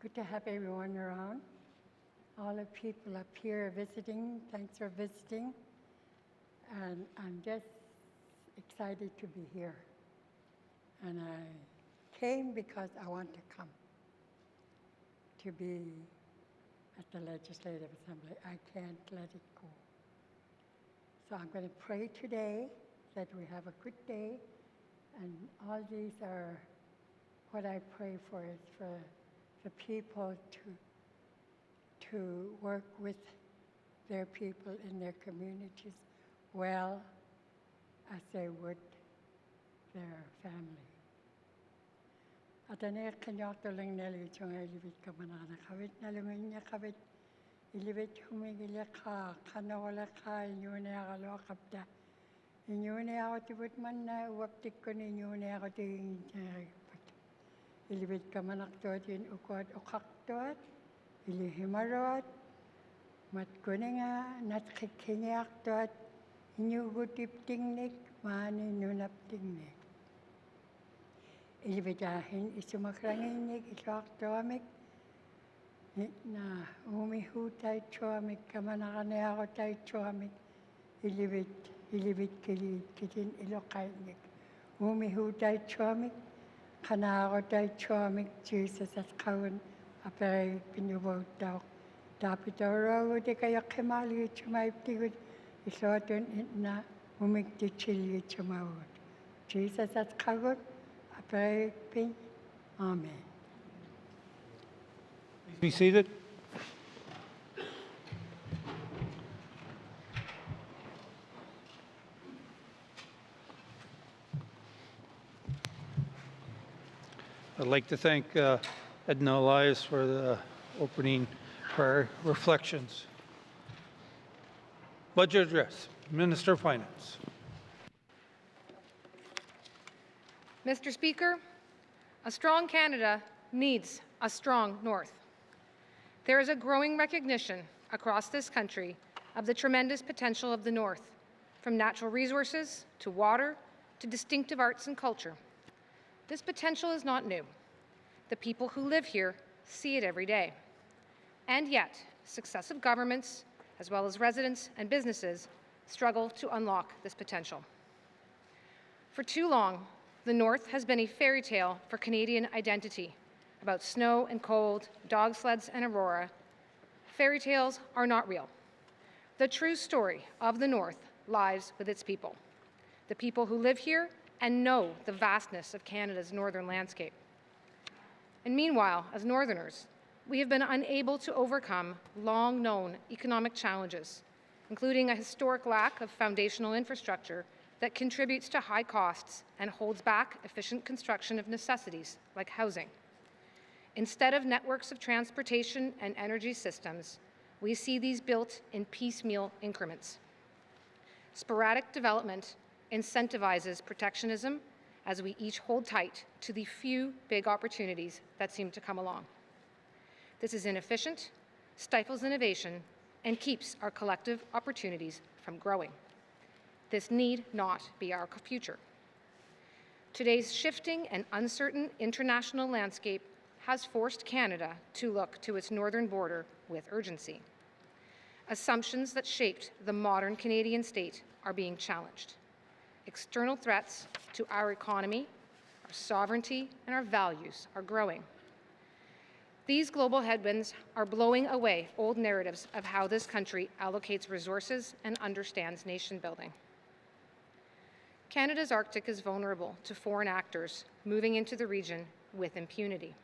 Good to have everyone around. All the people up here visiting, thanks for visiting. And I'm just excited to be here. And I came because I want to come to be at the Legislative Assembly. I can't let it go. So I'm going to pray today that we have a good day. And all these are what I pray for is for the people to work with their people in their communities well as they would their family. Atane kanyak to lang neli chung ilibit ka manana kawit nalumin niya kawit ilibit humigilya ka kanawala ka inyune akalo kapta inyune ako tibut man na uwaptik ko ni inyune ako tingin ilibit ka manak tuat in ukot ukak tuat ilihimarot mat kuninga nat kikinyak tuat inyugutip tingnik mani nunap tingnik ilibitahin isumakrangin isak tuamik na umihutay tuamik kamanakane ako tay tuamik ilibit kitin ilokainik umihutay tuamik kana ako tay tuamik Jesus at kawan apay pinubog daw dapat araw di kaya kemali chumay tigod isotun na umigti chili chumawod Jesus at kawan apay pin Amen. Please be seated. I'd like to thank Edna Elias for the opening prayer reflections. Budget address, Minister of Finance. Mr. Speaker, a strong Canada needs a strong North. There is a growing recognition across this country of the tremendous potential of the North, from natural resources to water to distinctive arts and culture. This potential is not new. The people who live here see it every day. And yet, successive governments, as well as residents and businesses, struggle to unlock this potential. For too long, the North has been a fairy tale for Canadian identity about snow and cold, dog sleds and aurora. Fairy tales are not real. The true story of the North lies with its people, the people who live here and know the vastness of Canada's northern landscape. And meanwhile, as Northerners, we have been unable to overcome long-known economic challenges, including a historic lack of foundational infrastructure that contributes to high costs and holds back efficient construction of necessities like housing. Instead of networks of transportation and energy systems, we see these built in piecemeal increments. Sporadic development incentivizes protectionism as we each hold tight to the few big opportunities that seem to come along. This is inefficient, stifles innovation, and keeps our collective opportunities from growing. This need not be our future. Today's shifting and uncertain international landscape has forced Canada to look to its northern border with urgency. Assumptions that shaped the modern Canadian state are being challenged. External threats to our economy, our sovereignty, and our values are growing. These global headwinds are blowing away old narratives of how this country allocates resources and understands nation building. Canada's Arctic is vulnerable to foreign actors moving into the region with impunity.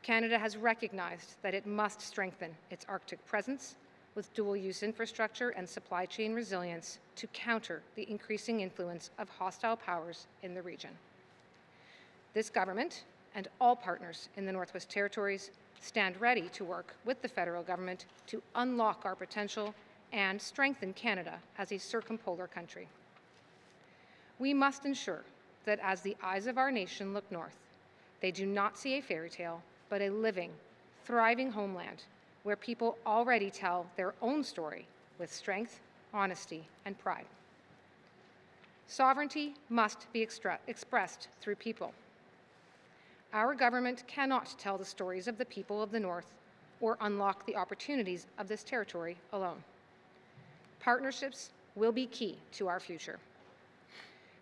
Canada has recognized that it must strengthen its Arctic presence with dual-use infrastructure and supply chain resilience to counter the increasing influence of hostile powers in the region. This government and all partners in the Northwest Territories stand ready to work with the federal government to unlock our potential and strengthen Canada as a circumpolar country. We must ensure that as the eyes of our nation look north, they do not see a fairy tale, but a living, thriving homeland where people already tell their own story with strength, honesty, and pride. Sovereignty must be expressed through people. Our government cannot tell the stories of the people of the North or unlock the opportunities of this territory alone. Partnerships will be key to our future.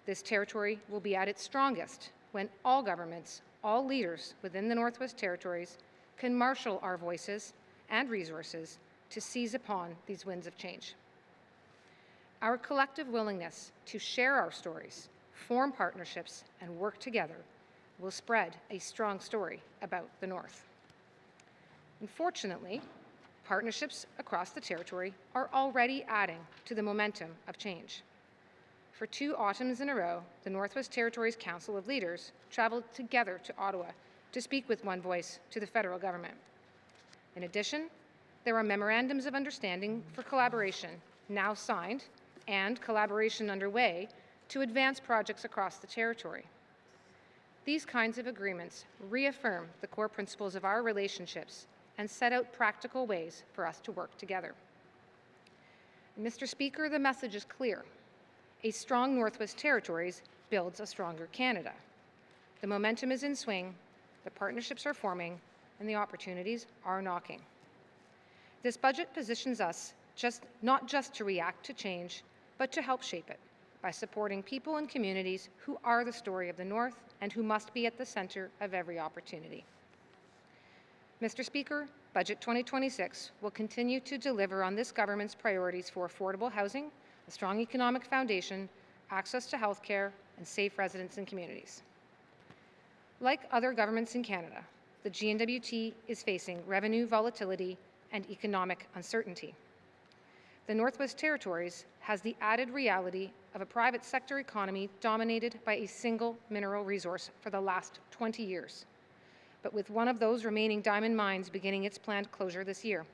This territory will be at its strongest when all governments, all leaders within the Northwest Territories can marshal our voices and resources to seize upon these winds of change. Our collective willingness to share our stories, form partnerships, and work together will spread a strong story about the North. Unfortunately, partnerships across the territory are already adding to the momentum of change. For 2 autumns in a row, the Northwest Territories Council of Leaders traveled together to Ottawa to speak with one voice to the federal government. In addition, there are memorandums of understanding for collaboration now signed and collaboration underway to advance projects across the territory. These kinds of agreements reaffirm the core principles of our relationships and set out practical ways for us to work together. Mr. Speaker, the message is clear. A strong Northwest Territories builds a stronger Canada. The momentum is in swing, the partnerships are forming, and the opportunities are knocking. This budget positions us not just to react to change, but to help shape it by supporting people and communities who are the story of the North and who must be at the center of every opportunity. Mr. Speaker, Budget 2026 will continue to deliver on this government's priorities for affordable housing, a strong economic foundation, access to health care, and safe residents and communities. Like other governments in Canada, the GNWT is facing revenue volatility and economic uncertainty. The Northwest Territories has the added reality of a private sector economy dominated by a single mineral resource for the last 20 years, but with one of those remaining diamond mines beginning its planned closure this year.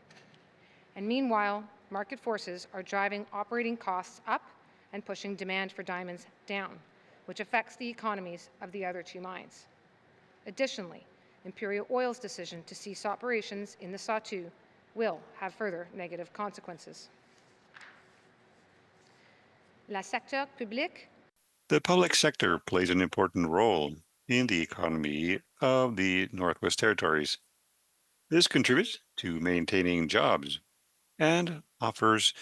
And meanwhile, market forces are driving operating costs up and pushing demand for diamonds down, which affects the economies of the other 2 mines. Additionally, Imperial Oil's decision to cease operations in the Sawtooth will have further negative consequences. Le secteur public. The public sector plays an important role in the economy of the Northwest Territories. This contributes to maintaining jobs and offers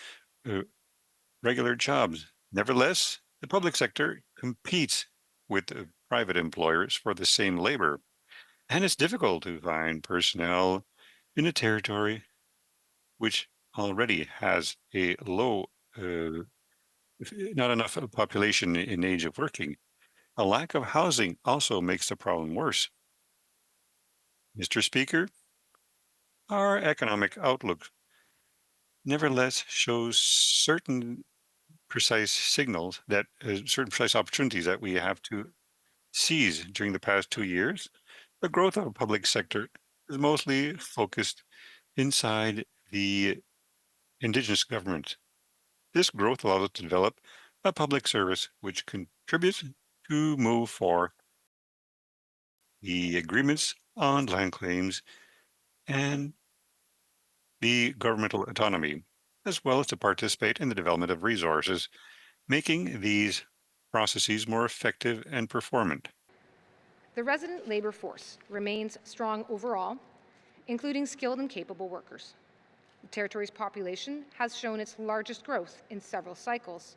regular jobs. Nevertheless, the public sector competes with private employers for the same labor, and it's difficult to find personnel in a territory which already has a low, not enough population in age of working. A lack of housing also makes the problem worse. Mr. Speaker, our economic outlook nevertheless shows certain precise signals that certain precise opportunities that we have to seize. During the past 2 years, the growth of the public sector is mostly focused inside the Indigenous government. This growth allows us to develop a public service which contributes to move for the agreements on land claims and the governmental autonomy, as well as to participate in the development of resources, making these processes more effective and performant. The resident labor force remains strong overall, including skilled and capable workers. The territory's population has shown its largest growth in several cycles,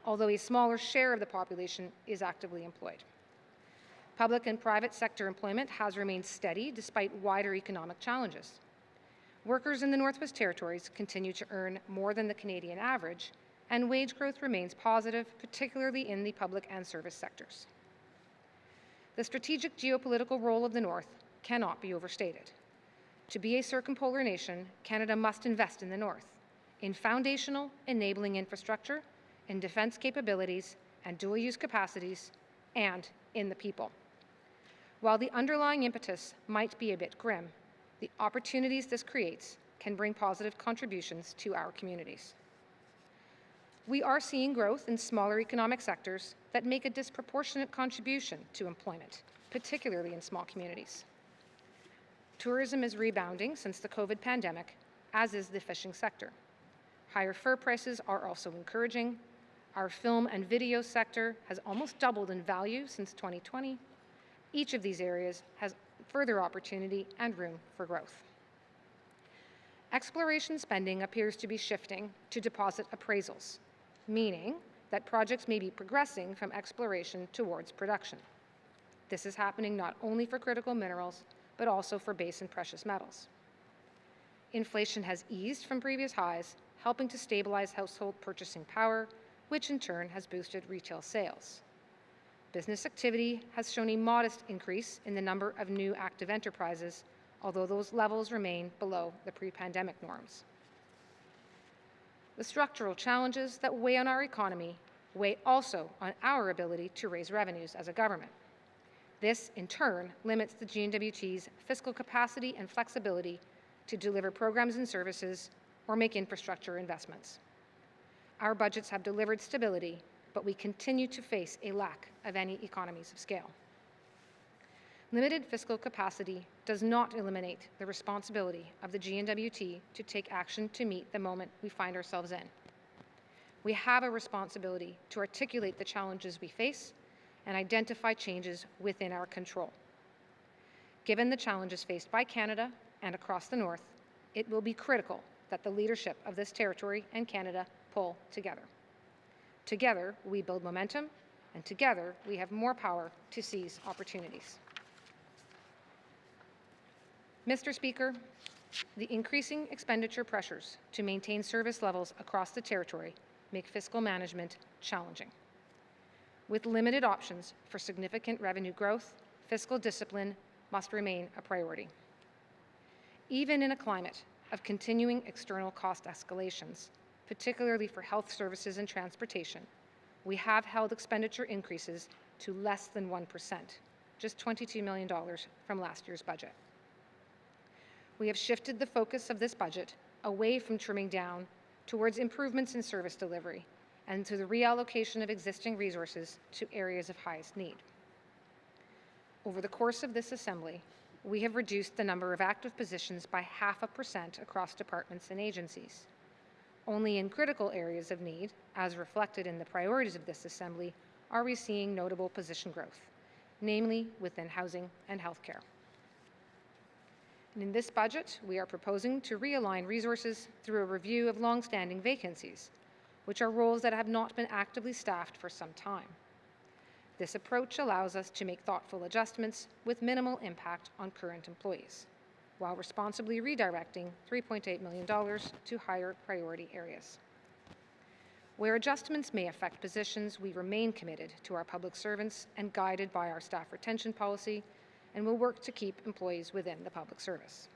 although a smaller share of the population is actively employed. Public and private sector employment has remained steady despite wider economic challenges. Workers in the Northwest Territories continue to earn more than the Canadian average, and wage growth remains positive, particularly in the public and service sectors. The strategic geopolitical role of the North cannot be overstated. To be a circumpolar nation, Canada must invest in the North, in foundational enabling infrastructure, in defense capabilities and dual-use capacities, and in the people. While the underlying impetus might be a bit grim, the opportunities this creates can bring positive contributions to our communities. We are seeing growth in smaller economic sectors that make a disproportionate contribution to employment, particularly in small communities. Tourism is rebounding since the COVID pandemic, as is the fishing sector. Higher fur prices are also encouraging. Our film and video sector has almost doubled in value since 2020, Each of these areas has further opportunity and room for growth. Exploration spending appears to be shifting to deposit appraisals, meaning that projects may be progressing from exploration towards production. This is happening not only for critical minerals, but also for base and precious metals. Inflation has eased from previous highs, helping to stabilize household purchasing power, which in turn has boosted retail sales. Business activity has shown a modest increase in the number of new active enterprises, although those levels remain below the pre-pandemic norms. The structural challenges that weigh on our economy weigh also on our ability to raise revenues as a government. This, in turn, limits the GNWT's fiscal capacity and flexibility to deliver programs and services or make infrastructure investments. Our budgets have delivered stability, but we continue to face a lack of any economies of scale. Limited fiscal capacity does not eliminate the responsibility of the GNWT to take action to meet the moment we find ourselves in. We have a responsibility to articulate the challenges we face and identify changes within our control. Given the challenges faced by Canada and across the North, it will be critical that the leadership of this territory and Canada pull together. Together, we build momentum, and together, we have more power to seize opportunities. Mr. Speaker, the increasing expenditure pressures to maintain service levels across the territory make fiscal management challenging. With limited options for significant revenue growth, fiscal discipline must remain a priority. Even in a climate of continuing external cost escalations, particularly for health services and transportation, we have held expenditure increases to less than 1%, just $22 million from last year's budget. We have shifted the focus of this budget away from trimming down towards improvements in service delivery and to the reallocation of existing resources to areas of highest need. Over the course of this assembly, we have reduced the number of active positions by 0.5% across departments and agencies. Only in critical areas of need, as reflected in the priorities of this assembly, are we seeing notable position growth, namely within housing and healthcare. And in this budget, we are proposing to realign resources through a review of long-standing vacancies, which are roles that have not been actively staffed for some time. This approach allows us to make thoughtful adjustments with minimal impact on current employees, while responsibly redirecting $3.8 million to higher priority areas. Where adjustments may affect positions, we remain committed to our public servants and guided by our staff retention policy, and will work to keep employees within the public service.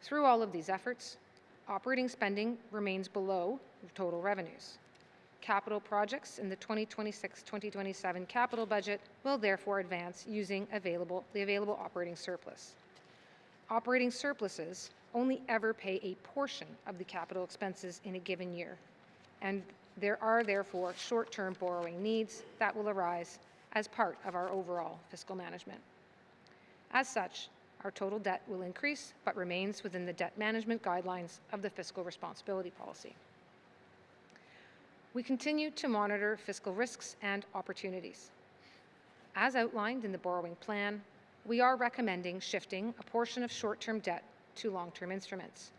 Through all of these efforts, operating spending remains below total revenues. Capital projects in the 2026-2027 capital budget will therefore advance using the available operating surplus. Operating surpluses only ever pay a portion of the capital expenses in a given year, and there are therefore short-term borrowing needs that will arise as part of our overall fiscal management. As such, our total debt will increase, but remains within the debt management guidelines of the fiscal responsibility policy. We continue to monitor fiscal risks and opportunities. As outlined in the borrowing plan, we are recommending shifting a portion of short-term debt to long-term instruments.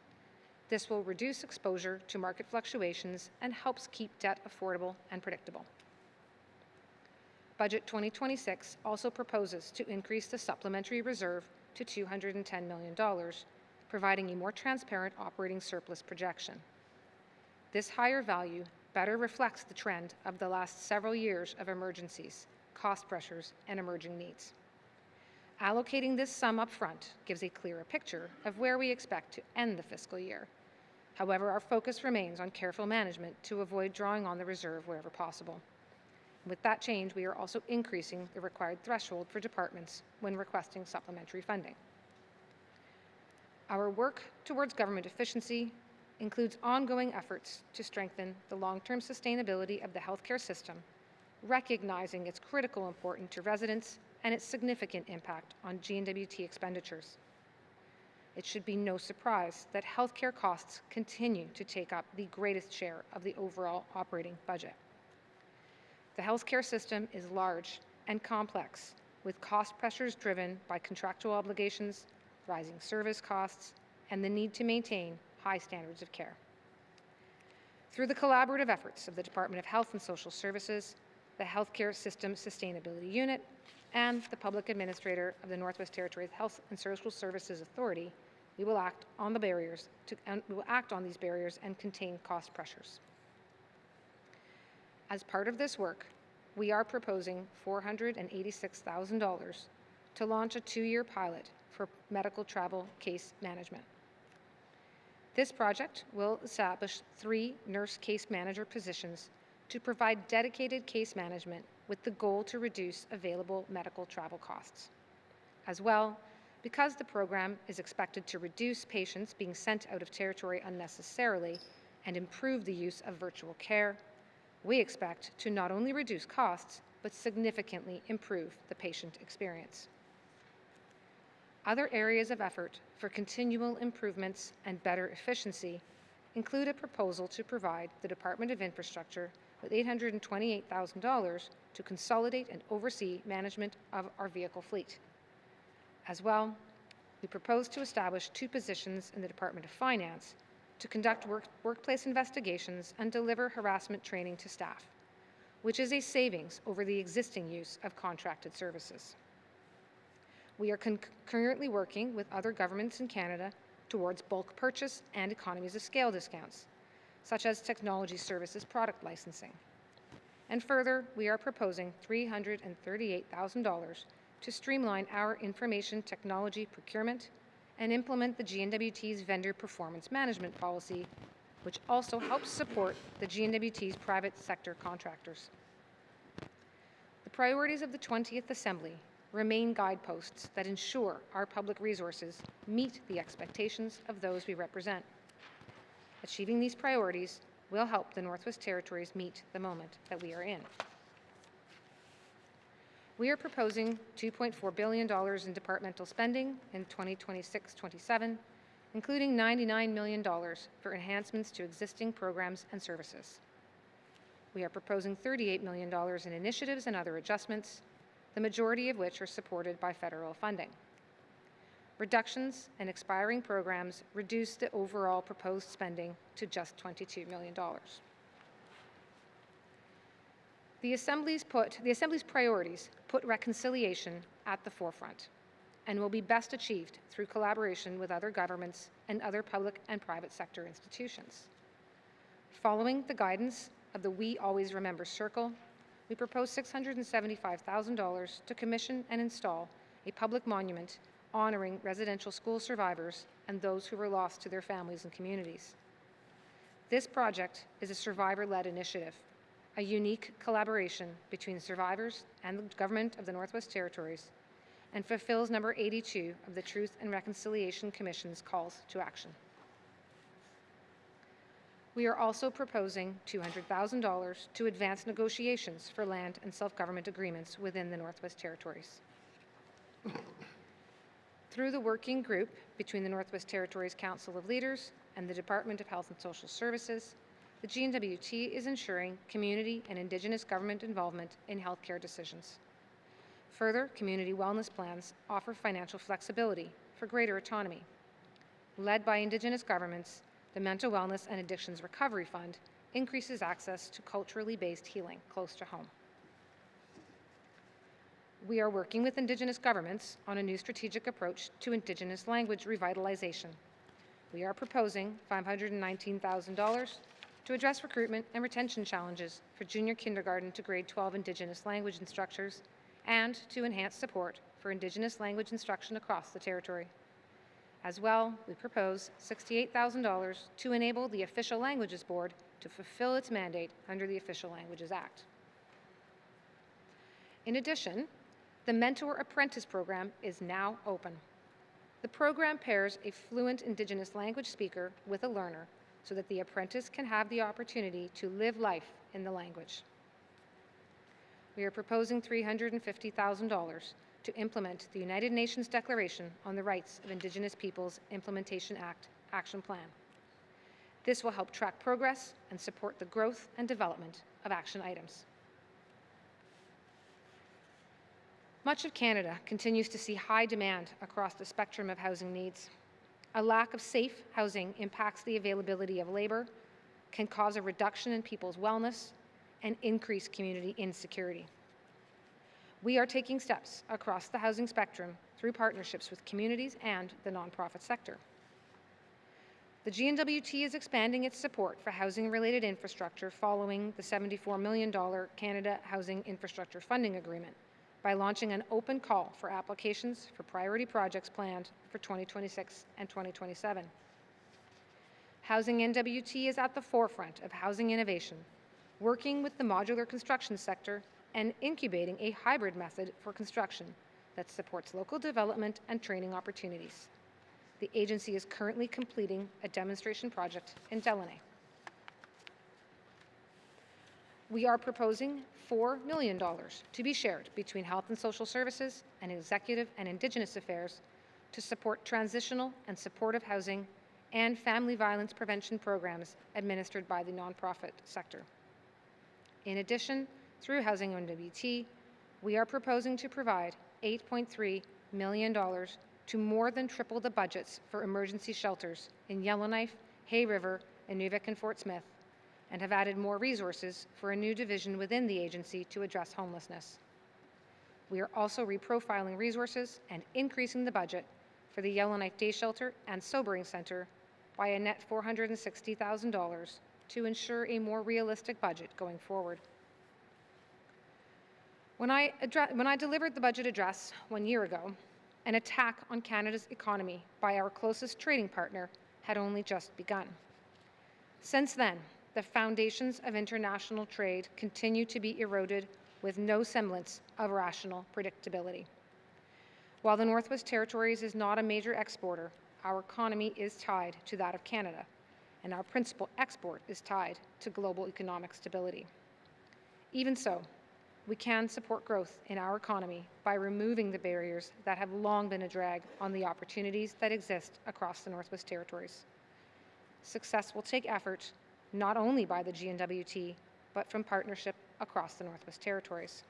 This will reduce exposure to market fluctuations and helps keep debt affordable and predictable. Budget 2026 also proposes to increase the supplementary reserve to $210 million, providing a more transparent operating surplus projection. This higher value better reflects the trend of the last several years of emergencies, cost pressures, and emerging needs. Allocating this sum up front gives a clearer picture of where we expect to end the fiscal year. However, our focus remains on careful management to avoid drawing on the reserve wherever possible. With that change, we are also increasing the required threshold for departments when requesting supplementary funding. Our work towards government efficiency includes ongoing efforts to strengthen the long-term sustainability of the healthcare system, recognizing its critical importance to residents and its significant impact on GNWT expenditures. It should be no surprise that healthcare costs continue to take up the greatest share of the overall operating budget. The healthcare system is large and complex, with cost pressures driven by contractual obligations, rising service costs, and the need to maintain high standards of care. Through the collaborative efforts of the Department of Health and Social Services, the Healthcare System Sustainability Unit, and the Public Administrator of the Northwest Territories Health and Social Services Authority, we will act on these barriers and contain cost pressures. As part of this work, we are proposing $486,000 to launch a 2-year pilot for medical travel case management. This project will establish 3 nurse case manager positions to provide dedicated case management with the goal to reduce available medical travel costs. As well, because the program is expected to reduce patients being sent out of territory unnecessarily and improve the use of virtual care, we expect to not only reduce costs, but significantly improve the patient experience. Other areas of effort for continual improvements and better efficiency include a proposal to provide the Department of Infrastructure with $828,000 to consolidate and oversee management of our vehicle fleet. As well, we propose to establish 2 positions in the Department of Finance to conduct workplace investigations and deliver harassment training to staff, which is a savings over the existing use of contracted services. We are currently working with other governments in Canada towards bulk purchase and economies of scale discounts, such as technology services product licensing. And further, we are proposing $338,000 to streamline our information technology procurement and implement the GNWT's vendor performance management policy, which also helps support the GNWT's private sector contractors. The priorities of the 20th Assembly remain guideposts that ensure our public resources meet the expectations of those we represent. Achieving these priorities will help the Northwest Territories meet the moment that we are in. We are proposing $2.4 billion in departmental spending in 2026-27, including $99 million for enhancements to existing programs and services. We are proposing $38 million in initiatives and other adjustments, the majority of which are supported by federal funding. Reductions and expiring programs reduce the overall proposed spending to just $22 million. The Assembly's priorities put reconciliation at the forefront and will be best achieved through collaboration with other governments and other public and private sector institutions. Following the guidance of the We Always Remember Circle, we propose $675,000 to commission and install a public monument honoring residential school survivors and those who were lost to their families and communities. This project is a survivor-led initiative, a unique collaboration between survivors and the Government of the Northwest Territories, and fulfills number 82 of the Truth and Reconciliation Commission's calls to action. We are also proposing $200,000 to advance negotiations for land and self-government agreements within the Northwest Territories. Through the working group between the Northwest Territories Council of Leaders and the Department of Health and Social Services, the GNWT is ensuring community and Indigenous government involvement in healthcare decisions. Further, community wellness plans offer financial flexibility for greater autonomy. Led by Indigenous governments, the Mental Wellness and Addictions Recovery Fund increases access to culturally based healing close to home. We are working with Indigenous governments on a new strategic approach to Indigenous language revitalization. We are proposing $519,000 to address recruitment and retention challenges for junior kindergarten to grade 12 Indigenous language instructors and to enhance support for Indigenous language instruction across the territory. As well, we propose $68,000 to enable the Official Languages Board to fulfill its mandate under the Official Languages Act. In addition, the Mentor Apprentice Program is now open. The program pairs a fluent Indigenous language speaker with a learner so that the apprentice can have the opportunity to live life in the language. We are proposing $350,000 to implement the United Nations Declaration on the Rights of Indigenous Peoples Implementation Act Action Plan. This will help track progress and support the growth and development of action items. Much of Canada continues to see high demand across the spectrum of housing needs. A lack of safe housing impacts the availability of labor, can cause a reduction in people's wellness, and increase community insecurity. We are taking steps across the housing spectrum through partnerships with communities and the nonprofit sector. The GNWT is expanding its support for housing-related infrastructure following the $74 million Canada Housing Infrastructure Funding Agreement by launching an open call for applications for priority projects planned for 2026 and 2027. Housing NWT is at the forefront of housing innovation, working with the modular construction sector and incubating a hybrid method for construction that supports local development and training opportunities. The agency is currently completing a demonstration project in Delaunay. We are proposing $4 million to be shared between Health and Social Services and Executive and Indigenous Affairs to support transitional and supportive housing and family violence prevention programs administered by the nonprofit sector. In addition, through Housing NWT, we are proposing to provide $8.3 million to more than triple the budgets for emergency shelters in Yellowknife, Hay River, Inuvik, and Fort Smith, and have added more resources for a new division within the agency to address homelessness. We are also reprofiling resources and increasing the budget for the Yellowknife Day Shelter and Sobering Center by a net $460,000 to ensure a more realistic budget going forward. When I delivered the budget address 1 year ago, an attack on Canada's economy by our closest trading partner had only just begun. Since then, the foundations of international trade continue to be eroded with no semblance of rational predictability. While the Northwest Territories is not a major exporter, our economy is tied to that of Canada, and our principal export is tied to global economic stability. Even so, we can support growth in our economy by removing the barriers that have long been a drag on the opportunities that exist across the Northwest Territories. Success will take effort not only by the GNWT, but from partnership across the Northwest Territories.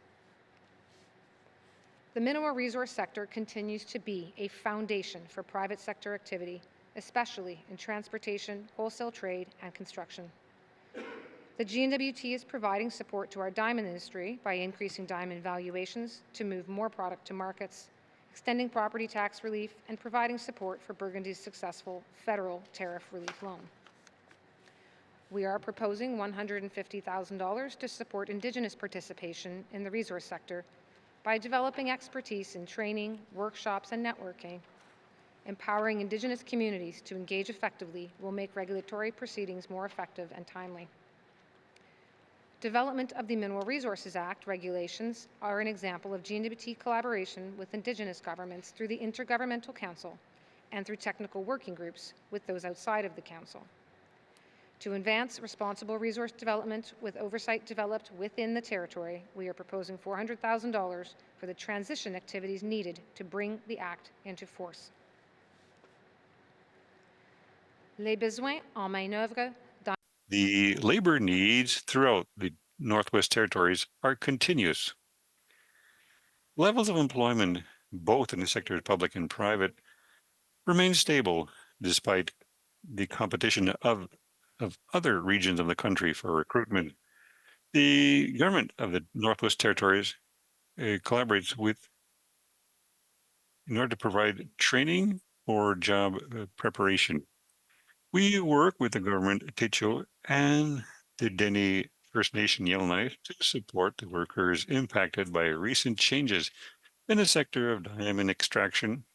The mineral resource sector continues to be a foundation for private sector activity, especially in transportation, wholesale trade, and construction. The GNWT is providing support to our diamond industry by increasing diamond valuations to move more product to markets, extending property tax relief, and providing support for Burgundy's successful federal tariff relief loan. We are proposing $150,000 to support Indigenous participation in the resource sector by developing expertise in training, workshops, and networking. Empowering Indigenous communities to engage effectively will make regulatory proceedings more effective and timely. Development of the Mineral Resources Act regulations are an example of GNWT collaboration with Indigenous governments through the Intergovernmental Council and through technical working groups with those outside of the Council. To advance responsible resource development with oversight developed within the territory, we are proposing $400,000 for the transition activities needed to bring the Act into force. Les besoins en main-d'œuvre. The labor needs throughout the Northwest Territories are continuous. Levels of employment, both in the sectors public and private, remain stable despite the competition of other regions of the country for recruitment. The government of the Northwest Territories collaborates with in order to provide training for job preparation. We work with the government of Techo and the Dene First Nation Yellowknife to support the workers impacted by recent changes in the sector of diamond extraction,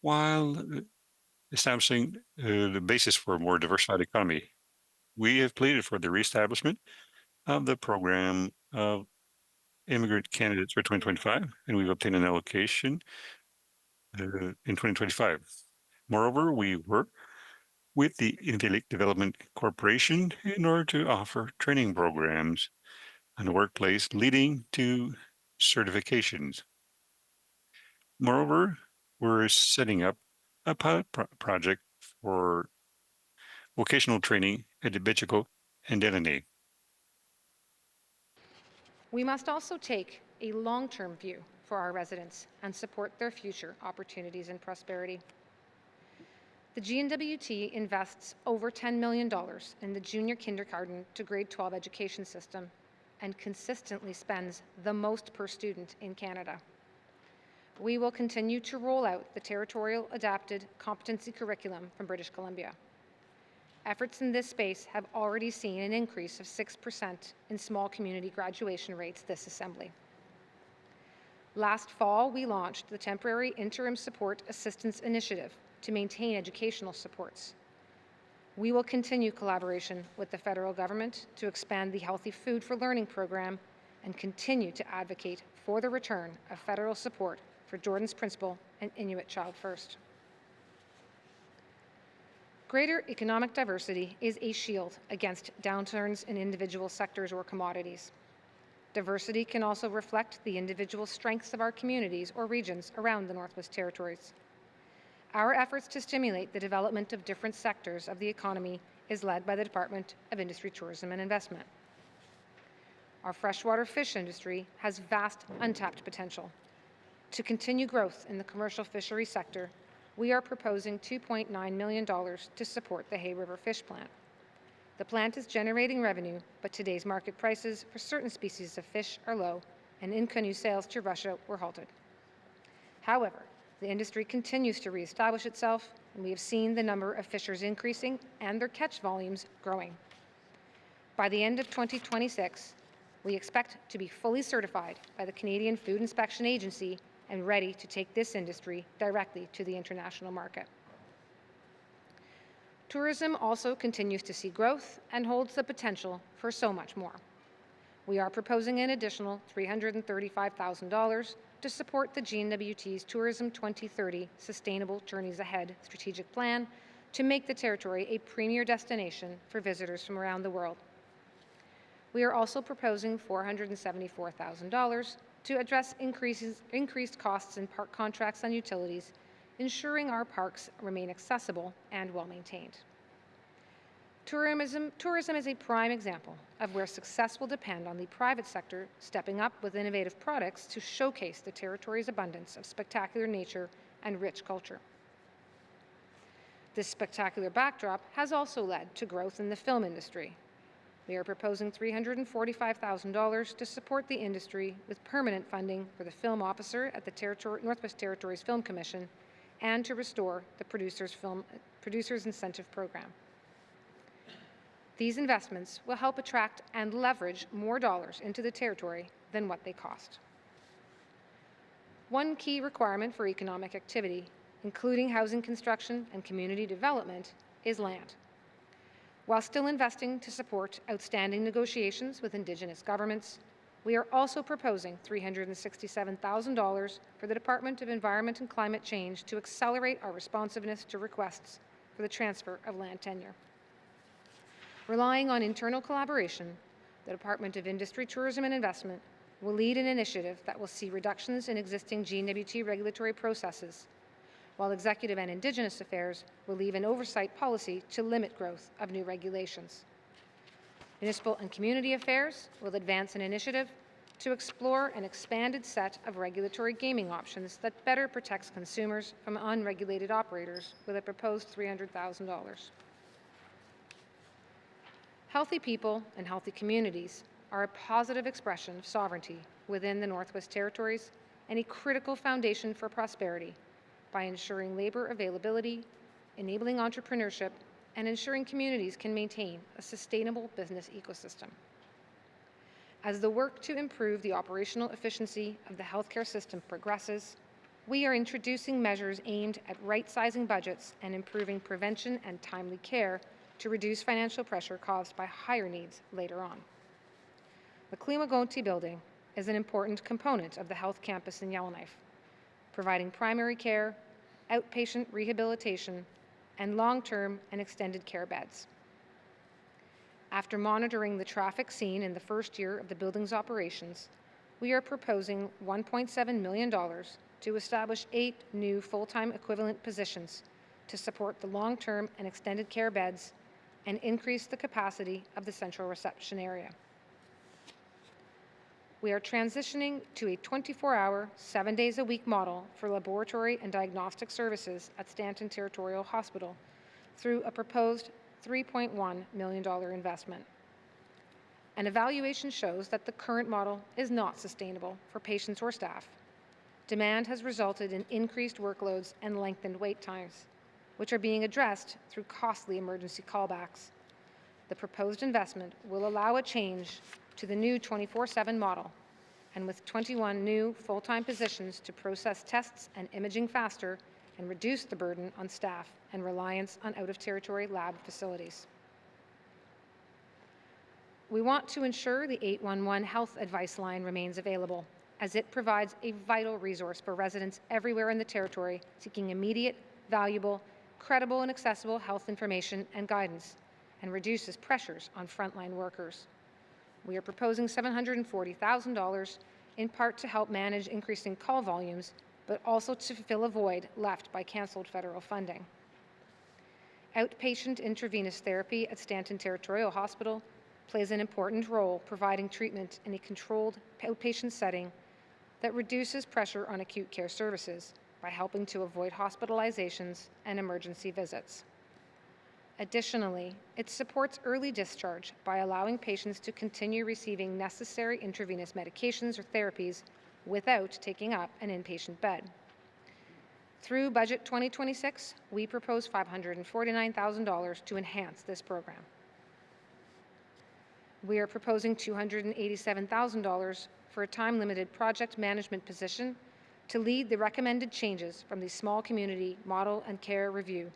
while establishing the basis for a more diversified economy. We have pleaded for the reestablishment of the program of immigrant candidates for 2025, and we've obtained an allocation in 2025. Moreover, we work with the Inuvik Development Corporation in order to offer training programs in the workplace leading to certifications. Moreover, we're setting up a pilot project for vocational training at Etobicoke and Delaunay. We must also take a long-term view for our residents and support their future opportunities and prosperity. The GNWT invests over $10 million in the junior kindergarten to grade 12 education system and consistently spends the most per student in Canada. We will continue to roll out the territorial adapted competency curriculum from British Columbia. Efforts in this space have already seen an increase of 6% in small community graduation rates this Assembly. Last fall, we launched the Temporary Interim Support Assistance Initiative to maintain educational supports. We will continue collaboration with the federal government to expand the Healthy Food for Learning program and continue to advocate for the return of federal support for Jordan's Principle and Inuit Child First. Greater economic diversity is a shield against downturns in individual sectors or commodities. Diversity can also reflect the individual strengths of our communities or regions around the Northwest Territories. Our efforts to stimulate the development of different sectors of the economy is led by the Department of Industry, Tourism and Investment. Our freshwater fish industry has vast untapped potential. To continue growth in the commercial fishery sector, we are proposing $2.9 million to support the Hay River Fish Plant. The plant is generating revenue, but today's market prices for certain species of fish are low, and in-canoe sales to Russia were halted. However, the industry continues to reestablish itself, and we have seen the number of fishers increasing and their catch volumes growing. By the end of 2026, we expect to be fully certified by the Canadian Food Inspection Agency and ready to take this industry directly to the international market. Tourism also continues to see growth and holds the potential for so much more. We are proposing an additional $335,000 to support the GNWT's Tourism 2030 Sustainable Journeys Ahead strategic plan to make the territory a premier destination for visitors from around the world. We are also proposing $474,000 to address increased costs in park contracts and utilities, ensuring our parks remain accessible and well-maintained. Tourism is a prime example of where success will depend on the private sector stepping up with innovative products to showcase the territory's abundance of spectacular nature and rich culture. This spectacular backdrop has also led to growth in the film industry. We are proposing $345,000 to support the industry with permanent funding for the film officer at the Northwest Territories Film Commission and to restore the Producers Incentive Program. These investments will help attract and leverage more dollars into the territory than what they cost. One key requirement for economic activity, including housing construction and community development, is land. While still investing to support outstanding negotiations with Indigenous governments, we are also proposing $367,000 for the Department of Environment and Climate Change to accelerate our responsiveness to requests for the transfer of land tenure. Relying on internal collaboration, the Department of Industry, Tourism and Investment will lead an initiative that will see reductions in existing GNWT regulatory processes, while Executive and Indigenous Affairs will leave an oversight policy to limit growth of new regulations. Municipal and Community Affairs will advance an initiative to explore an expanded set of regulatory gaming options that better protects consumers from unregulated operators with a proposed $300,000. Healthy people and healthy communities are a positive expression of sovereignty within the Northwest Territories and a critical foundation for prosperity by ensuring labor availability, enabling entrepreneurship, and ensuring communities can maintain a sustainable business ecosystem. As the work to improve the operational efficiency of the healthcare system progresses, we are introducing measures aimed at right-sizing budgets and improving prevention and timely care to reduce financial pressure caused by higher needs later on. The Klimagonti building is an important component of the health campus in Yellowknife, providing primary care, outpatient rehabilitation, and long-term and extended care beds. After monitoring the traffic seen in the first year of the building's operations, we are proposing $1.7 million to establish 8 new full-time equivalent positions to support the long-term and extended care beds and increase the capacity of the central reception area. we are transitioning to a 24-hour, 7 days a week model for laboratory and diagnostic services at Stanton Territorial Hospital through a proposed $3.1 million investment. An evaluation shows that the current model is not sustainable for patients or staff. Demand has resulted in increased workloads and lengthened wait times, which are being addressed through costly emergency callbacks. The proposed investment will allow a change to the new 24/7 model, and with 21 new full-time positions to process tests and imaging faster and reduce the burden on staff and reliance on out-of-territory lab facilities. We want to ensure the 811 health advice line remains available, as it provides a vital resource for residents everywhere in the territory seeking immediate, valuable, credible, and accessible health information and guidance, and reduces pressures on frontline workers. We are proposing $740,000, in part to help manage increasing call volumes, but also to fill a void left by canceled federal funding. Outpatient intravenous therapy at Stanton Territorial Hospital plays an important role providing treatment in a controlled outpatient setting that reduces pressure on acute care services by helping to avoid hospitalizations and emergency visits. Additionally, it supports early discharge by allowing patients to continue receiving necessary intravenous medications or therapies without taking up an inpatient bed. Through Budget 2026, we propose $549,000 to enhance this program. We are proposing $287,000 for a time-limited project management position to lead the recommended changes from the Small Community Model and Care Review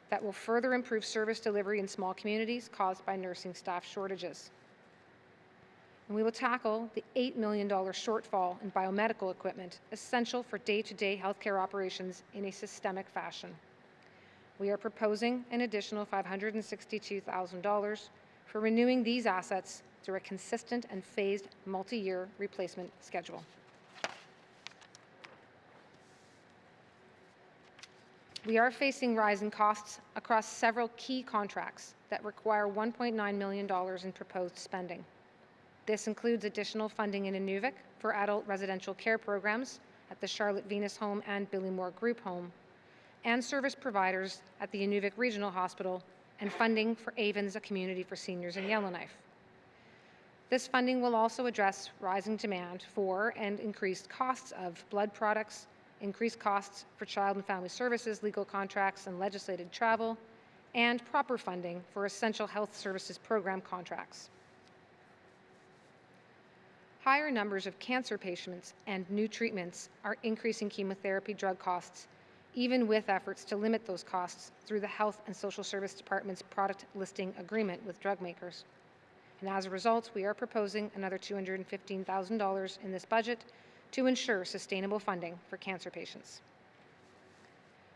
that will further improve service delivery in small communities caused by nursing staff shortages. And we will tackle the $8 million shortfall in biomedical equipment essential for day-to-day healthcare operations in a systemic fashion. We are proposing an additional $562,000 for renewing these assets through a consistent and phased multi-year replacement schedule. We are facing rising costs across several key contracts that require $1.9 million in proposed spending. This includes additional funding in Inuvik for adult residential care programs at the Charlotte Venus Home and Billy Moore Group Home, and service providers at the Inuvik Regional Hospital, and funding for Avens, a community for seniors in Yellowknife. This funding will also address rising demand for and increased costs of blood products, increased costs for child and family services, legal contracts, and legislated travel, and proper funding for essential health services program contracts. Higher numbers of cancer patients and new treatments are increasing chemotherapy drug costs, even with efforts to limit those costs through the Health and Social Service Department's product listing agreement with drug makers. And as a result, we are proposing another $215,000 in this budget to ensure sustainable funding for cancer patients.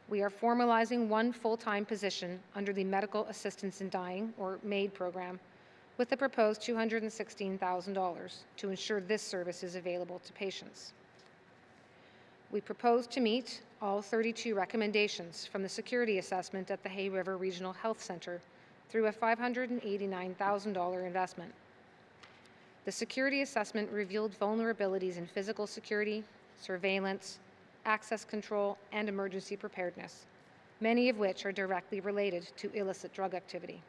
We are formalizing one full-time position under the Medical Assistance in Dying, or MAID program, with a proposed $216,000 to ensure this service is available to patients. We propose to meet all 32 recommendations from the security assessment at the Hay River Regional Health Center through a $589,000 investment. The security assessment revealed vulnerabilities in physical security, surveillance, access control, and emergency preparedness, many of which are directly related to illicit drug activity.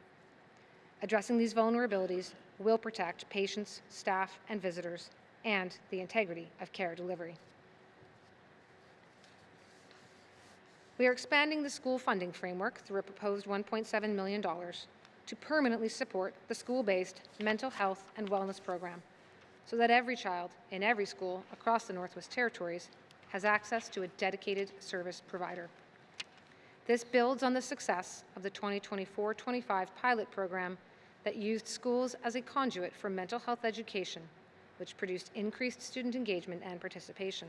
Addressing these vulnerabilities will protect patients, staff, and visitors, and the integrity of care delivery. We are expanding the school funding framework through a proposed $1.7 million to permanently support the school-based mental health and wellness program so that every child in every school across the Northwest Territories has access to a dedicated service provider. This builds on the success of the 2024-25 pilot program that used schools as a conduit for mental health education, which produced increased student engagement and participation.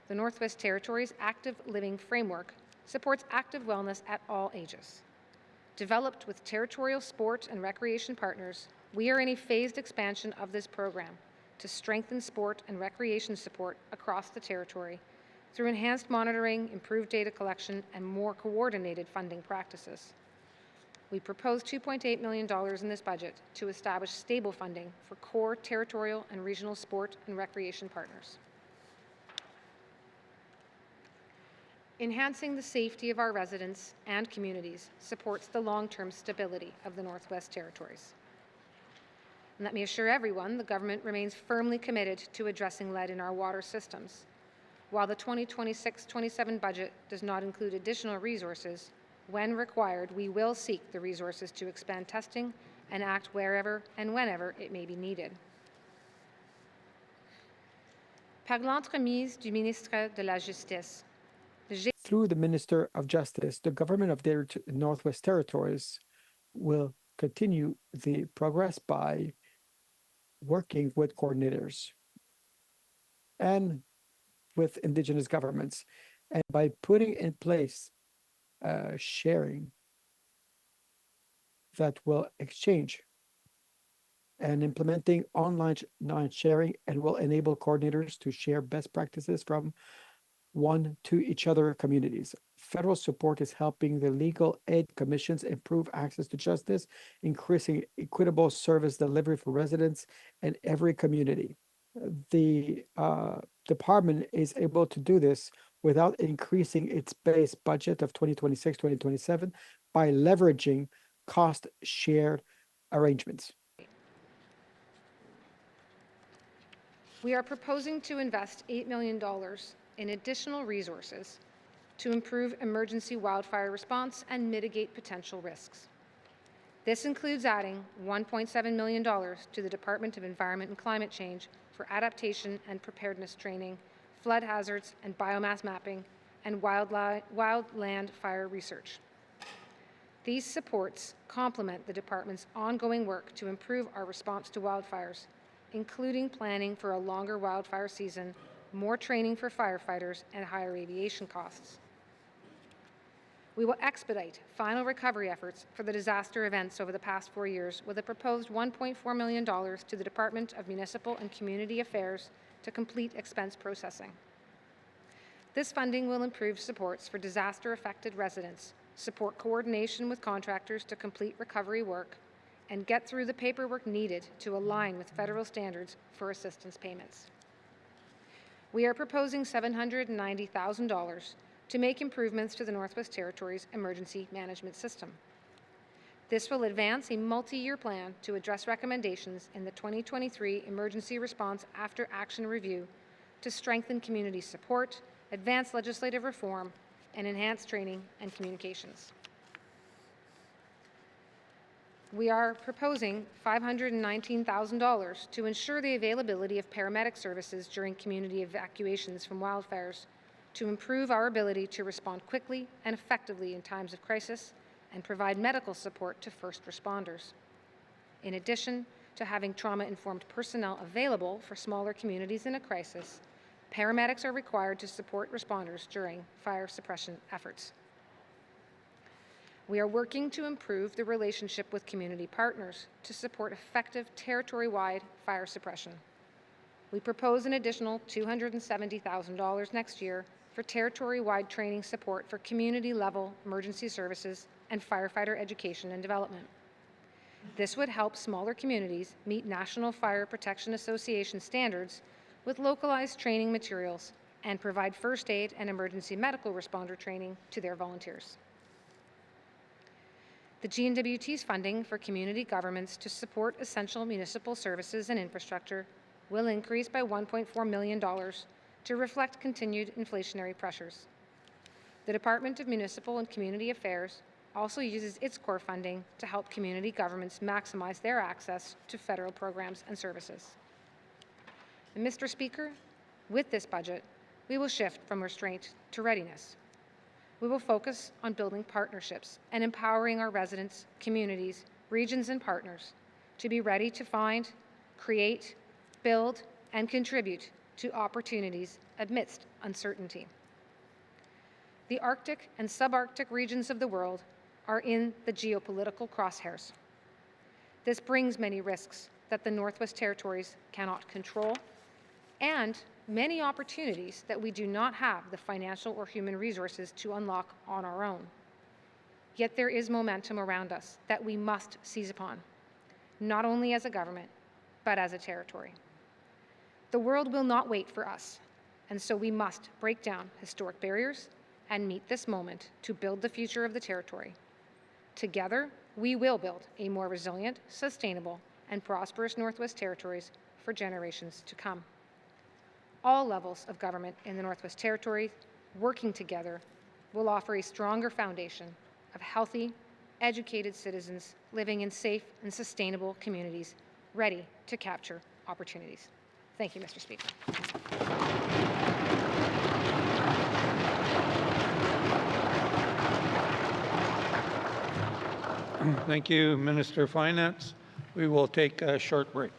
The Northwest Territories Active Living Framework supports active wellness at all ages. Developed with territorial sport and recreation partners, we are in a phased expansion of this program to strengthen sport and recreation support across the territory through enhanced monitoring, improved data collection, and more coordinated funding practices. We propose $2.8 million in this budget to establish stable funding for core territorial and regional sport and recreation partners. Enhancing the safety of our residents and communities supports the long-term stability of the Northwest Territories. And let me assure everyone, the government remains firmly committed to addressing lead in our water systems. While the 2026-27 budget does not include additional resources, when required, we will seek the resources to expand testing and act wherever and whenever it may be needed. Par l'entremise du ministre de la Justice, through the Minister of Justice, the government of the Northwest Territories will continue the progress by working with coordinators and with Indigenous governments, and by putting in place sharing that will exchange and implementing online sharing and will enable coordinators to share best practices from one to each other communities. Federal support is helping the legal aid commissions improve access to justice, increasing equitable service delivery for residents in every community. The department is able to do this without increasing its base budget of 2026-2027 by leveraging cost shared arrangements. We are proposing to invest $8 million in additional resources to improve emergency wildfire response and mitigate potential risks. This includes adding $1.7 million to the Department of Environment and Climate Change for adaptation and preparedness training, flood hazards and biomass mapping, and wildland fire research. These supports complement the department's ongoing work to improve our response to wildfires, including planning for a longer wildfire season, more training for firefighters, and higher aviation costs. We will expedite final recovery efforts for the disaster events over the past 4 years with a proposed $1.4 million to the Department of Municipal and Community Affairs to complete expense processing. This funding will improve supports for disaster-affected residents, support coordination with contractors to complete recovery work, and get through the paperwork needed to align with federal standards for assistance payments. We are proposing $790,000 to make improvements to the Northwest Territories emergency management system. This will advance a multi-year plan to address recommendations in the 2023 Emergency Response After Action Review to strengthen community support, advance legislative reform, and enhance training and communications. We are proposing $519,000 to ensure the availability of paramedic services during community evacuations from wildfires, to improve our ability to respond quickly and effectively in times of crisis and provide medical support to first responders. In addition to having trauma-informed personnel available for smaller communities in a crisis, paramedics are required to support responders during fire suppression efforts. We are working to improve the relationship with community partners to support effective territory-wide fire suppression. We propose an additional $270,000 next year for territory-wide training support for community-level emergency services and firefighter education and development. This would help smaller communities meet National Fire Protection Association standards with localized training materials and provide first aid and emergency medical responder training to their volunteers. The GNWT's funding for community governments to support essential municipal services and infrastructure will increase by $1.4 million to reflect continued inflationary pressures. The Department of Municipal and Community Affairs also uses its core funding to help community governments maximize their access to federal programs and services. And Mr. Speaker, with this budget, we will shift from restraint to readiness. We will focus on building partnerships and empowering our residents, communities, regions, and partners to be ready to find, create, build, and contribute to opportunities amidst uncertainty. The Arctic and subarctic regions of the world are in the geopolitical crosshairs. This brings many risks that the Northwest Territories cannot control, and many opportunities that we do not have the financial or human resources to unlock on our own. Yet there is momentum around us that we must seize upon, not only as a government, but as a territory. The world will not wait for us, and so we must break down historic barriers and meet this moment to build the future of the territory. Together, we will build a more resilient, sustainable, and prosperous Northwest Territories for generations to come. All levels of government in the Northwest Territories working together will offer a stronger foundation of healthy, educated citizens living in safe and sustainable communities ready to capture opportunities. Thank you, Mr. Speaker. Thank you, Minister of Finance. We will take a short break.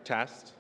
Test.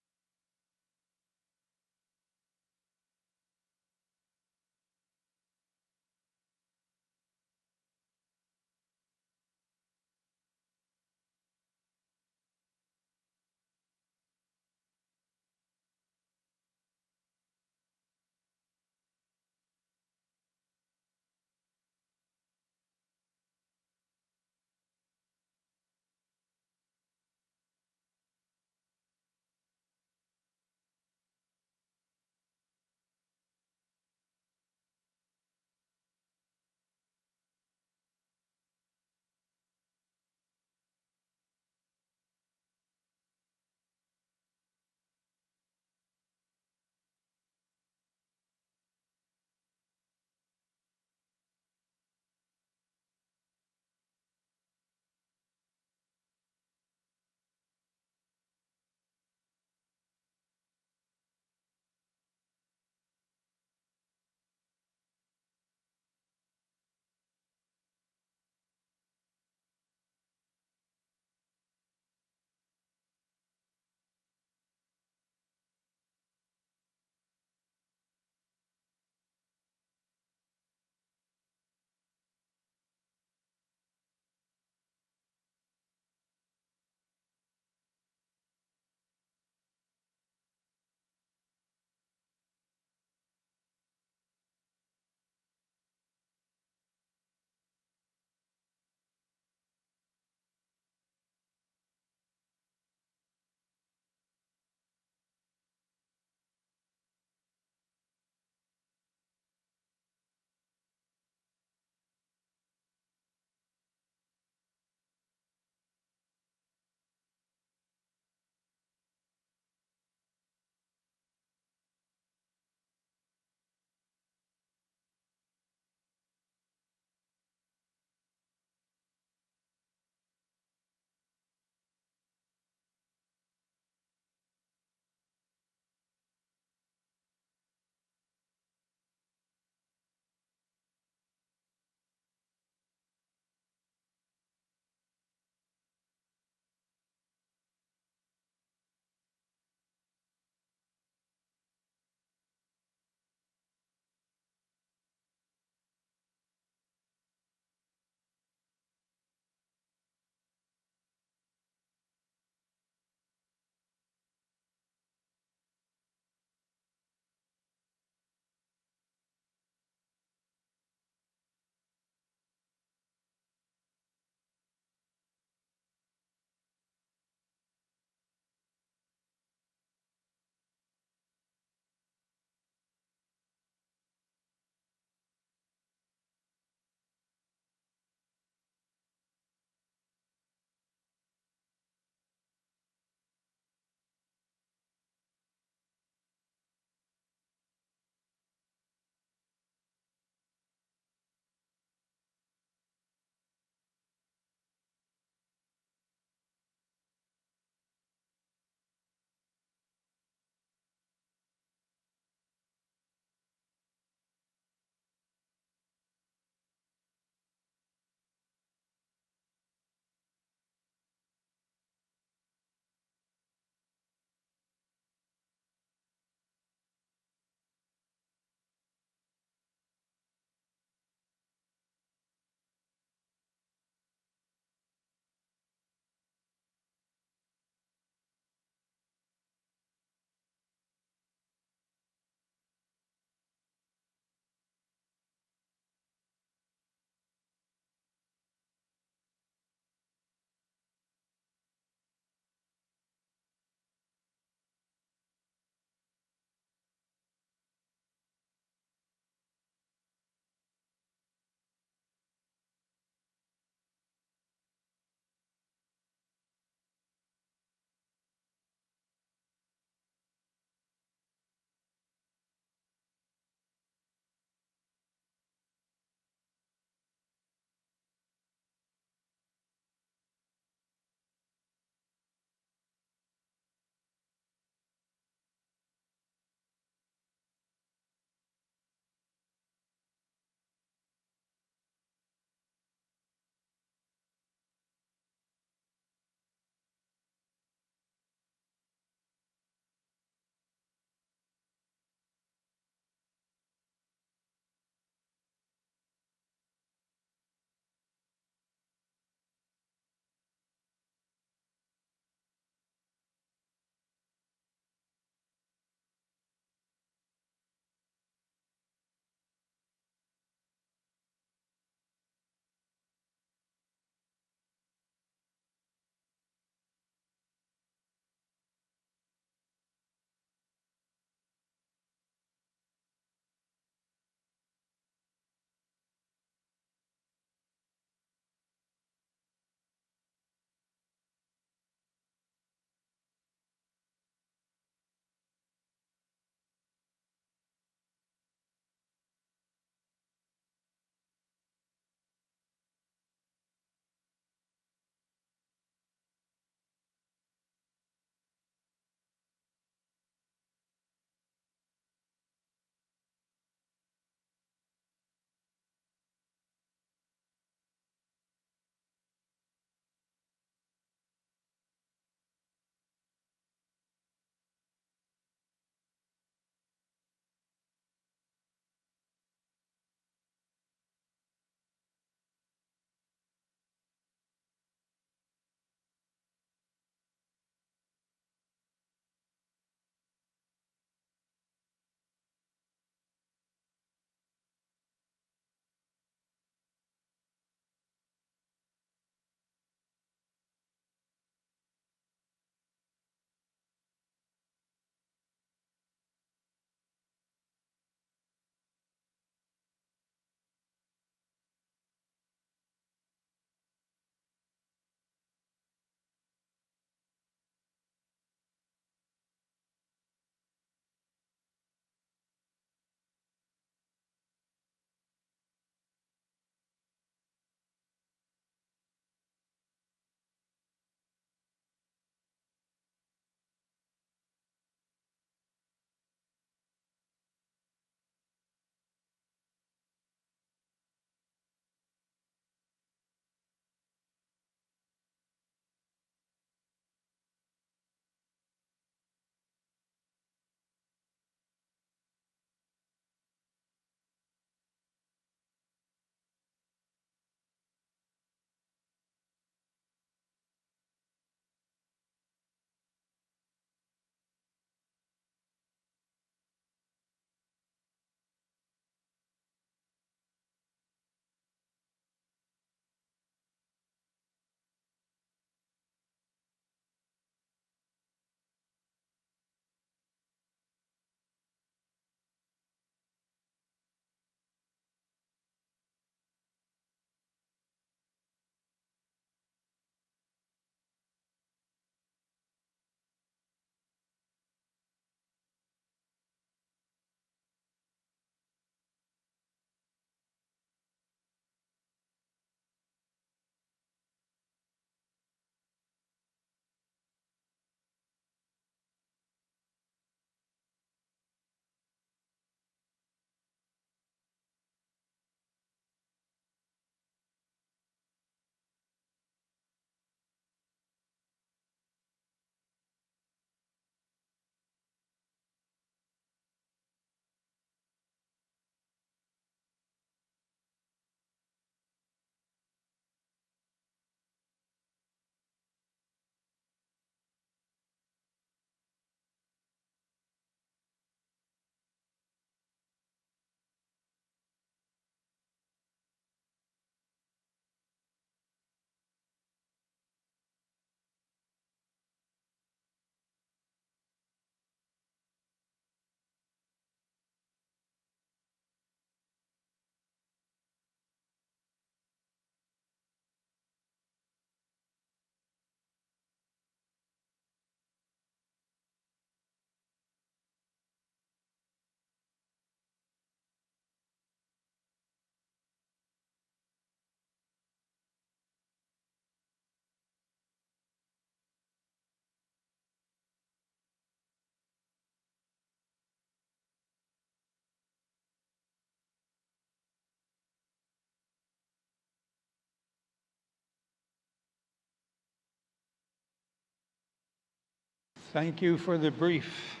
Thank you for the brief.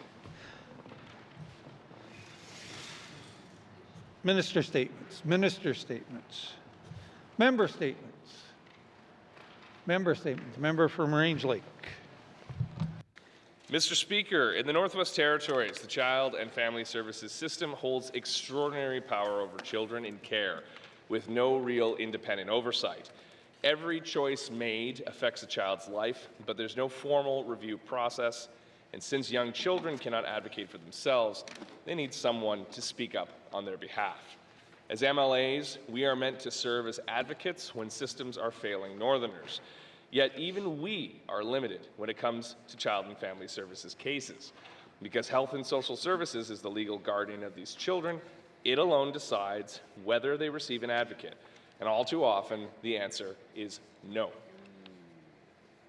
Minister statements, member statements, member from Range Lake. Mr. Speaker, in the Northwest Territories, the Child and Family Services system holds extraordinary power over children in care with no real independent oversight. Every choice made affects a child's life, but there's no formal review process. And since young children cannot advocate for themselves, they need someone to speak up on their behalf. As MLAs, we are meant to serve as advocates when systems are failing Northerners. Yet even we are limited when it comes to Child and Family Services cases. Because Health and Social Services is the legal guardian of these children, it alone decides whether they receive an advocate. And all too often, the answer is no.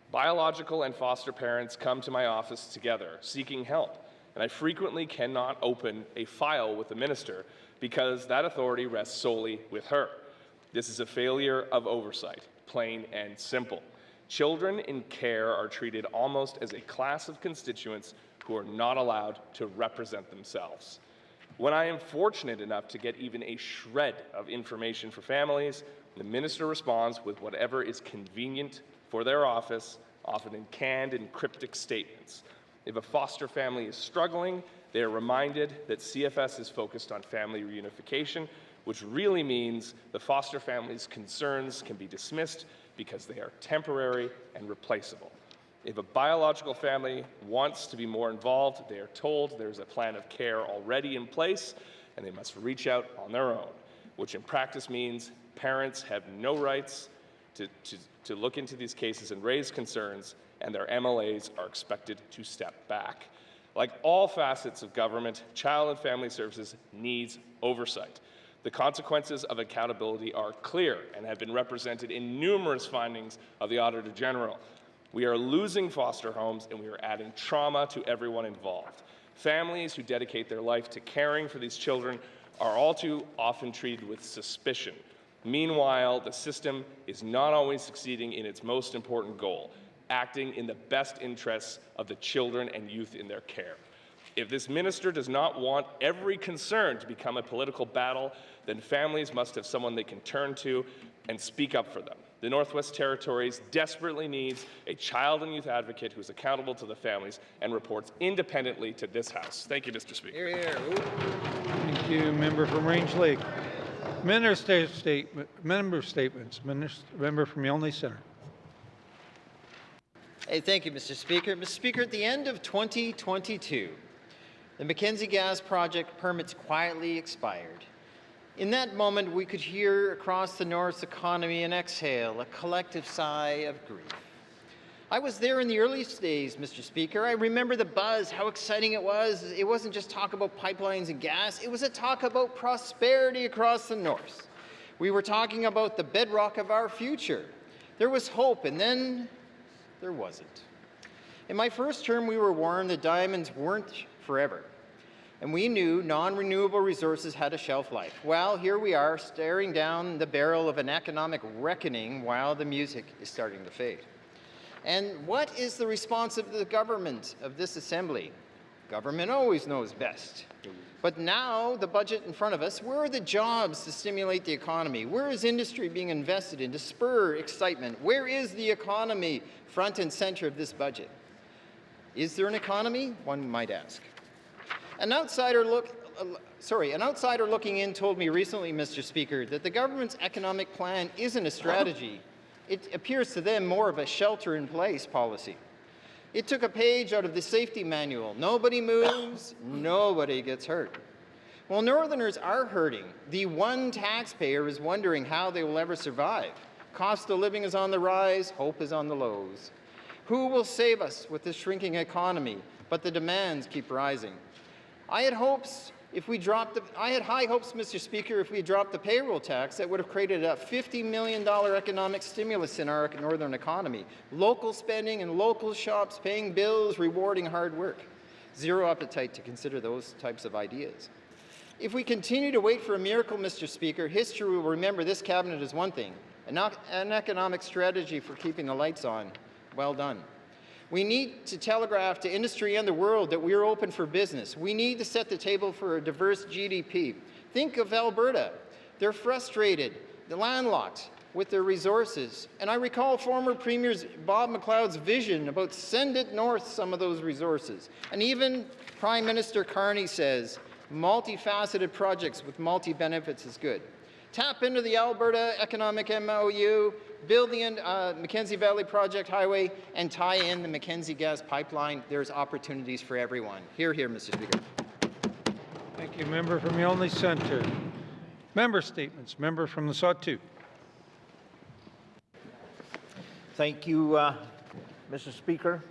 Biological and foster parents come to my office together, seeking help, and I frequently cannot open a file with the minister because that authority rests solely with her. This is a failure of oversight, plain and simple. Children in care are treated almost as a class of constituents who are not allowed to represent themselves. When I am fortunate enough to get even a shred of information for families, the minister responds with whatever is convenient for their office, often in canned and cryptic statements. If a foster family is struggling, they are reminded that CFS is focused on family reunification, which really means the foster family's concerns can be dismissed because they are temporary and replaceable. If a biological family wants to be more involved, they are told there's a plan of care already in place and they must reach out on their own, which in practice means parents have no rights to look into these cases and raise concerns, and their MLAs are expected to step back. Like all facets of government, Child and Family Services needs oversight. The consequences of accountability are clear and have been represented in numerous findings of the Auditor General. We are losing foster homes and we are adding trauma to everyone involved. Families who dedicate their life to caring for these children are all too often treated with suspicion. Meanwhile, the system is not always succeeding in its most important goal, acting in the best interests of the children and youth in their care. If this minister does not want every concern to become a political battle, then families must have someone they can turn to and speak up for them. The Northwest Territories desperately needs a child and youth advocate who is accountable to the families and reports independently to this House. Thank you, Mr. Speaker. Hear, hear. Ooh. Thank you, member from Range Lake. Member statements, member from Yonley Centre. Hey, thank you, Mr. Speaker. Mr. Speaker, at the end of 2022, the Mackenzie Gas Project permits quietly expired. In that moment, we could hear across the North's economy and exhale a collective sigh of grief. I was there in the early days, Mr. Speaker. I remember the buzz, how exciting it was. It wasn't just talk about pipelines and gas. It was a talk about prosperity across the North. We were talking about the bedrock of our future. There was hope, and then there wasn't. In my first term, we were warned the diamonds weren't forever. And we knew non-renewable resources had a shelf life. Well, here we are, staring down the barrel of an economic reckoning while the music is starting to fade. And what is the response of the government of this assembly? Government always knows best. But now, the budget in front of us, where are the jobs to stimulate the economy? Where is industry being invested in to spur excitement? Where is the economy front and center of this budget? Is there an economy? One might ask. An outsider looking in told me recently, Mr. Speaker, that the government's economic plan isn't a strategy. It appears to them more of a shelter-in-place policy. It took a page out of the safety manual. Nobody moves, nobody gets hurt. Well, Northerners are hurting. The one taxpayer is wondering how they will ever survive. Cost of living is on the rise, hope is on the lows. Who will save us with this shrinking economy? But the demands keep rising. I had high hopes, Mr. Speaker, if we dropped the payroll tax, that would have created a $50 million economic stimulus in our northern economy. Local spending and local shops paying bills, rewarding hard work. Zero appetite to consider those types of ideas. If we continue to wait for a miracle, Mr. Speaker, history will remember this cabinet as one thing, an economic strategy for keeping the lights on. Well done. We need to telegraph to industry and the world that we are open for business. We need to set the table for a diverse GDP. Think of Alberta. They're frustrated, they're landlocked with their resources. And I recall former Premier Bob McLeod's vision about send it north, some of those resources. And even Prime Minister Carney says multifaceted projects with multi-benefits is good. Tap into the Alberta Economic MOU, build the Mackenzie Valley Project Highway, and tie in the Mackenzie Gas Pipeline. There's opportunities for everyone. Hear, hear, Mr. Speaker. Thank you. Member from the Olney Centre. Member statements. Member from the Sawtooth. Thank you, Mr. Speaker.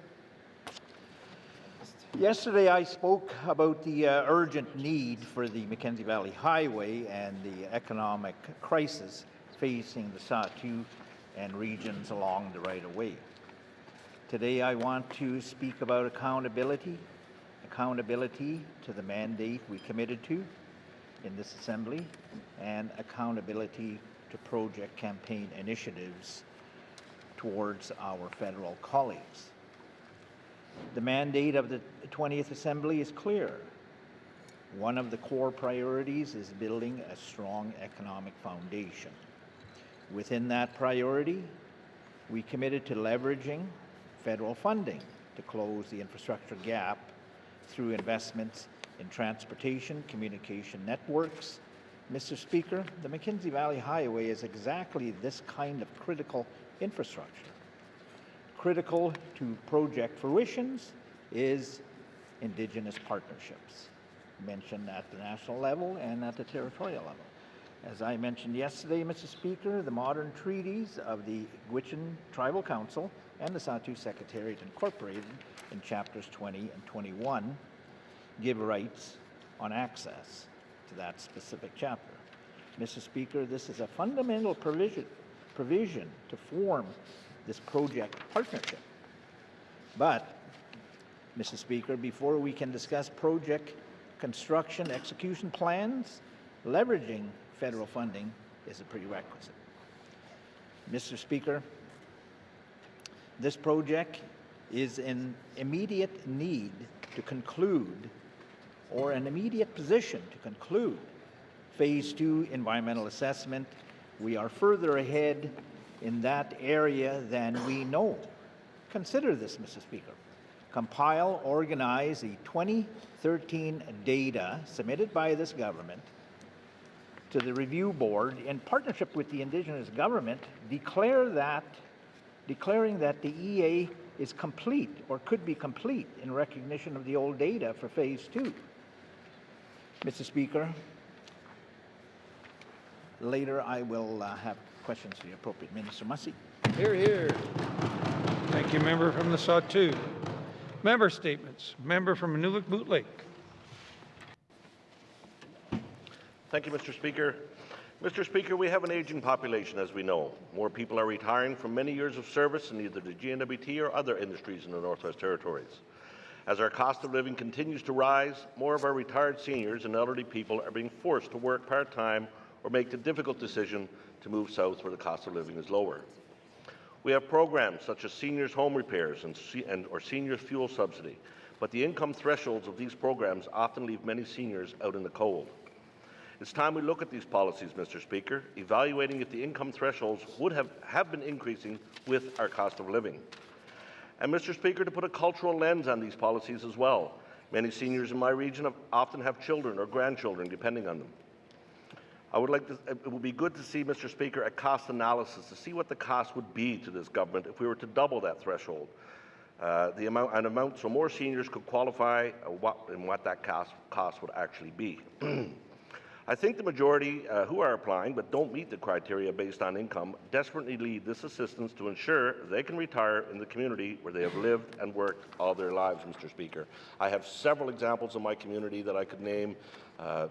Yesterday I spoke about the urgent need for the Mackenzie Valley Highway and the economic crisis facing the Sawtooth and regions along the right-of-way. Today I want to speak about accountability to the mandate we committed to in this Assembly, and accountability to project campaign initiatives towards our federal colleagues. The mandate of the 20th Assembly is clear. One of the core priorities is building a strong economic foundation. Within that priority, we committed to leveraging federal funding to close the infrastructure gap through investments in transportation, communication networks. Mr. Speaker, the Mackenzie Valley Highway is exactly this kind of critical infrastructure. Critical to project fruitions is Indigenous partnerships, mentioned at the national level and at the territorial level. As I mentioned yesterday, Mr. Speaker, the modern treaties of the Gwich'in Tribal Council and the Sawtooth Secretariat Incorporated in chapters 20 and 21 give rights on access to that specific chapter. Mr. Speaker, this is a fundamental provision to form this project partnership. But, Mr. Speaker, before we can discuss project construction execution plans, leveraging federal funding is a prerequisite. Mr. Speaker, this project is in immediate need to conclude, or an immediate position to conclude, Phase 2 environmental assessment. We are further ahead in that area than we know. Consider this, Mr. Speaker. Compile, organize the 2013 data submitted by this government to the review board in partnership with the Indigenous government, declaring that the EA is complete or could be complete in recognition of the old data for Phase 2. Mr. Speaker, later I will have questions for the appropriate Minister. Mussey. Hear, hear. Thank you. Member from the Sawtooth. Member statements. Member from Nunavut Lake. Thank you, Mr. Speaker. Mr. Speaker, we have an aging population, as we know. More people are retiring from many years of service in either the GNWT or other industries in the Northwest Territories. As our cost of living continues to rise, more of our retired seniors and elderly people are being forced to work part-time or make the difficult decision to move south where the cost of living is lower. We have programs such as seniors home repairs or seniors fuel subsidy, but the income thresholds of these programs often leave many seniors out in the cold. It's time we look at these policies, Mr. Speaker, evaluating if the income thresholds would have been increasing with our cost of living. And Mr. Speaker, to put a cultural lens on these policies as well. Many seniors in my region often have children or grandchildren depending on them. It would be good to see, Mr. Speaker, a cost analysis to see what the cost would be to this government if we were to double that threshold. An amount so more seniors could qualify and what that cost would actually be. I think the majority who are applying but don't meet the criteria based on income desperately need this assistance to ensure they can retire in the community where they have lived and worked all their lives, Mr. Speaker. I have several examples in my community that I could name,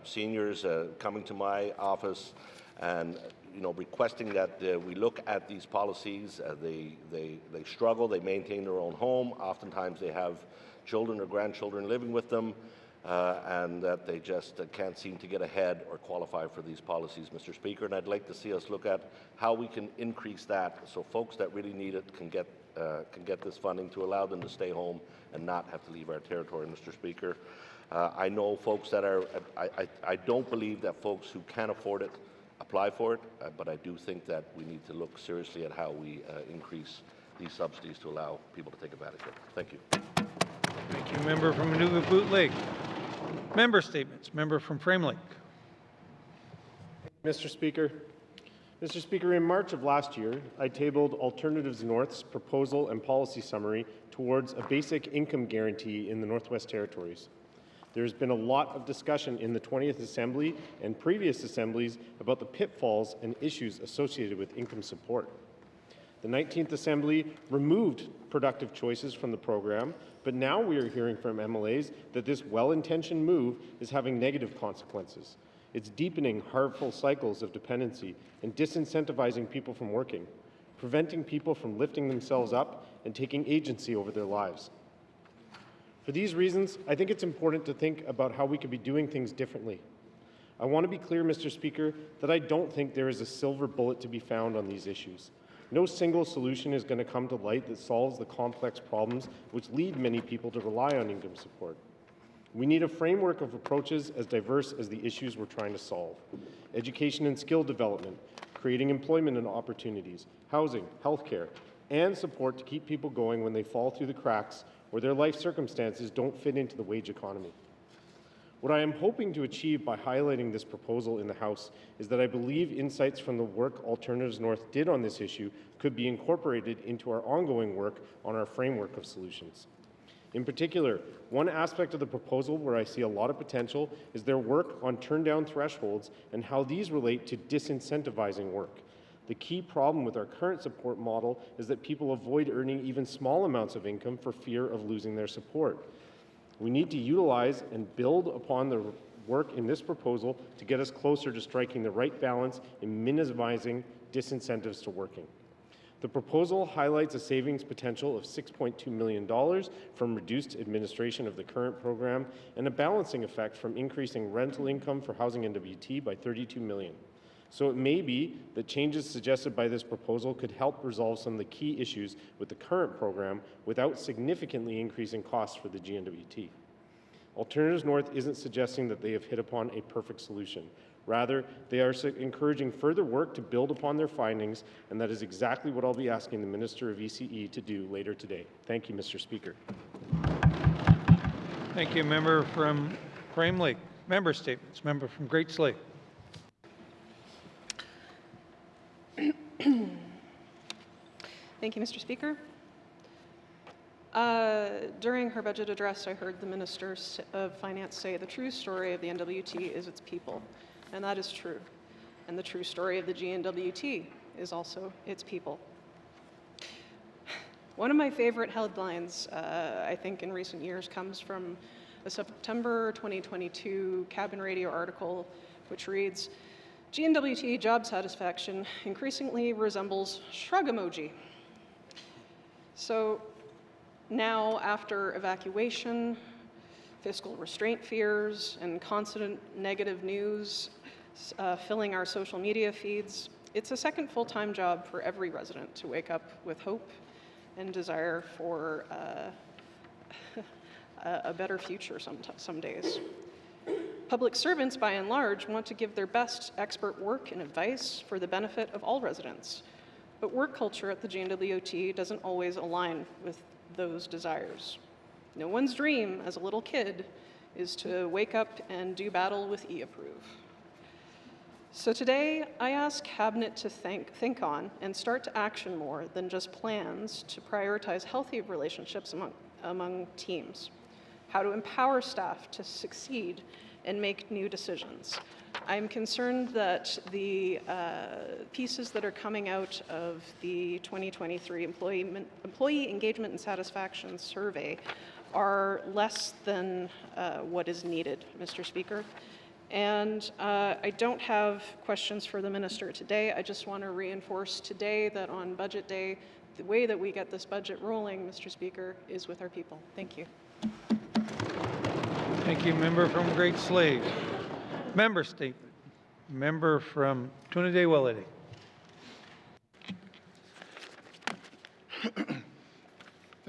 seniors coming to my office and requesting that we look at these policies. They struggle, they maintain their own home. Oftentimes they have children or grandchildren living with them. And that they just can't seem to get ahead or qualify for these policies, Mr. Speaker. And I'd like to see us look at how we can increase that so folks that really need it can get can get this funding to allow them to stay home and not have to leave our territory, Mr. Speaker. I know folks that are, I don't believe that folks who can afford it apply for it, but I do think that we need to look seriously at how we increase these subsidies to allow people to take advantage of it. Thank you. Thank you, member from Maneuver-Boot Lake. Member statements. Member from Frame Lake. Mr. Speaker. Mr. Speaker, in March of last year, I tabled Alternatives North's proposal and policy summary towards a basic income guarantee in the Northwest Territories. There has been a lot of discussion in the 20th Assembly and previous assemblies about the pitfalls and issues associated with income support. The 19th Assembly removed productive choices from the program, but now we are hearing from MLAs that this well-intentioned move is having negative consequences. It's deepening harmful cycles of dependency and disincentivizing people from working, preventing people from lifting themselves up and taking agency over their lives. For these reasons, I think it's important to think about how we could be doing things differently. I want to be clear, Mr. Speaker, that I don't think there is a silver bullet to be found on these issues. No single solution is going to come to light that solves the complex problems which lead many people to rely on income support. We need a framework of approaches as diverse as the issues we're trying to solve. Education and skill development, creating employment and opportunities, housing, healthcare, and support to keep people going when they fall through the cracks or their life circumstances don't fit into the wage economy. What I am hoping to achieve by highlighting this proposal in the House is that I believe insights from the work Alternatives North did on this issue could be incorporated into our ongoing work on our framework of solutions. In particular, one aspect of the proposal where I see a lot of potential is their work on turn-down thresholds and how these relate to disincentivizing work. The key problem with our current support model is that people avoid earning even small amounts of income for fear of losing their support. We need to utilize and build upon the work in this proposal to get us closer to striking the right balance in minimizing disincentives to working. The proposal highlights a savings potential of $6.2 million from reduced administration of the current program and a balancing effect from increasing rental income for housing NWT by $32 million. So it may be that changes suggested by this proposal could help resolve some of the key issues with the current program without significantly increasing costs for the GNWT. Alternatives North isn't suggesting that they have hit upon a perfect solution. Rather, they are encouraging further work to build upon their findings, and that is exactly what I'll be asking the Minister of ECE to do later today. Thank you, Mr. Speaker. Thank you, member from Frame Lake. Member statements. Member from Great Slave. Thank you, Mr. Speaker. During her budget address, I heard the Minister of Finance say the true story of the NWT is its people, and that is true. And the true story of the GNWT is also its people. One of my favorite headlines, I think, in recent years comes from a September 2022 Cabin Radio article, which reads, GNWT job satisfaction increasingly resembles shrug emoji. So now, after evacuation, fiscal restraint fears, and constant negative news filling our social media feeds, it's a second full-time job for every resident to wake up with hope and desire for a better future some days. Public servants, by and large, want to give their best expert work and advice for the benefit of all residents. But work culture at the GNWT doesn't always align with those desires. No one's dream as a little kid is to wake up and do battle with e-approve. So today, I ask Cabinet to think on and start to action more than just plans to prioritize healthy relationships among teams, how to empower staff to succeed and make new decisions. I'm concerned that the pieces that are coming out of the 2023 Employee Engagement and Satisfaction Survey are less than what is needed, Mr. Speaker. And I don't have questions for the Minister today. I just want to reinforce today that on Budget Day, the way that we get this budget rolling, Mr. Speaker, is with our people. Thank you. Thank you, member from Great Slave. Member statement. Member from Trinidad Wellady.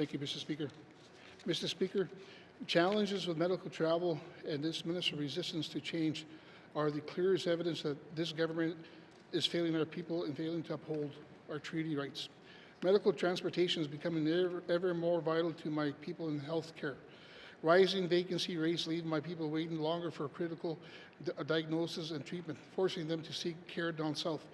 Thank you, Mr. Speaker. Mr. Speaker, challenges with medical travel and this minister's resistance to change are the clearest evidence that this government is failing our people and failing to uphold our treaty rights. Medical transportation is becoming ever more vital to my people in health care. Rising vacancy rates leave my people waiting longer for critical diagnosis and treatment, forcing them to seek care down south.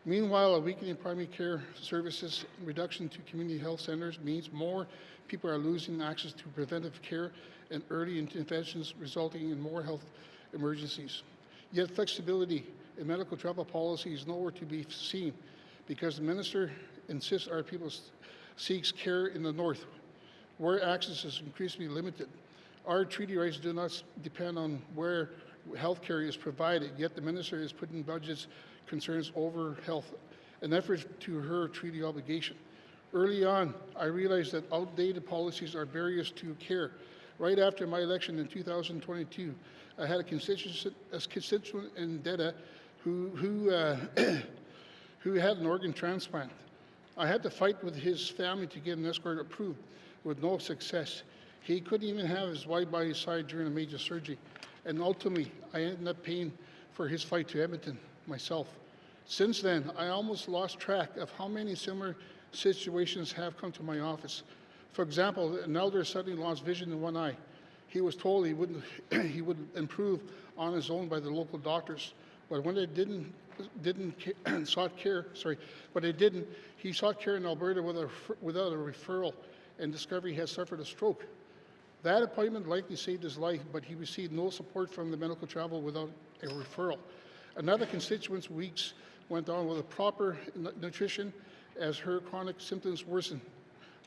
Meanwhile, a weakening primary care services and reduction to community health centers means more people are losing access to preventive care and early interventions, resulting in more health emergencies. Yet flexibility in medical travel policy is nowhere to be seen because the minister insists our people seeks care in the north, where access is increasingly limited. Our treaty rights do not depend on where health care is provided, yet the minister is putting budgets concerns over health, an effort to her treaty obligation. Early on, I realized that outdated policies are barriers to care. Right after my election in 2022, I had a constituent in Deda who had an organ transplant. I had to fight with his family to get an escort approved with no success. He couldn't even have his wife by his side during a major surgery. And ultimately, I ended up paying for his flight to Edmonton myself. Since then, I almost lost track of how many similar situations have come to my office. For example, an elder suddenly lost vision in one eye. He was told he would improve on his own by the local doctors, but when they didn't sought care. But they didn't. He sought care in Alberta without a referral, and discovered he had suffered a stroke. That appointment likely saved his life, but he received no support from the medical travel without a referral. Another constituent's weeks went on with a proper nutrition as her chronic symptoms worsened.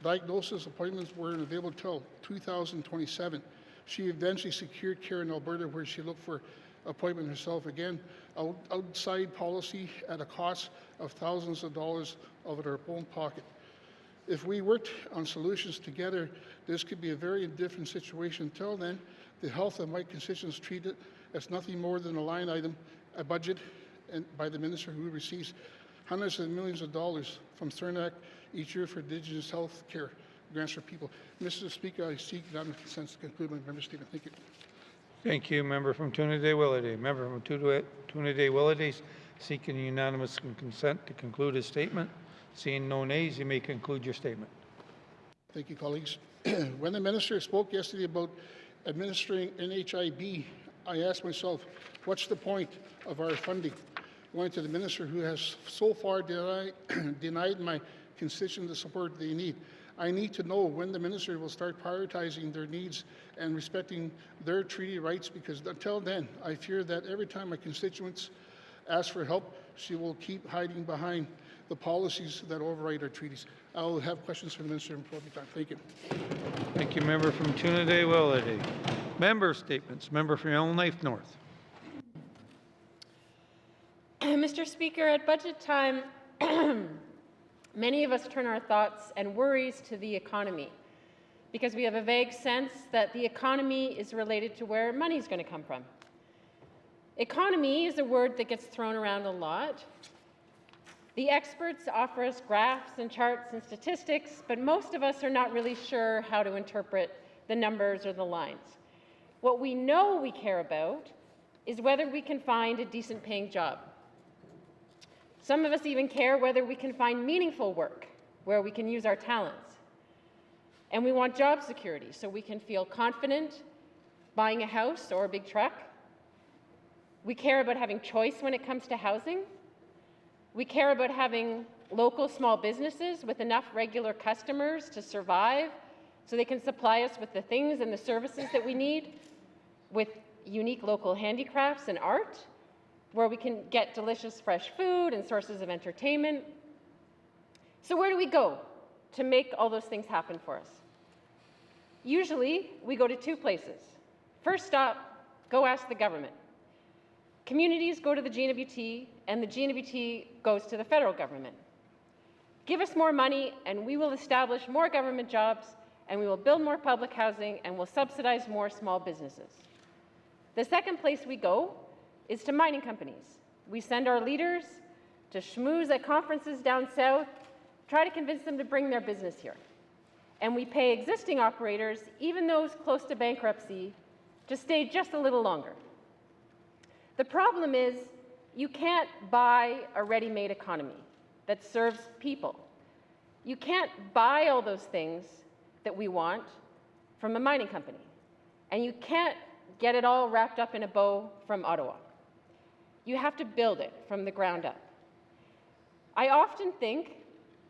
Diagnosis appointments weren't available until 2027. She eventually secured care in Alberta, where she looked for appointment herself again, outside policy at a cost of thousands of dollars out of her own pocket. If we worked on solutions together, this could be a very different situation. Until then, the health of my constituents treated as nothing more than a line item, a budget, and by the minister who receives hundreds of millions of dollars from CERNAC each year for Indigenous health care grants for people. Mr. Speaker, I seek unanimous consent to conclude my member statement. Thank you. Thank you, member from Trinidad-Willowdale. Member from Trinidad-Willowdale seeking unanimous consent to conclude his statement. Seeing no nays, you may conclude your statement. Thank you, colleagues. When the minister spoke yesterday about administering NHIB, I asked myself, what's the point of our funding? Going to the minister who has so far denied my constituents the support they need. I need to know when the minister will start prioritizing their needs and respecting their treaty rights, because until then, I fear that every time my constituents ask for help, she will keep hiding behind the policies that override our treaties. I'll have questions for the minister in appropriate time. Thank you. Thank you, member from Trinidad-Willowdale. Member statements. Member from Yellowknife North. Mr. Speaker, at budget time, many of us turn our thoughts and worries to the economy because we have a vague sense that the economy is related to where money is going to come from. Economy is a word that gets thrown around a lot. The experts offer us graphs and charts and statistics, but most of us are not really sure how to interpret the numbers or the lines. What we know we care about is whether we can find a decent paying job. Some of us even care whether we can find meaningful work where we can use our talents. And we want job security so we can feel confident buying a house or a big truck. We care about having choice when it comes to housing. We care about having local small businesses with enough regular customers to survive so they can supply us with the things and the services that we need, with unique local handicrafts and art, where we can get delicious fresh food and sources of entertainment. So where do we go to make all those things happen for us? Usually, we go to two places. First stop, go ask the government. Communities go to the GNWT, and the GNWT goes to the federal government. Give us more money, and we will establish more government jobs, and we will build more public housing, and we'll subsidize more small businesses. The second place we go is to mining companies. We send our leaders to schmooze at conferences down south, try to convince them to bring their business here. and we pay existing operators, even those close to bankruptcy, to stay just a little longer. The problem is you can't buy a ready-made economy that serves people. You can't buy all those things that we want from a mining company. And you can't get it all wrapped up in a bow from Ottawa. You have to build it from the ground up. I often think,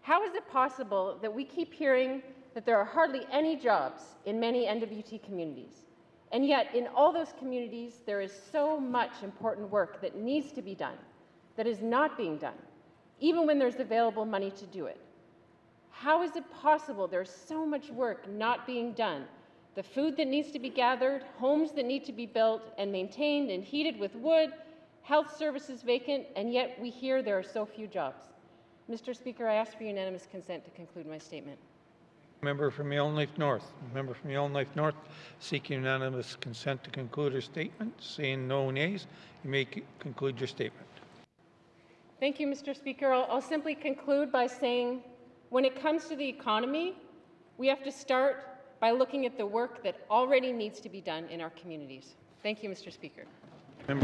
how is it possible that we keep hearing that there are hardly any jobs in many NWT communities? And yet, in all those communities, there is so much important work that needs to be done that is not being done, even when there's available money to do it. How is it possible there's so much work not being done? The food that needs to be gathered, homes that need to be built and maintained and heated with wood, health services vacant, and yet we hear there are so few jobs. Mr. Speaker, I ask for unanimous consent to conclude my statement. Member from Yellowknife North. Member from Yellowknife North seeking unanimous consent to conclude her statement. Seeing no nays, you may conclude your statement. Thank you, Mr. Speaker. I'll simply conclude by saying, when it comes to the economy, we have to start by looking at the work that already needs to be done in our communities. Thank you, Mr. Speaker. Thank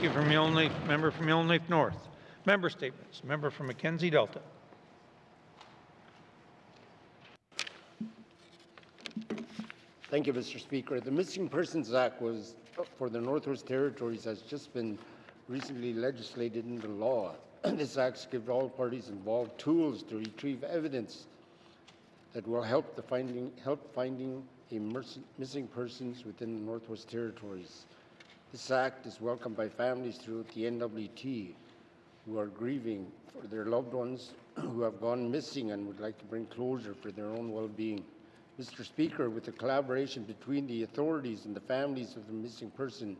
you from Yellowknife. Member from Yellowknife North. Member statements. Member from Mackenzie Delta. Thank you, Mr. Speaker. The Missing Persons Act was for the Northwest Territories has just been recently legislated into law. This act gives all parties involved tools to retrieve evidence that will help finding missing persons within the Northwest Territories. This act is welcomed by families throughout the NWT who are grieving for their loved ones who have gone missing and would like to bring closure for their own well-being. Mr. Speaker, with the collaboration between the authorities and the families of the missing person,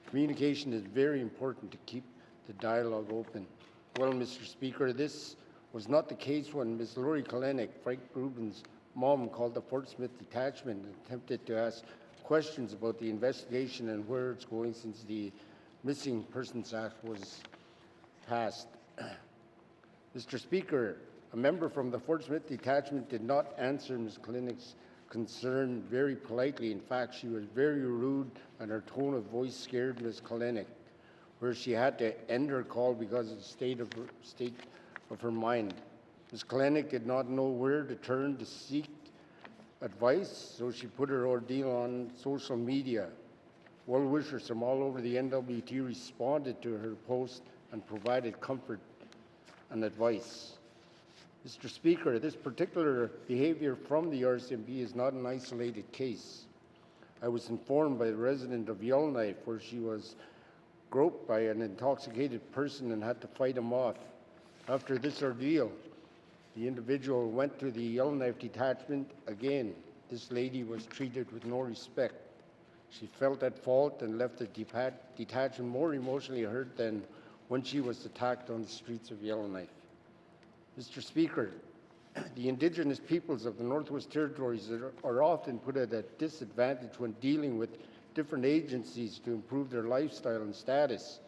communication is very important to keep the dialogue open. Well, Mr. Speaker, this was not the case when Ms. Lori Kalenic, Frank Rubin's mom, called the Fort Smith detachment and attempted to ask questions about the investigation and where it's going since the Missing Persons Act was passed. Mr. Speaker, a member from the Fort Smith detachment did not answer Ms. Kalenic's concern very politely. In fact, she was very rude and her tone of voice scared Ms. Kalenic, where she had to end her call because of the state of her mind. Ms. Kalenic did not know where to turn to seek advice, so she put her ordeal on social media. Well-wishers from all over the NWT responded to her post and provided comfort and advice. Mr. Speaker, this particular behavior from the RCMP is not an isolated case. I was informed by a resident of Yellowknife where she was groped by an intoxicated person and had to fight him off. After this ordeal, the individual went to the Yellowknife detachment again. This lady was treated with no respect. She felt at fault and left the detachment more emotionally hurt than when she was attacked on the streets of Yellowknife. Mr. Speaker, the Indigenous peoples of the Northwest Territories are often put at a disadvantage when dealing with different agencies to improve their lifestyle and status.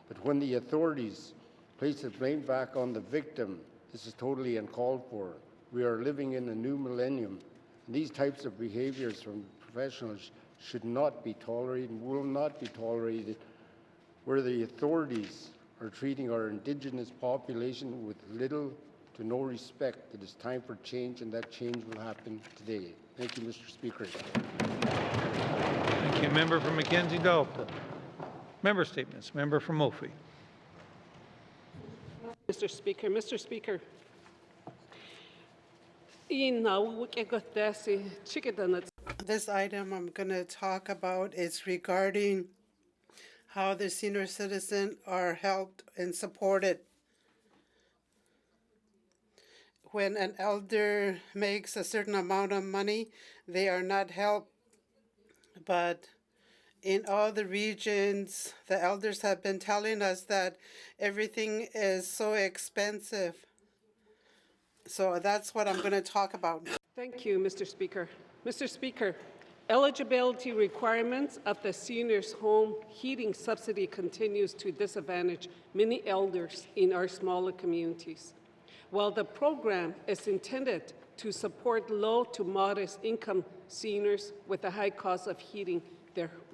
But when the authorities place the blame back on the victim, this is totally uncalled for. We are living in a new millennium, and these types of behaviors from professionals should not be tolerated and will not be tolerated where the authorities are treating our Indigenous population with little to no respect. It is time for change, and that change will happen today. Thank you, Mr. Speaker. Thank you. Member from Mackenzie Delta. Member statements. Member from Mophie. Mr. Speaker, this item I'm going to talk about is regarding how the senior citizens are helped and supported. When an elder makes a certain amount of money, they are not helped. But in all the regions, the elders have been telling us that everything is so expensive. So that's what I'm going to talk about. Thank you, Mr. Speaker. Mr. Speaker, eligibility requirements of the seniors' home heating subsidy continues to disadvantage many elders in our smaller communities. While the program is intended to support low to modest income seniors with a high cost of heating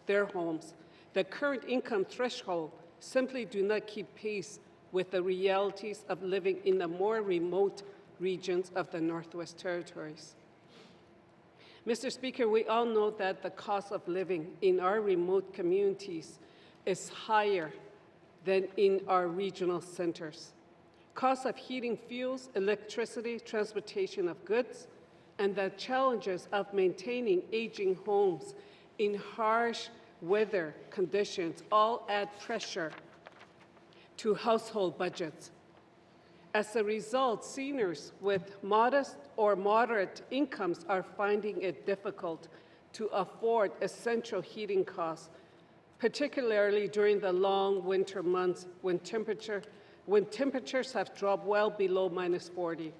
their homes. The current income threshold simply do not keep pace with the realities of living in the more remote regions of the Northwest Territories. Mr. Speaker, we all know that the cost of living in our remote communities is higher than in our regional centers. Costs of heating fuels, electricity, transportation of goods, and the challenges of maintaining aging homes in harsh weather conditions all add pressure to household budgets. As a result, seniors with modest or moderate incomes are finding it difficult to afford essential heating costs, particularly during the long winter months when temperatures have dropped well below -40.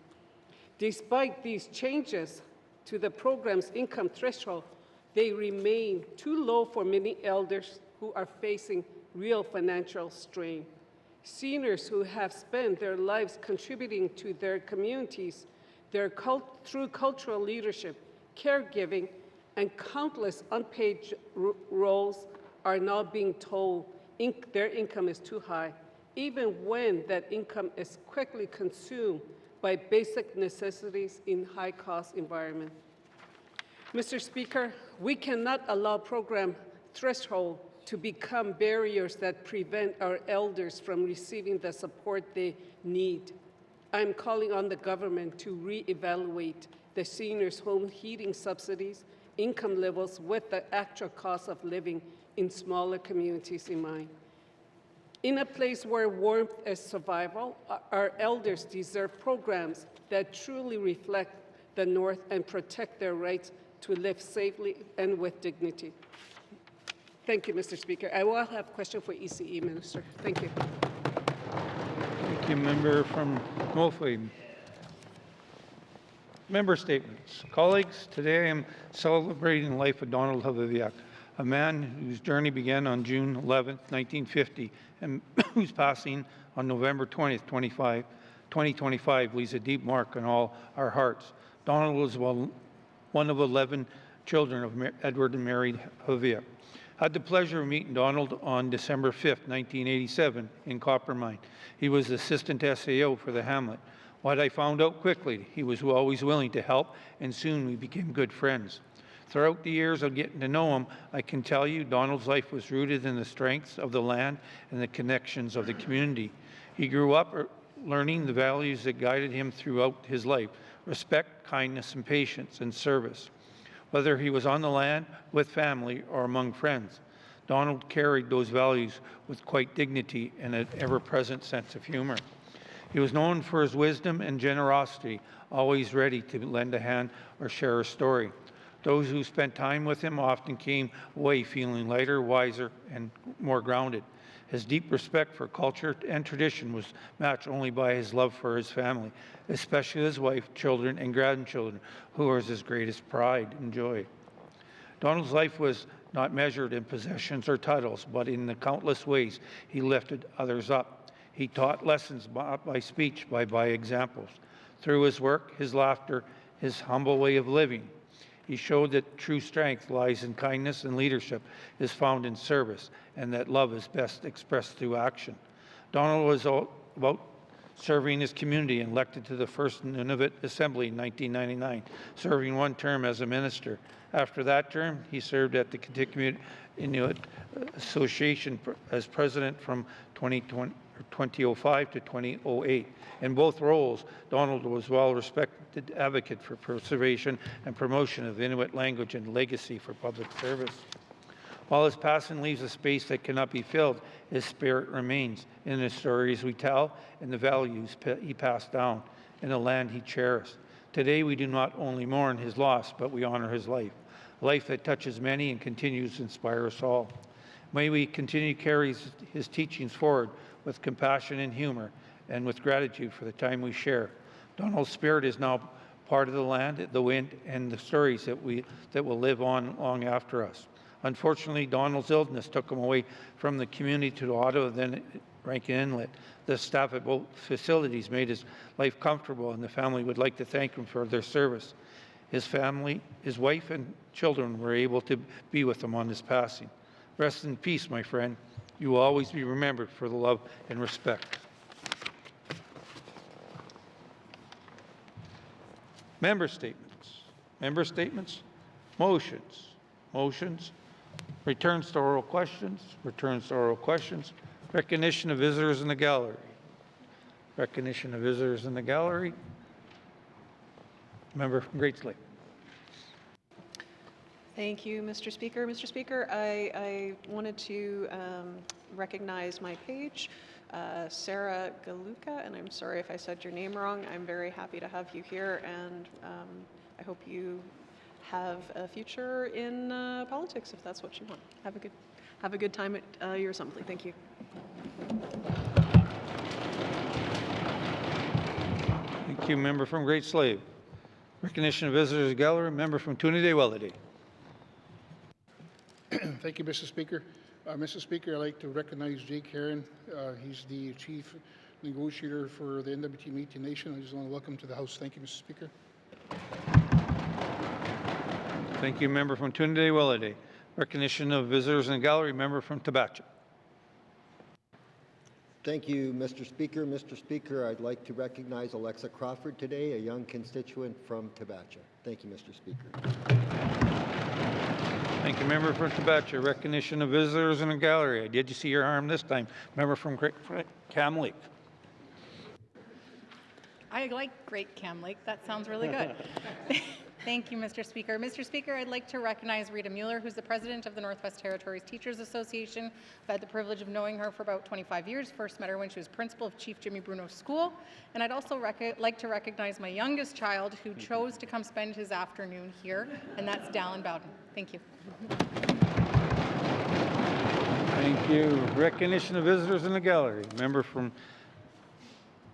Despite these changes to the program's income threshold, they remain too low for many elders who are facing real financial strain. Seniors who have spent their lives contributing to their communities through cultural leadership, caregiving, and countless unpaid roles are now being told their income is too high, even when that income is quickly consumed by basic necessities in high-cost environment. Mr. Speaker, we cannot allow program threshold to become barriers that prevent our elders from receiving the support they need. I'm calling on the government to reevaluate the seniors' home heating subsidies, income levels with the actual cost of living in smaller communities in mind. In a place where warmth is survival, our elders deserve programs that truly reflect the North and protect their rights to live safely and with dignity. Thank you, Mr. Speaker. I will have a question for ECE Minister. Thank you. Thank you, member from Northway. Member statements. Colleagues, today I am celebrating the life of Donald Haviviak, a man whose journey began on June 11, 1950, and whose passing on November 20th, 2025 leaves a deep mark on all our hearts. Donald was one of 11 children of Edward and Mary Haviviak. I had the pleasure of meeting Donald on December 5th, 1987 in Coppermine. He was assistant SAO for the hamlet. What I found out quickly, he was always willing to help, and soon we became good friends. Throughout the years of getting to know him, I can tell you Donald's life was rooted in the strengths of the land and the connections of the community. He grew up learning the values that guided him throughout his life: respect, kindness, and patience, and service. Whether he was on the land, with family, or among friends, Donald carried those values with quite dignity and an ever-present sense of humor. He was known for his wisdom and generosity, always ready to lend a hand or share a story. Those who spent time with him often came away feeling lighter, wiser, and more grounded. His deep respect for culture and tradition was matched only by his love for his family, especially his wife, children, and grandchildren, who was his greatest pride and joy. Donald's life was not measured in possessions or titles, but in the countless ways he lifted others up. He taught lessons by speech, by examples. Through his work, his laughter, his humble way of living, he showed that true strength lies in kindness and leadership is found in service, and that love is best expressed through action. Donald was all about serving his community and elected to the First Nunavut Assembly in 1999, serving one term as a minister. After that term, he served at the Kitikmeot Inuit Association as president from 2005 to 2008. In both roles, Donald was a well-respected advocate for preservation and promotion of Inuit language and legacy for public service. While his passing leaves a space that cannot be filled, his spirit remains in the stories we tell and the values he passed down in the land he cherished. Today, we do not only mourn his loss, but we honor his life, a life that touches many and continues to inspire us all. May we continue to carry his teachings forward with compassion and humor, and with gratitude for the time we share. Donald's spirit is now part of the land, the wind, and the stories that will live on long after us. Unfortunately, Donald's illness took him away from the community to Ottawa, then Rankin Inlet. The staff at both facilities made his life comfortable, and the family would like to thank him for their service. His family, his wife and children were able to be with him on his passing. Rest in peace, my friend. You will always be remembered for the love and respect. Member statements. Member statements. Motions. Motions. Returns to oral questions. Returns to oral questions. Recognition of visitors in the gallery. Recognition of visitors in the gallery. Member from Great Slave. Thank you, Mr. Speaker. Mr. Speaker, I wanted to recognize my page, Sarah Galuka, and I'm sorry if I said your name wrong. I'm very happy to have you here, and I hope you have a future in politics if that's what you want. Have a good time at your assembly. Thank you. Thank you, member from Great Slave. Recognition of visitors gallery, member from Trinidad-Welladay. Thank you, Mr. Speaker. Mr. Speaker, I'd like to recognize Jake Heron. He's the chief negotiator for the NWT Métis Nation. I just want to welcome to the House. Thank you, Mr. Speaker. Thank you, member from Trinidad-Welladay. Recognition of visitors in the gallery, member from Tabacha. Thank you, Mr. Speaker. Mr. Speaker, I'd like to recognize Alexa Crawford today, a young constituent from Tabacha. Thank you, Mr. Speaker. Thank you, member from Tabacha. Recognition of visitors in the gallery. Did you see your arm this time? Member from Cam Lake. I like Great Cam Lake. That sounds really good. Thank you, Mr. Speaker. Mr. Speaker, I'd like to recognize Rita Mueller, who's the president of the Northwest Territories Teachers Association. I've had the privilege of knowing her for about 25 years. First met her when she was principal of Chief Jimmy Bruno School. And I'd also like to recognize my youngest child who chose to come spend his afternoon here, and that's Dallin Bowden. Thank you. Thank you. Recognition of visitors in the gallery. Member from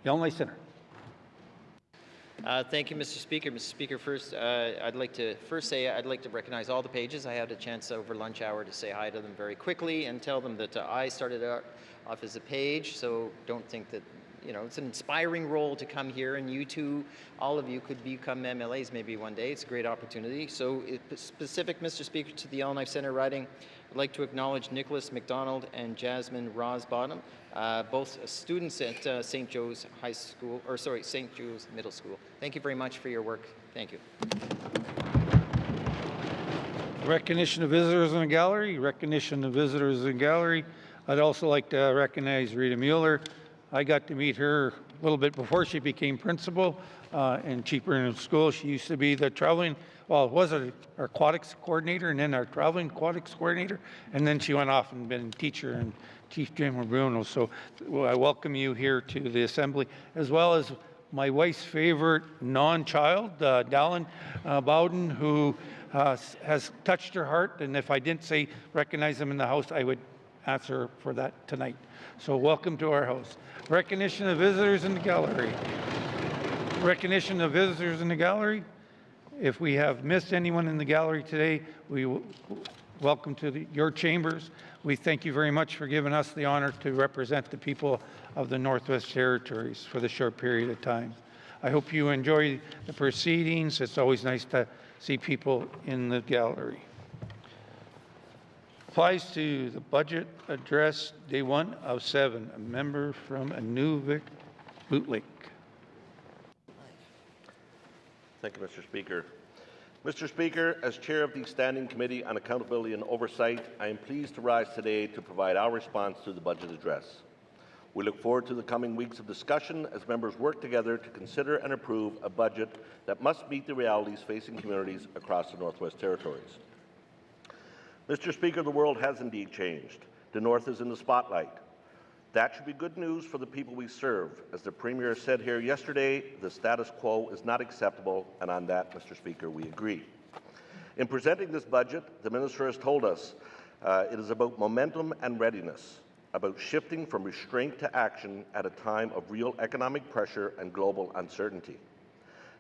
Yellowknife Center. Thank you, Mr. Speaker. Mr. Speaker, first, I'd like to recognize all the pages. I had a chance over lunch hour to say hi to them very quickly and tell them that I started off as a page, so don't think that, you know, it's an inspiring role to come here, and you two, all of you, could become MLAs maybe one day. It's a great opportunity. So specific, Mr. Speaker, to the Yellowknife Center riding, I'd like to acknowledge Nicholas McDonald and Jasmine Rosbottom, both students at St. Joe's High School, or sorry, St. Joe's Middle School. Thank you very much for your work. Thank you. Recognition of visitors in the gallery. Recognition of visitors in the gallery. I'd also like to recognize Rita Mueller. I got to meet her a little bit before she became principal in Chief Bruno School. She used to be the traveling, well, it was our aquatics coordinator and then our traveling aquatics coordinator. And then she went off and been teacher in Chief Jim Bruno. So I welcome you here to the Assembly, as well as my wife's favorite non-child, Dallin Bowden, who has touched her heart. And if I didn't say recognize him in the House, I would answer for that tonight. So welcome to our House. Recognition of visitors in the gallery. Recognition of visitors in the gallery. If we have missed anyone in the gallery today, we welcome to your chambers. We thank you very much for giving us the honor to represent the people of the Northwest Territories for the short period of time. I hope you enjoy the proceedings. It's always nice to see people in the gallery. Applies to the budget address, day 1 of 7. A member from Inuvik, Boot Lake. Thank you, Mr. Speaker. Mr. Speaker, as chair of the Standing Committee on Accountability and Oversight, I am pleased to rise today to provide our response to the budget address. We look forward to the coming weeks of discussion as members work together to consider and approve a budget that must meet the realities facing communities across the Northwest Territories. Mr. Speaker, the world has indeed changed. The North is in the spotlight. That should be good news for the people we serve. As the Premier said here yesterday, the status quo is not acceptable, and on that, Mr. Speaker, we agree. In presenting this budget, the Minister has told us it is about momentum and readiness, about shifting from restraint to action at a time of real economic pressure and global uncertainty.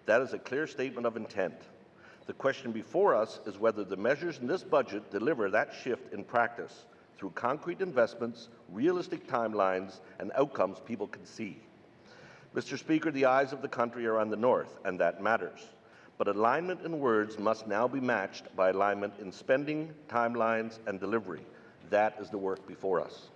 That is a clear statement of intent. The question before us is whether the measures in this budget deliver that shift in practice, through concrete investments, realistic timelines, and outcomes people can see. Mr. Speaker, the eyes of the country are on the North, and that matters. But alignment in words must now be matched by alignment in spending, timelines, and delivery. That is the work before us.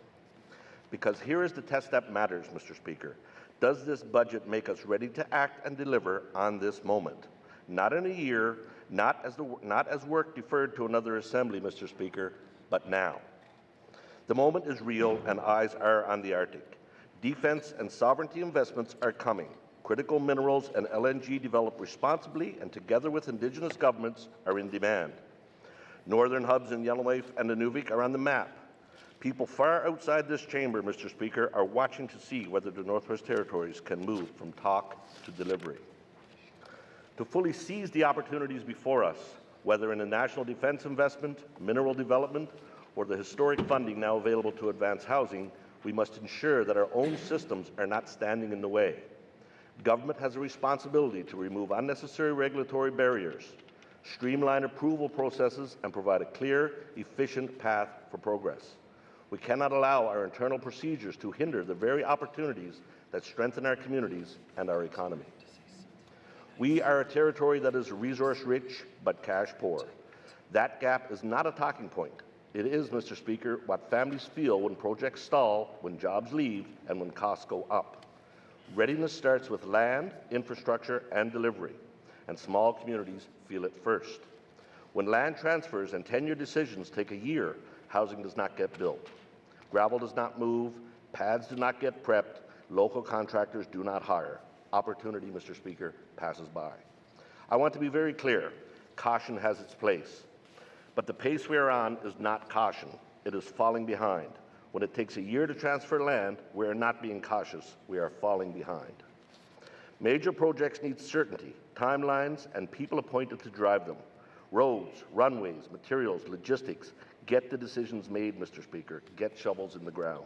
Because here is the test that matters, Mr. Speaker. Does this budget make us ready to act and deliver on this moment? Not in a year, not as work deferred to another assembly, Mr. Speaker, but now. The moment is real, and eyes are on the Arctic. Defense and sovereignty investments are coming. Critical minerals and LNG developed responsibly and together with Indigenous governments are in demand. Northern hubs in Yellowknife and Nunavut are on the map. People far outside this chamber, Mr. Speaker, are watching to see whether the Northwest Territories can move from talk to delivery. To fully seize the opportunities before us, whether in a national defense investment, mineral development, or the historic funding now available to advance housing, we must ensure that our own systems are not standing in the way. Government has a responsibility to remove unnecessary regulatory barriers, streamline approval processes, and provide a clear, efficient path for progress. We cannot allow our internal procedures to hinder the very opportunities that strengthen our communities and our economy. We are a territory that is resource-rich but cash-poor. That gap is not a talking point. It is, Mr. Speaker, what families feel when projects stall, when jobs leave, and when costs go up. Readiness starts with land, infrastructure, and delivery, and small communities feel it first. When land transfers and tenure decisions take a year, housing does not get built. Gravel does not move, pads do not get prepped, local contractors do not hire. Opportunity, Mr. Speaker, passes by. I want to be very clear. Caution has its place. But the pace we are on is not caution. It is falling behind. When it takes a year to transfer land, we are not being cautious. We are falling behind. Major projects need certainty, timelines, and people appointed to drive them. Roads, runways, materials, logistics. Get the decisions made, Mr. Speaker. Get shovels in the ground.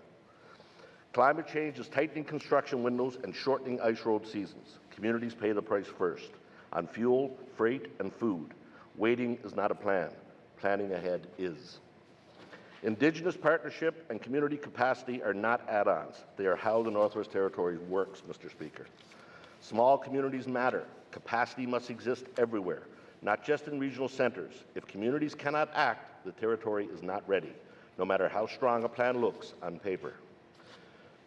Climate change is tightening construction windows and shortening ice road seasons. Communities pay the price first on fuel, freight, and food. Waiting is not a plan. Planning ahead is. Indigenous partnership and community capacity are not add-ons. They are how the Northwest Territories works, Mr. Speaker. Small communities matter. Capacity must exist everywhere, not just in regional centres. If communities cannot act, the territory is not ready, no matter how strong a plan looks on paper.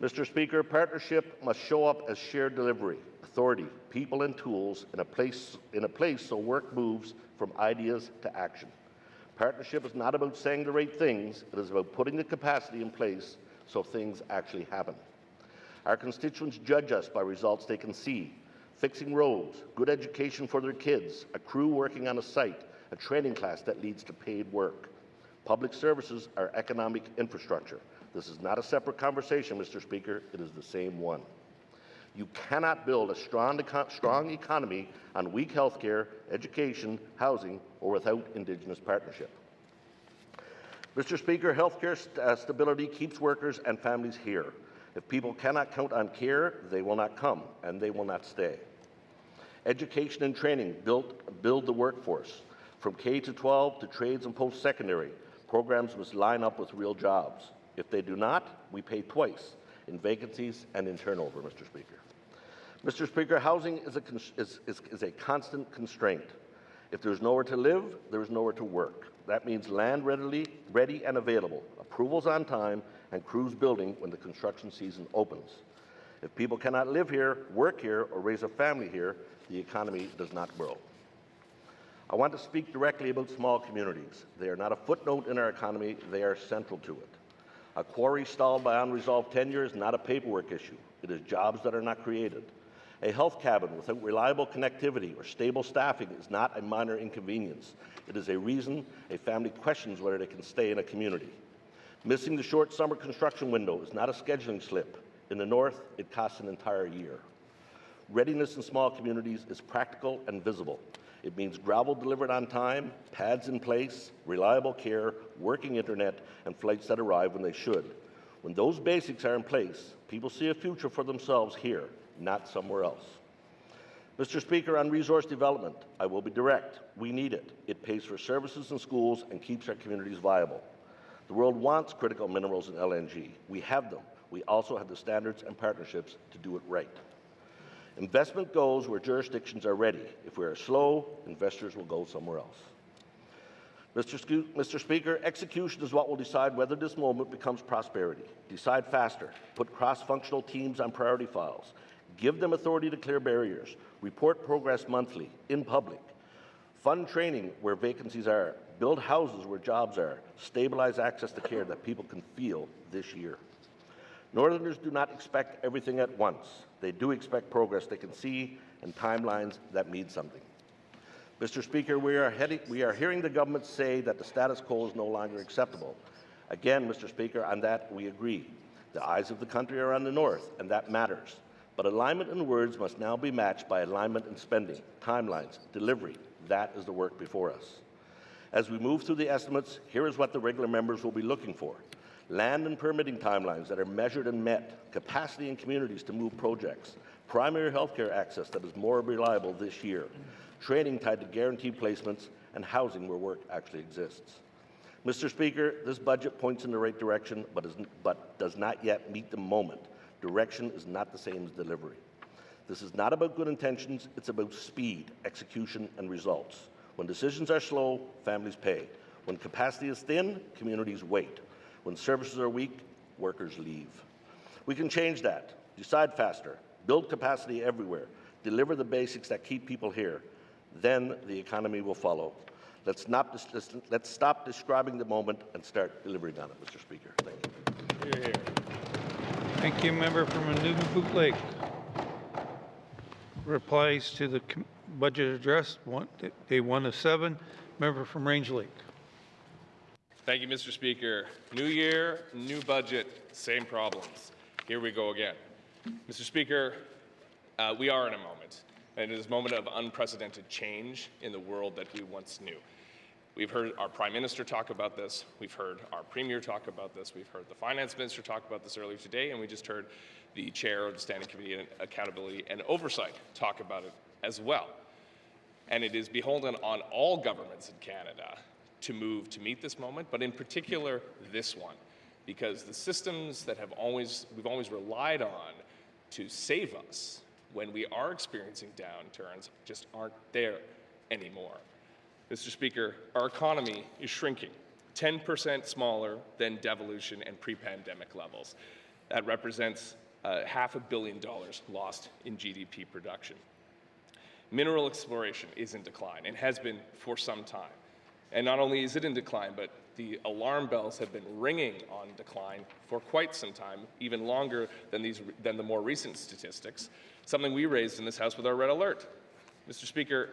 Mr. Speaker, partnership must show up as shared delivery, authority, people and tools in a place so work moves from ideas to action. Partnership is not about saying the right things, it is about putting the capacity in place so things actually happen. Our constituents judge us by results they can see. Fixing roads, good education for their kids, a crew working on a site, a training class that leads to paid work. Public services are economic infrastructure. This is not a separate conversation, Mr. Speaker, it is the same one. You cannot build a strong economy on weak healthcare, education, housing, or without Indigenous partnership. Mr. Speaker, healthcare stability keeps workers and families here. If people cannot count on care, they will not come, and they will not stay. Education and training build the workforce. From K-12 to trades and post-secondary, programs must line up with real jobs. If they do not, we pay twice, in vacancies and in turnover, Mr. Speaker. Mr. Speaker, housing is a constant constraint. If there's nowhere to live, there is nowhere to work. That means land ready and available, approvals on time, and crews building when the construction season opens. If people cannot live here, work here, or raise a family here, the economy does not grow. I want to speak directly about small communities. They are not a footnote in our economy, they are central to it. A quarry stalled by unresolved tenure is not a paperwork issue. It is jobs that are not created. A health cabin without reliable connectivity or stable staffing is not a minor inconvenience. It is a reason a family questions whether they can stay in a community. Missing the short summer construction window is not a scheduling slip. In the North, it costs an entire year. Readiness in small communities is practical and visible. It means gravel delivered on time, pads in place, reliable care, working internet, and flights that arrive when they should. When those basics are in place, people see a future for themselves here, not somewhere else. Mr. Speaker, on resource development, I will be direct. We need it. It pays for services and schools and keeps our communities viable. The world wants critical minerals and LNG. We have them. We also have the standards and partnerships to do it right. Investment goes where jurisdictions are ready. If we are slow, investors will go somewhere else. Mr. Speaker, execution is what will decide whether this moment becomes prosperity. Decide faster. Put cross-functional teams on priority files. Give them authority to clear barriers. Report progress monthly, in public. Fund training where vacancies are. Build houses where jobs are. Stabilize access to care that people can feel this year. Northerners do not expect everything at once. They do expect progress they can see and timelines that mean something. Mr. Speaker, we are hearing the government say that the status quo is no longer acceptable. Again, Mr. Speaker, on that we agree. The eyes of the country are on the North, and that matters. But alignment in words must now be matched by alignment in spending, timelines, delivery. That is the work before us. As we move through the estimates, here is what the regular members will be looking for. Land and permitting timelines that are measured and met, capacity in communities to move projects, primary health care access that is more reliable this year, training tied to guaranteed placements, and housing where work actually exists. Mr. Speaker, this budget points in the right direction, but does not yet meet the moment. Direction is not the same as delivery. This is not about good intentions, it's about speed, execution, and results. When decisions are slow, families pay. When capacity is thin, communities wait. When services are weak, workers leave. We can change that. Decide faster. Build capacity everywhere. Deliver the basics that keep people here. Then the economy will follow. Let's stop describing the moment and start delivering on it, Mr. Speaker. Thank you. Thank you, member from Nunavut Lake. Replies to the budget address, day 1 of 7. Member from Range Lake. Thank you, Mr. Speaker. New year, new budget, same problems. Here we go again. Mr. Speaker, we are in a moment, and it is a moment of unprecedented change in the world that we once knew. We've heard our Prime Minister talk about this, we've heard our Premier talk about this, we've heard the Finance Minister talk about this earlier today, and we just heard the Chair of the Standing Committee on Accountability and Oversight talk about it as well. And it is beholden on all governments in Canada to move to meet this moment, but in particular this one, because the systems that we've always relied on to save us when we are experiencing downturns just aren't there anymore. Mr. Speaker, our economy is shrinking, 10% smaller than devolution and pre-pandemic levels. That represents $500 million lost in GDP production. Mineral exploration is in decline and has been for some time. And not only is it in decline, but the alarm bells have been ringing on decline for quite some time, even longer than the more recent statistics, something we raised in this House with our Red Alert. Mr. Speaker,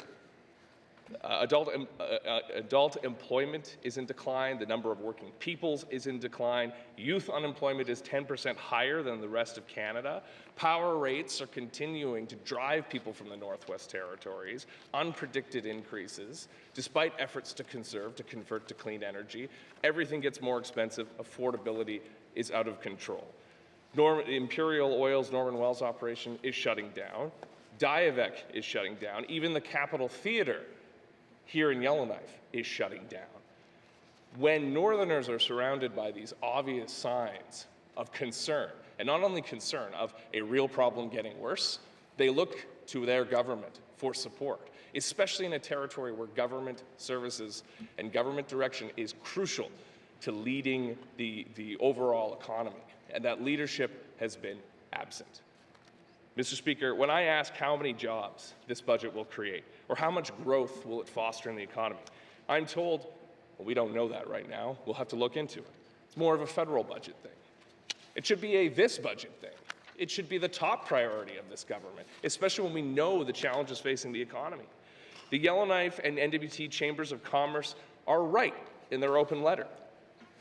adult employment is in decline, the number of working peoples is in decline, youth unemployment is 10% higher than the rest of Canada, power rates are continuing to drive people from the Northwest Territories, unpredicted increases, despite efforts to conserve, to convert to clean energy, everything gets more expensive, affordability is out of control. Imperial Oil's Norman Wells operation is shutting down, Diavec is shutting down, even the Capitol Theatre here in Yellowknife is shutting down. When Northerners are surrounded by these obvious signs of concern, and not only concern of a real problem getting worse, they look to their government for support, especially in a territory where government services and government direction is crucial to leading the overall economy, and that leadership has been absent. Mr. Speaker, when I ask how many jobs this budget will create, or how much growth will it foster in the economy, I'm told, well, we don't know that right now. We'll have to look into it. It's more of a federal budget thing. It should be a this budget thing. It should be the top priority of this government, especially when we know the challenges facing the economy. The Yellowknife and NWT Chambers of Commerce are right in their open letter.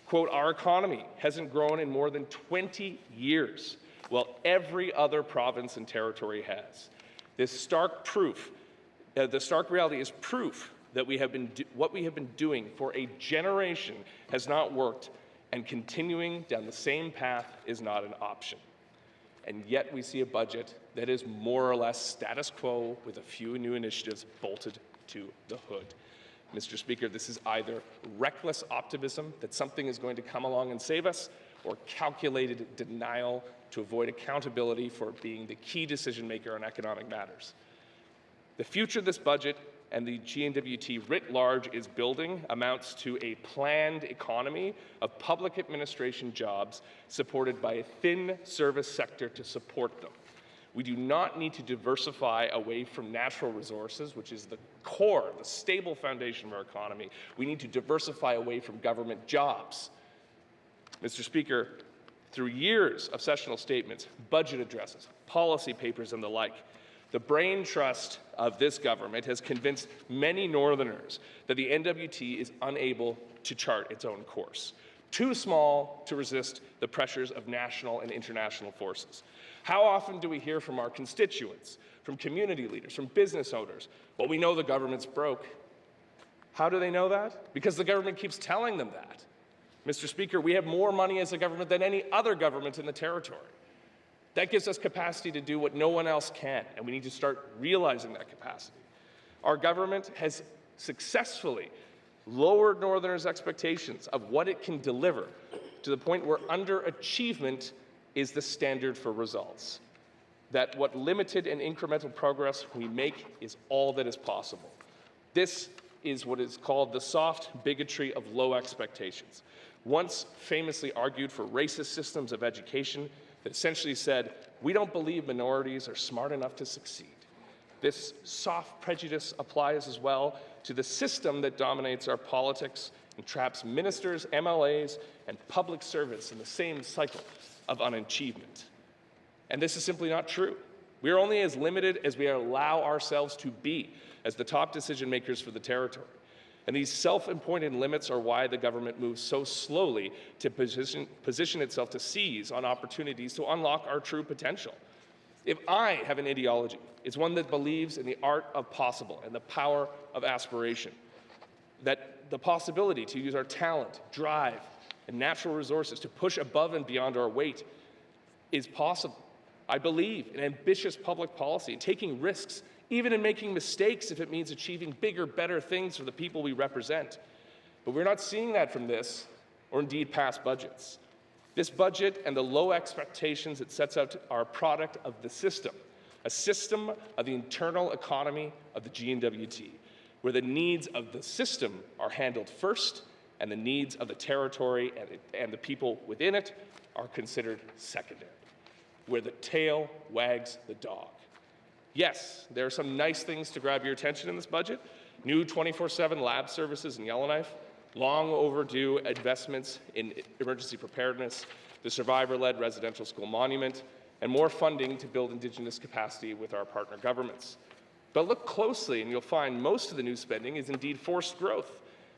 Quote, our economy hasn't grown in more than 20 years. Well, every other province and territory has. This stark the stark reality is proof that what we have been doing for a generation has not worked, and continuing down the same path is not an option. And yet we see a budget that is more or less status quo with a few new initiatives bolted to the hood. Mr. Speaker, this is either reckless optimism that something is going to come along and save us, or calculated denial to avoid accountability for being the key decision maker on economic matters. The future of this budget and the GNWT writ large is building amounts to a planned economy of public administration jobs supported by a thin service sector to support them. We do not need to diversify away from natural resources, which is the core, the stable foundation of our economy. We need to diversify away from government jobs. Mr. Speaker, through years of sessional statements, budget addresses, policy papers, and the like, the brain trust of this government has convinced many Northerners that the NWT is unable to chart its own course, too small to resist the pressures of national and international forces. How often do we hear from our constituents, from community leaders, from business owners, well, we know the government's broke. How do they know that? Because the government keeps telling them that. Mr. Speaker, we have more money as a government than any other government in the territory. That gives us capacity to do what no one else can, and we need to start realizing that capacity. Our government has successfully lowered Northerners' expectations of what it can deliver to the point where underachievement is the standard for results. That what limited and incremental progress we make is all that is possible. This is what is called the soft bigotry of low expectations. Once famously argued for racist systems of education that essentially said, we don't believe minorities are smart enough to succeed. This soft prejudice applies as well to the system that dominates our politics and traps ministers, MLAs, and public servants in the same cycle of unachievement. And this is simply not true. We are only as limited as we allow ourselves to be as the top decision makers for the territory. And these self-appointed limits are why the government moves so slowly to position itself to seize on opportunities to unlock our true potential. If I have an ideology, it's one that believes in the art of possible and the power of aspiration, that the possibility to use our talent, drive, and natural resources to push above and beyond our weight is possible. I believe in ambitious public policy and taking risks, even in making mistakes if it means achieving bigger, better things for the people we represent. But we're not seeing that from this, or indeed past budgets. This budget and the low expectations it sets out are a product of the system, a system of the internal economy of the GNWT, where the needs of the system are handled first and the needs of the territory and the people within it are considered secondary, where the tail wags the dog. Yes, there are some nice things to grab your attention in this budget. New 24/7 lab services in Yellowknife, long overdue investments in emergency preparedness, the survivor-led residential school monument, and more funding to build Indigenous capacity with our partner governments. But look closely and you'll find most of the new spending is indeed forced growth,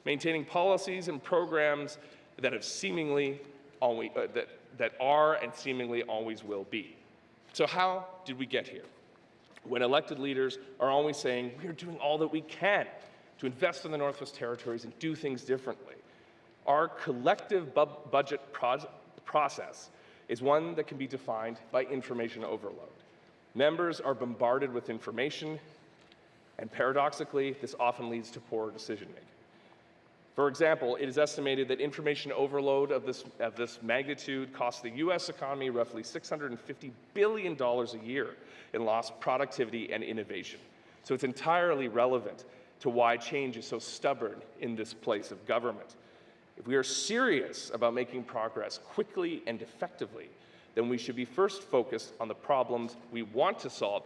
maintaining policies and programs that have seemingly always, that are and seemingly always will be. So how did we get here? When elected leaders are always saying, we are doing all that we can to invest in the Northwest Territories and do things differently. Our collective budget process is one that can be defined by information overload. Members are bombarded with information, and paradoxically, this often leads to poor decision-making. For example, it is estimated that information overload of this magnitude costs the U.S. economy roughly $650 billion a year in lost productivity and innovation. So it's entirely relevant to why change is so stubborn in this place of government. If we are serious about making progress quickly and effectively, then we should be first focused on the problems we want to solve,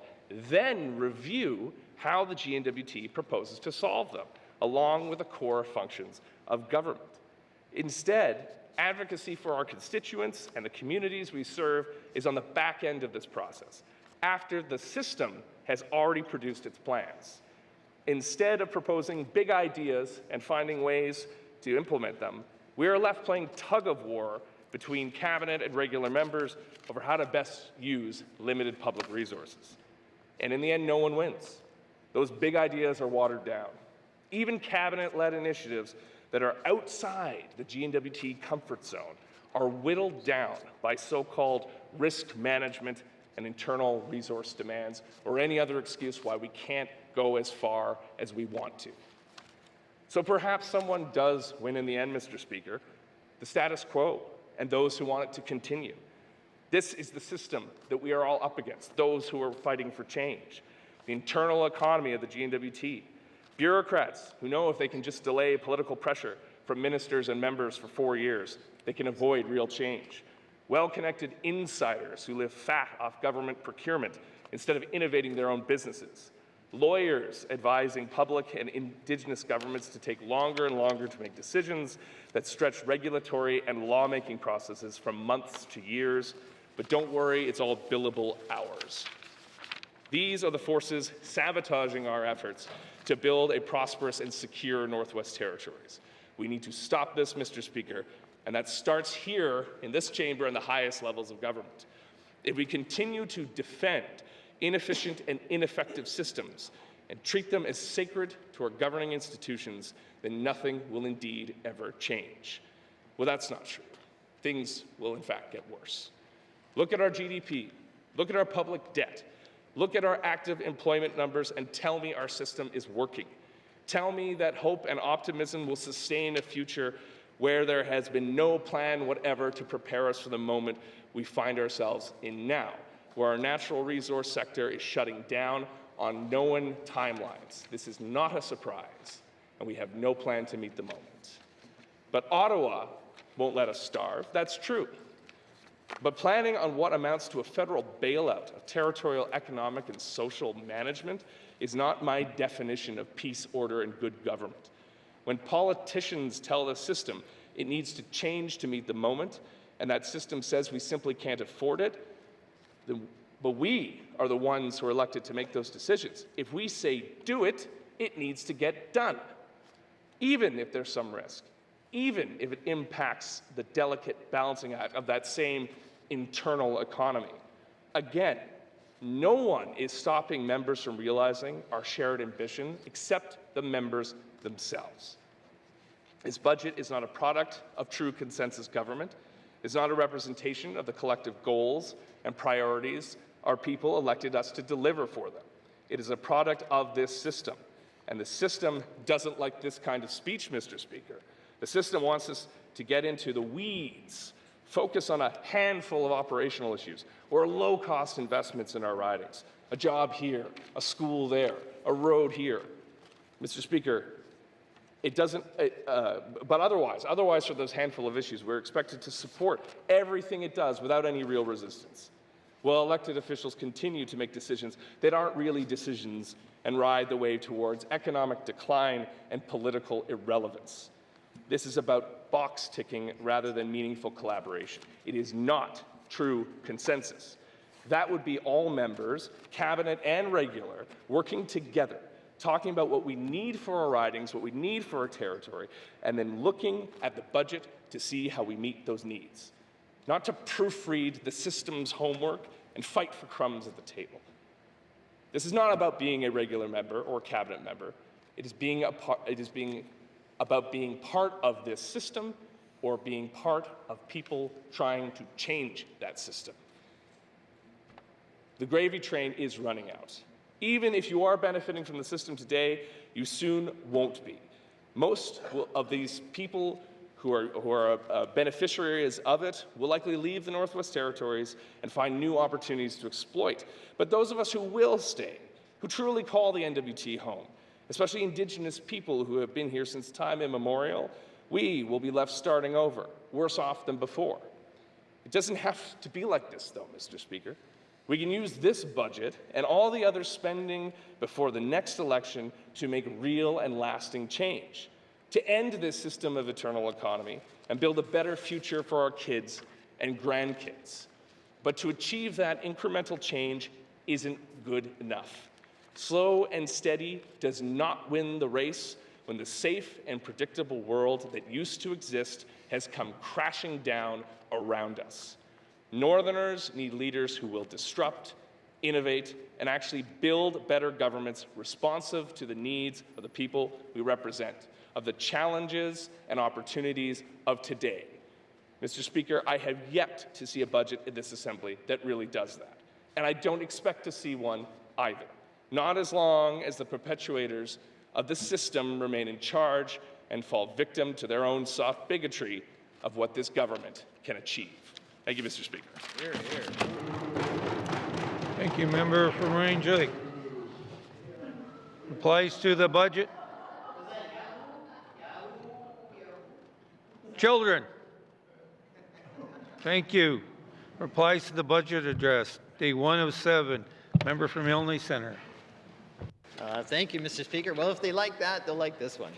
then review how the GNWT proposes to solve them, along with the core functions of government. Instead, advocacy for our constituents and the communities we serve is on the back end of this process, after the system has already produced its plans. Instead of proposing big ideas and finding ways to implement them, we are left playing tug-of-war between cabinet and regular members over how to best use limited public resources. And in the end, no one wins. Those big ideas are watered down. Even cabinet-led initiatives that are outside the GNWT comfort zone are whittled down by so-called risk management and internal resource demands, or any other excuse why we can't go as far as we want to. So perhaps someone does win in the end, Mr. Speaker, the status quo and those who want it to continue. This is the system that we are all up against, those who are fighting for change. The internal economy of the GNWT, bureaucrats who know if they can just delay political pressure from ministers and members for 4 years, they can avoid real change. Well-connected insiders who live fat off government procurement instead of innovating their own businesses. Lawyers advising public and Indigenous governments to take longer and longer to make decisions that stretch regulatory and lawmaking processes from months to years. But don't worry, it's all billable hours. These are the forces sabotaging our efforts to build a prosperous and secure Northwest Territories. We need to stop this, Mr. Speaker, and that starts here in this chamber and the highest levels of government. If we continue to defend inefficient and ineffective systems and treat them as sacred to our governing institutions, then nothing will indeed ever change. Well, that's not true. Things will in fact get worse. Look at our GDP, look at our public debt, look at our active employment numbers and tell me our system is working. Tell me that hope and optimism will sustain a future where there has been no plan whatever to prepare us for the moment we find ourselves in now, where our natural resource sector is shutting down on known timelines. This is not a surprise, and we have no plan to meet the moment. But Ottawa won't let us starve, that's true. But planning on what amounts to a federal bailout of territorial economic and social management is not my definition of peace, order, and good government. When politicians tell the system it needs to change to meet the moment, and that system says we simply can't afford it, but we are the ones who are elected to make those decisions. If we say do it, it needs to get done, even if there's some risk, even if it impacts the delicate balancing act of that same internal economy. Again, no one is stopping members from realizing our shared ambition except the members themselves. This budget is not a product of true consensus government. It's not a representation of the collective goals and priorities our people elected us to deliver for them. It is a product of this system. And the system doesn't like this kind of speech, Mr. Speaker. The system wants us to get into the weeds, focus on a handful of operational issues or low-cost investments in our ridings, a job here, a school there, a road here. Mr. Speaker, it doesn't, but otherwise for those handful of issues, we're expected to support everything it does without any real resistance. Well, elected officials continue to make decisions that aren't really decisions and ride the wave towards economic decline and political irrelevance. This is about box ticking rather than meaningful collaboration. It is not true consensus. That would be all members, cabinet and regular, working together, talking about what we need for our ridings, what we need for our territory, and then looking at the budget to see how we meet those needs. Not to proofread the system's homework and fight for crumbs at the table. This is not about being a regular member or cabinet member. It is about being part of this system or being part of people trying to change that system. The gravy train is running out. Even if you are benefiting from the system today, you soon won't be. Most of these people who are beneficiaries of it will likely leave the Northwest Territories and find new opportunities to exploit. But those of us who will stay, who truly call the NWT home, especially Indigenous people who have been here since time immemorial, we will be left starting over, worse off than before. It doesn't have to be like this, though, Mr. Speaker. We can use this budget and all the other spending before the next election to make real and lasting change, to end this system of eternal economy and build a better future for our kids and grandkids. But to achieve that, incremental change isn't good enough. Slow and steady does not win the race when the safe and predictable world that used to exist has come crashing down around us. Northerners need leaders who will disrupt, innovate, and actually build better governments responsive to the needs of the people we represent, of the challenges and opportunities of today. Mr. Speaker, I have yet to see a budget in this Assembly that really does that. And I don't expect to see one either. Not as long as the perpetuators of the system remain in charge and fall victim to their own soft bigotry of what this government can achieve. Thank you, Mr. Speaker. Here, here. Thank you, member from Range Lake. Replies to the budget. Children. Thank you. Replies to the budget address. Day 1 of 7. Member from Illinois Centre. Thank you, Mr. Speaker. Well, if they like that, they'll like this one.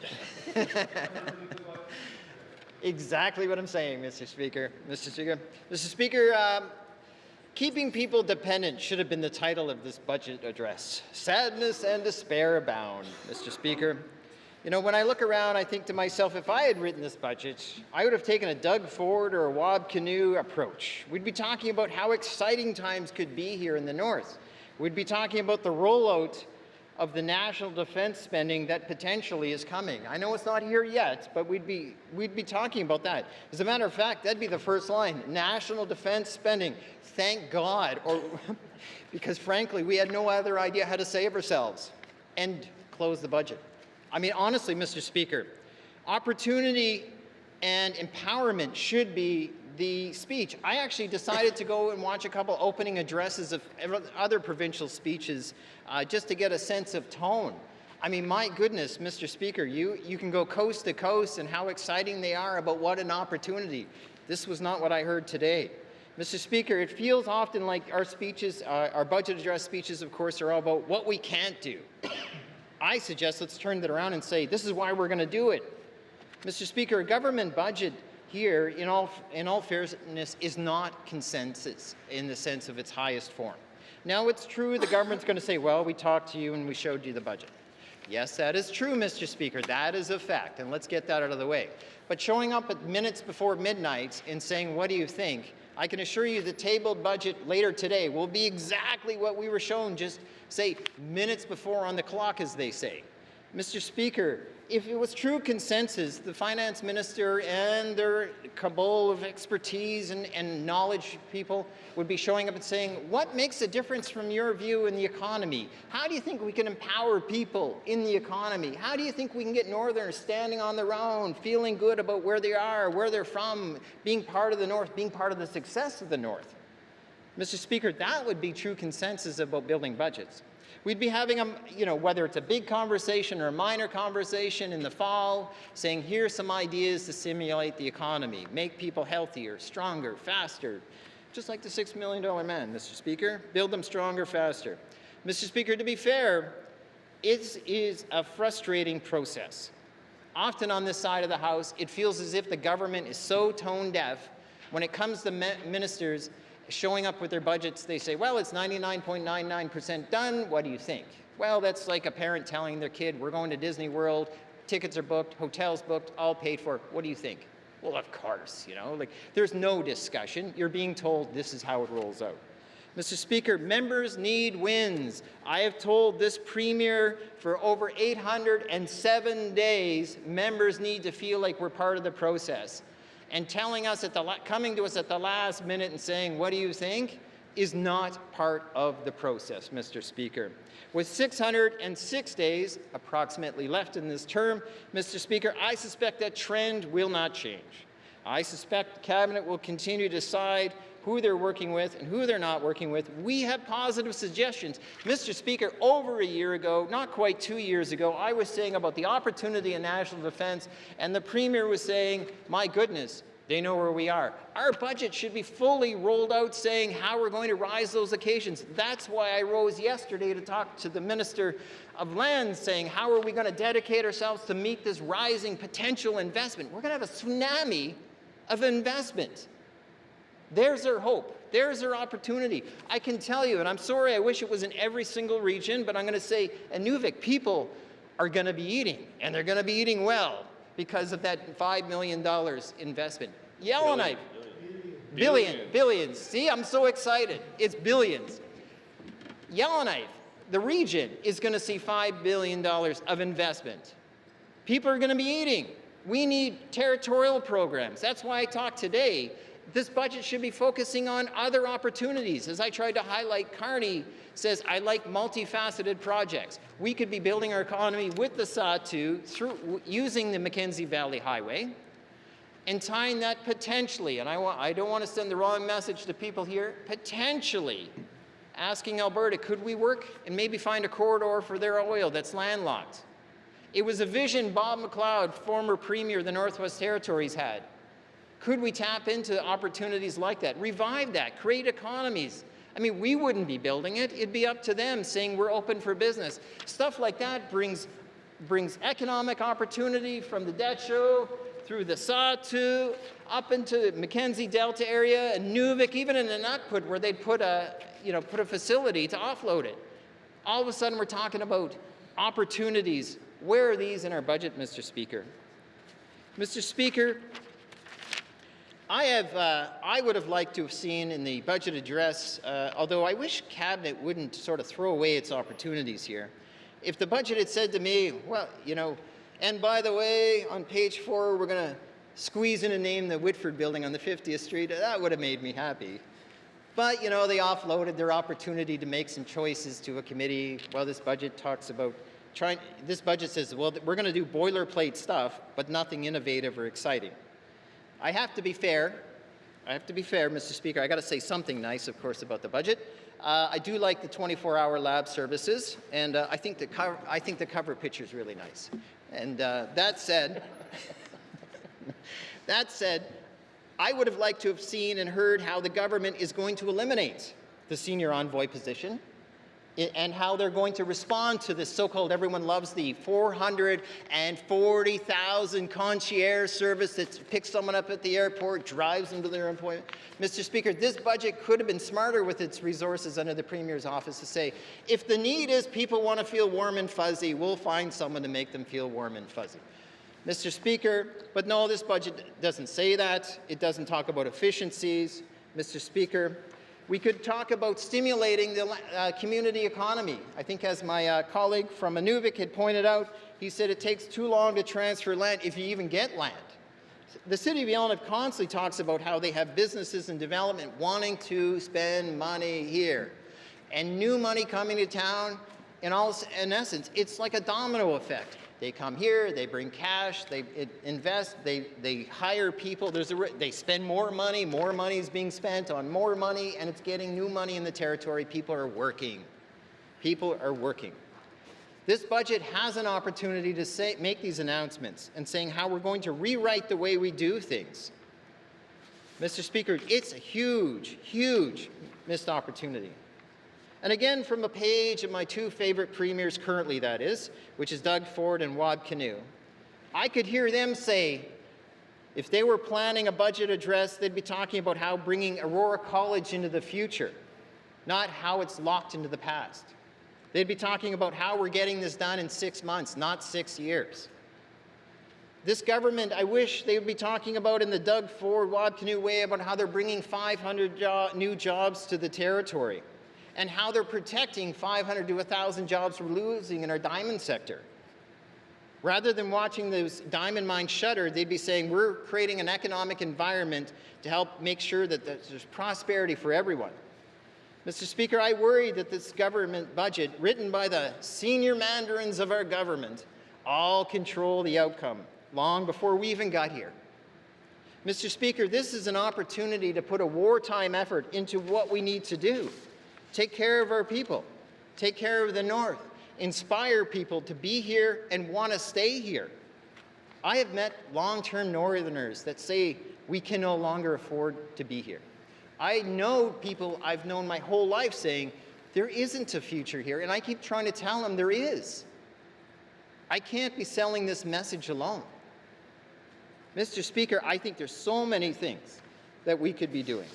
Exactly what I'm saying, Mr. Speaker. Mr. Speaker, keeping people dependent should have been the title of this budget address. Sadness and despair abound, Mr. Speaker. You know, when I look around, I think to myself, if I had written this budget, I would have taken a Doug Ford or a Wab Kinew approach. We'd be talking about how exciting times could be here in the North. We'd be talking about the rollout of the national defense spending that potentially is coming. I know it's not here yet, but we'd be talking about that. As a matter of fact, that'd be the first line, national defense spending. Thank God, or because frankly, we had no other idea how to save ourselves and close the budget. I mean, honestly, Mr. Speaker, opportunity and empowerment should be the speech. I actually decided to go and watch a couple opening addresses of other provincial speeches just to get a sense of tone. I mean, my goodness, Mr. Speaker, you can go coast to coast and how exciting they are about what an opportunity. This was not what I heard today. Mr. Speaker, it feels often like our speeches, our budget address speeches, of course, are all about what we can't do. I suggest let's turn that around and say, this is why we're going to do it. Mr. Speaker, a government budget here, in all fairness, is not consensus in the sense of its highest form. Now, it's true the government's going to say, well, we talked to you and we showed you the budget. Yes, that is true, Mr. Speaker. That is a fact, and let's get that out of the way. But showing up at minutes before midnight and saying, what do you think? I can assure you the tabled budget later today will be exactly what we were shown just, say, minutes before on the clock, as they say. Mr. Speaker, if it was true consensus, the finance minister and their cabal of expertise and knowledge people would be showing up and saying, what makes a difference from your view in the economy? How do you think we can empower people in the economy? How do you think we can get Northerners standing on their own, feeling good about where they are, where they're from, being part of the North, being part of the success of the North? Mr. Speaker, that would be true consensus about building budgets. We'd be having, whether it's a big conversation or a minor conversation in the fall, saying, here's some ideas to stimulate the economy, make people healthier, stronger, faster, just like the $6 million man, Mr. Speaker. Build them stronger, faster. Mr. Speaker, to be fair, it is a frustrating process. Often on this side of the House, it feels as if the government is so tone deaf when it comes to ministers showing up with their budgets. They say, well, it's 99.99% done. What do you think? Well, that's like a parent telling their kid, we're going to Disney World, tickets are booked, hotels booked, all paid for. What do you think? Well, of course, like there's no discussion. You're being told this is how it rolls out. Mr. Speaker, members need wins. I have told this Premier for over 807 days, members need to feel like we're part of the process. And telling us coming to us at the last minute and saying, what do you think, is not part of the process, Mr. Speaker. With 606 days approximately left in this term, Mr. Speaker, I suspect that trend will not change. I suspect the Cabinet will continue to decide who they're working with and who they're not working with. We have positive suggestions. Mr. Speaker, over a year ago, not quite 2 years ago, I was saying about the opportunity in national defense, and the Premier was saying, my goodness, they know where we are. Our budget should be fully rolled out saying how we're going to rise those occasions. That's why I rose yesterday to talk to the Minister of Lands saying, how are we going to dedicate ourselves to meet this rising potential investment? We're going to have a tsunami of investment. There's their hope. There's their opportunity. I can tell you, and I'm sorry, I wish it was in every single region, but I'm going to say, Inuvik, people are going to be eating, and they're going to be eating well because of that $5 million investment. Yellowknife, billions. See, I'm so excited. It's billions. Yellowknife, the region, is going to see $5 billion of investment. People are going to be eating. We need territorial programs. That's why I talked today. This budget should be focusing on other opportunities. As I tried to highlight, Kearney, says, I like multifaceted projects. We could be building our economy with the Sahtu through using the Mackenzie Valley Highway and tying that potentially, and I don't want to send the wrong message to people here, potentially asking Alberta, could we work and maybe find a corridor for their oil that's landlocked? It was a vision Bob McLeod, former Premier of the Northwest Territories, had. Could we tap into opportunities like that? Revive that, create economies. I mean, we wouldn't be building it. It'd be up to them saying we're open for business. Stuff like that brings economic opportunity from the Decho through the Sahtu, up into Mackenzie Delta area and Nuvik, even in Nunukput, where they'd put a facility to offload it. All of a sudden, we're talking about opportunities. Where are these in our budget, Mr. Speaker? Mr. Speaker, I would have liked to have seen in the budget address, although I wish Cabinet wouldn't sort of throw away its opportunities here. If the budget had said to me, well, and by the way, on page 4, we're going to squeeze in and name the Whitford building on the 50th Street, that would have made me happy. But, they offloaded their opportunity to make some choices to a committee. Well, this budget talks about this budget says, well, we're going to do boilerplate stuff, but nothing innovative or exciting. I have to be fair, Mr. Speaker. I got to say something nice, of course, about the budget. I do like the 24-hour lab services, and I think the cover picture is really nice. And that said, I would have liked to have seen and heard how the government is going to eliminate the senior envoy position and how they're going to respond to this so-called, everyone loves the 440,000 concierge service that picks someone up at the airport, drives them to their employment. Mr. Speaker, this budget could have been smarter with its resources under the Premier's office to say, if the need is people want to feel warm and fuzzy, we'll find someone to make them feel warm and fuzzy. Mr. Speaker, but no, this budget doesn't say that. It doesn't talk about efficiencies. Mr. Speaker, we could talk about stimulating the community economy. I think as my colleague from Inuvik had pointed out, he said it takes too long to transfer land if you even get land. The City of Yellowknife constantly talks about how they have businesses and development wanting to spend money here. And new money coming to town, in essence, it's like a domino effect. They come here, they bring cash, they invest, they hire people, they spend more money is being spent on more money, and it's getting new money in the territory. People are working. People are working. This budget has an opportunity to make these announcements and saying how we're going to rewrite the way we do things. Mr. Speaker, it's a huge, huge missed opportunity. And again, from a page of my two favorite premiers currently, that is, which is Doug Ford and Wad Kinew, I could hear them say, if they were planning a budget address, they'd be talking about how bringing Aurora College into the future, not how it's locked into the past. They'd be talking about how we're getting this done in 6 months, not 6 years. This government, I wish they would be talking about in the Doug Ford, Wad Kinew way about how they're bringing 500 new jobs to the territory, and how they're protecting 500 to 1,000 jobs we're losing in our diamond sector. Rather than watching those diamond mines shutter, they'd be saying, we're creating an economic environment to help make sure that there's prosperity for everyone. Mr. Speaker, I worry that this government budget, written by the senior mandarins of our government, all control the outcome long before we even got here. Mr. Speaker, this is an opportunity to put a wartime effort into what we need to do. Take care of our people, take care of the North, inspire people to be here and want to stay here. I have met long-term Northerners that say we can no longer afford to be here. I know people I've known my whole life saying there isn't a future here, and I keep trying to tell them there is. I can't be selling this message alone. Mr. Speaker, I think there's so many things that we could be doing.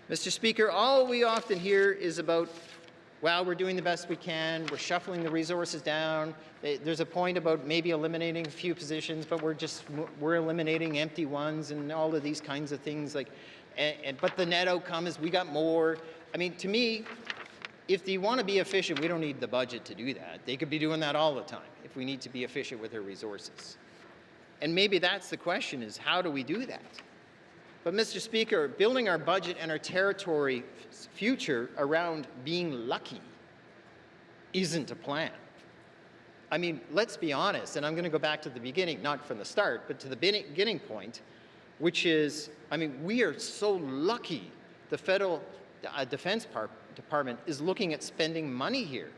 Mr. Speaker, all we often hear is about, well, we're doing the best we can, we're shuffling the resources down. There's a point about maybe eliminating a few positions, but we're eliminating empty ones and all of these kinds of things. But the net outcome is we got more. I mean, to me, if they want to be efficient, we don't need the budget to do that. They could be doing that all the time if we need to be efficient with their resources. And maybe that's the question, is how do we do that? But Mr. Speaker, building our budget and our territory future around being lucky isn't a plan. I mean, let's be honest, and I'm going to go back to the beginning, not from the start, but to the beginning point, which is, I mean, we are so lucky the federal Defense Department is looking at spending money here.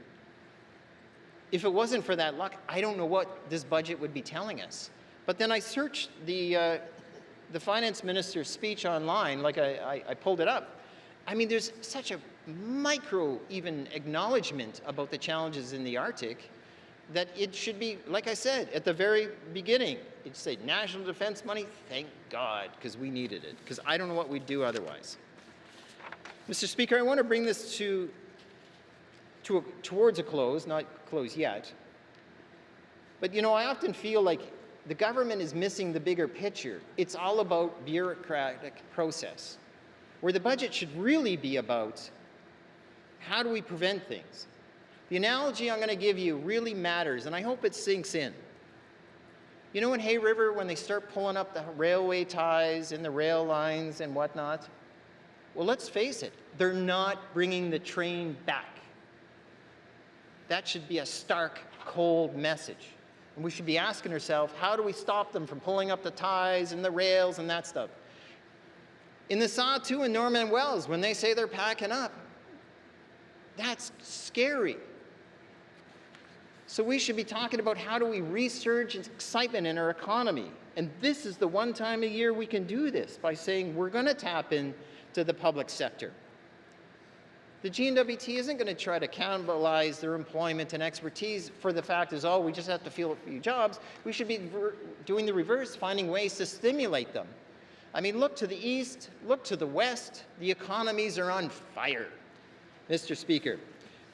If it wasn't for that luck, I don't know what this budget would be telling us. But then I searched the finance minister's speech online, like I pulled it up. I mean, there's such a micro even acknowledgement about the challenges in the Arctic that it should be, like I said, at the very beginning, it'd say national defense money, thank God, because we needed it, because I don't know what we'd do otherwise. Mr. Speaker, I want to bring this towards a close, not close yet. But, you know, I often feel like the government is missing the bigger picture. It's all about bureaucratic process, where the budget should really be about how do we prevent things. The analogy I'm going to give you really matters, and I hope it sinks in. You know in Hay River, when they start pulling up the railway ties and the rail lines and whatnot? Well, let's face it, they're not bringing the train back. That should be a stark, cold message. And we should be asking ourselves, how do we stop them from pulling up the ties and the rails and that stuff? In the Sawtoo and Norman Wells, when they say they're packing up, that's scary. So we should be talking about how do we resurge excitement in our economy. And this is the one time a year we can do this, by saying we're going to tap into the public sector. The GNWT isn't going to try to cannibalize their employment and expertise for the fact is, oh, we just have to fill a few jobs. We should be doing the reverse, finding ways to stimulate them. I mean, look to the east, look to the west. The economies are on fire. Mr. Speaker,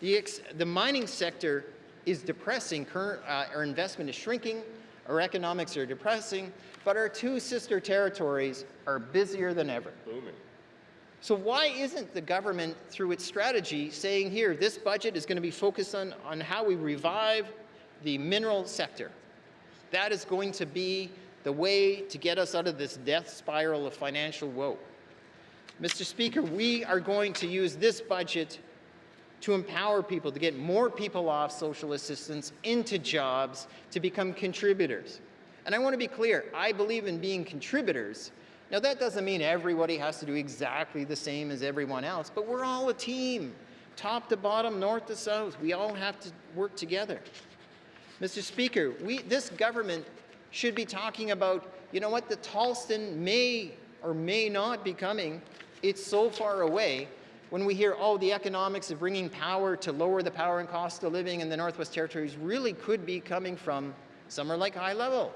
the mining sector is depressing. Our investment is shrinking. Our economics are depressing. But our two sister territories are busier than ever. Booming. So why isn't the government, through its strategy, saying here, this budget is going to be focused on how we revive the mineral sector? That is going to be the way to get us out of this death spiral of financial woe. Mr. Speaker, we are going to use this budget to empower people, to get more people off social assistance into jobs, to become contributors. And I want to be clear, I believe in being contributors. Now, that doesn't mean everybody has to do exactly the same as everyone else, but we're all a team, top to bottom, north to south. We all have to work together. Mr. Speaker, this government should be talking about, you know what, the Tallston may or may not be coming. It's so far away. When we hear, oh, the economics of bringing power to lower the power and cost of living in the Northwest Territories really could be coming from somewhere like High Level,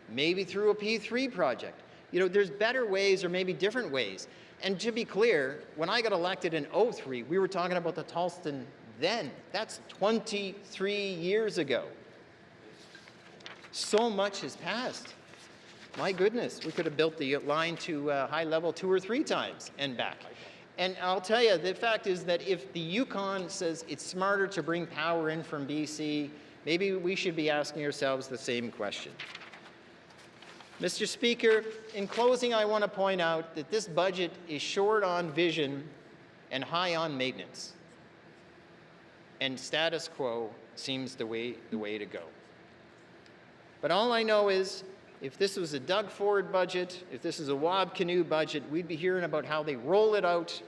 maybe through a P3 project. You know, there's better ways or maybe different ways. And to be clear, when I got elected in 2003, we were talking about the Tallston then. That's 23 years ago. So much has passed. My goodness, we could have built the line to High Level 2 or 3 times and back. And I'll tell you, the fact is that if the Yukon says it's smarter to bring power in from BC, maybe we should be asking ourselves the same question. Mr. Speaker, in closing, I want to point out that this budget is short on vision and high on maintenance. And status quo seems the way to go. But all I know is, if this was a Doug Ford budget, if this is a Wab Kinew budget, we'd be hearing about how they roll out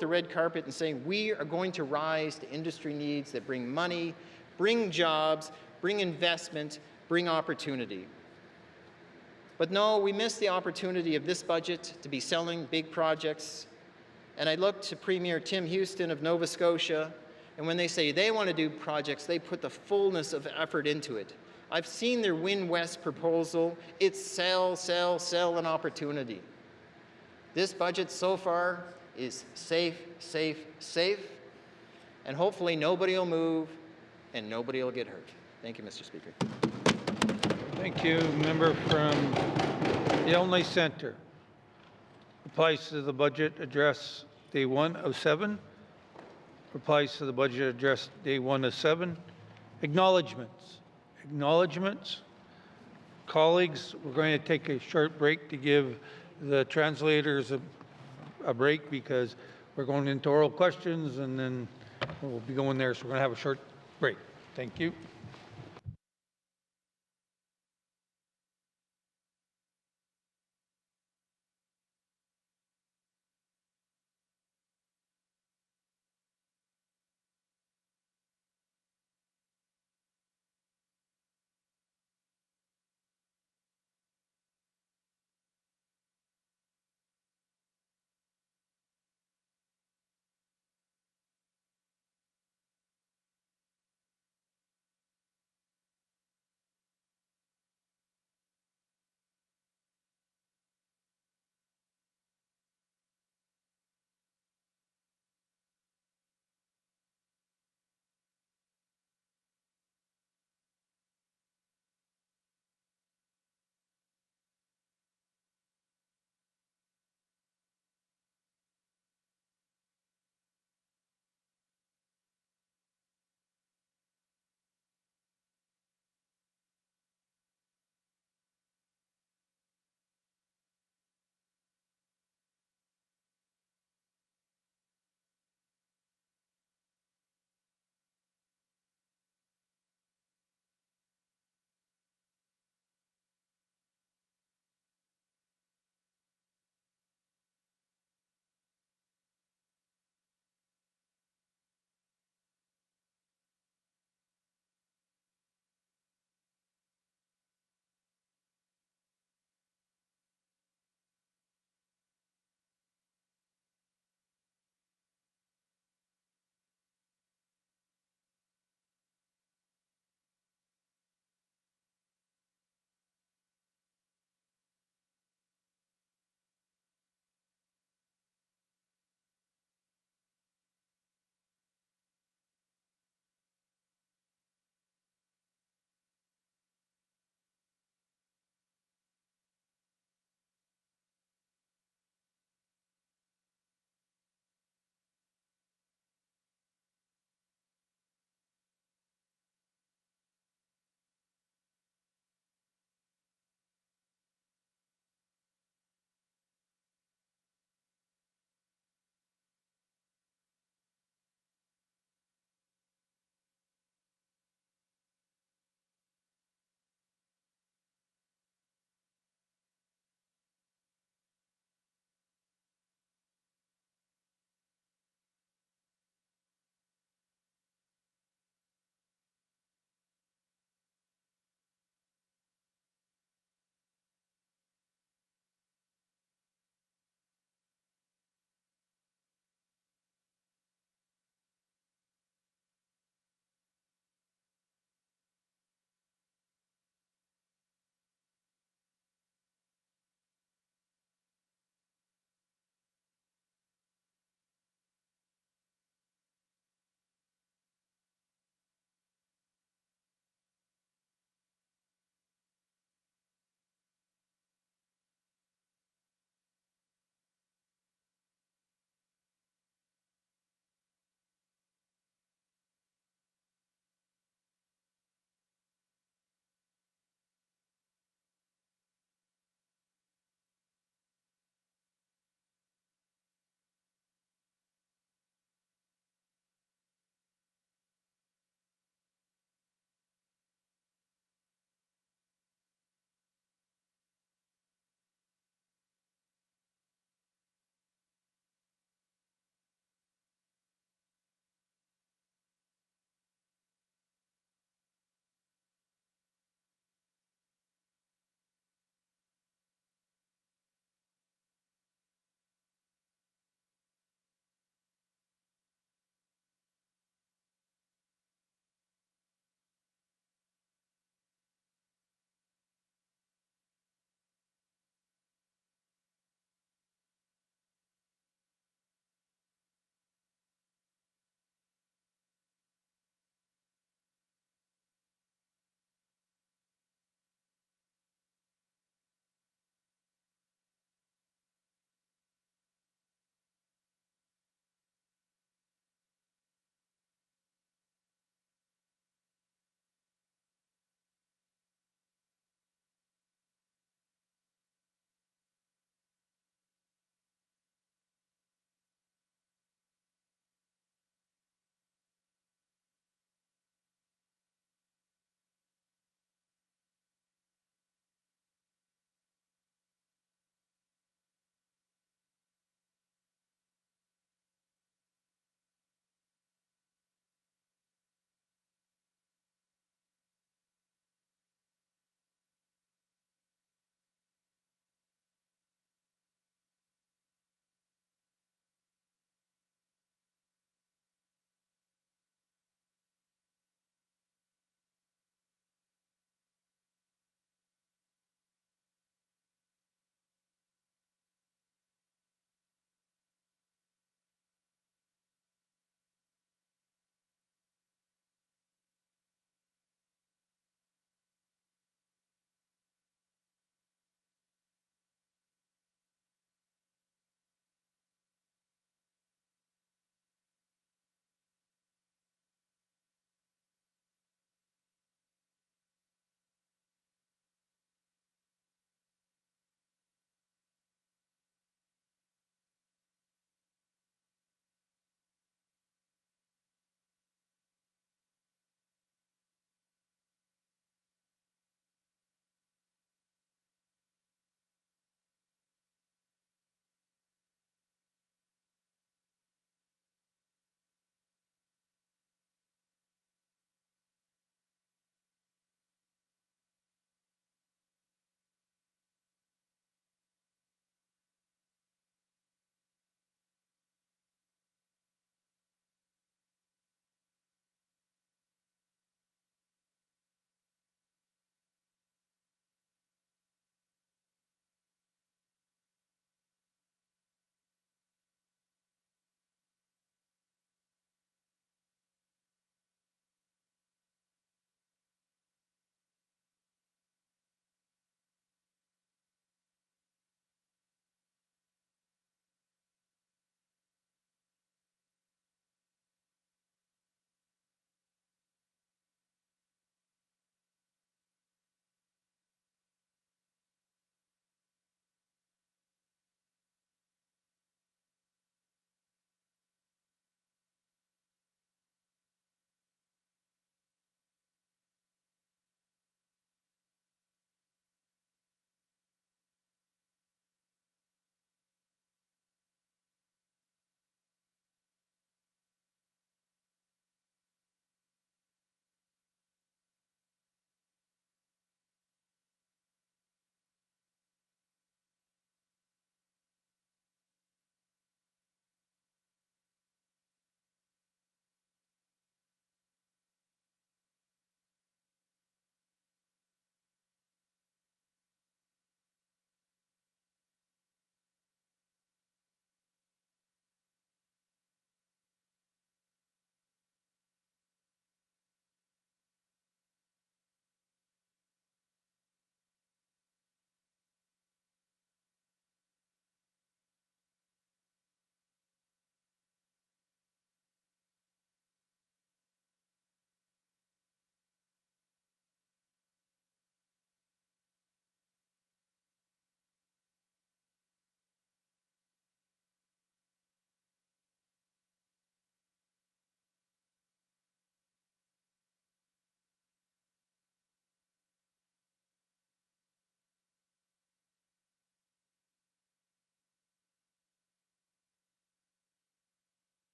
the red carpet and saying, we are going to rise to industry needs that bring money, bring jobs, bring investment, bring opportunity. But no, we missed the opportunity of this budget to be selling big projects. And I look to Premier Tim Houston of Nova Scotia, and when they say they want to do projects, they put the fullness of effort into it. I've seen their Win West proposal. It's sell, sell, sell an opportunity. This budget so far is safe, safe, safe, and hopefully nobody will move and nobody will get hurt. Thank you, Mr. Speaker. Thank you. Member from the Illinois Centre. Replies to the budget address day 1 of 7. Replies to the budget address day 1 of 7. Acknowledgements. Acknowledgements. Colleagues, we're going to take a short break to give the translators a break because we're going into oral questions and then we'll be going there. So we're going to have a short break. Thank you.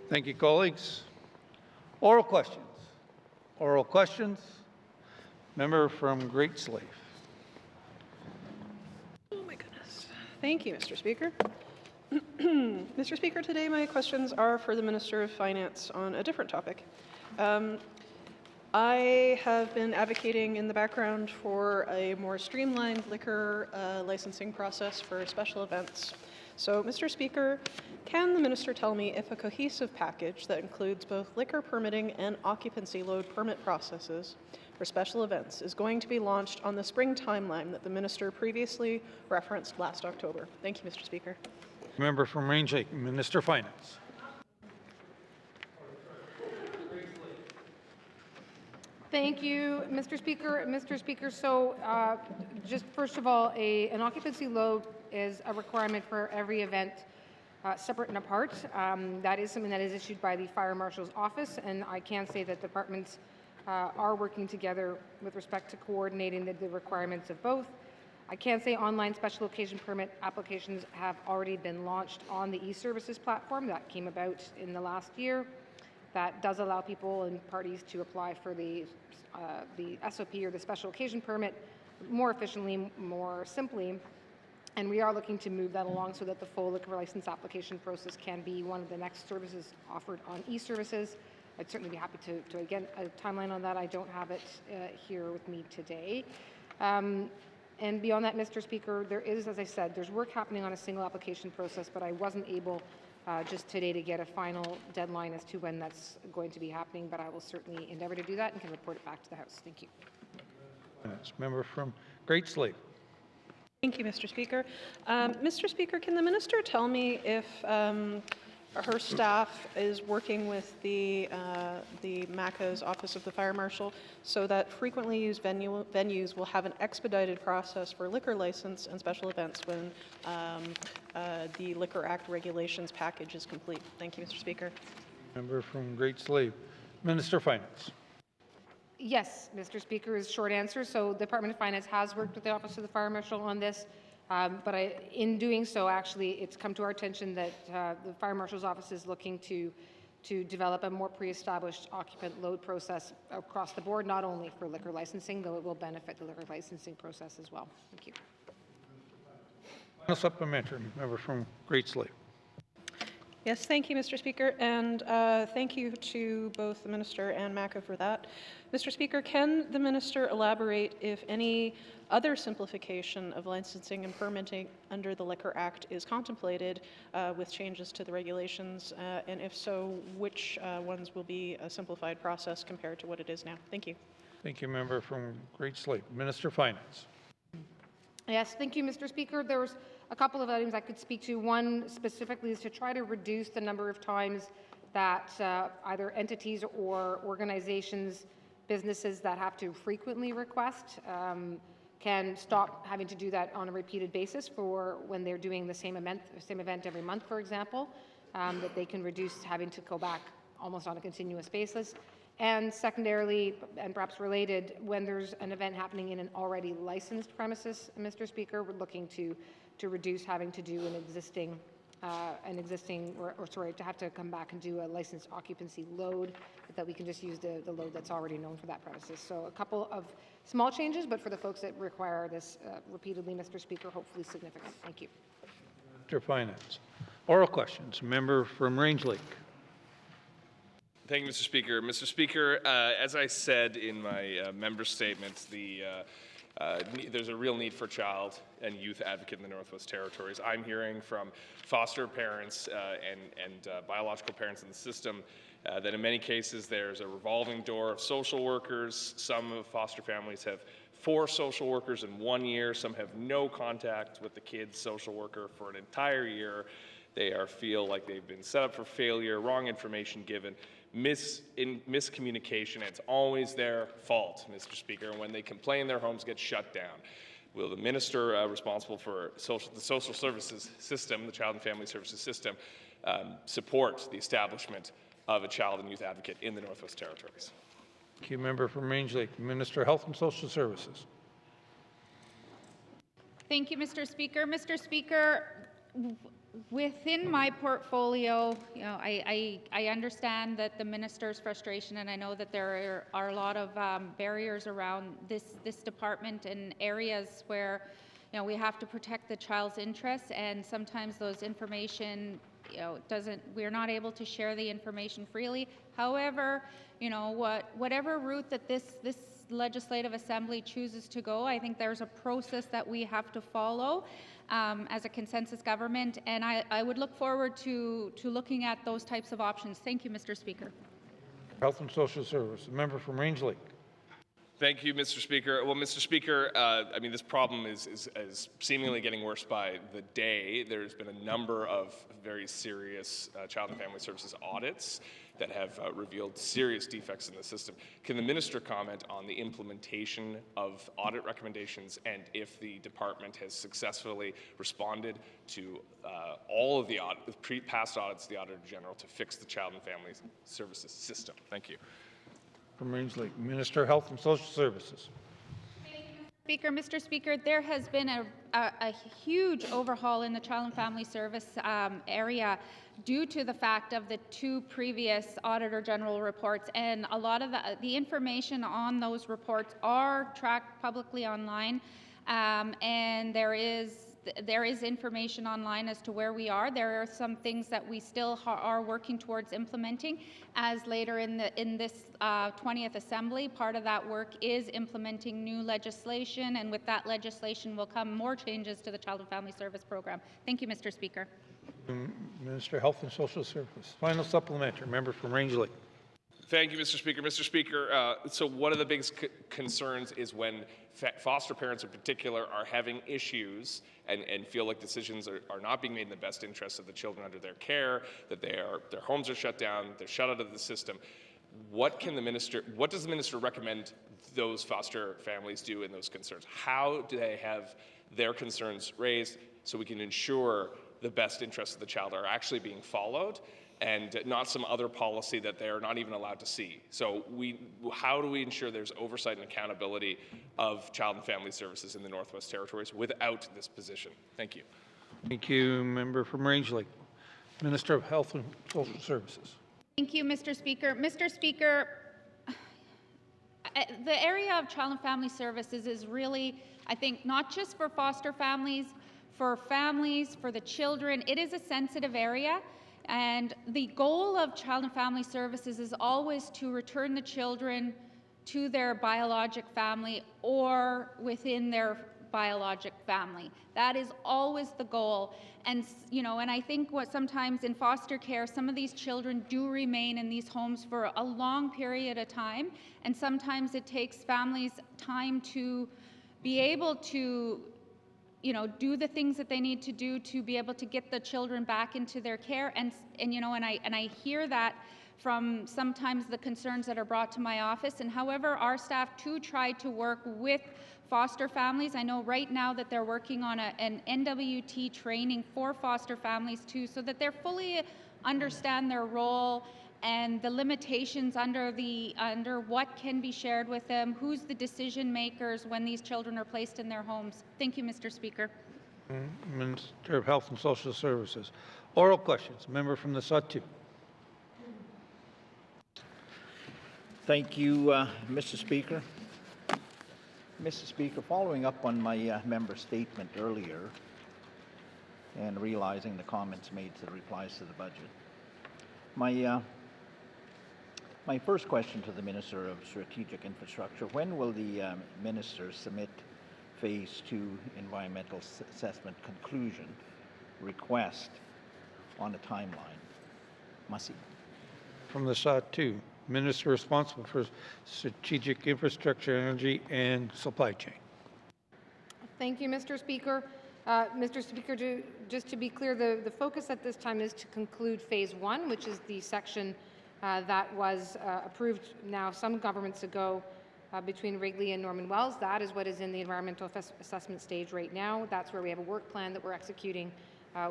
Thank you, colleagues. Oral questions. Oral questions. Member from Great Slave. Oh my goodness. Thank you, Mr. Speaker. Mr. Speaker, today my questions are for the Minister of Finance on a different topic. I have been advocating in the background for a more streamlined liquor licensing process for special events. So, Mr. Speaker, can the Minister tell me if a cohesive package that includes both liquor permitting and occupancy load permit processes for special events is going to be launched on the spring timeline that the Minister previously referenced last October? Thank you, Mr. Speaker. Member from Range Lake, Minister of Finance. Thank you, Mr. Speaker. Mr. Speaker, so just first of all, an occupancy load is a requirement for every event, separate and apart. That is something that is issued by the Fire Marshal's office, and I can say that departments are working together with respect to coordinating the requirements of both. I can say online special occasion permit applications have already been launched on the e-services platform that came about in the last year. That does allow people and parties to apply for the SOP or the special occasion permit more efficiently, more simply. And we are looking to move that along so that the full liquor license application process can be one of the next services offered on e-services. I'd certainly be happy to again, a timeline on that. I don't have it here with me today. And beyond that, Mr. Speaker, there is, as I said, there's work happening on a single application process, but I wasn't able just today to get a final deadline as to when that's going to be happening, but I will certainly endeavor to do that and can report it back to the House. Thank you. Member from Great Slave. Thank you, Mr. Speaker. Mr. Speaker, can the Minister tell me if her staff is working with the MACA's Office of the Fire Marshal so that frequently used venues will have an expedited process for liquor license and special events when the Liquor Act regulations package is complete? Thank you, Mr. Speaker. Member from Great Slave. Minister of Finance. Yes, Mr. Speaker, is short answer. So the Department of Finance has worked with the Office of the Fire Marshal on this. But in doing so, actually, it's come to our attention that the Fire Marshal's office is looking to develop a more pre-established occupant load process across the board, not only for liquor licensing, though it will benefit the liquor licensing process as well. Thank you. Final supplementary. Member from Great Slave. Yes, thank you, Mr. Speaker, and thank you to both the Minister and MACA for that. Mr. Speaker, can the Minister elaborate if any other simplification of licensing and permitting under the Liquor Act is contemplated with changes to the regulations, and if so, which ones will be a simplified process compared to what it is now? Thank you. Thank you, Member from Great Slave. Minister of Finance. Yes, thank you, Mr. Speaker. There was a couple of items I could speak to. One specifically is to try to reduce the number of times that either entities or organizations, businesses that have to frequently request can stop having to do that on a repeated basis for when they're doing the same event every month, for example, that they can reduce having to go back almost on a continuous basis. And secondarily, and perhaps related, when there's an event happening in an already licensed premises, Mr. Speaker, we're looking to reduce having to do to have to come back and do a licensed occupancy load, but that we can just use the load that's already known for that premises. So a couple of small changes, but for the folks that require this repeatedly, Mr. Speaker, hopefully significant. Thank you. Minister of Finance. Oral questions. Member from Range Lake. Thank you, Mr. Speaker. Mr. Speaker, as I said in my member statement, there's a real need for child and youth advocate in the Northwest Territories. I'm hearing from foster parents and biological parents in the system that in many cases there's a revolving door of social workers. Some of foster families have 4 social workers in 1 year. Some have no contact with the kid's social worker for an entire year. They feel like they've been set up for failure, wrong information given, miscommunication. It's always their fault, Mr. Speaker. And when they complain, their homes get shut down. Will the minister responsible for the social services system, the child and family services system, support the establishment of a child and youth advocate in the Northwest Territories? Thank you, Member from Range Lake. Minister of Health and Social Services. Thank you, Mr. Speaker. Mr. Speaker, Within my portfolio, you know, I understand that the minister's frustration, and I know that there are a lot of barriers around this department and areas where, you know, we have to protect the child's interests, and sometimes those information, you know, we're not able to share the information freely. However, you know, whatever route that this legislative assembly chooses to go, I think there's a process that we have to follow as a consensus government, and I would look forward to looking at those types of options. Thank you, Mr. Speaker. Health and Social Services, member from Range Lake. Thank you, Mr. Speaker. Well, Mr. Speaker, I mean, this problem is seemingly getting worse by the day. There's been a number of very serious Child and Family Services audits that have revealed serious defects in the system. Can the minister comment on the implementation of audit recommendations and if the department has successfully responded to all of the past audits of the Auditor General to fix the Child and Family Services system? Thank you. From Range Lake, Minister of Health and Social Services. Speaker, Mr. Speaker, there has been a huge overhaul in the Child and Family Service area due to the fact of the 2 previous Auditor General reports, and a lot of the information on those reports are tracked publicly online, and there is information online as to where we are. There are some things that we still are working towards implementing, as later in this 20th Assembly, part of that work is implementing new legislation, and with that legislation will come more changes to the Child and Family Service Program. Thank you, Mr. Speaker. Minister of Health and Social Services. Final supplementary, member from Range Lake. Thank you, Mr. Speaker. Mr. Speaker, so one of the biggest concerns is when foster parents in particular are having issues and feel like decisions are not being made in the best interest of the children under their care, that their homes are shut down, they're shut out of the system. What does the minister recommend those foster families do in those concerns? How do they have their concerns raised so we can ensure the best interests of the child are actually being followed, and not some other policy that they're not even allowed to see? So how do we ensure there's oversight and accountability of Child and Family Services in the Northwest Territories without this position? Thank you. Thank you, member from Range Lake. Minister of Health and Social Services. Thank you, Mr. Speaker. Mr. Speaker, the area of Child and Family Services is really, I think, not just for foster families, for the children. It is a sensitive area. And the goal of Child and Family Services is always to return the children to their biologic family or within their biologic family. That is always the goal. And, you know, and I think what sometimes in foster care, some of these children do remain in these homes for a long period of time. And sometimes it takes families time to be able to, you know, do the things that they need to do to be able to get the children back into their care. And you know, and I hear that from sometimes the concerns that are brought to my office. And however, our staff too try to work with foster families. I know right now that they're working on an NWT training for foster families too, so that they're fully understand their role and the limitations under what can be shared with them, who's the decision makers when these children are placed in their homes. Thank you, Mr. Speaker. Minister of Health and Social Services. Oral questions. Member from the Sud-2. Thank you, Mr. Speaker. Mr. Speaker, following up on my member statement earlier and realizing the comments made to the replies to the budget, my first question to the Minister of Strategic Infrastructure: when will the Minister submit Phase 2 environmental assessment conclusion request on a timeline? Masi. From the Sud-2, Minister responsible for strategic infrastructure, energy, and supply chain. Thank you, Mr. Speaker. Mr. Speaker, just to be clear, the focus at this time is to conclude Phase 1, which is the section that was approved now some governments ago between Wrigley and Norman Wells. That is what is in the environmental assessment stage right now. That's where we have a work plan that we're executing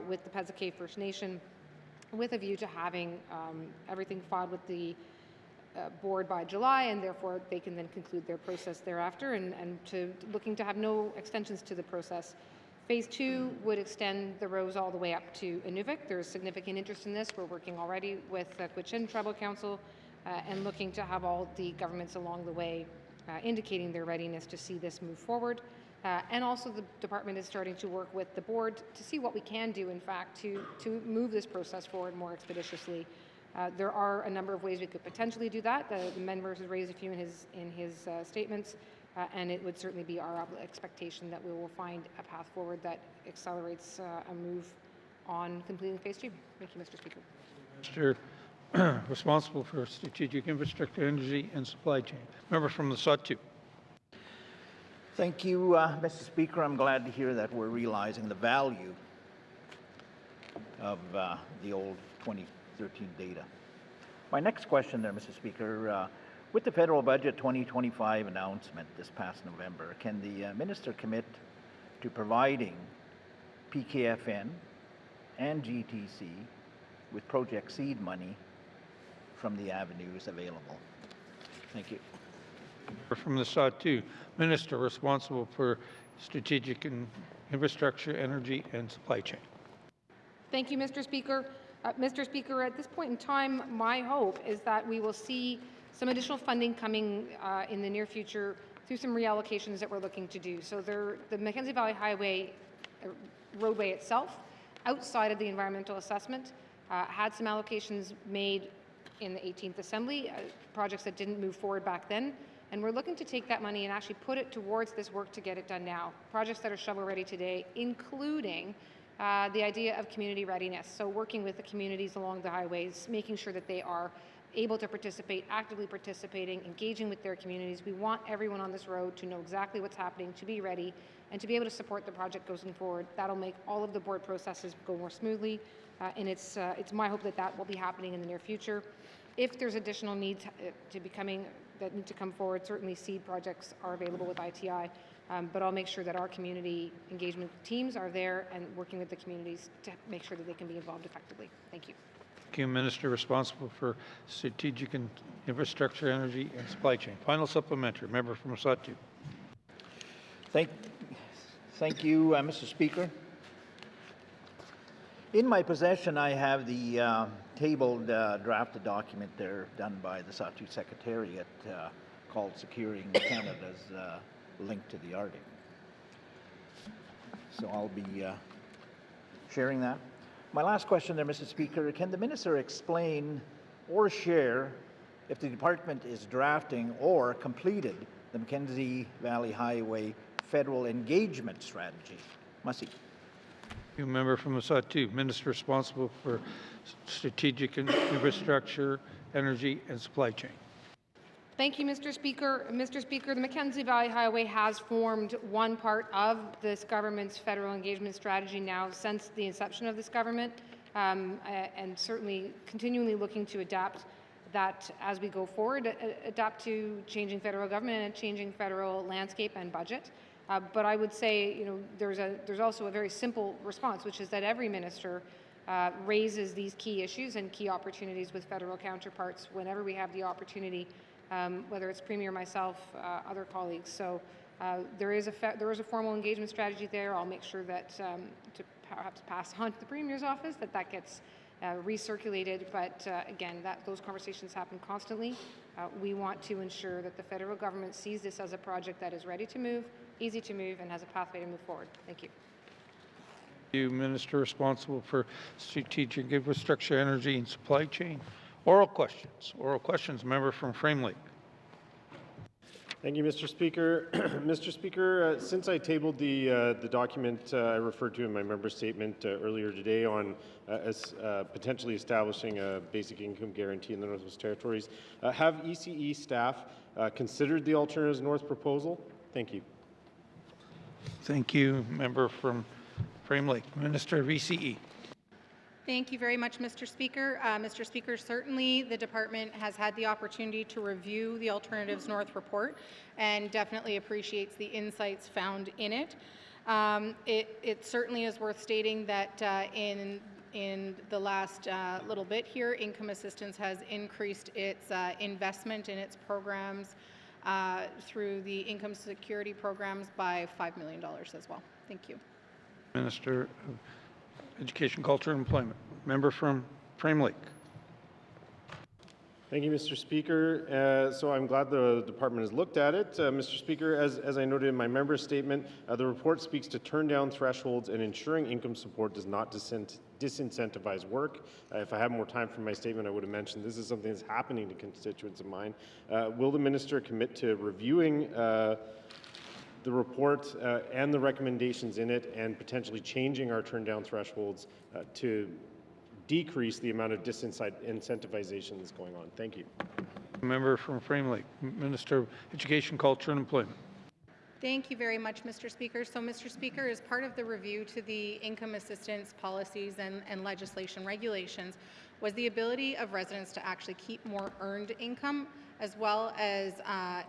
with the Pesquet First Nation, with a view to having everything filed with the board by July, and therefore they can then conclude their process thereafter, and to looking to have no extensions to the process Phase 2 would extend the rows all the way up to Inuvik. There's significant interest in this. We're working already with the Cochin Tribal Council and looking to have all the governments along the way indicating their readiness to see this move forward. And also the department is starting to work with the board to see what we can do, in fact, to move this process forward more expeditiously. There are a number of ways we could potentially do that. The member has raised a few in his statements, and it would certainly be our expectation that we will find a path forward that accelerates a move on completing Phase 2. Thank you, Mr. Speaker. Mr. responsible for strategic infrastructure, energy, and supply chain. Member from the Sahtu. Thank you, Mr. Speaker. I'm glad to hear that we're realizing the value of the old 2013 data. My next question there, Mr. Speaker, with the federal budget 2025 announcement this past November, can the minister commit to providing PKFN and GTC with project seed money from the avenues available? Thank you. From the Sahtu, Minister responsible for strategic and infrastructure, energy, and supply chain. Thank you, Mr. Speaker. Mr. Speaker, at this point in time, my hope is that we will see some additional funding coming in the near future through some reallocations that we're looking to do. So the Mackenzie Valley Highway roadway itself, outside of the environmental assessment, had some allocations made in the 18th Assembly, projects that didn't move forward back then. And we're looking to take that money and actually put it towards this work to get it done now. Projects that are shovel-ready today, including the idea of community readiness. So working with the communities along the highways, making sure that they are able to participate, actively participating, engaging with their communities. We want everyone on this road to know exactly what's happening, to be ready, and to be able to support the project going forward. That'll make all of the board processes go more smoothly, and it's my hope that that will be happening in the near future. If there's additional needs that need to come forward, certainly seed projects are available with ITI, but I'll make sure that our community engagement teams are there and working with the communities to make sure that they can be involved effectively. Thank you. Thank you, Minister responsible for strategic and infrastructure, energy, and supply chain. Final supplementary. Member from Sahtu. Thank you, Mr. Speaker. In my possession, I have the tabled drafted document there done by the Sahtu Secretariat called Securing Canada's Link to the Arctic. So I'll be sharing that. My last question there, Mr. Speaker, can the minister explain or share if the department is drafting or completed the Mackenzie Valley Highway federal engagement strategy? Mussy. You member from the Sahtu, Minister responsible for strategic and infrastructure, energy, and supply chain. Thank you, Mr. Speaker. Mr. Speaker, the Mackenzie Valley Highway has formed one part of this government's federal engagement strategy now since the inception of this government, and certainly continually looking to adapt that as we go forward, adapt to changing federal government and changing federal landscape and budget. But I would say, there's also a very simple response, which is that every minister raises these key issues and key opportunities with federal counterparts whenever we have the opportunity, whether it's Premier, myself, other colleagues. So there is a formal engagement strategy there. I'll make sure that to perhaps pass on to the Premier's office that gets recirculated. But again, those conversations happen constantly. We want to ensure that the federal government sees this as a project that is ready to move, easy to move, and has a pathway to move forward. Thank you. You, Minister responsible for strategic infrastructure, energy, and supply chain. Oral questions. Oral questions. Member from Frame Lake. Thank you, Mr. Speaker. Mr. Speaker, since I tabled the document I referred to in my member statement earlier today on potentially establishing a basic income guarantee in the Northwest Territories, have ECE staff considered the Alternatives North proposal? Thank you. Thank you, member from Frame Lake. Minister of ECE. Thank you very much, Mr. Speaker. Mr. Speaker, certainly the department has had the opportunity to review the Alternatives North report and definitely appreciates the insights found in it. It certainly is worth stating that in the last little bit here, Income Assistance has increased its investment in its programs through the income security programs by $5 million as well. Thank you. Minister of Education, Culture, and Employment. Member from Frame Lake. Thank you, Mr. Speaker. So I'm glad the department has looked at it. Mr. Speaker, as I noted in my member statement, the report speaks to turn down thresholds and ensuring income support does not disincentivize work. If I had more time for my statement, I would have mentioned this is something that's happening to constituents of mine. Will the minister commit to reviewing the report and the recommendations in it and potentially changing our turn down thresholds to decrease the amount of disincentivization that's going on? Thank you. Member from Frame Lake, Minister of Education, Culture, and Employment. Thank you very much, Mr. Speaker. So, Mr. Speaker, as part of the review to the income assistance policies and legislation regulations was the ability of residents to actually keep more earned income, as well as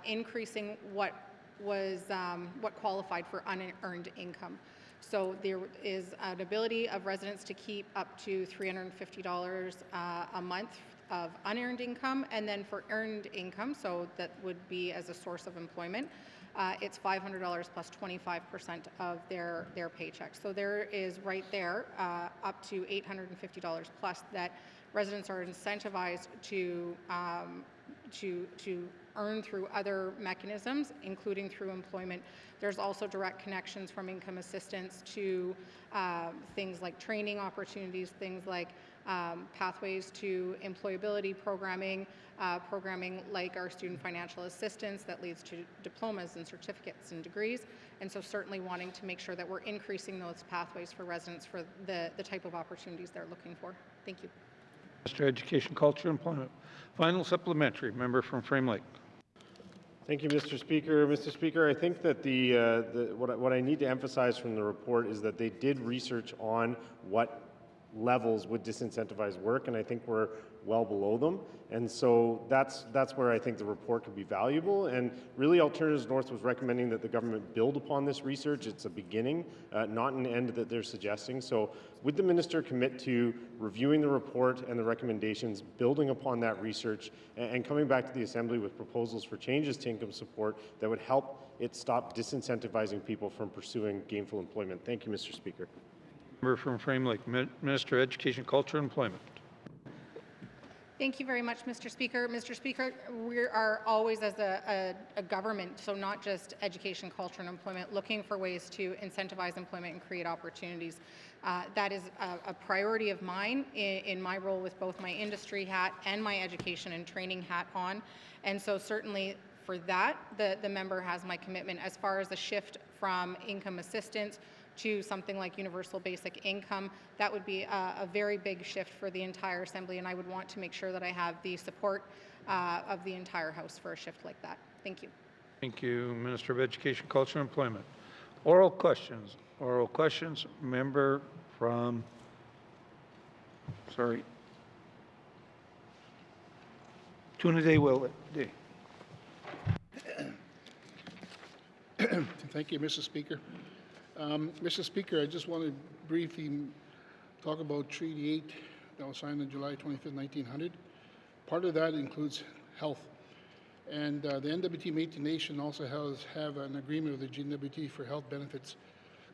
increasing what qualified for unearned income. So there is an ability of residents to keep up to $350 a month of unearned income, and then for earned income, so that would be as a source of employment, it's $500 plus 25% of their paycheck. So there is right there up to $850 plus that residents are incentivized to earn through other mechanisms, including through employment. There's also direct connections from income assistance to things like training opportunities, things like pathways to employability programming, programming like our student financial assistance that leads to diplomas and certificates and degrees. And so certainly wanting to make sure that we're increasing those pathways for residents for the type of opportunities they're looking for. Thank you. Mr. Education, Culture, and Employment. Final supplementary, member from Frame Lake. Thank you, Mr. Speaker. Mr. Speaker, I think that what I need to emphasize from the report is that they did research on what levels would disincentivize work, and I think we're well below them. And so that's where I think the report could be valuable. And really, Alternatives North was recommending that the government build upon this research. It's a beginning, not an end that they're suggesting. So would the minister commit to reviewing the report and the recommendations, building upon that research, and coming back to the Assembly with proposals for changes to income support that would help it stop disincentivizing people from pursuing gainful employment? Thank you, Mr. Speaker. Member from Frame Lake, Minister of Education, Culture, and Employment. Thank you very much, Mr. Speaker. Mr. Speaker, we are always, as a government, so not just education, culture, and employment, looking for ways to incentivize employment and create opportunities. That is a priority of mine in my role with both my industry hat and my education and training hat on. And so certainly for that, the member has my commitment. As far as the shift from income assistance to something like universal basic income, that would be a very big shift for the entire Assembly, and I would want to make sure that I have the support of the entire House for a shift like that. Thank you. Thank you, Minister of Education, Culture, and Employment. Oral questions. Oral questions. Member from, Tuna Day Willet Day. Thank you, Mr. Speaker. Mr. Speaker, I just want to briefly talk about Treaty 8 that was signed on July 25, 1900. Part of that includes health. And the NWT Métis Nation also have an agreement with the GNWT for health benefits.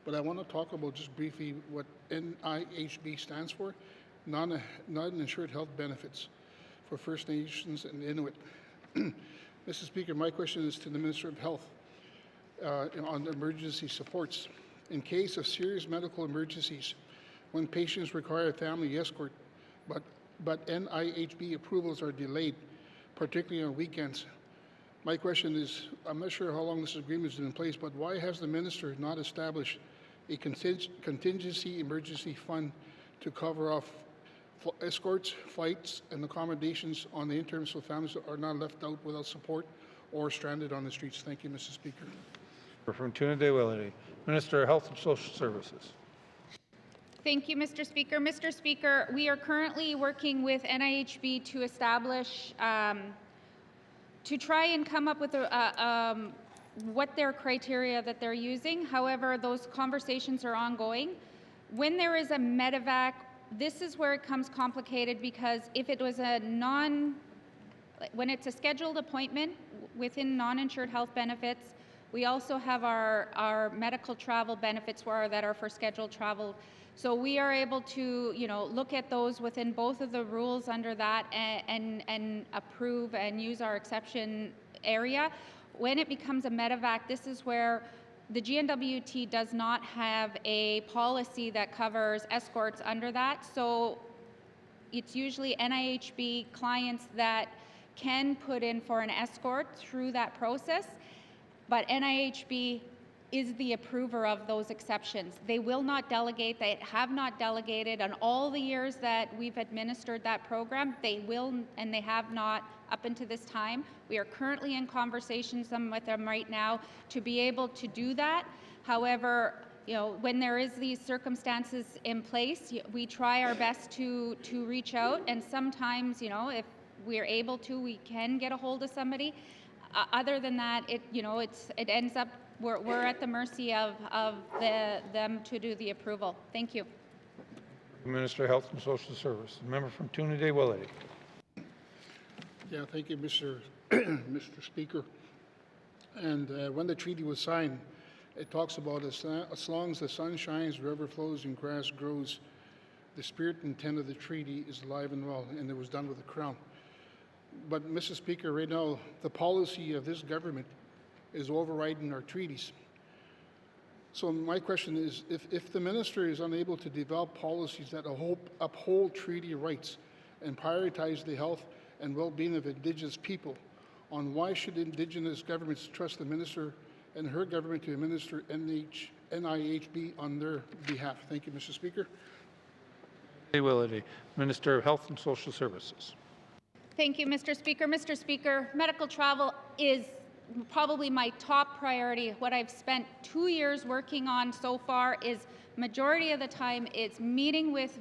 But I want to talk about just briefly what NIHB stands for, non-insured health benefits for First Nations and Inuit. Mr. Speaker, my question is to the Minister of Health on emergency supports. In case of serious medical emergencies, when patients require a family escort, but NIHB approvals are delayed, particularly on weekends. My question is, I'm not sure how long this agreement has been in place, but why has the minister not established a contingency emergency fund to cover off escorts, flights, and accommodations on the interim so families are not left out without support or stranded on the streets? Thank you, Mr. Speaker. From Tuna Day Willet, Minister of Health and Social Services. Thank you, Mr. Speaker. Mr. Speaker, we are currently working with NIHB to establish, to try and come up with what their criteria that they're using. However, those conversations are ongoing. When there is a medevac, this is where it comes complicated, because if it was when it's a scheduled appointment within non-insured health benefits, We also have our medical travel benefits that are for scheduled travel. So we are able to, look at those within both of the rules under that and approve and use our exception area. When it becomes a medevac, this is where the GNWT does not have a policy that covers escorts under that. So it's usually NIHB clients that can put in for an escort through that process, but NIHB is the approver of those exceptions. They will not delegate, they have not delegated on all the years that we've administered that program. They will, and they have not up until this time. We are currently in conversations with them right now to be able to do that. However, when there is these circumstances in place, we try our best to reach out, and sometimes, if we're able to, we can get a hold of somebody. Other than that, it ends up we're at the mercy of them to do the approval. Thank you. Minister of Health and Social Services. Member from Tuna Day Willety. Yeah, thank you, Mr. Speaker. And when the treaty was signed, it talks about as long as the sun shines, river flows, and grass grows, the spirit and intent of the treaty is alive and well, and it was done with the Crown. But, Mr. Speaker, right now, the policy of this government is overriding our treaties. So my question is, if the minister is unable to develop policies that uphold treaty rights and prioritize the health and well-being of Indigenous people, on why should Indigenous governments trust the minister and her government to administer NIHB on their behalf? Thank you, Mr. Speaker. Willety, Minister of Health and Social Services. Thank you, Mr. Speaker. Mr. Speaker, medical travel is probably my top priority. What I've spent 2 years working on so far is majority of the time it's meeting with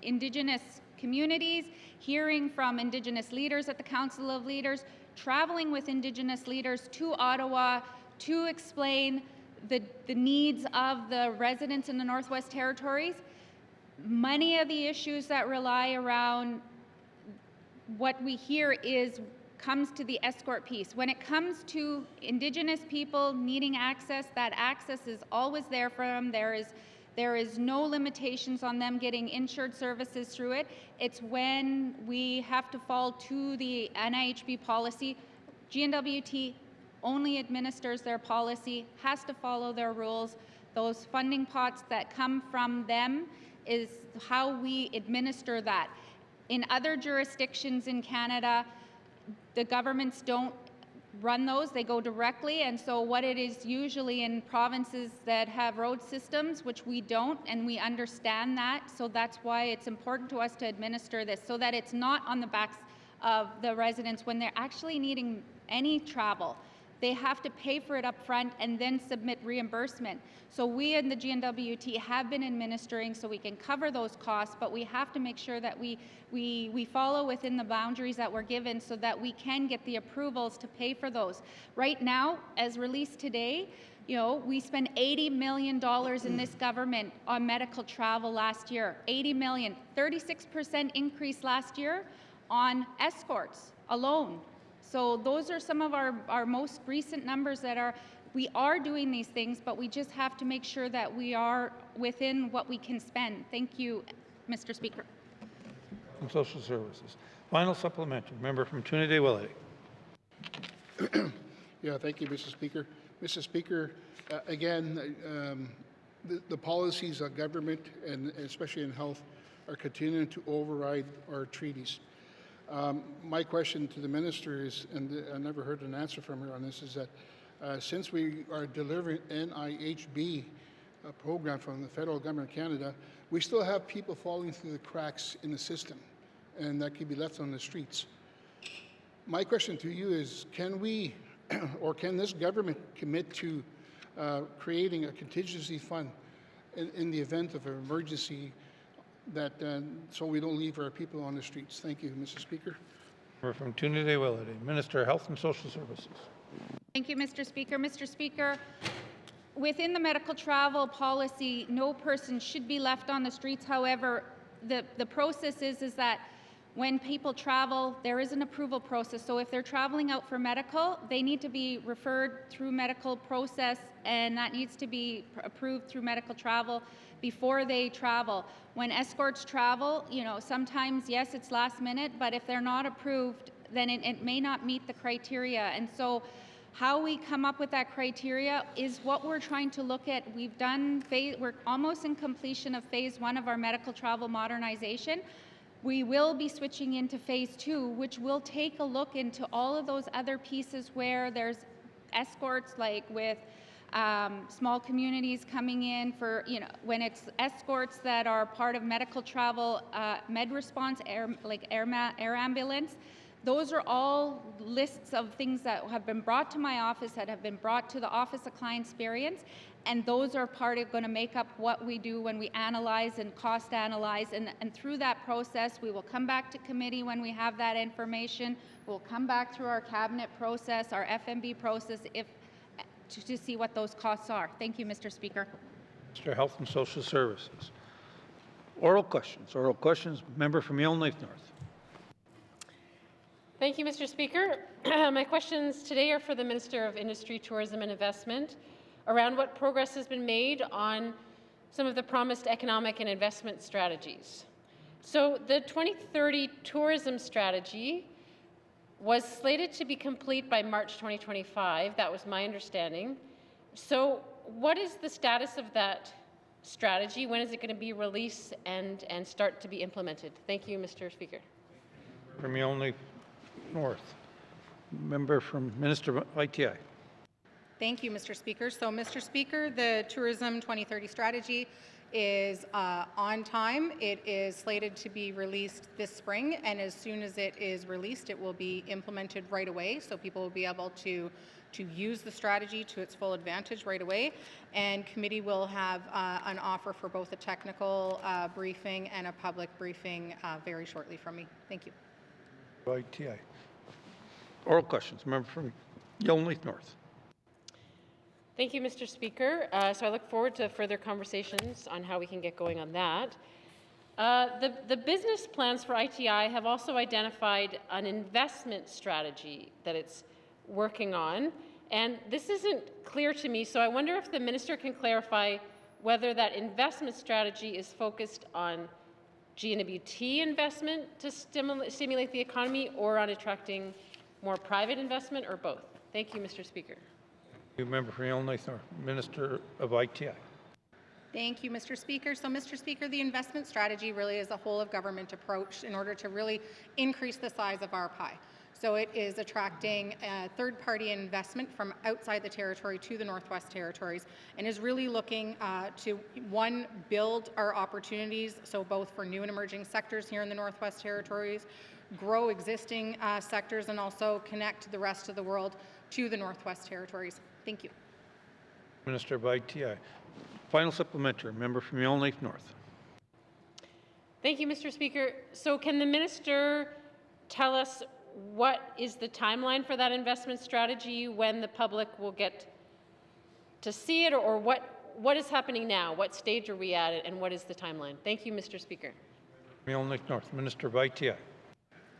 Indigenous communities, hearing from Indigenous leaders at the Council of Leaders, traveling with Indigenous leaders to Ottawa to explain the needs of the residents in the Northwest Territories. Many of the issues that rely around what we hear comes to the escort piece. When it comes to Indigenous people needing access, that access is always there for them. There is no limitations on them getting insured services through it. It's when we have to fall to the NIHB policy. GNWT only administers their policy, has to follow their rules. Those funding pots that come from them is how we administer that. In other jurisdictions in Canada, the governments don't run those, they go directly, and so what it is usually in provinces that have road systems, which we don't, and we understand that, so that's why it's important to us to administer this, so that it's not on the backs of the residents when they're actually needing any travel. They have to pay for it up front and then submit reimbursement. So we in the GNWT have been administering so we can cover those costs, but we have to make sure that we follow within the boundaries that we're given so that we can get the approvals to pay for those. Right now, as released today, we spent $80 million in this government on medical travel last year. $80 million, 36% increase last year on escorts alone. So those are some of our most recent numbers we are doing these things, but we just have to make sure that we are within what we can spend. Thank you, Mr. Speaker. And Social Services. Final supplementary. Member from Tuna Day Willety. Yeah, thank you, Mr. Speaker. Mr. Speaker, again, the policies of government, and especially in health, are continuing to override our treaties. My question to the minister is, and I never heard an answer from her on this, is that since we are delivering NIHB program from the federal government of Canada, we still have people falling through the cracks in the system, and that can be left on the streets. My question to you is, can we, or can this government commit to creating a contingency fund in the event of an emergency, that so we don't leave our people on the streets? Thank you, Mr. Speaker. We're from Tuna Day Willety. Minister of Health and Social Services. Thank you, Mr. Speaker. Mr. Speaker, within the medical travel policy, no person should be left on the streets. However, the process is that when people travel, there is an approval process. So if they're traveling out for medical, they need to be referred through medical process, and that needs to be approved through medical travel before they travel. When escorts travel, you know, sometimes, yes, it's last minute, but if they're not approved, then it may not meet the criteria. And so how we come up with that criteria is what we're trying to look at. We're almost in completion of phase 1 of our medical travel modernization. We will be switching into phase 2, which will take a look into all of those other pieces where there's escorts, like with small communities coming in for, you know, when it's escorts that are part of medical travel, med response, air ambulance. Those are all lists of things that have been brought to my office, that have been brought to the Office of Client Experience, and those are part of going to make up what we do when we analyze and cost analyze. And through that process, we will come back to committee when we have that information. We'll come back through our cabinet process, our FMB process, to see what those costs are. Thank you, Mr. Speaker. Mr. Health and Social Services. Oral questions. Member from Yellowknife North. Thank you, Mr. Speaker. My questions today are for the Minister of Industry, Tourism and Investment around what progress has been made on some of the promised economic and investment strategies. So the 2030 tourism strategy was slated to be complete by March 2025. That was my understanding. So what is the status of that strategy? When is it going to be released and start to be implemented? Thank you, Mr. Speaker. From Yellowknife North. Member from Minister of ITI. Thank you, Mr. Speaker. So, Mr. Speaker, the Tourism 2030 strategy is on time. It is slated to be released this spring, and as soon as it is released, it will be implemented right away, so people will be able to use the strategy to its full advantage right away. And committee will have an offer for both a technical briefing and a public briefing very shortly from me. Thank you. ITI. Oral questions. Member from Yellowknife North. Thank you, Mr. Speaker. So I look forward to further conversations on how we can get going on that. The business plans for ITI have also identified an investment strategy that it's working on, and this isn't clear to me, so I wonder if the minister can clarify whether that investment strategy is focused on GNWT investment to stimulate the economy or on attracting more private investment, or both. Thank you, Mr. Speaker. You member for Yellowknife North, Minister of ITI. Thank you, Mr. Speaker. So, Mr. Speaker, the investment strategy really is a whole of government approach in order to really increase the size of our pie. So it is attracting third-party investment from outside the territory to the Northwest Territories, and is really looking to, one, build our opportunities, so both for new and emerging sectors here in the Northwest Territories, grow existing sectors, and also connect the rest of the world to the Northwest Territories. Thank you. Minister of ITI. Final supplementary. Member from Yellowknife North. Thank you, Mr. Speaker. So can the minister tell us what is the timeline for that investment strategy, when the public will get to see it, or what is happening now? What stage are we at, and what is the timeline? Thank you, Mr. Speaker. Yellowknife North, Minister of ITI.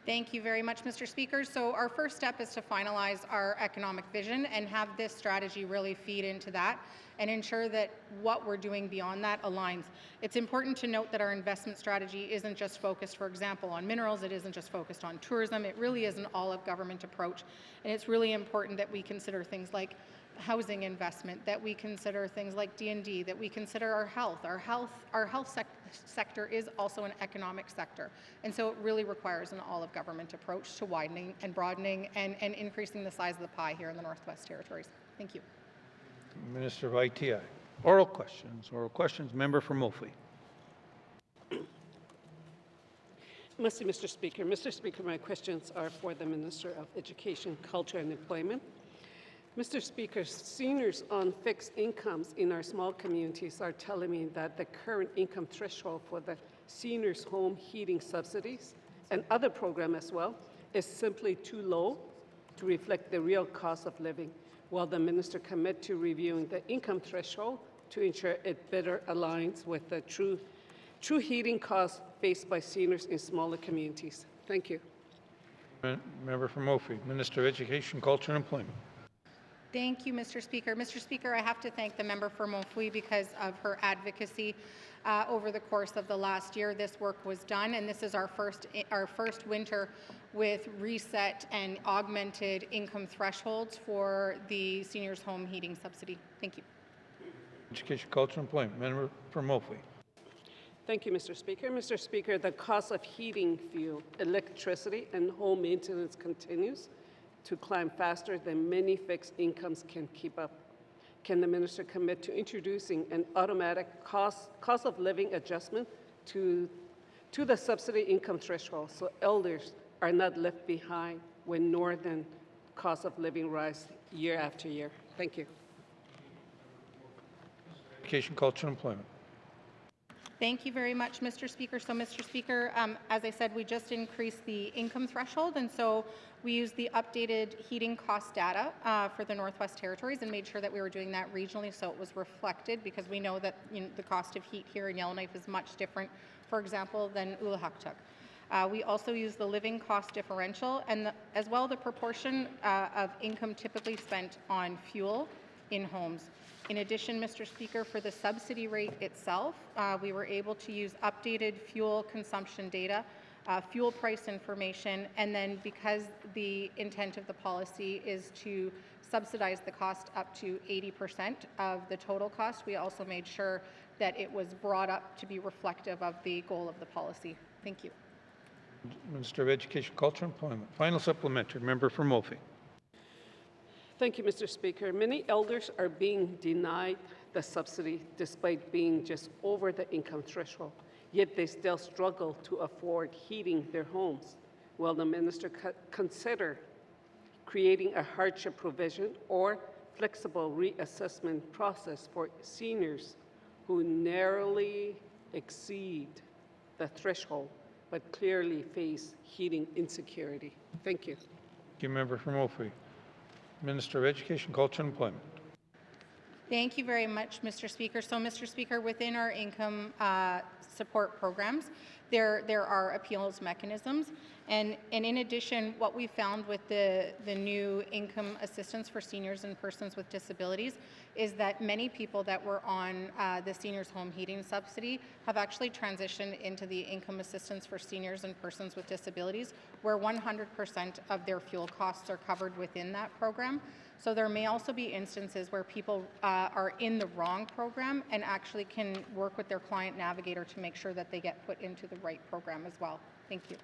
Thank you very much, Mr. Speaker. So our first step is to finalize our economic vision and have this strategy really feed into that and ensure that what we're doing beyond that aligns. It's important to note that our investment strategy isn't just focused, for example, on minerals. It isn't just focused on tourism. It really is an all-of-government approach. And it's really important that we consider things like housing investment, that we consider things like D&D, that we consider our health. Our health sector is also an economic sector. And so it really requires an all-of-government approach to widening and broadening and increasing the size of the pie here in the Northwest Territories. Thank you. Minister of ITI. Oral questions. Member from Moultrie. Mr. Speaker. Mr. Speaker, my questions are for the Minister of Education, Culture and Employment. Mr. Speaker, seniors on fixed incomes in our small communities are telling me that the current income threshold for the seniors' home heating subsidies and other programs as well is simply too low to reflect the real cost of living. Will the minister commit to reviewing the income threshold to ensure it better aligns with the true heating costs faced by seniors in smaller communities? Thank you. Member from Mophie, Minister of Education, Culture and Employment. Thank you, Mr. Speaker. Mr. Speaker, I have to thank the member for Montfouille because of her advocacy over the course of the last year. This work was done, and this is our first winter with reset and augmented income thresholds for the seniors' home heating subsidy. Thank you. Education, Culture and Employment. Member from Mophie. Thank you, Mr. Speaker. Mr. Speaker, the cost of heating fuel, electricity, and home maintenance continues to climb faster than many fixed incomes can keep up. Can the minister commit to introducing an automatic cost of living adjustment to the subsidy income threshold so elders are not left behind when northern cost of living rise year after year? Thank you. Education, Culture and Employment. Thank you very much, Mr. Speaker. So, Mr. Speaker, as I said, we just increased the income threshold, and so we used the updated heating cost data for the Northwest Territories and made sure that we were doing that regionally so it was reflected, because we know that the cost of heat here in Yellowknife is much different, for example, than Ulahaktuk. We also use the living cost differential and as well the proportion of income typically spent on fuel in homes. In addition, Mr. Speaker, for the subsidy rate itself, we were able to use updated fuel consumption data, fuel price information, and then because the intent of the policy is to subsidize the cost up to 80% of the total cost, we also made sure that it was brought up to be reflective of the goal of the policy. Thank you. Minister of Education, Culture and Employment. Final supplementary. Member from Mophie. Thank you, Mr. Speaker. Many elders are being denied the subsidy despite being just over the income threshold, yet they still struggle to afford heating their homes. Will the minister consider creating a hardship provision or flexible reassessment process for seniors who narrowly exceed the threshold but clearly face heating insecurity? Thank you. Thank you, Member from Mophie. Minister of Education, Culture and Employment. Thank you very much, Mr. Speaker. So, Mr. Speaker, within our income support programs, there are appeals mechanisms. And in addition, what we found with the new income assistance for seniors and persons with disabilities is that many people that were on the seniors home heating subsidy have actually transitioned into the income assistance for seniors and persons with disabilities, where 100% of their fuel costs are covered within that program. So there may also be instances where people are in the wrong program and actually can work with their client navigator to make sure that they get put into the right program as well. Thank you.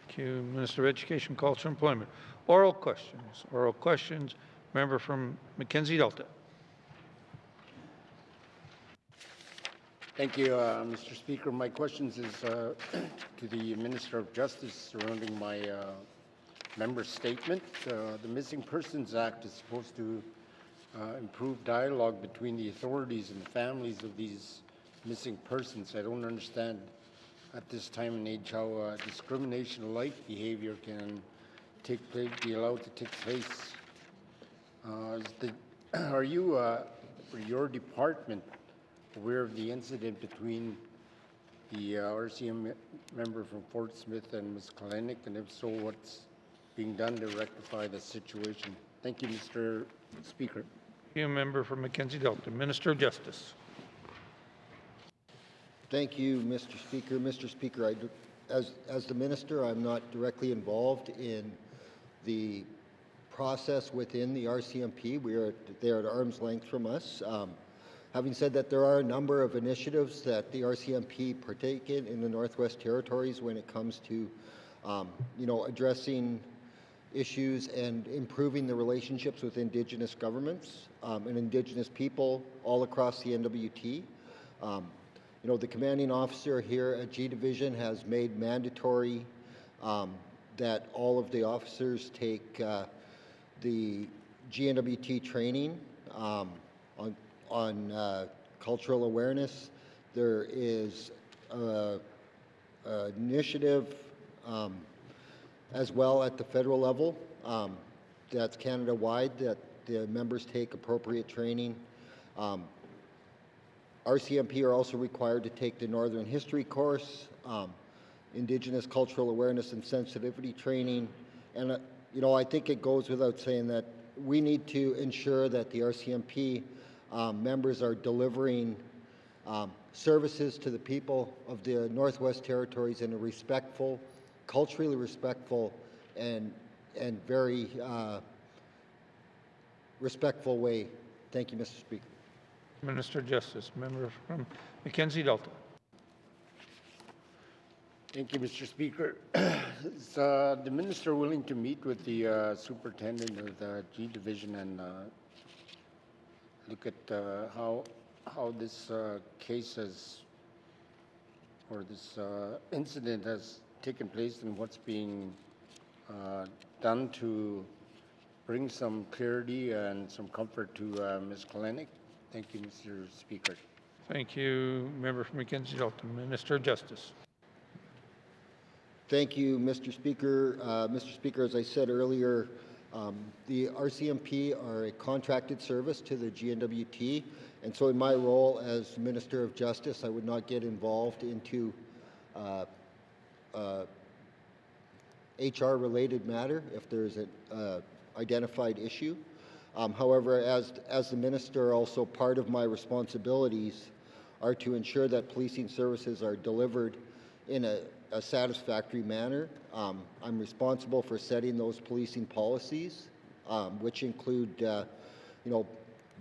Thank you, Minister of Education, Culture and Employment. Oral questions. Oral questions. Member from Mackenzie Delta. Thank you, Mr. Speaker. My questions is to the Minister of Justice surrounding my member statement. The Missing Persons Act is supposed to improve dialogue between the authorities and the families of these missing persons. I don't understand at this time and age how discrimination-like behavior can be allowed to take place. Are you or your department aware of the incident between the RCM member from Fort Smith and Ms. Kalenic, and if so, what's being done to rectify the situation? Thank you, Mr. Speaker. Thank you, member from Mackenzie Delta. Minister of Justice. Thank you, Mr. Speaker. Mr. Speaker, as the minister, I'm not directly involved in the process within the RCMP. They're at arm's length from us. Having said that, there are a number of initiatives that the RCMP partake in the Northwest Territories when it comes to, addressing issues and improving the relationships with Indigenous governments and Indigenous people all across the NWT. The commanding officer here at G Division has made mandatory that all of the officers take the GNWT training on cultural awareness. There is an initiative as well at the federal level that's Canada-wide that the members take appropriate training. RCMP are also required to take the Northern History course, Indigenous cultural awareness and sensitivity training. And, I think it goes without saying that we need to ensure that the RCMP members are delivering services to the people of the Northwest Territories in a respectful, culturally respectful, and very respectful way. Thank you, Mr. Speaker. Minister of Justice, member from Mackenzie Delta. Thank you, Mr. Speaker. Is the minister willing to meet with the superintendent of the G Division and look at how this case has, or this incident has taken place and what's being done to bring some clarity and some comfort to Ms. Kalanick? Thank you, Mr. Speaker. Thank you, member from Mackenzie Delta. Minister of Justice. Thank you, Mr. Speaker. Mr. Speaker, as I said earlier, the RCMP are a contracted service to the GNWT, and so in my role as Minister of Justice, I would not get involved into HR-related matter if there's an identified issue. However, as the minister, also part of my responsibilities are to ensure that policing services are delivered in a satisfactory manner. I'm responsible for setting those policing policies, which include,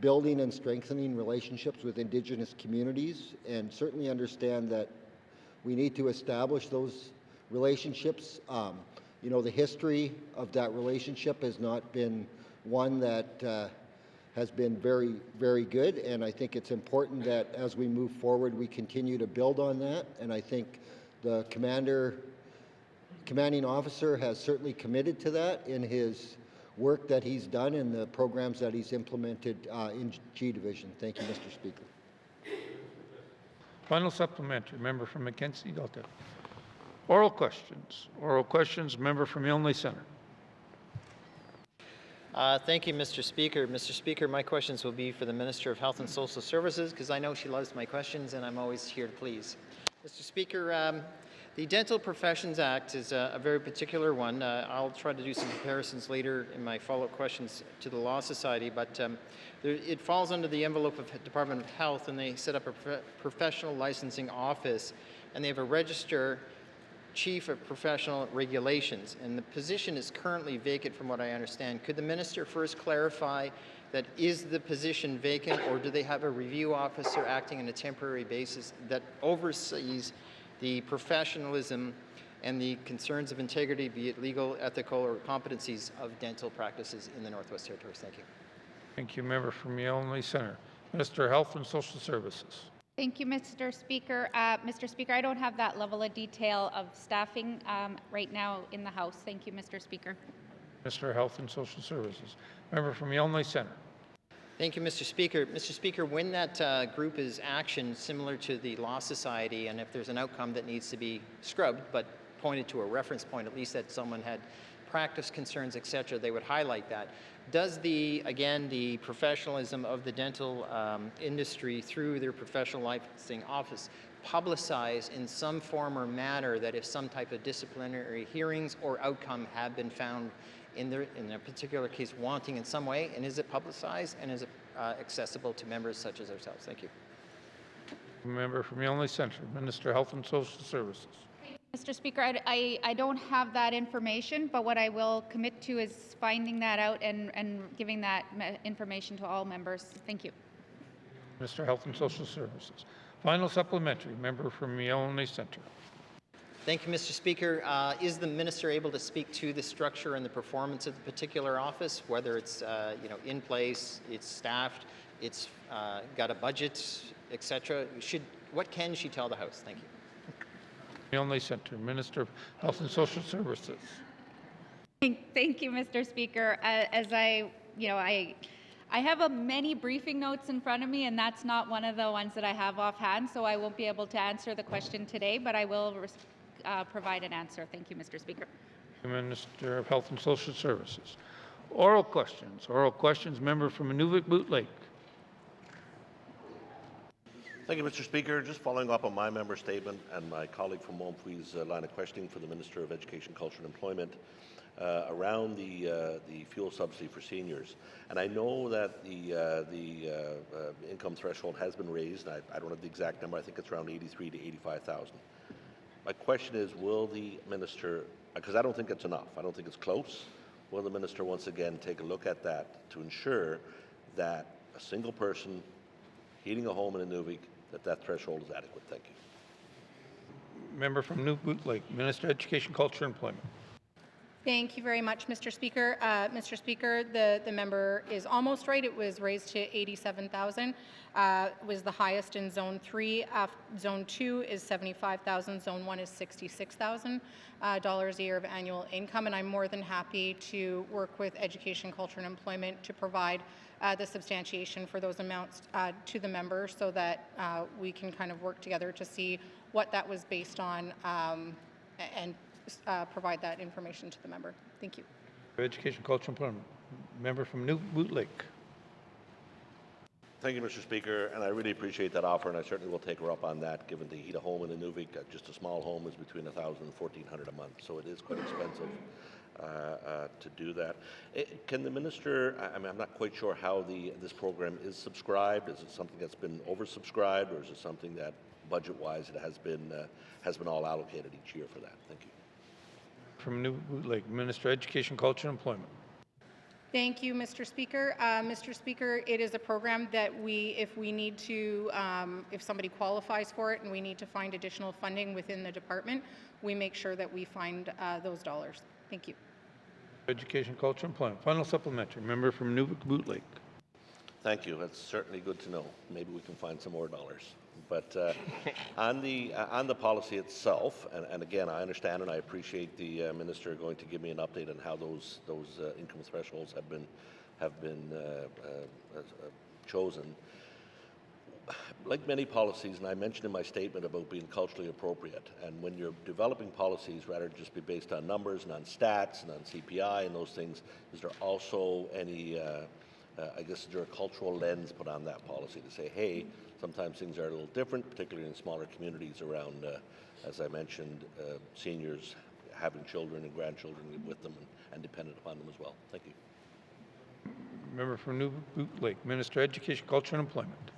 building and strengthening relationships with Indigenous communities, and certainly understand that we need to establish those relationships. The history of that relationship has not been one that has been very, very good, and I think it's important that as we move forward, we continue to build on that, and I think the commanding officer has certainly committed to that in his work that he's done and the programs that he's implemented in G Division. Thank you, Mr. Speaker. Final supplementary, member from Mackenzie Delta. Oral questions. Oral questions, member from Illinois Centre. Thank you, Mr. Speaker. Mr. Speaker, my questions will be for the Minister of Health and Social Services, because I know she loves my questions and I'm always here to please. Mr. Speaker, the Dental Professions Act is a very particular one. I'll try to do some comparisons later in my follow-up questions to the Law Society, but it falls under the envelope of the Department of Health, and they set up a professional licensing office, and they have a register chief of professional regulations, and the position is currently vacant from what I understand. Could the minister first clarify that is the position vacant, or do they have a review officer acting on a temporary basis that oversees the professionalism and the concerns of integrity, be it legal, ethical, or competencies of dental practices in the Northwest Territories? Thank you. Thank you, member from Illinois Centre. Minister of Health and Social Services. Thank you, Mr. Speaker. Mr. Speaker, I don't have that level of detail of staffing right now in the House. Thank you, Mr. Speaker. Minister of Health and Social Services. Member from Illinois Centre. Thank you, Mr. Speaker. Mr. Speaker, when that group is action similar to the Law Society, and if there's an outcome that needs to be scrubbed, but pointed to a reference point, at least that someone had practice concerns, etc., they would highlight that. Does the professionalism of the dental industry through their professional licensing office publicize in some form or manner that if some type of disciplinary hearings or outcome have been found in a particular case wanting in some way, and is it publicized, and is it accessible to members such as ourselves? Thank you. Member from Illinois Centre, Minister of Health and Social Services. Mr. Speaker, I don't have that information, but what I will commit to is finding that out and giving that information to all members. Thank you. Minister of Health and Social Services. Final supplementary, member from Illinois Centre. Thank you, Mr. Speaker. Is the minister able to speak to the structure and the performance of the particular office, whether it's in place, it's staffed, it's got a budget, etc.? What can she tell the House? Thank you. Illinois Centre, Minister of Health and Social Services. Thank you, Mr. Speaker. As I have many briefing notes in front of me, and that's not one of the ones that I have offhand, so I won't be able to answer the question today, but I will provide an answer. Thank you, Mr. Speaker. Minister of Health and Social Services. Oral questions. Oral questions, member from Inuvik Boot Lake. Thank you, Mr. Speaker. Just following up on my member statement and my colleague from Montpui's line of questioning for the Minister of Education, Culture and Employment around the fuel subsidy for seniors. And I know that the income threshold has been raised. I don't have the exact number. I think it's around 83 to 85,000. My question is, will the minister, because I don't think it's enough, I don't think it's close, will the minister once again take a look at that to ensure that a single person heating a home in Inuvik, that threshold is adequate? Thank you. Member from New Boot Lake, Minister of Education, Culture and Employment. Thank you very much, Mr. Speaker. Mr. Speaker, the member is almost right. It was raised to 87,000. Was the highest in Zone 3. Zone 2 is 75,000. Zone 1 is $66,000 a year of annual income. And I'm more than happy to work with Education, Culture and Employment to provide the substantiation for those amounts to the member so that we can kind of work together to see what that was based on and provide that information to the member. Thank you. Education, Culture and Employment. Member from New Boot Lake. Thank you, Mr. Speaker, and I really appreciate that offer, and I certainly will take her up on that, given to heat a home in Inuvik, just a small home is between $1,000 and $1,400 a month, so it is quite expensive to do that. Can the minister, I'm not quite sure how this program is subscribed. Is it something that's been oversubscribed, or is it something that budget-wise it has been all allocated each year for that? Thank you. From New Boot Lake, Minister of Education, Culture and Employment. Thank you, Mr. Speaker. Mr. Speaker, it is a program that if we need to, if somebody qualifies for it and we need to find additional funding within the department, we make sure that we find those dollars. Thank you. Education, Culture and Employment. Final supplementary. Member from New Boot Lake. Thank you. That's certainly good to know. Maybe we can find some more dollars. But on the policy itself, and again, I understand and I appreciate the minister going to give me an update on how those income thresholds have been chosen. Like many policies, and I mentioned in my statement about being culturally appropriate, and when you're developing policies, rather than just be based on numbers and on stats and on CPI and those things, is there also any, I guess, is there a cultural lens put on that policy to say, hey, sometimes things are a little different, particularly in smaller communities around, as I mentioned, seniors having children and grandchildren with them and dependent upon them as well. Thank you. Member from New Boot Lake, Minister of Education, Culture and Employment.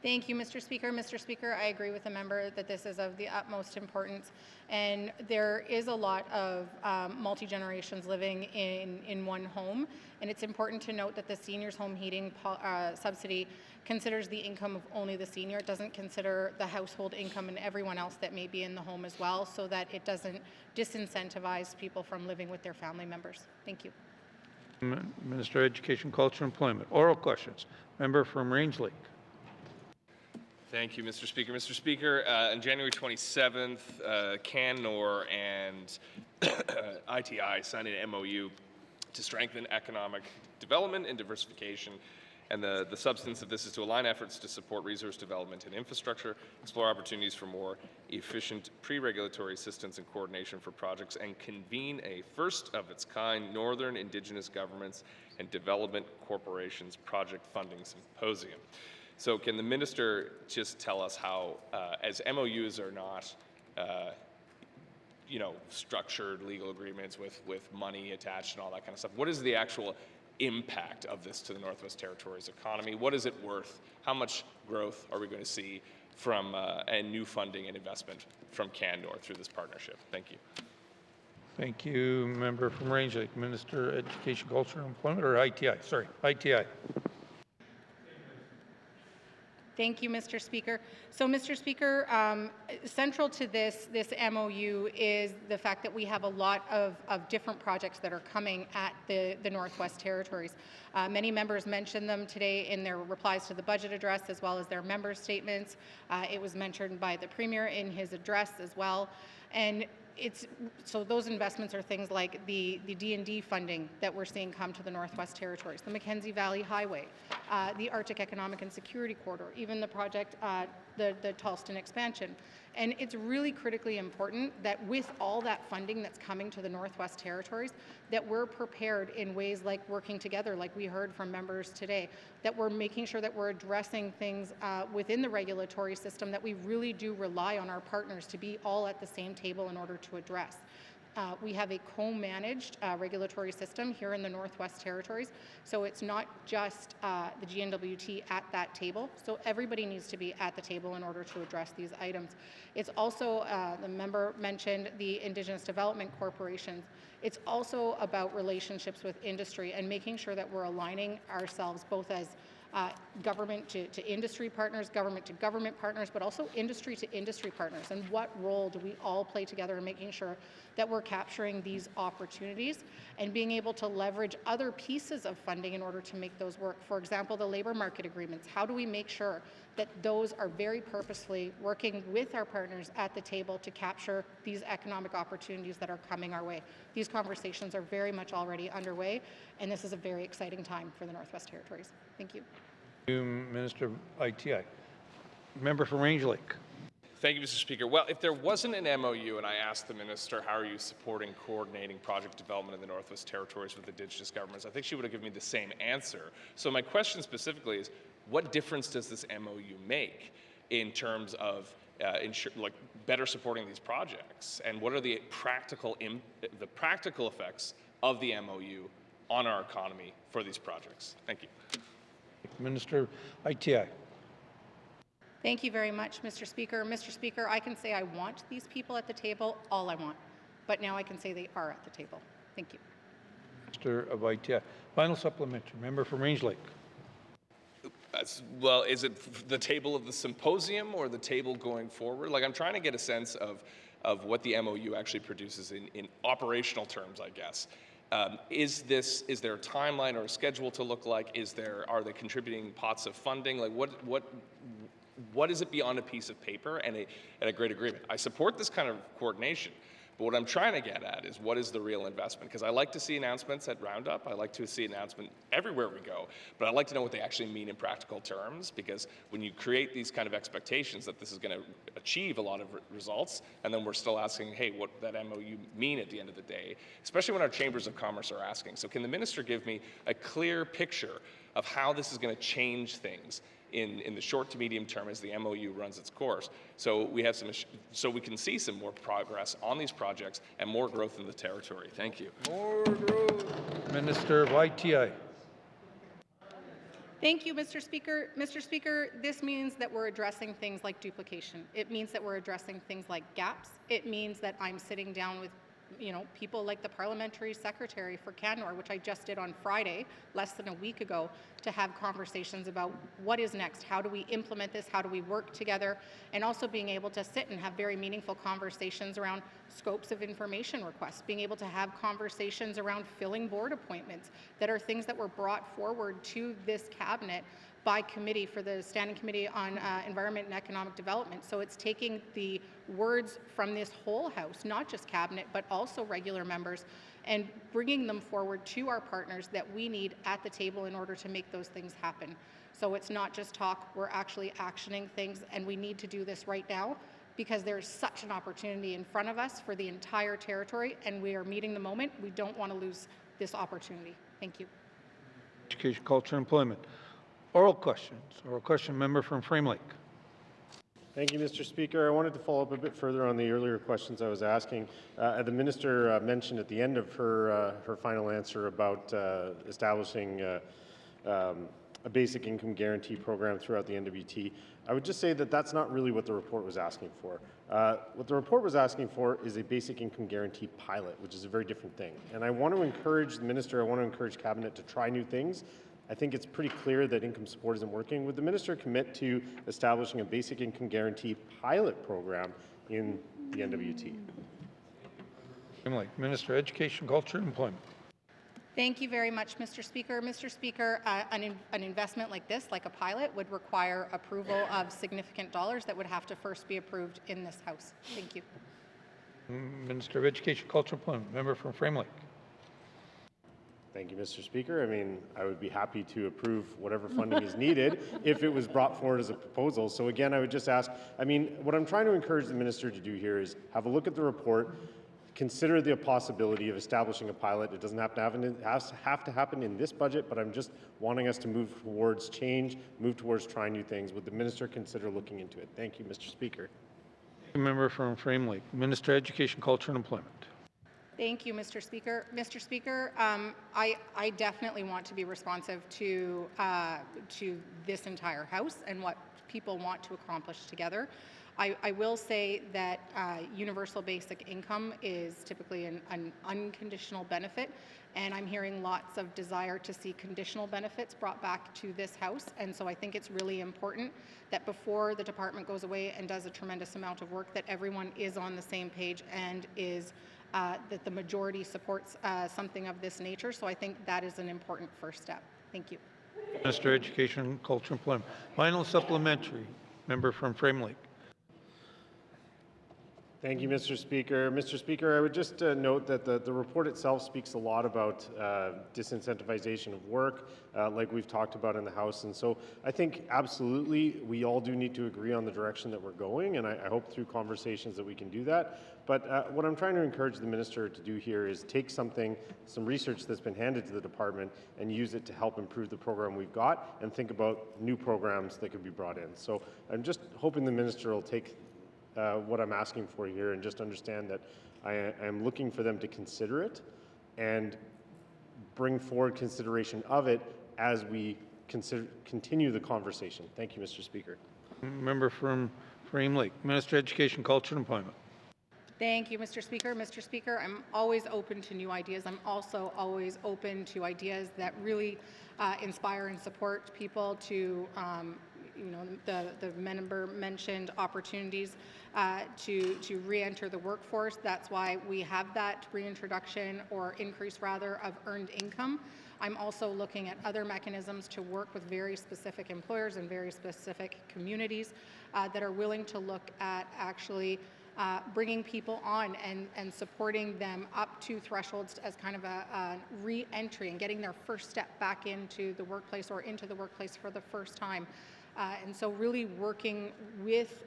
Thank you, Mr. Speaker. Mr. Speaker, I agree with the member that this is of the utmost importance. And there is a lot of multi-generations living in one home. And it's important to note that the seniors home heating subsidy considers the income of only the senior. It doesn't consider the household income and everyone else that may be in the home as well, so that it doesn't disincentivize people from living with their family members. Thank you. Minister of Education, Culture and Employment. Oral questions. Member from Range Lake. Thank you, Mr. Speaker. Mr. Speaker, on January 27th, CanNor and ITI signed an MOU to strengthen economic development and diversification. And the substance of this is to align efforts to support resource development and infrastructure, explore opportunities for more efficient pre-regulatory assistance and coordination for projects, and convene a first-of-its-kind Northern Indigenous Governments and Development Corporations Project Funding Symposium. So can the minister just tell us how, as MOUs are not, structured legal agreements with money attached and all that kind of stuff, what is the actual impact of this to the Northwest Territories economy? What is it worth? How much growth are we going to see from and new funding and investment from CanNor through this partnership? Thank you. Thank you, member from Range Lake, Minister of Education, Culture and Employment, or ITI? Sorry, ITI. Thank you, Mr. Speaker. So, Mr. Speaker, central to this MOU is the fact that we have a lot of different projects that are coming at the Northwest Territories. Many members mentioned them today in their replies to the budget address as well as their member statements. It was mentioned by the Premier in his address as well. And so those investments are things like the D&D funding that we're seeing come to the Northwest Territories, the Mackenzie Valley Highway, the Arctic Economic and Security Corridor, even the project the Tallston expansion. And it's really critically important that with all that funding that's coming to the Northwest Territories, that we're prepared in ways like working together, like we heard from members today, that we're making sure that we're addressing things within the regulatory system that we really do rely on our partners to be all at the same table in order to address. We have a co-managed regulatory system here in the Northwest Territories, so it's not just the GNWT at that table, so everybody needs to be at the table in order to address these items. It's also, the member mentioned the Indigenous Development Corporations. It's also about relationships with industry and making sure that we're aligning ourselves both as government to industry partners, government to government partners, but also industry to industry partners. And what role do we all play together in making sure that we're capturing these opportunities and being able to leverage other pieces of funding in order to make those work? For example, the labor market agreements. How do we make sure that those are very purposefully working with our partners at the table to capture these economic opportunities that are coming our way? These conversations are very much already underway, and this is a very exciting time for the Northwest Territories. Thank you. Thank you, Minister of ITI. Member for Range Lake. Thank you, Mr. Speaker. Well, if there wasn't an MOU and I asked the minister, how are you supporting coordinating project development in the Northwest Territories with Indigenous governments, I think she would have given me the same answer. So my question specifically is, what difference does this MOU make in terms of better supporting these projects? And what are the practical effects of the MOU on our economy for these projects? Thank you. Minister ITI. Thank you very much, Mr. Speaker. Mr. Speaker, I can say I want these people at the table all I want, but now I can say they are at the table. Thank you. Minister of ITI. Final supplementary. Member for Range Lake. Well, is it the table of the symposium or the table going forward? Like, I'm trying to get a sense of what the MOU actually produces in operational terms, I guess. Is there a timeline or a schedule to look like? Are they contributing pots of funding? Like, what is it beyond a piece of paper and a great agreement? I support this kind of coordination, but what I'm trying to get at is what is the real investment? Because I like to see announcements at Roundup. I like to see announcement everywhere we go, but I'd like to know what they actually mean in practical terms, because when you create these kind of expectations that this is going to achieve a lot of results, and then we're still asking, hey, what that MOU mean at the end of the day, especially when our chambers of commerce are asking. So can the minister give me a clear picture of how this is going to change things in the short to medium term as the MOU runs its course, so we can see some more progress on these projects and more growth in the territory? Thank you. More growth. Minister of ITI. Thank you, Mr. Speaker. Mr. Speaker, this means that we're addressing things like duplication. It means that we're addressing things like gaps. It means that I'm sitting down with people like the parliamentary secretary for Canmore, which I just did on Friday, less than a week ago, to have conversations about what is next, how do we implement this, how do we work together, and also being able to sit and have very meaningful conversations around scopes of information requests, being able to have conversations around filling board appointments that are things that were brought forward to this cabinet by committee for the Standing Committee on Environment and Economic Development. So it's taking the words from this whole House, not just cabinet, but also regular members, and bringing them forward to our partners that we need at the table in order to make those things happen. So it's not just talk, we're actually actioning things, and we need to do this right now because there's such an opportunity in front of us for the entire territory, and we are meeting the moment. We don't want to lose this opportunity. Thank you. Education, Culture, and Employment. Oral questions. Oral question, member from Frame Lake. Thank you, Mr. Speaker. I wanted to follow up a bit further on the earlier questions I was asking. The minister mentioned at the end of her final answer about establishing a basic income guarantee program throughout the NWT. I would just say that that's not really what the report was asking for. What the report was asking for is a basic income guarantee pilot, which is a very different thing. And I want to encourage the minister, I want to encourage cabinet to try new things. I think it's pretty clear that income support isn't working. Would the minister commit to establishing a basic income guarantee pilot program in the NWT? Minister, Education, Culture, and Employment. Thank you very much, Mr. Speaker. Mr. Speaker, an investment like this, like a pilot, would require approval of significant dollars that would have to first be approved in this House. Thank you. Minister of Education, Culture, and Employment. Member from Frame Lake. Thank you, Mr. Speaker. I mean, I would be happy to approve whatever funding is needed if it was brought forward as a proposal. So again, I would just ask, I mean, what I'm trying to encourage the minister to do here is have a look at the report, consider the possibility of establishing a pilot. It doesn't have to happen in this budget, but I'm just wanting us to move towards change, move towards trying new things. Would the minister consider looking into it? Thank you, Mr. Speaker. Member from Frame Lake, Minister, Education, Culture and Employment. Thank you, Mr. Speaker. Mr. Speaker, I definitely want to be responsive to this entire House and what people want to accomplish together. I will say that universal basic income is typically an unconditional benefit, and I'm hearing lots of desire to see conditional benefits brought back to this House. And so I think it's really important that before the department goes away and does a tremendous amount of work, that everyone is on the same page and is that the majority supports something of this nature. So I think that is an important first step. Thank you. Minister, Education, Culture and Employment. Final supplementary. Member from Frame Lake. Thank you, Mr. Speaker. Mr. Speaker, I would just note that the report itself speaks a lot about disincentivization of work, like we've talked about in the House. And so I think absolutely we all do need to agree on the direction that we're going, and I hope through conversations that we can do that. But what I'm trying to encourage the minister to do here is take some research that's been handed to the department and use it to help improve the program we've got and think about new programs that could be brought in. So I'm just hoping the minister will take what I'm asking for here and just understand that I am looking for them to consider it and bring forward consideration of it as we continue the conversation. Thank you, Mr. Speaker. Member from Frame Lake, Minister, Education, Culture and Employment. Thank you, Mr. Speaker. Mr. Speaker, I'm always open to new ideas. I'm also always open to ideas that really inspire and support people to the member mentioned opportunities to re-enter the workforce. That's why we have that reintroduction or increase rather of earned income. I'm also looking at other mechanisms to work with very specific employers and very specific communities that are willing to look at actually bringing people on and supporting them up to thresholds as kind of a re-entry and getting their first step back into the workplace or into the workplace for the first time. And so really working with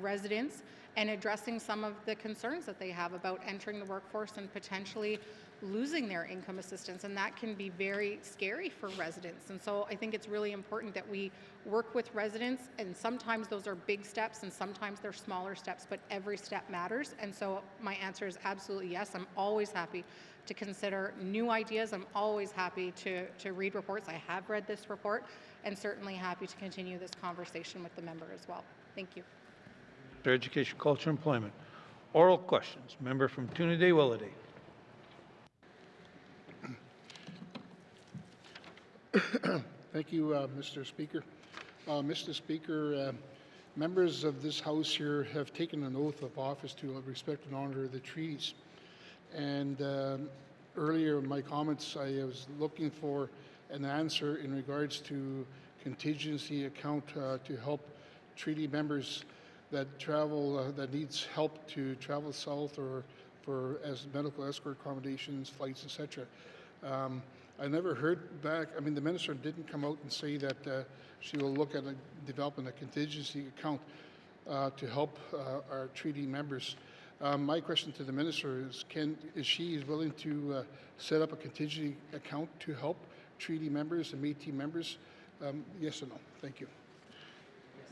residents and addressing some of the concerns that they have about entering the workforce and potentially losing their income assistance, and that can be very scary for residents. And so I think it's really important that we work with residents, and sometimes those are big steps and sometimes they're smaller steps, but every step matters. And so my answer is absolutely yes. I'm always happy to consider new ideas. I'm always happy to read reports. I have read this report, and certainly happy to continue this conversation with the member as well. Thank you. Education, Culture, Employment. Oral questions. Member from Tuna Day, Willowday. Thank you, Mr. Speaker. Mr. Speaker, members of this House here have taken an oath of office to respect and honor the treaties. And earlier in my comments, I was looking for an answer in regards to contingency account to help treaty members that travel, that needs help to travel south or for as medical escort accommodations, flights, etc. I never heard back. I mean, the minister didn't come out and say that she will look at developing a contingency account to help our treaty members. My question to the minister is, is she willing to set up a contingency account to help treaty members and Métis members? Yes or no? Thank you.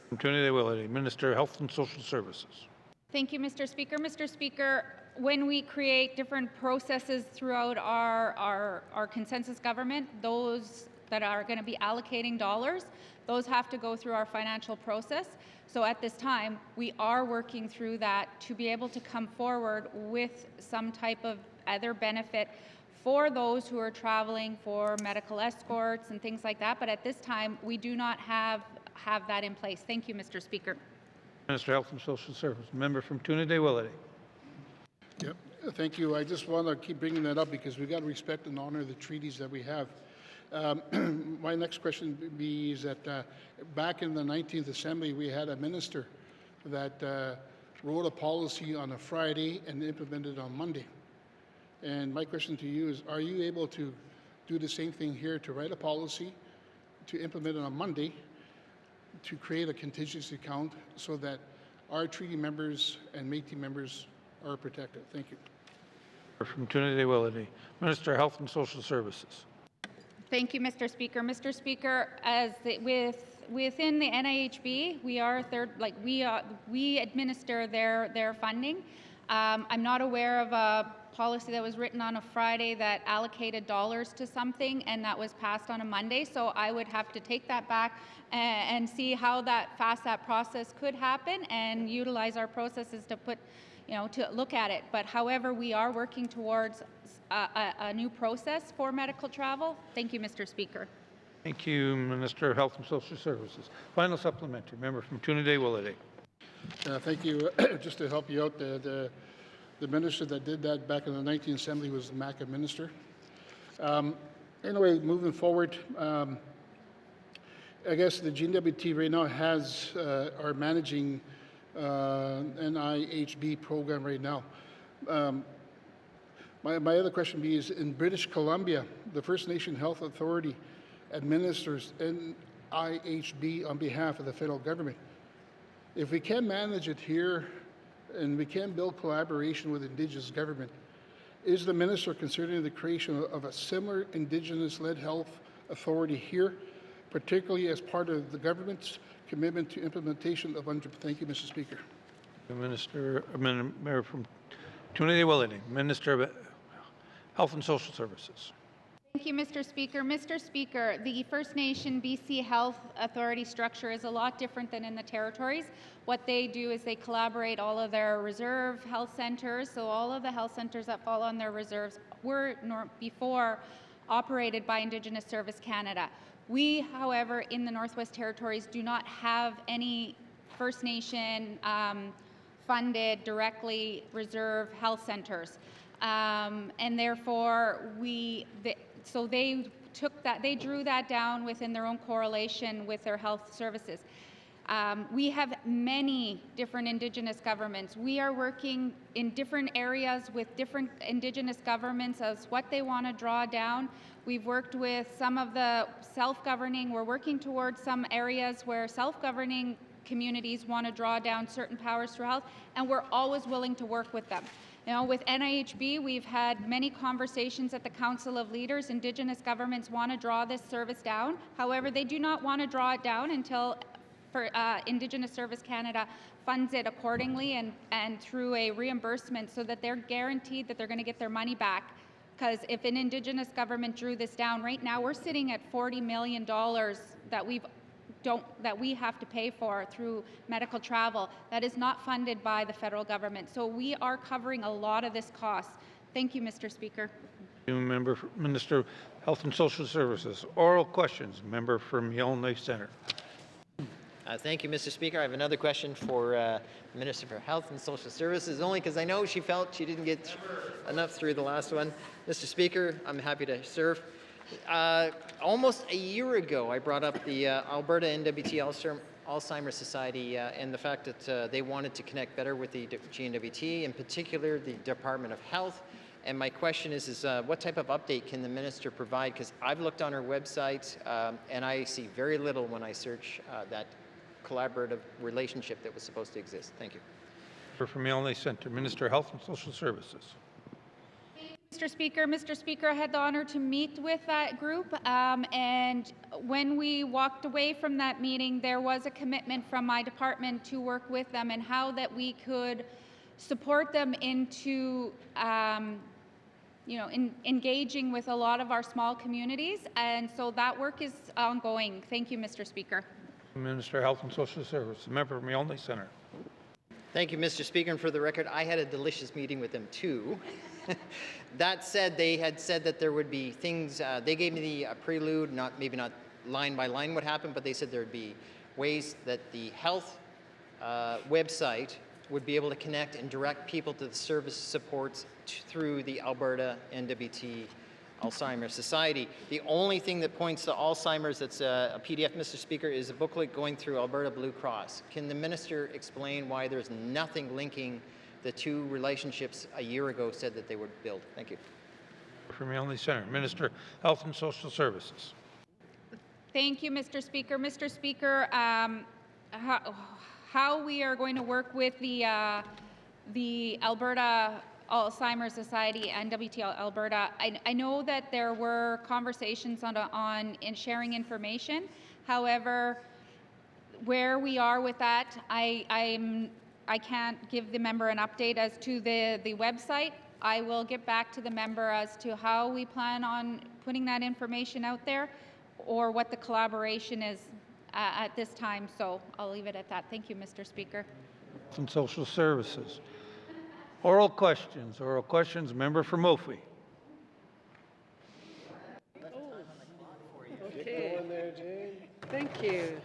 From Tuna Day, Willowday. Minister of Health and Social Services. Thank you, Mr. Speaker. Mr. Speaker, when we create different processes throughout our consensus government, those that are going to be allocating dollars, those have to go through our financial process. So at this time, we are working through that to be able to come forward with some type of other benefit for those who are traveling for medical escorts and things like that. But at this time, we do not have that in place. Thank you, Mr. Speaker. Minister of Health and Social Services. Member from Tuna Day, Willowday. Yep. Thank you. I just want to keep bringing that up because we got to respect and honor the treaties that we have. My next question would be is that back in the 19th Assembly, we had a minister that wrote a policy on a Friday and implemented on Monday. And my question to you is, are you able to do the same thing here to write a policy, to implement it on Monday, to create a contingency account so that our treaty members and Métis members are protected. Thank you. From Trinidad Willity, Minister of Health and Social Services. Thank you, Mr. Speaker. Mr. Speaker, within the NIHB, we are we administer their funding. I'm not aware of a policy that was written on a Friday that allocated dollars to something and that was passed on a Monday. So I would have to take that back and see how fast that process could happen and utilize our processes to to look at it. But however, we are working towards a new process for medical travel. Thank you, Mr. Speaker. Thank you, Minister of Health and Social Services. Final supplementary, member from Trinidad Willity. Thank you. Just to help you out, the minister that did that back in the 1970s was the MACA minister. Anyway, moving forward, I guess the GNWT right now has our managing NIHB program right now. My other question is, in British Columbia, the First Nation Health Authority administers NIHB on behalf of the federal government. If we can manage it here and we can build collaboration with Indigenous government, is the minister considering the creation of a similar Indigenous-led health authority here, particularly as part of the government's commitment to implementation of UNDRIP? Thank you, Mr. Speaker. Member from Trinidad Willity, Minister of Health and Social Services. Thank you, Mr. Speaker. Mr. Speaker, the First Nation BC Health Authority structure is a lot different than in the territories. What they do is they collaborate all of their reserve health centers, so all of the health centers that fall on their reserves were before operated by Indigenous Service Canada. We, however, in the Northwest Territories do not have any First Nation funded directly reserve health centers. And therefore, they drew that down within their own correlation with their health services. We have many different Indigenous governments. We are working in different areas with different Indigenous governments as what they want to draw down. We've worked with some of the self-governing. We're working towards some areas where self-governing communities want to draw down certain powers through health, and we're always willing to work with them. You know, with NIHB, we've had many conversations at the Council of Leaders. Indigenous governments want to draw this service down. However, they do not want to draw it down until Indigenous Service Canada funds it accordingly and through a reimbursement so that they're guaranteed that they're going to get their money back. Because if an Indigenous government drew this down, right now we're sitting at $40 million that we have to pay for through medical travel that is not funded by the federal government. So we are covering a lot of this cost. Thank you, Mr. Speaker. Member, Minister of Health and Social Services. Oral questions. Member from Yellowknife Centre. Thank you, Mr. Speaker. I have another question for the Minister for Health and Social Services, only because I know she felt she didn't get enough through the last one. Mr. Speaker, I'm happy to serve. Almost a year ago, I brought up the Alberta NWT Alzheimer's Society and the fact that they wanted to connect better with the GNWT, in particular the Department of Health. And my question is what type of update can the minister provide? Because I've looked on her website and I see very little when I search that collaborative relationship that was supposed to exist. Thank you. From Yellowknife Centre, Minister of Health and Social Services. Mr. Speaker, I had the honor to meet with that group, and when we walked away from that meeting, there was a commitment from my department to work with them and how that we could support them into engaging with a lot of our small communities, and so that work is ongoing. Thank you, Mr. Speaker. Minister of Health and Social Services, member from Yellowknife Centre. Thank you, Mr. Speaker, and for the record, I had a delicious meeting with them too. That said, they had said that there would be things, they gave me the prelude, maybe not line by line what happened, but they said there would be ways that the health website would be able to connect and direct people to the service supports through the Alberta NWT Alzheimer's Society. The only thing that points to Alzheimer's that's a PDF, Mr. Speaker, is a booklet going through Alberta Blue Cross. Can the minister explain why there's nothing linking the two relationships a year ago said that they would build? Thank you. from Yonge Centre. Minister of Health and Social Services. Thank you, Mr. Speaker. Mr. Speaker, how we are going to work with the Alberta Alzheimer's Society and WTL Alberta. I know that there were conversations on sharing information. However, where we are with that, I can't give the member an update as to the website. I will get back to the member as to how we plan on putting that information out there or what the collaboration is at this time. So I'll leave it at that. Thank you, Mr. Speaker. And Social Services. Oral questions. Oral questions. Member for Mophie. Okay. Thank you.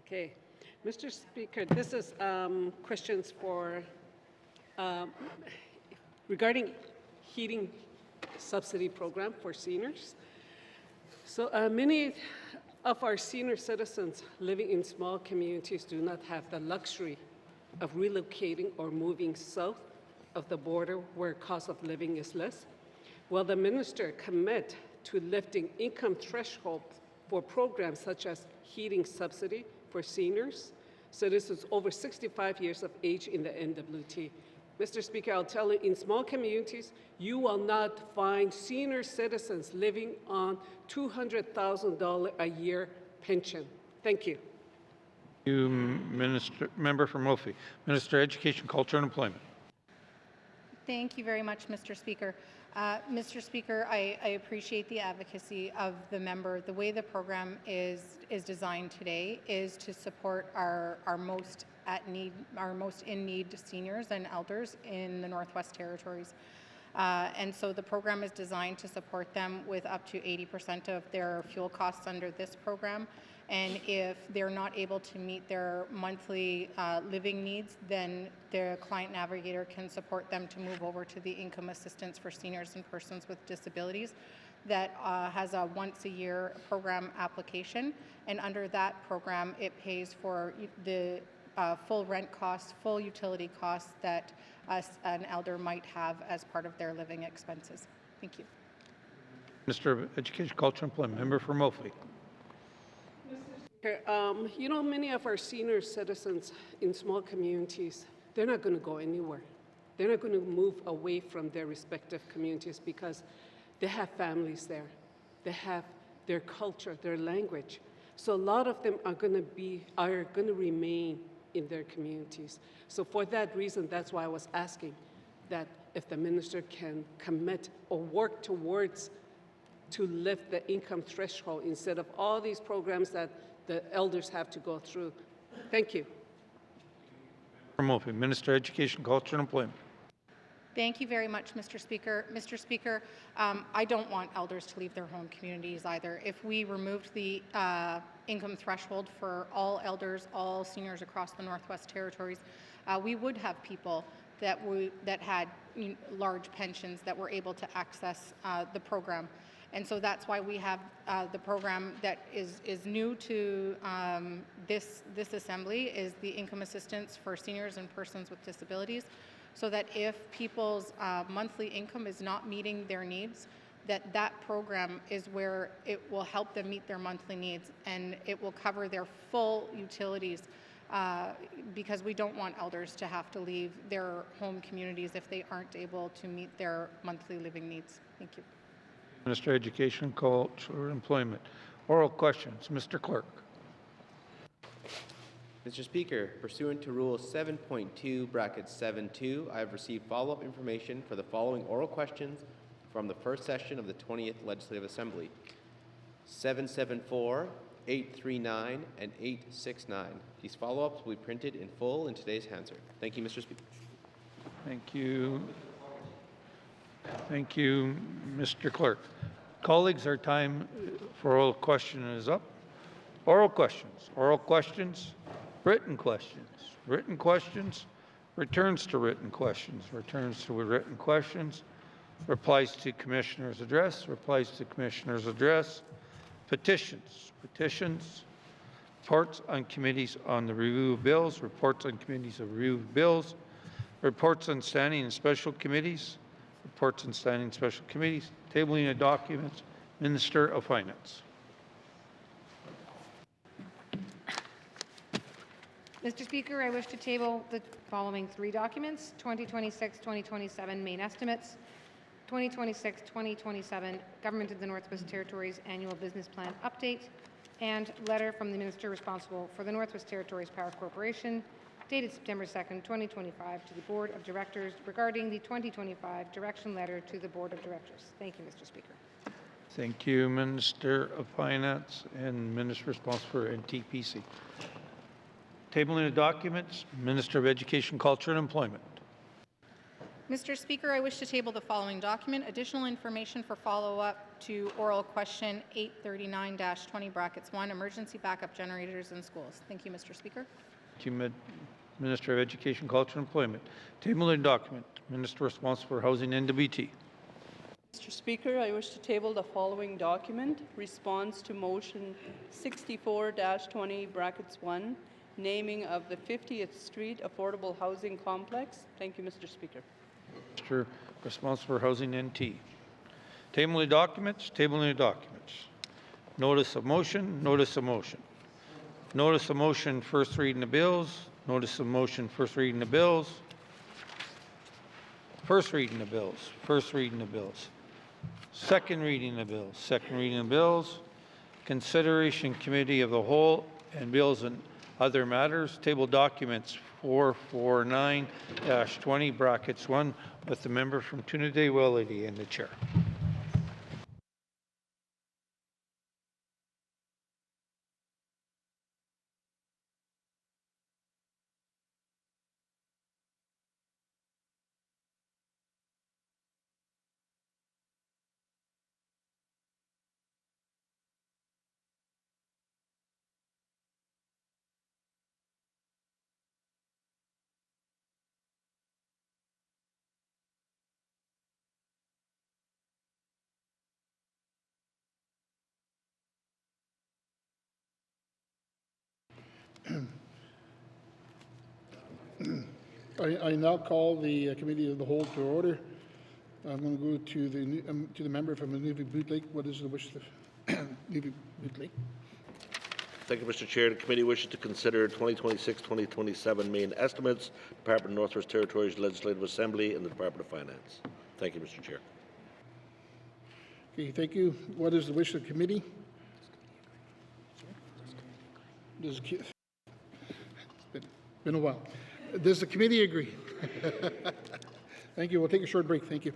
Okay. Mr. Speaker, this is questions for regarding heating subsidy program for seniors. So many of our senior citizens living in small communities do not have the luxury of relocating or moving south of the border where cost of living is less. Will the minister commit to lifting income thresholds for programs such as heating subsidy for seniors, citizens over 65 years of age in the NWT? Mr. Speaker, I'll tell you, in small communities, you will not find senior citizens living on $200,000 a year pension. Thank you. You, Minister, member for Mophie. Minister of Education, Culture and Employment. Thank you very much, Mr. Speaker. Mr. Speaker, I appreciate the advocacy of the member. The way the program is designed today is to support our most in need seniors and elders in the Northwest Territories. And so the program is designed to support them with up to 80% of their fuel costs under this program. And if they're not able to meet their monthly living needs, then their client navigator can support them to move over to the income assistance for seniors and persons with disabilities that has a once-a-year program application. And under that program, it pays for the full rent costs, full utility costs that an elder might have as part of their living expenses. Thank you. Minister of Education, Culture and Employment. Member for Mophie. You know, many of our senior citizens in small communities, they're not going to go anywhere. They're not going to move away from their respective communities because they have families there. They have their culture, their language. So a lot of them are going to remain in their communities. So for that reason, that's why I was asking that if the minister can commit or work towards to lift the income threshold instead of all these programs that the elders have to go through. Thank you. Minister of Education, Culture and Employment. Thank you very much, Mr. Speaker. Mr. Speaker, I don't want elders to leave their home communities either. If we removed the income threshold for all elders, all seniors across the Northwest Territories, we would have people that had large pensions that were able to access the program. And so that's why we have the program that is new to this assembly is the income assistance for seniors and persons with disabilities, so that if people's monthly income is not meeting their needs, that program is where it will help them meet their monthly needs, and it will cover their full utilities because we don't want elders to have to leave their home communities if they aren't able to meet their monthly living needs. Thank you. Minister of Education, Culture and Employment. Oral questions. Mr. Clerk. Mr. Speaker, pursuant to Rule 7.2(7)(2), I have received follow-up information for the following oral questions from the first session of the 20th Legislative Assembly. 774, 839, and 869. These follow-ups will be printed in full in today's answer. Thank you, Mr. Speaker. Thank you. Thank you, Mr. Clerk. Colleagues, our time for oral question is up. Oral questions. Oral questions. Written questions. Written questions. Returns to written questions. Returns to written questions. Replies to Commissioner's address. Replies to Commissioner's address. Petitions. Petitions. Reports on committees on the review of bills. Reports on committees of review of bills. Reports on standing and special committees. reports and standing special committees, tabling of documents, Minister of Finance. Mr. Speaker, I wish to table the following three documents: 2026-2027 main estimates, 2026-2027 Government of the Northwest Territories Annual Business Plan Update, and letter from the Minister responsible for the Northwest Territories Power Corporation, dated September 2nd, 2025, to the Board of Directors regarding the 2025 direction letter to the Board of Directors. Thank you, Mr. Speaker. Thank you, Minister of Finance and Minister responsible for NTPC. Tabling of documents, Minister of Education, Culture and Employment. Mr. Speaker, I wish to table the following document: additional information for follow-up to oral question 839-20 brackets 1, emergency backup generators in schools. Thank you, Mr. Speaker. Thank you, Minister of Education, Culture and Employment. Tabling document, Minister responsible for Housing and NWT. Mr. Speaker, I wish to table the following document: response to motion 64-20 brackets 1, naming of the 50th Street Affordable Housing Complex. Thank you, Mr. Speaker. Minister responsible for Housing NT. Tabling documents, tabling documents. Notice of motion, notice of motion. Notice of motion, first reading the bills. Notice of motion, first reading the bills. First reading the bills, first reading the bills. Second reading the bills, second reading the bills. Consideration Committee of the Whole and bills and other matters. Table documents 449-20 brackets 1 with the member from Trinidad-Wellady and the chair. I now call the Committee of the Whole to order. I'm going to go to the member from Nunavut Lake. What is the wish of Nunavut Lake? Thank you, Mr. Chair. The committee wishes to consider 2026-2027 main estimates, Department of Northwest Territories Legislative Assembly, and the Department of Finance. Thank you, Mr. Chair. Okay, thank you. What is the wish of the committee? It's been a while. Does the committee agree? Thank you. We'll take a short break. Thank you.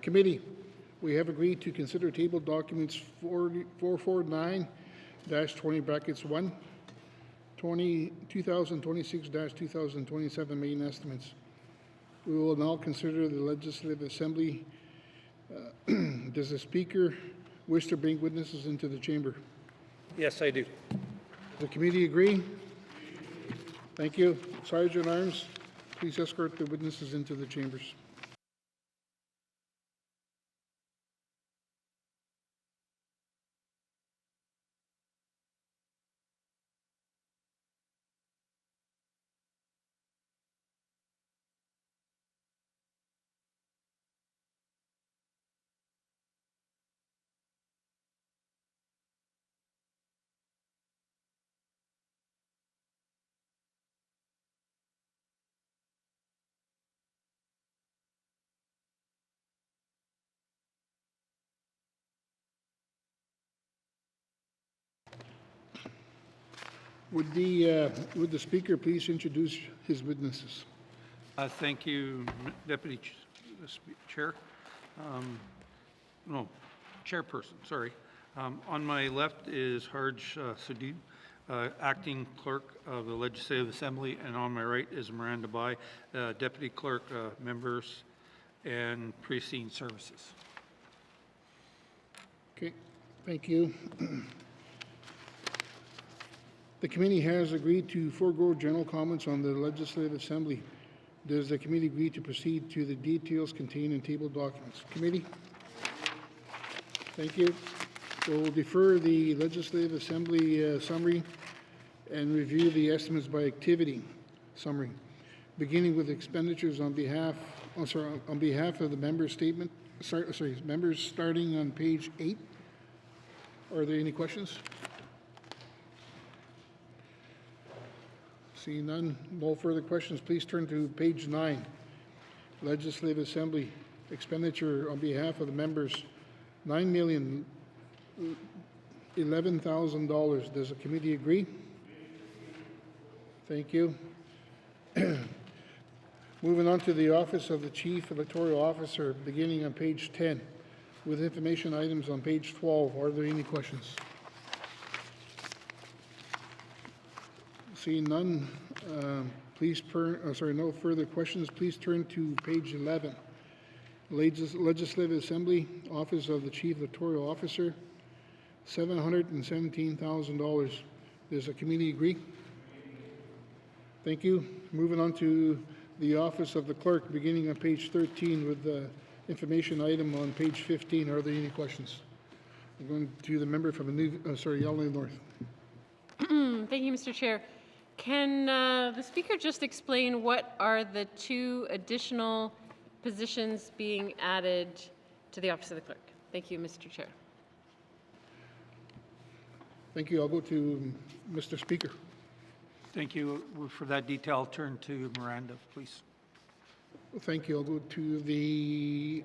Committee, we have agreed to consider table documents 449-20 brackets 1, 2026-2027 main estimates. We will now consider the Legislative Assembly. Does the Speaker wish to bring witnesses into the chamber? Yes, I do. Does the committee agree? Thank you. Sergeant Arms, please escort the witnesses into the chambers. Would the Speaker please introduce his witnesses? Thank you, Deputy Chair. No, Chairperson, sorry. On my left is Harj Sudib, Acting Clerk of the Legislative Assembly, and on my right is Miranda Bai, Deputy Clerk, Members, and Precinct Services. Okay, thank you. The committee has agreed to forego general comments on the Legislative Assembly. Does the committee agree to proceed to the details contained in table documents? Committee? Thank you. We'll defer the Legislative Assembly summary and review the estimates by activity summary, beginning with expenditures on behalf of the members' statement. Members starting on page 8. Are there any questions? Seeing none, no further questions, please turn to page 9. Legislative Assembly expenditure on behalf of the members, $9,011,000. Does the committee agree? Thank you. Moving on to the Office of the Chief Electoral Officer, beginning on page 10, with information items on page 12. Are there any questions? Seeing none, no further questions. Please turn to page 11. Legislative Assembly, Office of the Chief Electoral Officer, $717,000. Does the committee agree? Thank you. Moving on to the Office of the Clerk, beginning on page 13 with the information item on page 15. Are there any questions? I'm going to the member from Yellowknife North. Thank you, Mr. Chair. Can the Speaker just explain what are the 2 additional positions being added to the Office of the Clerk? Thank you, Mr. Chair. Thank you. I'll go to Mr. Speaker. Thank you for that detail. I'll turn to Miranda, please. Thank you. I'll go to the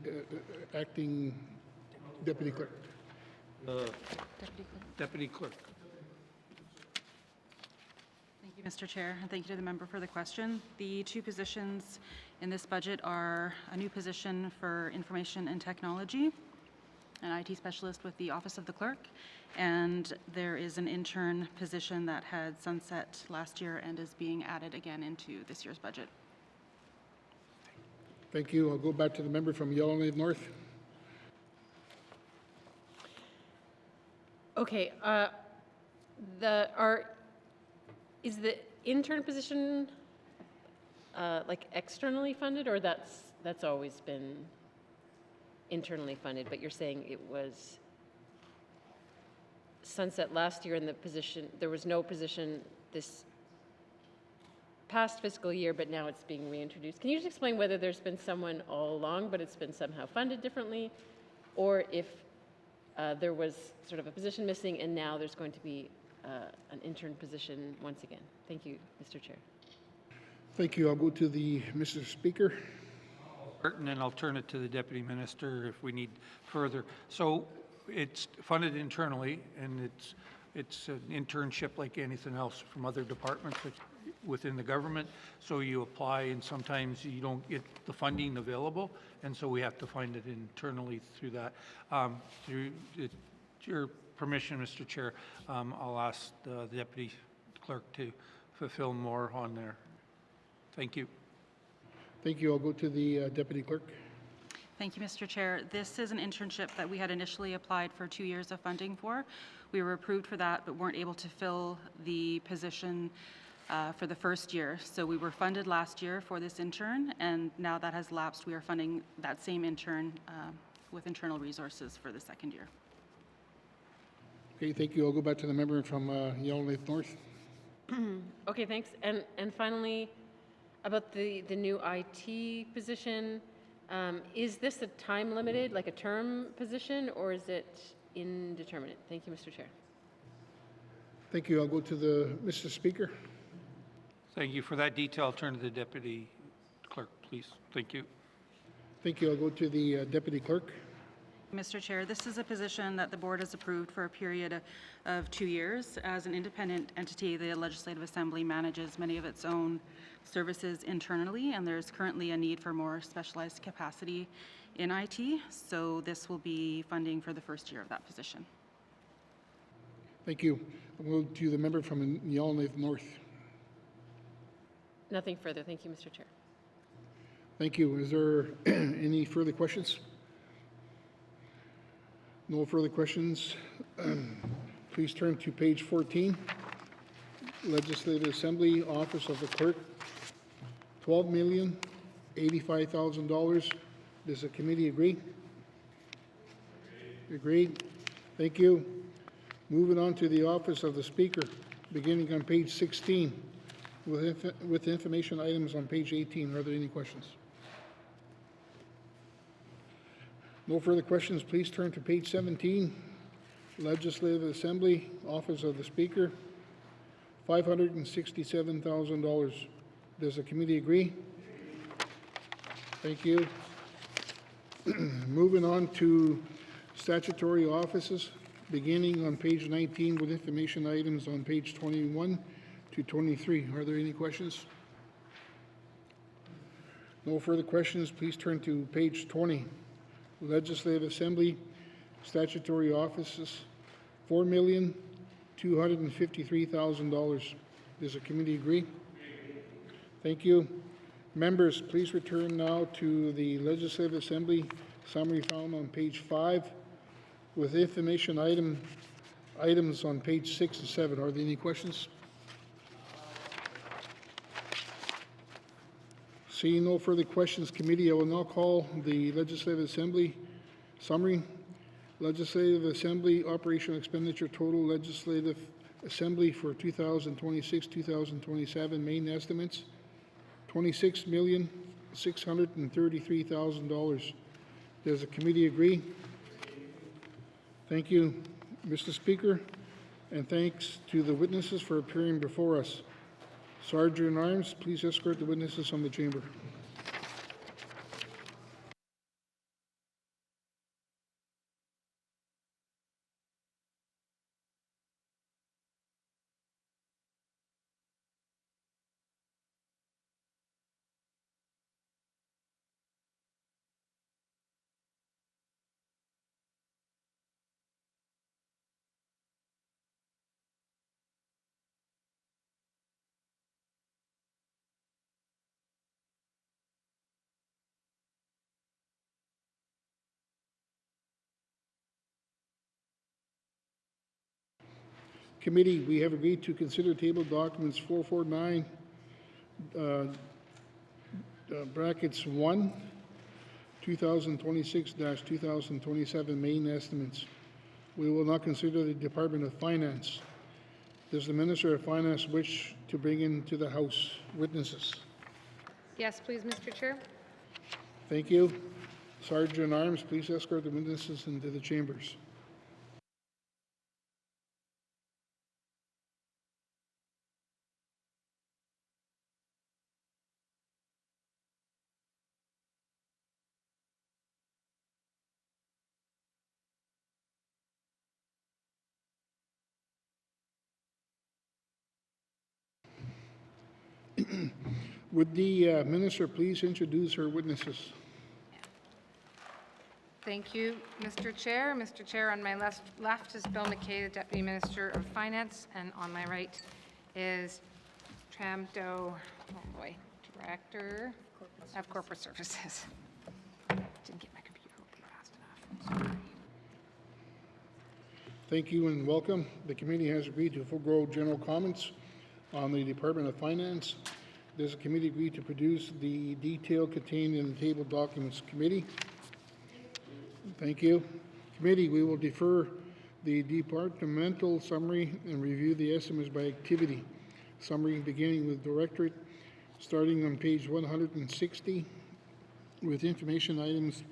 acting deputy clerk. Deputy Clerk. Thank you, Mr. Chair, and thank you to the member for the question. The 2 positions in this budget are a new position for information and technology, an IT specialist with the Office of the Clerk, and there is an intern position that had sunset last year and is being added again into this year's budget. Thank you. I'll go back to the member from Yellowknife North. Okay. Is the intern position like externally funded, or that's always been internally funded? But you're saying it was sunset last year, and there was no position this past fiscal year, but now it's being reintroduced. Can you just explain whether there's been someone all along, but it's been somehow funded differently, or if there was sort of a position missing and now there's going to be an intern position once again? Thank you, Mr. Chair. Thank you. I'll go to the Mr. Speaker. And then I'll turn it to the Deputy Minister if we need further. So it's funded internally, and it's an internship like anything else from other departments. within the government. So you apply and sometimes you don't get the funding available. And so we have to find it internally through that. Through your permission, Mr. Chair, I'll ask the Deputy Clerk to fulfill more on there. Thank you. Thank you. I'll go to the Deputy Clerk. Thank you, Mr. Chair. This is an internship that we had initially applied for 2 years of funding for. We were approved for that, but weren't able to fill the position for the first year. So we were funded last year for this intern, and now that has lapsed, we are funding that same intern with internal resources for the second year. Okay, thank you. I'll go back to the member from Yellowknife North. Okay, thanks. And finally, about the new IT position, is this a time limited, like a term position, or is it indeterminate? Thank you, Mr. Chair. Thank you. I'll go to the Mr. Speaker. Thank you for that detail. I'll turn to the Deputy Clerk, please. Thank you. Thank you. I'll go to the Deputy Clerk. Mr. Chair, this is a position that the board has approved for a period of 2 years. As an independent entity, the Legislative Assembly manages many of its own services internally, and there's currently a need for more specialized capacity in IT. So this will be funding for the first year of that position. Thank you. I'll go to the member from Yellowknife North. Nothing further. Thank you, Mr. Chair. Thank you. Is there any further questions? No further questions. Please turn to page 14. Legislative Assembly, Office of the Clerk, $12,085,000. Does the committee agree? Agreed. Thank you. Moving on to the Office of the Speaker, beginning on page 16, with information items on page 18. Are there any questions? No further questions. Please turn to page 17. Legislative Assembly, Office of the Speaker, $567,000. Does the committee agree? Thank you. Moving on to statutory offices, beginning on page 19 with information items on page 21 to 23. Are there any questions? No further questions. Please turn to page 20. Legislative Assembly, statutory offices, $4,253,000. Does the committee agree? Thank you. Members, please return now to the Legislative Assembly summary found on page 5 with information items on page 6 and 7. Are there any questions? Seeing no further questions, committee, I will now call the Legislative Assembly summary. Legislative Assembly operational expenditure total Legislative Assembly for 2026-2027 main estimates, $26,633,000. Does the committee agree? Thank you, Mr. Speaker, and thanks to the witnesses for appearing before us. Sergeant at Arms, please escort the witnesses from the chamber. Committee, we have agreed to consider table documents 449, brackets 1, 2026-2027 main estimates. We will not consider the Department of Finance. Does the Minister of Finance wish to bring into the House witnesses? Yes, please, Mr. Chair. Thank you. Sergeant at Arms, please escort the witnesses into the chambers. Would the minister please introduce her witnesses? Thank you, Mr. Chair. Mr. Chair, on my left is Bill McKay, the Deputy Minister of Finance, and on my right is Tram Do, Director of Corporate Services. Didn't get my computer open fast enough. Sorry. Thank you and welcome. The committee has agreed to forego general comments on the Department of Finance. Does the committee agree to produce the detail contained in the table documents committee? Thank you. Committee, we will defer the departmental summary and review the estimates by activity. Summary beginning with Directorate, starting on page 160, with information items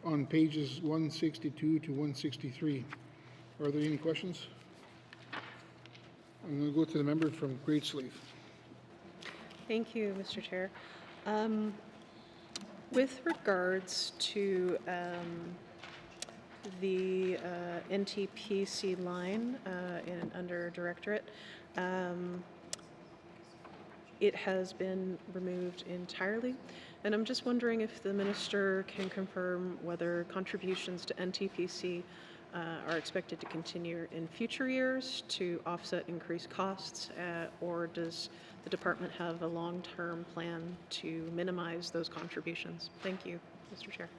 on pages 162 to 163. Are there any questions? I'm going to go to the member from Great Slave. Thank you, Mr. Chair. With regards to the NTPC line under Directorate, it has been removed entirely, and I'm just wondering if the Minister can confirm whether contributions to NTPC are expected to continue in future years to offset increased costs, or does the department have a long-term plan to minimize those contributions? Thank you, Mr. Chair.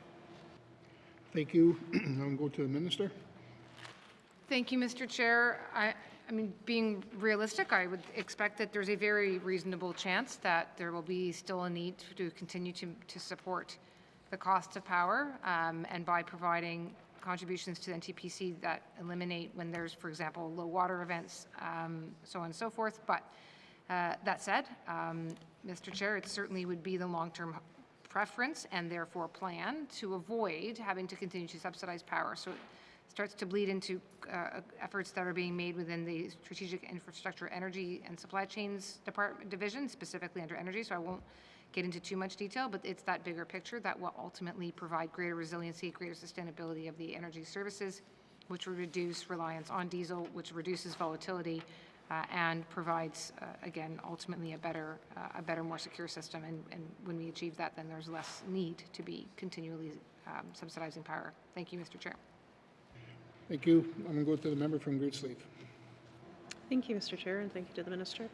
Thank you. I'll go to the Minister. Thank you, Mr. Chair. I mean, being realistic, I would expect that there's a very reasonable chance that there will be still a need to continue to support the cost of power, and by providing contributions to the NTPC that eliminate when there's, for example, low water events, so on and so forth. But that said, Mr. Chair, it certainly would be the long-term preference and therefore plan to avoid having to continue to subsidize power. So it starts to bleed into efforts that are being made within the Strategic Infrastructure, Energy and Supply Chains Division, specifically under energy. So I won't get into too much detail, but it's that bigger picture that will ultimately provide greater resiliency, greater sustainability of the energy services, which will reduce reliance on diesel, which reduces volatility, and provides, again, ultimately a better, more secure system. And when we achieve that, then there's less need to be continually subsidizing power. Thank you, Mr. Chair. Thank you. I'm going to go to the member from Great Slave. Thank you, Mr. Chair, and thank you to the Minister.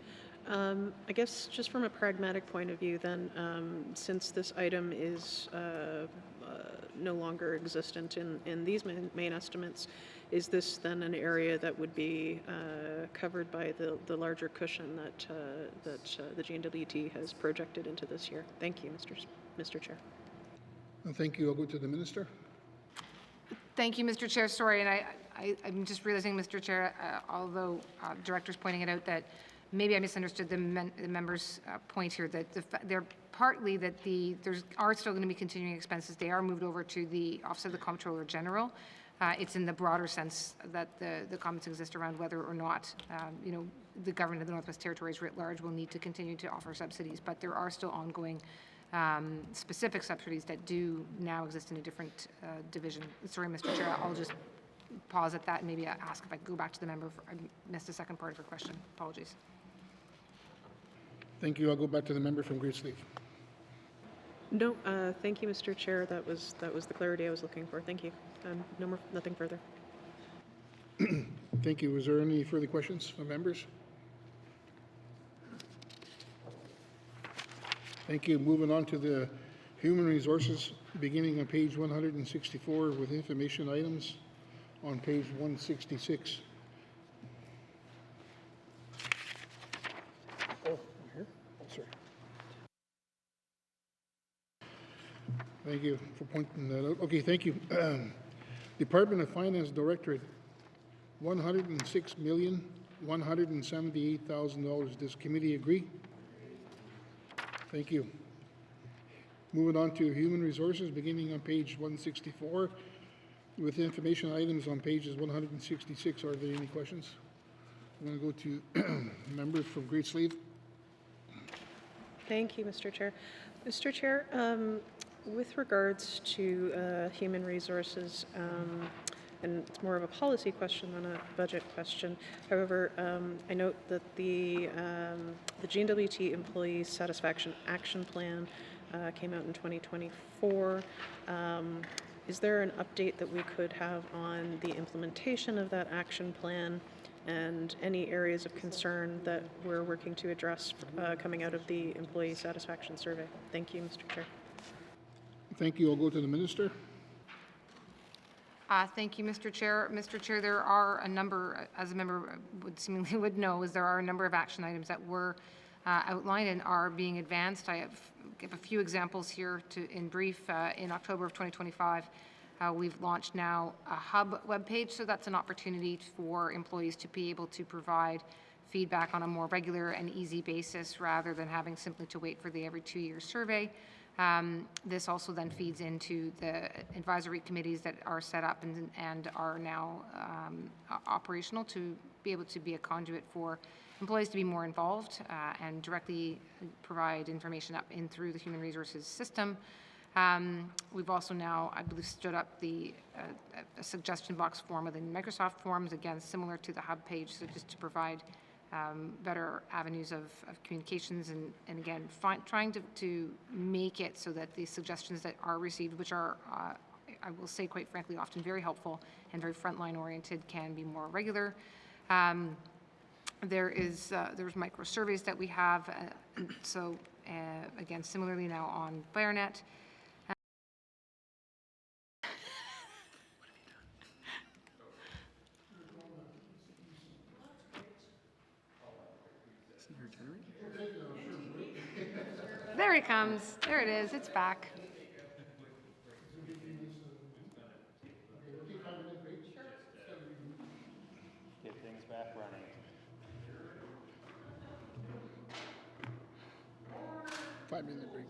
I guess just from a pragmatic point of view then, since this item is no longer existent in these main estimates, is this then an area that would be covered by the larger cushion that the GNWT has projected into this year? Thank you, Mr. Chair. Thank you. I'll go to the Minister. Thank you, Mr. Chair. Sorry, and I'm just realizing, Mr. Chair, although Director's pointing it out, that maybe I misunderstood the member's point here, that they're partly that there are still going to be continuing expenses. They are moved over to the Office of the Comptroller General. It's in the broader sense that the comments exist around whether or not, the government of the Northwest Territories writ large will need to continue to offer subsidies, but there are still ongoing specific subsidies that do now exist in a different division. Sorry, Mr. Chair, I'll just pause at that and maybe ask if I could go back to the member. I missed the second part of your question. Apologies. Thank you. I'll go back to the member from Great Slave. No, thank you, Mr. Chair. That was the clarity I was looking for. Thank you. Nothing further. Thank you. Is there any further questions from members? Thank you. Moving on to the Human Resources, beginning on page 164 with information items on page 166. Oh, here? Oh, sorry. Thank you for pointing that out. Okay, thank you. Department of Finance Directorate, $106,178,000. Does committee agree? Thank you. Moving on to Human Resources, beginning on page 164, with information items on pages 166. Are there any questions? I'm going to go to members from Great Slave. Thank you, Mr. Chair. Mr. Chair, with regards to Human Resources, and it's more of a policy question than a budget question. However, I note that the GNWT Employee Satisfaction Action Plan came out in 2024. Is there an update that we could have on the implementation of that action plan and any areas of concern that we're working to address coming out of the employee satisfaction survey? Thank you, Mr. Chair. Thank you. I'll go to the minister. Thank you, Mr. Chair. Mr. Chair, there are a number, as a member would know, is there are a number of action items that were outlined and are being advanced. I give a few examples here in brief. In October of 2025, we've launched now a hub webpage, so that's an opportunity for employees to be able to provide feedback on a more regular and easy basis rather than having simply to wait for the every 2-year survey. This also then feeds into the advisory committees that are set up and are now operational to be able to be a conduit for employees to be more involved and directly provide information up in through the human resources system. We've also now, I believe, stood up a suggestion box form within Microsoft Forms, again, similar to the hub page, so just to provide better avenues of communications and again, trying to make it so that the suggestions that are received, which are, I will say quite frankly, often very helpful and very frontline oriented, can be more regular. There's micro surveys that we have, so again, similarly now on Bionet. There it comes. There it is. It's back. Get things back running. 5-minute break.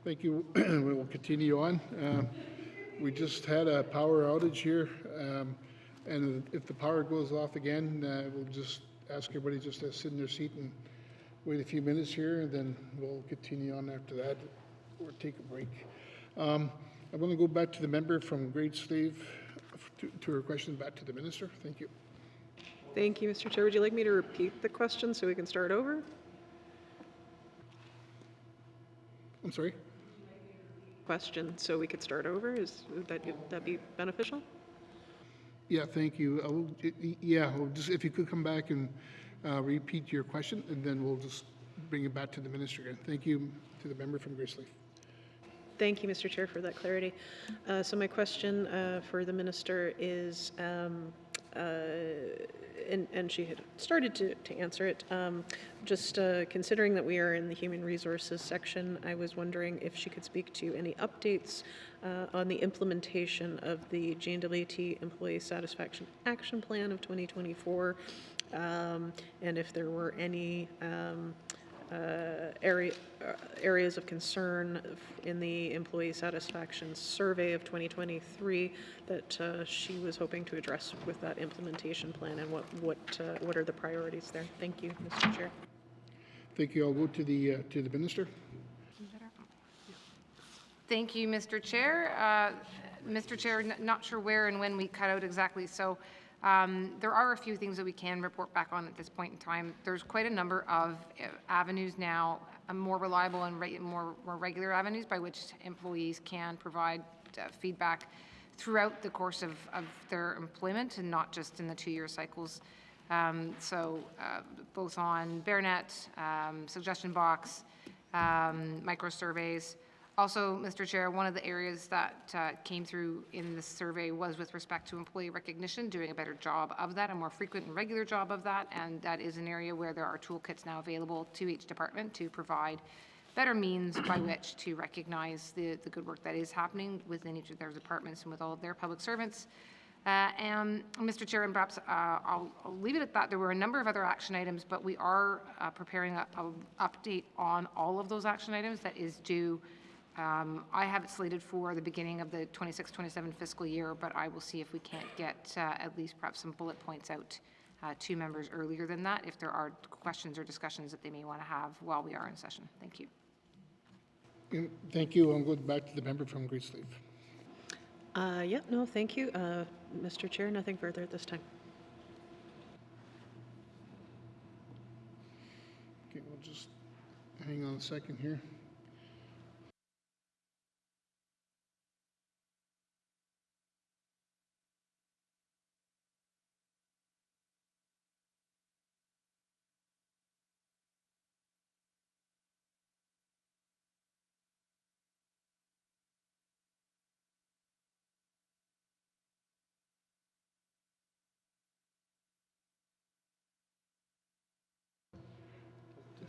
Thank you. We will continue on. We just had a power outage here, and if the power goes off again, we'll just ask everybody just to sit in their seat and wait a few minutes here, and then we'll continue on after that or take a break. I want to go back to the member from Great Slave to her question back to the minister. Thank you. Thank you, Mr. Chair. Would you like me to repeat the question so we can start over? I'm sorry? Question so we could start over? Would that be beneficial? Yeah, thank you. Just if you could come back and repeat your question, and then we'll just bring it back to the minister again. Thank you to the member from Grace Leaf. Thank you, Mr. Chair, for that clarity. So my question for the minister is, and she had started to answer it, just considering that we are in the human resources section, I was wondering if she could speak to any updates on the implementation of the GNWT Employee Satisfaction Action Plan of 2024, and if there were any areas of concern in the employee satisfaction survey of 2023 that she was hoping to address with that implementation plan, and what are the priorities there? Thank you, Mr. Chair. Thank you. I'll go to the minister. Thank you, Mr. Chair. Mr. Chair, not sure where and when we cut out exactly, so there are a few things that we can report back on at this point in time. There's quite a number of avenues now, more reliable and more regular avenues by which employees can provide feedback throughout the course of their employment and not just in the 2-year cycles. So both on BearNet, suggestion box, micro surveys. Also, Mr. Chair, one of the areas that came through in the survey was with respect to employee recognition, doing a better job of that, a more frequent and regular job of that, and that is an area where there are toolkits now available to each department to provide better means by which to recognize the good work that is happening within each of their departments and with all of their public servants. And Mr. Chair, and perhaps I'll leave it at that. There were a number of other action items, but we are preparing an update on all of those action items that is due. I have it slated for the beginning of the 26-27 fiscal year, but I will see if we can't get at least perhaps some bullet points out to members earlier than that if there are questions or discussions that they may want to have while we are in session. Thank you. Thank you. I'll go back to the member from Great Slave. Yeah, no, thank you. Mr. Chair, nothing further at this time. Okay, we'll just hang on a second here.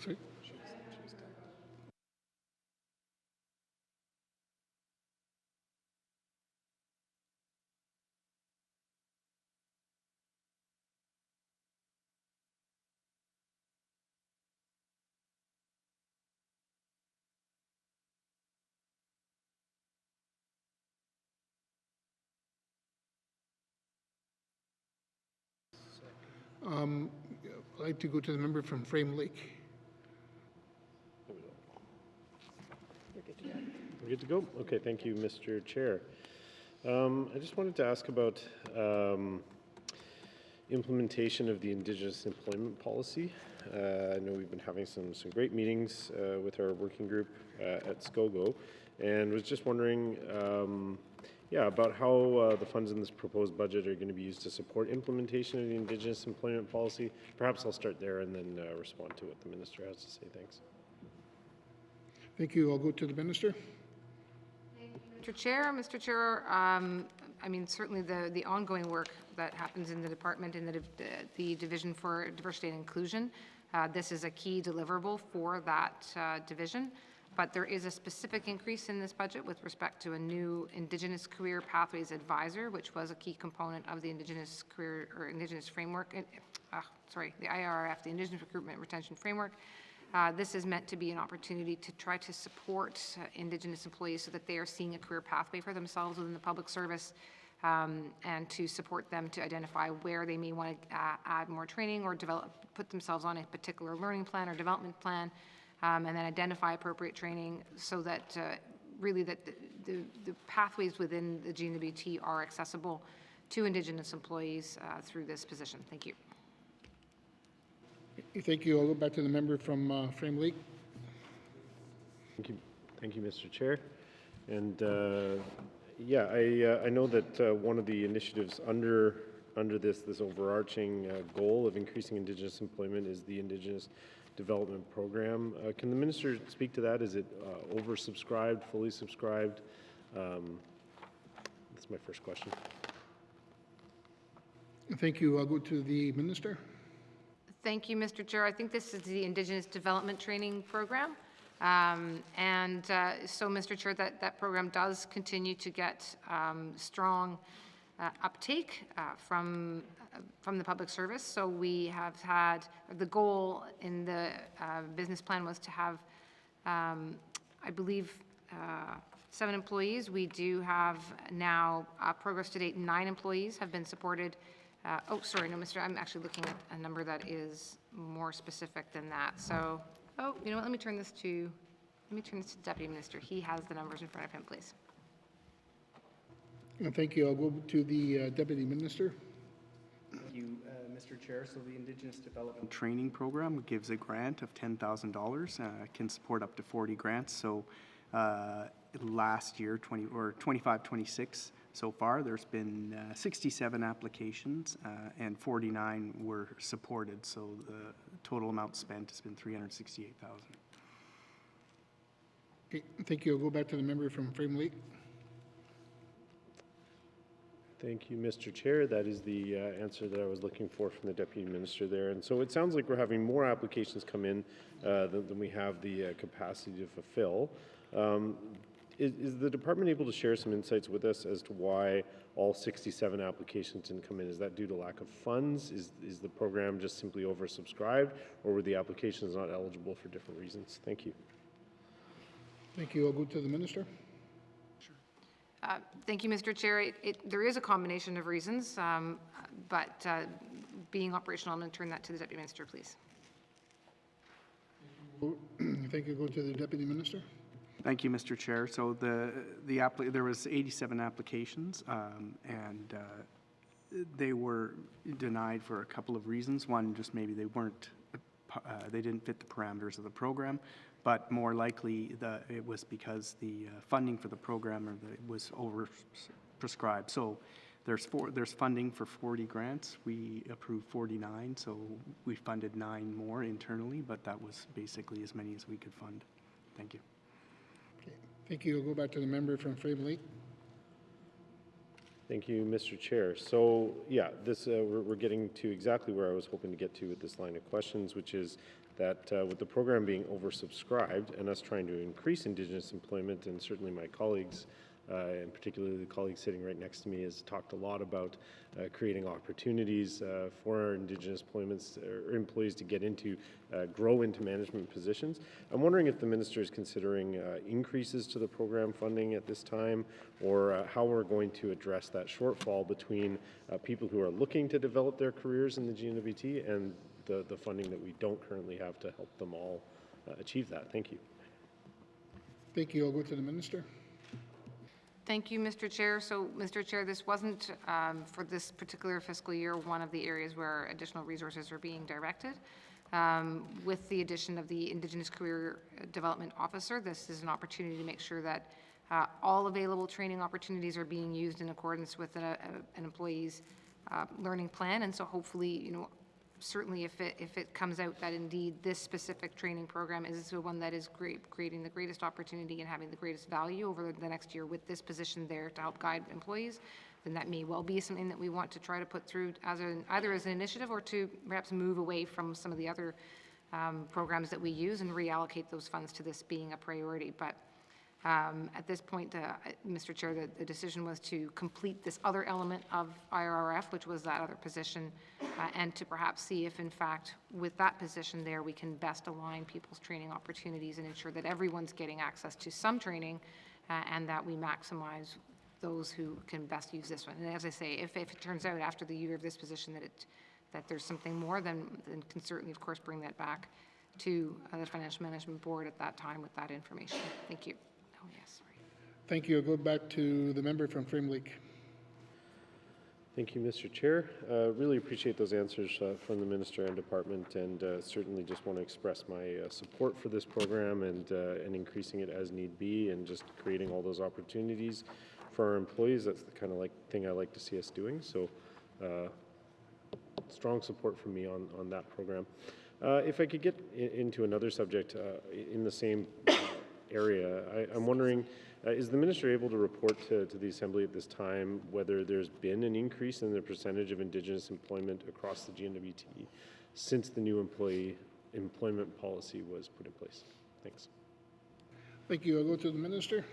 Sorry? I'd like to go to the member from Frame Lake. We're good to go? Okay, thank you, Mr. Chair. I just wanted to ask about implementation of the Indigenous employment policy. I know we've been having some great meetings with our working group at SCOGO, and was just wondering about how the funds in this proposed budget are going to be used to support implementation of the Indigenous employment policy. Perhaps I'll start there and then respond to what the minister has to say. Thanks. Thank you. I'll go to the minister. Mr. Chair, I mean, certainly the ongoing work that happens in the department in the Division for Diversity and Inclusion, this is a key deliverable for that division. But there is a specific increase in this budget with respect to a new Indigenous Career Pathways Advisor, which was a key component of the Indigenous Career or Indigenous Framework, the IRF, the Indigenous Recruitment Retention Framework. This is meant to be an opportunity to try to support Indigenous employees so that they are seeing a career pathway for themselves within the public service, and to support them to identify where they may want to add more training or put themselves on a particular learning plan or development plan, and then identify appropriate training so that really that the pathways within the GNWT are accessible to Indigenous employees through this position. Thank you. Thank you. I'll go back to the member from Frame Lake. Thank you, Mr. Chair. And yeah, I know that one of the initiatives under this overarching goal of increasing Indigenous employment is the Indigenous Development Program. Can the minister speak to that? Is it oversubscribed, fully subscribed? That's my first question. Thank you. I'll go to the minister. Thank you, Mr. Chair. I think this is the Indigenous Development Training Program. So, Mr. Chair, that program does continue to get strong uptake from the public service. So we have had, the goal in the business plan was to have, I believe, 7 employees. We do have now progress to date. 9 employees have been supported. Oh, sorry, no, Mr. I'm actually looking at a number that is more specific than that. So, oh, you know what? Let me turn this to the Deputy Minister. He has the numbers in front of him, please. Thank you. I'll go to the Deputy Minister. Thank you, Mr. Chair. So the Indigenous Development Training Program gives a grant of $10,000. Can support up to 40 grants. So last year, 25-26 so far, there's been 67 applications and 49 were supported. So the total amount spent has been $368,000. Okay, thank you. I'll go back to the member from Frame Lake. Thank you, Mr. Chair. That is the answer that I was looking for from the Deputy Minister there. And so it sounds like we're having more applications come in than we have the capacity to fulfill. Is the department able to share some insights with us as to why all 67 applications didn't come in? Is that due to lack of funds? Is the program just simply oversubscribed, or were the applications not eligible for different reasons? Thank you. Thank you. I'll go to the Minister. Thank you, Mr. Chair. There is a combination of reasons, but being operational, I'm going to turn that to the Deputy Minister, please. Thank you. Go to the Deputy Minister. Thank you, Mr. Chair. So there was 87 applications, and they were denied for a couple of reasons. One, just maybe they didn't fit the parameters of the program, but more likely it was because the funding for the program was overprescribed. So there's funding for 40 grants. We approved 49, so we funded 9 more internally, but that was basically as many as we could fund. Thank you. Okay. Thank you. I'll go back to the member from Frame Lake. Thank you, Mr. Chair. So, yeah, this we're getting to exactly where I was hoping to get to with this line of questions, which is that with the program being oversubscribed and us trying to increase Indigenous employment, and certainly my colleagues, and particularly the colleague sitting right next to me, has talked a lot about creating opportunities for our Indigenous employees to get into, grow into management positions. I'm wondering if the minister is considering increases to the program funding at this time, or how we're going to address that shortfall between people who are looking to develop their careers in the GNWT and the funding that we don't currently have to help them all achieve that. Thank you. Thank you. I'll go to the Minister. Thank you, Mr. Chair. So, Mr. Chair, this wasn't for this particular fiscal year one of the areas where additional resources are being directed. With the addition of the Indigenous Career Development Officer, this is an opportunity to make sure that all available training opportunities are being used in accordance with an employee's learning plan. And so hopefully, certainly if it comes out that indeed this specific training program is the one that is creating the greatest opportunity and having the greatest value over the next year with this position there to help guide employees, then that may well be something that we want to try to put through either as an initiative or to perhaps move away from some of the other programs that we use and reallocate those funds to this being a priority. But At this point, Mr. Chair, the decision was to complete this other element of IRRF, which was that other position, and to perhaps see if, in fact, with that position there, we can best align people's training opportunities and ensure that everyone's getting access to some training and that we maximize those who can best use this one. And as I say, if it turns out after the year of this position that there's something more, then can certainly, of course, bring that back to the Financial Management Board at that time with that information. Thank you. Oh, yes, sorry. Thank you. I'll go back to the member from Frame Lake. Thank you, Mr. Chair. Really appreciate those answers from the Minister and Department, and certainly just want to express my support for this program and increasing it as need be, and just creating all those opportunities for our employees. That's the kind of thing I like to see us doing. So strong support from me on that program. If I could get into another subject in the same area, I'm wondering, is the Minister able to report to the Assembly at this time whether there's been an increase in the percentage of Indigenous employment across the GNWT since the new employment policy was put in place? Thanks. Thank you. I'll go to the Minister.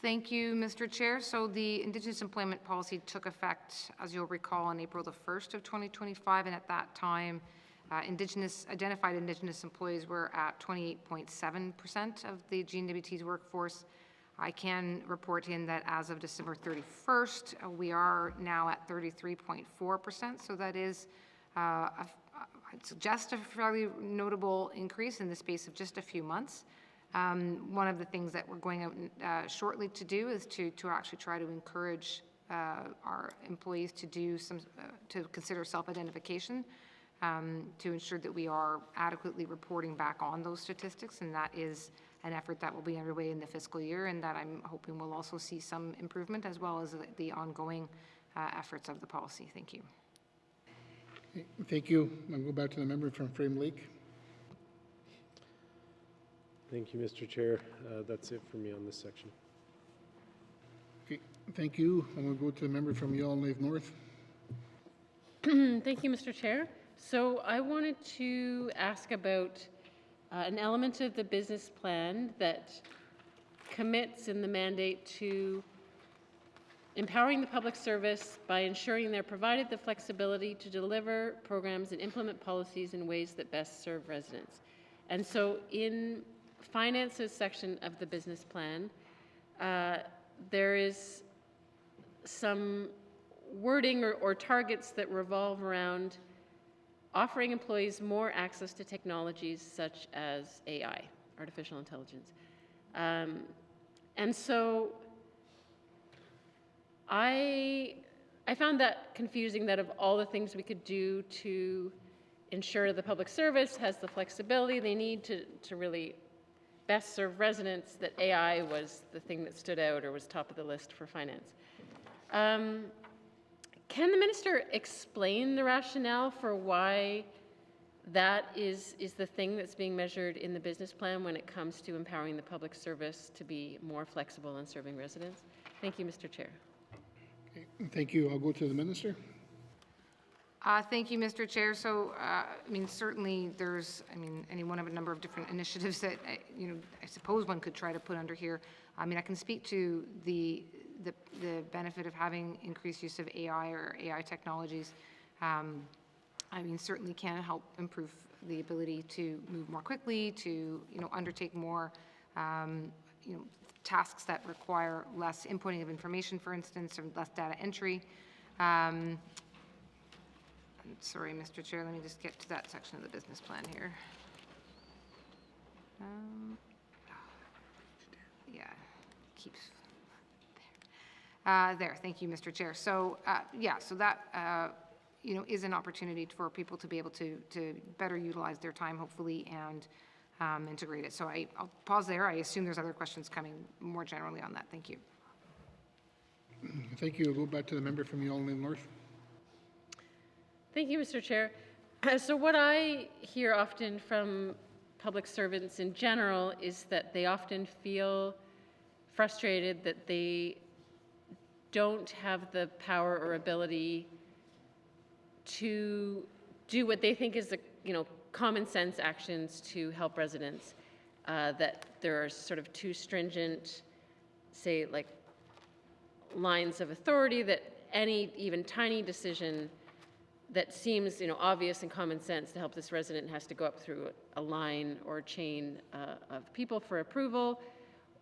Thank you, Mr. Chair. So the Indigenous Employment Policy took effect, as you'll recall, on April the 1st of 2025, and at that time, identified Indigenous employees were at 28.7% of the GNWT's workforce. I can report in that as of December 31st, we are now at 33.4%, so that is, I'd suggest, a fairly notable increase in the space of just a few months. One of the things that we're going out shortly to do is to actually try to encourage our employees to do to consider self-identification, to ensure that we are adequately reporting back on those statistics, and that is an effort that will be underway in the fiscal year, and that I'm hoping will also see some improvement, as well as the ongoing efforts of the policy. Thank you. Thank you. I'll go back to the member from Frame Lake. Thank you, Mr. Chair. That's it for me on this section. Okay. Thank you. I'm going to go to the member from Yellowknife North. Thank you, Mr. Chair. So I wanted to ask about an element of the business plan that commits in the mandate to empowering the public service by ensuring they're provided the flexibility to deliver programs and implement policies in ways that best serve residents. And so in finances section of the business plan, there is some wording or targets that revolve around offering employees more access to technologies such as AI, artificial intelligence. And so I found that confusing, that of all the things we could do to ensure the public service has the flexibility they need to really best serve residents, that AI was the thing that stood out or was top of the list for finance. Can the Minister explain the rationale for why that is the thing that's being measured in the business plan when it comes to empowering the public service to be more flexible in serving residents? Thank you, Mr. Chair. Okay. Thank you. I'll go to the Minister. Thank you, Mr. Chair. So, I mean, certainly there's, any one of a number of different initiatives that, I suppose one could try to put under here. I mean, I can speak to the benefit of having increased use of AI or AI technologies. Certainly can help improve the ability to move more quickly, to, undertake more, tasks that require less inputting of information, for instance, or less data entry. Sorry, Mr. Chair, let me just get to that section of the business plan here. Yeah, keeps there. Thank you, Mr. Chair. So, so that is an opportunity for people to be able to better utilize their time, hopefully, and integrate it. So I'll pause there. I assume there's other questions coming more generally on that. Thank you. Thank you. I'll go back to the member from Yellowknife North. Thank you, Mr. Chair. So what I hear often from public servants in general is that they often feel frustrated that they don't have the power or ability to do what they think is the common sense actions to help residents. that there are sort of too stringent, say, like lines of authority, that any even tiny decision that seems, obvious and common sense to help this resident has to go up through a line or a chain of people for approval,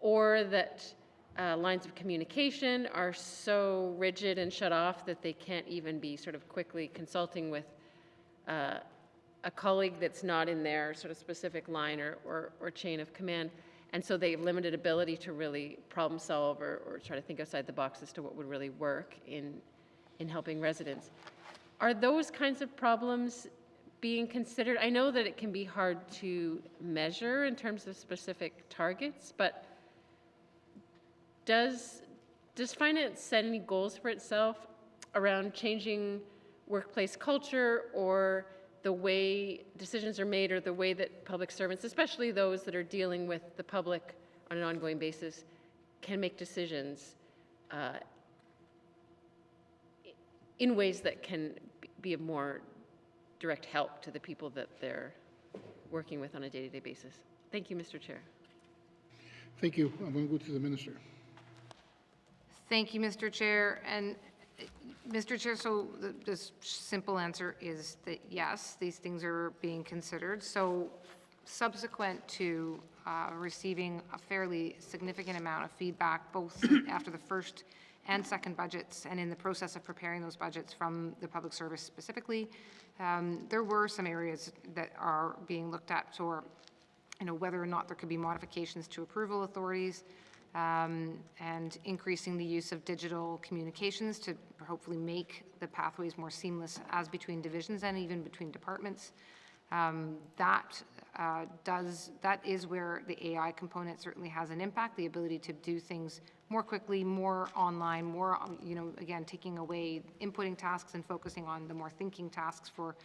or that lines of communication are so rigid and shut off that they can't even be sort of quickly consulting with a colleague that's not in their sort of specific line or chain of command. And so they have limited ability to really problem solve or try to think outside the box as to what would really work in helping residents. Are those kinds of problems being considered? I know that it can be hard to measure in terms of specific targets, but does finance set any goals for itself around changing workplace culture or the way decisions are made or the way that public servants, especially those that are dealing with the public on an ongoing basis, can make decisions in ways that can be of more direct help to the people that they're working with on a day-to-day basis? Thank you, Mr. Chair. Thank you. I'm going to go to the minister. Thank you, Mr. Chair. And Mr. Chair, so the simple answer is that yes, these things are being considered. So subsequent to receiving a fairly significant amount of feedback, both after the first and second budgets, and in the process of preparing those budgets from the public service specifically, there were some areas that are being looked at for, whether or not there could be modifications to approval authorities, and increasing the use of digital communications to hopefully make the pathways more seamless as between divisions and even between departments. That is where the AI component certainly has an impact, the ability to do things more quickly, more online, more, again, taking away inputting tasks and focusing on the more thinking tasks for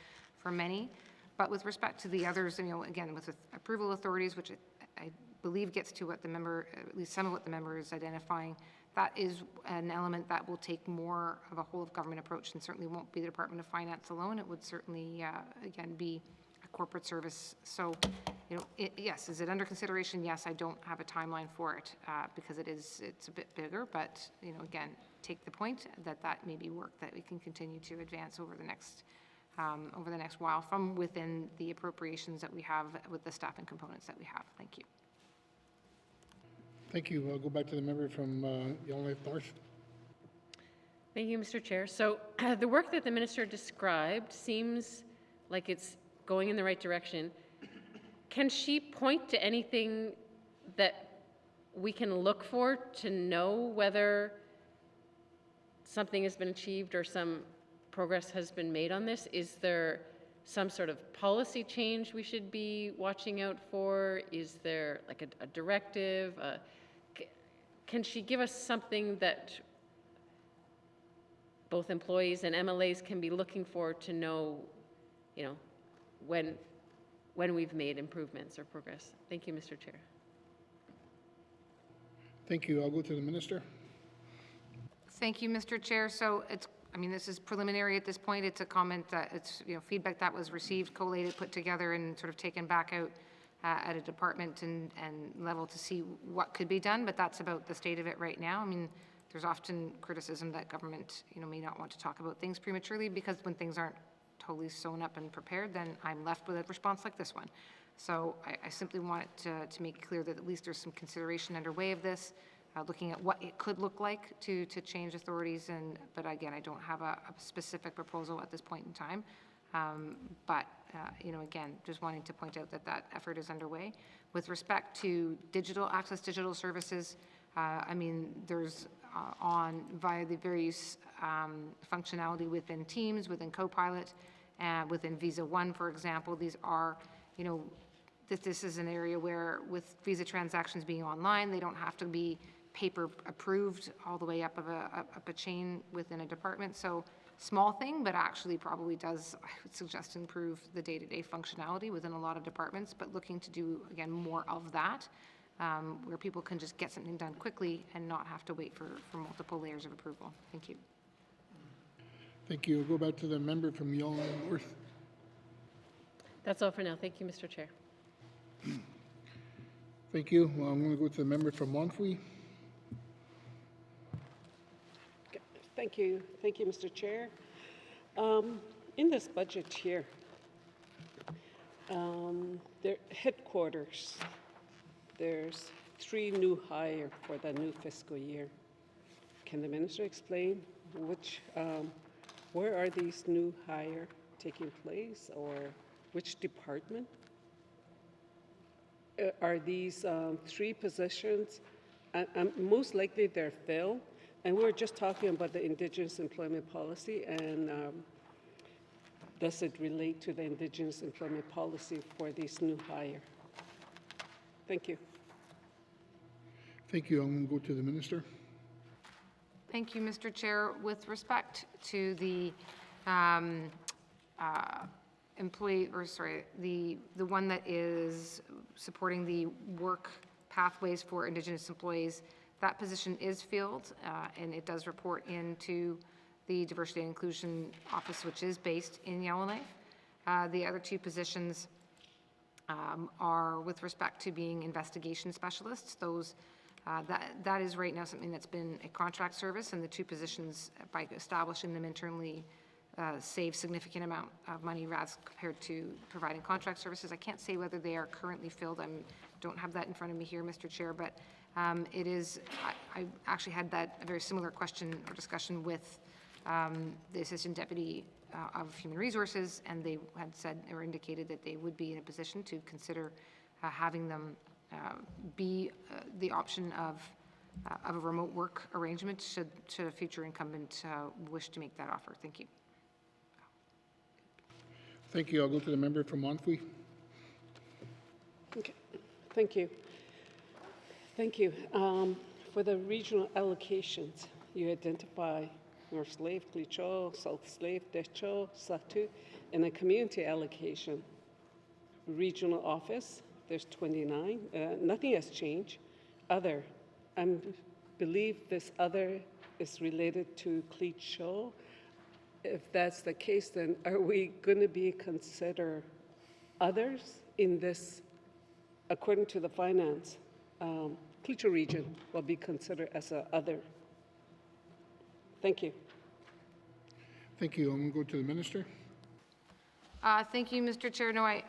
many. But with respect to the others, again, with approval authorities, which I believe gets to what the member, at least some of what the member is identifying, that is an element that will take more of a whole of government approach and certainly won't be the Department of Finance alone. It would certainly, again, be a corporate service. So, yes, is it under consideration? Yes, I don't have a timeline for it because it's a bit bigger, but, again, take the point that may be work that we can continue to advance over the next while from within the appropriations that we have with the staffing components that we have. Thank you. Thank you. I'll go back to the member from Yellowknife North. Thank you, Mr. Chair. So the work that the minister described seems like it's going in the right direction. Can she point to anything that we can look for to know whether something has been achieved or some progress has been made on this? Is there some sort of policy change we should be watching out for? Is there like a directive? Can she give us something that both employees and MLAs can be looking for to know, when we've made improvements or progress? Thank you, Mr. Chair. Thank you. I'll go to the minister. Thank you, Mr. Chair. So this is preliminary at this point. It's a comment that it's, feedback that was received, collated, put together, and sort of taken back out at a department and level to see what could be done, but that's about the state of it right now. There's often criticism that government, may not want to talk about things prematurely because when things aren't totally sewn up and prepared, then I'm left with a response like this one. So I simply wanted to make it clear that at least there's some consideration underway of this, looking at what it could look like to change authorities. But again, I don't have a specific proposal at this point in time. Again, just wanting to point out that effort is underway. With respect to digital services, there's via the various functionality within Teams, within Copilot, within Visa One, for example. These are, this is an area where with Visa transactions being online, they don't have to be paper approved all the way up a chain within a department. So small thing, but actually probably does, I would suggest, improve the day-to-day functionality within a lot of departments, but looking to do, again, more of that, where people can just get something done quickly and not have to wait for multiple layers of approval. Thank you. Thank you. We'll go back to the member from Yellowknife North. That's all for now. Thank you, Mr. Chair. Thank you. Well, I'm going to go to the member from Montfrey. Thank you, Mr. Chair. In this budget here, their headquarters, there's 3 new hire for the new fiscal year. Can the minister explain where are these new hire taking place, or which department? Are these 3 positions? Most likely they're filled. And we're just talking about the Indigenous Employment Policy, and does it relate to the Indigenous Employment Policy for these new hire? Thank you. Thank you. I'm going to go to the minister. Thank you, Mr. Chair. With respect to the the one that is supporting the work pathways for Indigenous employees, that position is filled, and it does report into the Diversity and Inclusion Office, which is based in Yellowknife. The other 2 positions are with respect to being investigation specialists. Those that is right now something that's been a contract service, and the 2 positions, by establishing them internally, save significant amount of money as compared to providing contract services. I can't say whether they are currently filled. I don't have that in front of me here, Mr. Chair, but it is. I actually had a very similar question or discussion with the Assistant Deputy of Human Resources, and they had said or indicated that they would be in a position to consider having them be the option of a remote work arrangement should a future incumbent wish to make that offer. Thank you. Thank you. I'll go to the member from Montfrey. Okay. Thank you. Thank you. For the regional allocations, you identify North Slave, Cliccho, South Slave, Decho, Satu, and a community allocation. Regional office, there's 29. Nothing has changed. Other, I believe this other is related to Cliccho. If that's the case, then are we going to be consider others in this, according to the finance? Cliccho region will be considered as a other. Thank you. Thank you. I'm going to go to the minister. Thank you, Mr. Chair. No, I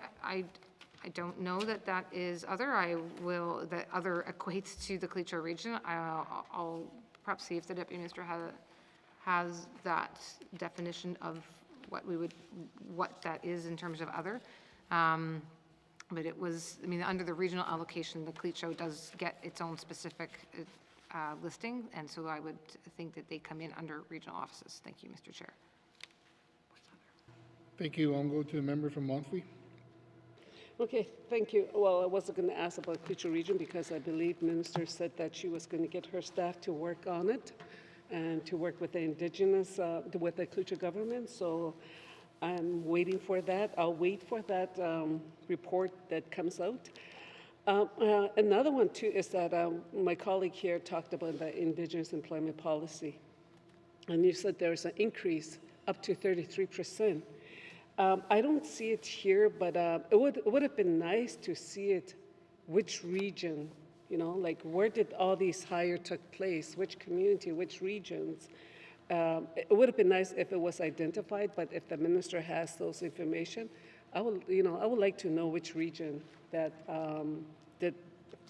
don't know that is other. That other equates to the Cliccho region. I'll perhaps see if the Deputy Minister has that definition of what that is in terms of other. But it was, under the regional allocation, the Cliccho does get its own specific listing, and so I would think that they come in under regional offices. Thank you, Mr. Chair. Thank you. I'll go to the member from Montfrey. Okay, thank you. Well, I wasn't going to ask about Cliccho region because I believe Minister said that she was going to get her staff to work on it and to work with the Indigenous, with the Cliccho government. So I'm waiting for that. I'll wait for that report that comes out. Another one, too, is that my colleague here talked about the Indigenous employment policy. And you said there's an increase up to 33%. I don't see it here, but it would have been nice to see it, which region, like where did all these hire took place, which community, which regions. It would have been nice if it was identified, but if the minister has those information, I would like to know which region that did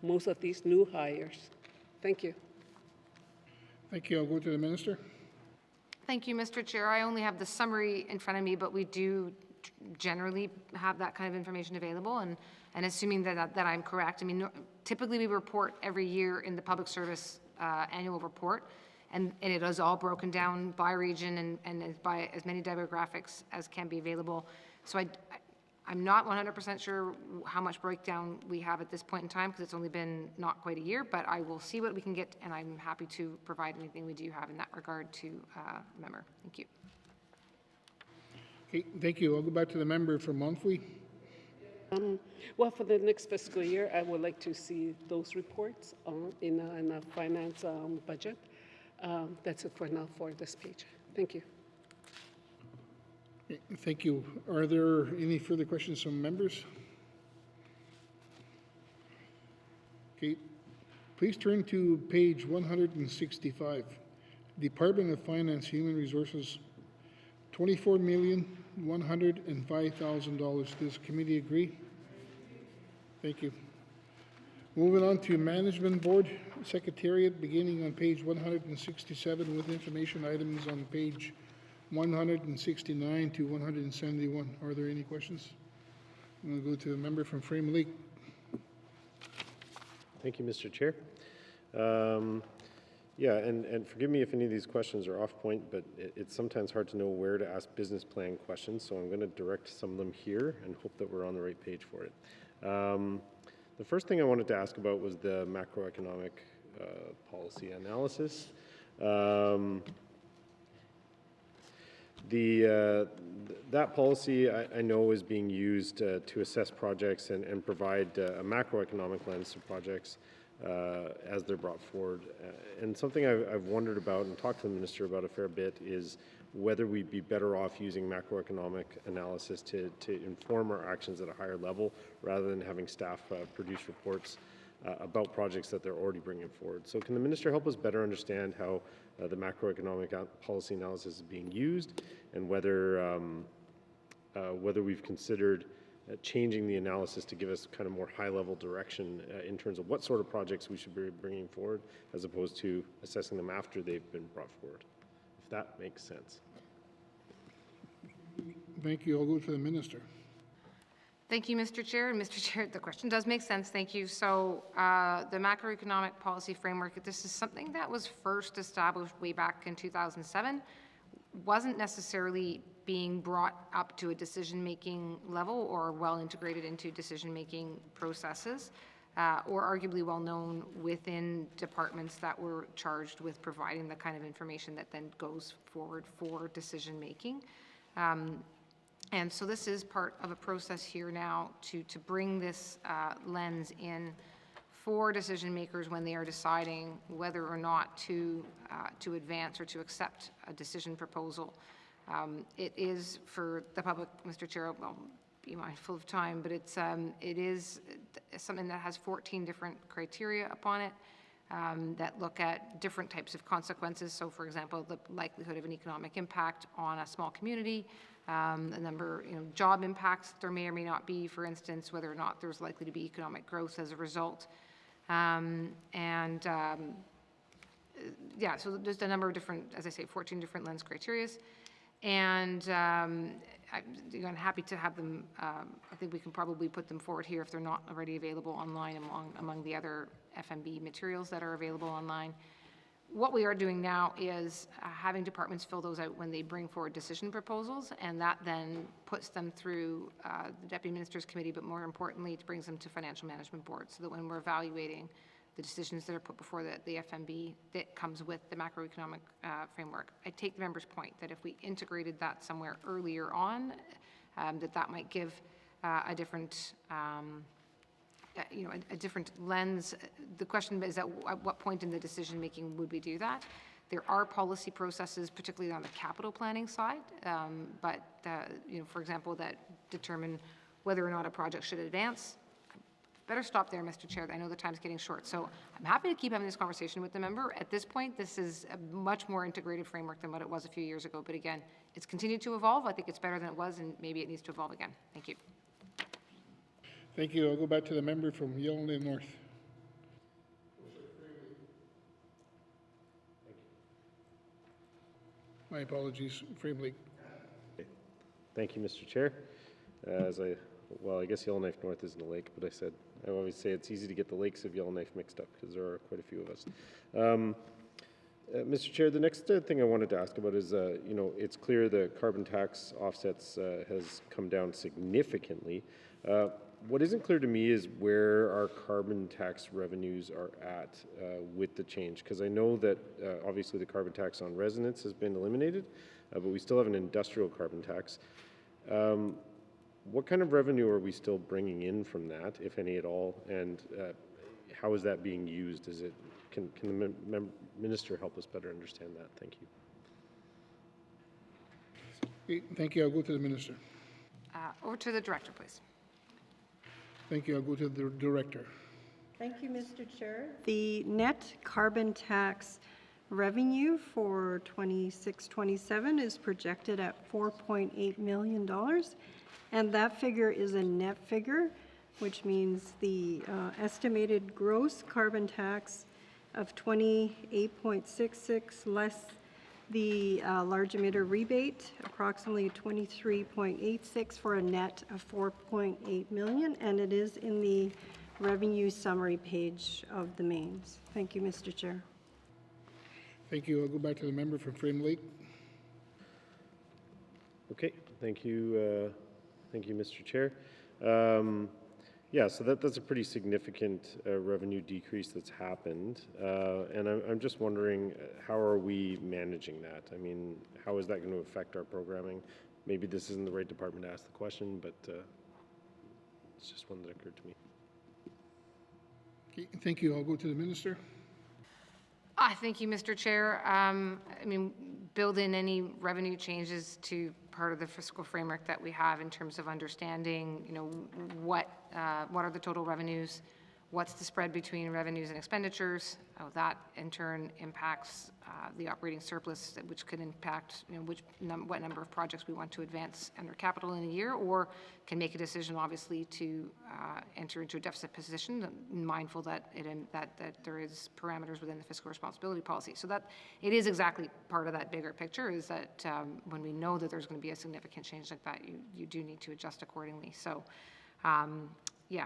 most of these new hires. Thank you. Thank you. I'll go to the minister. Thank you, Mr. Chair. I only have the summary in front of me, but we do generally have that kind of information available. And assuming that I'm correct, typically we report every year in the public service annual report, and it is all broken down by region and by as many demographics as can be available. So I'm not 100% sure how much breakdown we have at this point in time because it's only been not quite a year, but I will see what we can get, and I'm happy to provide anything we do have in that regard to the member. Thank you. Okay, thank you. I'll go back to the member from Montfrey. Well, for the next fiscal year, I would like to see those reports in a finance budget. That's it for now for this page. Thank you. Thank you. Are there any further questions from members? Okay, please turn to page 165. Department of Finance, Human Resources, $24,105,000. Does the committee agree? Thank you. Moving on to Management Board, Secretariat, beginning on page 167 with information items on page 169 to 171. Are there any questions? I'm going to go to a member from Frame Lake. Thank you, Mr. Chair. Yeah, and forgive me if any of these questions are off point, but it's sometimes hard to know where to ask business plan questions, so I'm going to direct some of them here and hope that we're on the right page for it. The first thing I wanted to ask about was the macroeconomic policy analysis. That policy I know is being used to assess projects and provide a macroeconomic lens to projects as they're brought forward. And something I've wondered about and talked to the minister about a fair bit is whether we'd be better off using macroeconomic analysis to inform our actions at a higher level rather than having staff produce reports about projects that they're already bringing forward. So can the minister help us better understand how the macroeconomic policy analysis is being used and whether we've considered changing the analysis to give us kind of more high-level direction in terms of what sort of projects we should be bringing forward as opposed to assessing them after they've been brought forward, if that makes sense. Thank you. I'll go to the minister. Thank you, Mr. Chair. And Mr. Chair, the question does make sense. Thank you. So the macroeconomic policy framework, this is something that was first established way back in 2007, wasn't necessarily being brought up to a decision-making level or well integrated into decision-making processes, or arguably well known within departments that were charged with providing the kind of information that then goes forward for decision-making. And so this is part of a process here now to bring this lens in for decision makers when they are deciding whether or not to advance or to accept a decision proposal. It is for the public, Mr. Chair, I'll be mindful of time, but it is something that has 14 different criteria upon it that look at different types of consequences. So, for example, the likelihood of an economic impact on a small community, the number, job impacts there may or may not be, for instance, whether or not there's likely to be economic growth as a result. Yeah, so there's a number of different, as I say, 14 different lens criteria. And I'm happy to have them, I think we can probably put them forward here if they're not already available online among the other FMB materials that are available online. What we are doing now is having departments fill those out when they bring forward decision proposals, and that then puts them through the Deputy Minister's Committee, but more importantly, it brings them to Financial Management Board, so that when we're evaluating the decisions that are put before the FMB, that comes with the macroeconomic framework. I take the member's point that if we integrated that somewhere earlier on, that might give a different a different lens. The question is at what point in the decision making would we do that? There are policy processes, particularly on the capital planning side, but for example, that determine whether or not a project should advance. Better stop there, Mr. Chair. I know the time's getting short, so I'm happy to keep having this conversation with the member. At this point, this is a much more integrated framework than what it was a few years ago, but again, it's continued to evolve. I think it's better than it was, and maybe it needs to evolve again. Thank you. Thank you. I'll go back to the member from Yellowknife North. My apologies, Frame Lake. Thank you, Mr. Chair. I guess Yellowknife North isn't a lake, but I always say it's easy to get the lakes of Yellowknife mixed up because there are quite a few of us. Mr. Chair, the next thing I wanted to ask about is, it's clear the carbon tax offsets has come down significantly. What isn't clear to me is where our carbon tax revenues are at with the change, because I know that obviously the carbon tax on residents has been eliminated, but we still have an industrial carbon tax. What kind of revenue are we still bringing in from that, if any at all, and how is that being used? Can the minister help us better understand that? Thank you. Okay, thank you. I'll go to the minister. Over to the director, please. Thank you. I'll go to the director. Thank you, Mr. Chair. The net carbon tax revenue for 26-27 is projected at $4.8 million, and that figure is a net figure, which means the estimated gross carbon tax of 28.66 less the large emitter rebate, approximately 23.86 for a net of 4.8 million, and it is in the revenue summary page of the mains. Thank you, Mr. Chair. Thank you. I'll go back to the member from Frame Lake. Okay, thank you, Mr. Chair. Yeah, so that's a pretty significant revenue decrease that's happened, and I'm just wondering, how are we managing that? I mean, how is that going to affect our programming? Maybe this isn't the right department to ask the question, but it's just one that occurred to me. Okay, thank you. I'll go to the minister. Thank you, Mr. Chair. I mean, build in any revenue changes to part of the fiscal framework that we have in terms of understanding, you know, what are the total revenues, what's the spread between revenues and expenditures. That in turn impacts the operating surplus, which could impact, you know, what number of projects we want to advance under capital in a year, or can make a decision, obviously, to enter into a deficit position, mindful that that there is parameters within the fiscal responsibility policy. So that it is exactly part of that bigger picture, is that when we know that there's going to be a significant change like that, you do need to adjust accordingly. So yeah,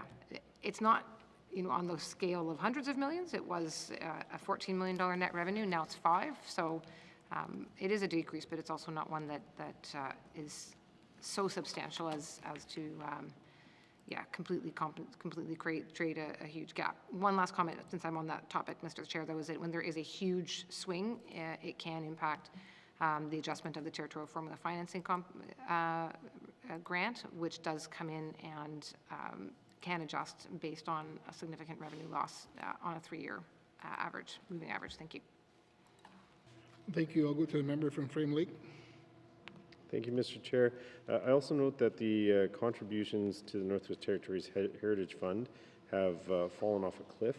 it's not, you know, on the scale of hundreds of millions. It was a $14 million net revenue. Now it's $5 million. So it is a decrease, but it's also not one that is so substantial as to yeah, completely create a huge gap. One last comment, since I'm on that topic, Mr. Chair, that was that when there is a huge swing, it can impact the adjustment of the territorial formula financing grant, which does come in and can adjust based on a significant revenue loss on a 3-year average, moving average. Thank you. Thank you. I'll go to the member from Frame Lake. Thank you, Mr. Chair. I also note that the contributions to the Northwest Territories Heritage Fund have fallen off a cliff.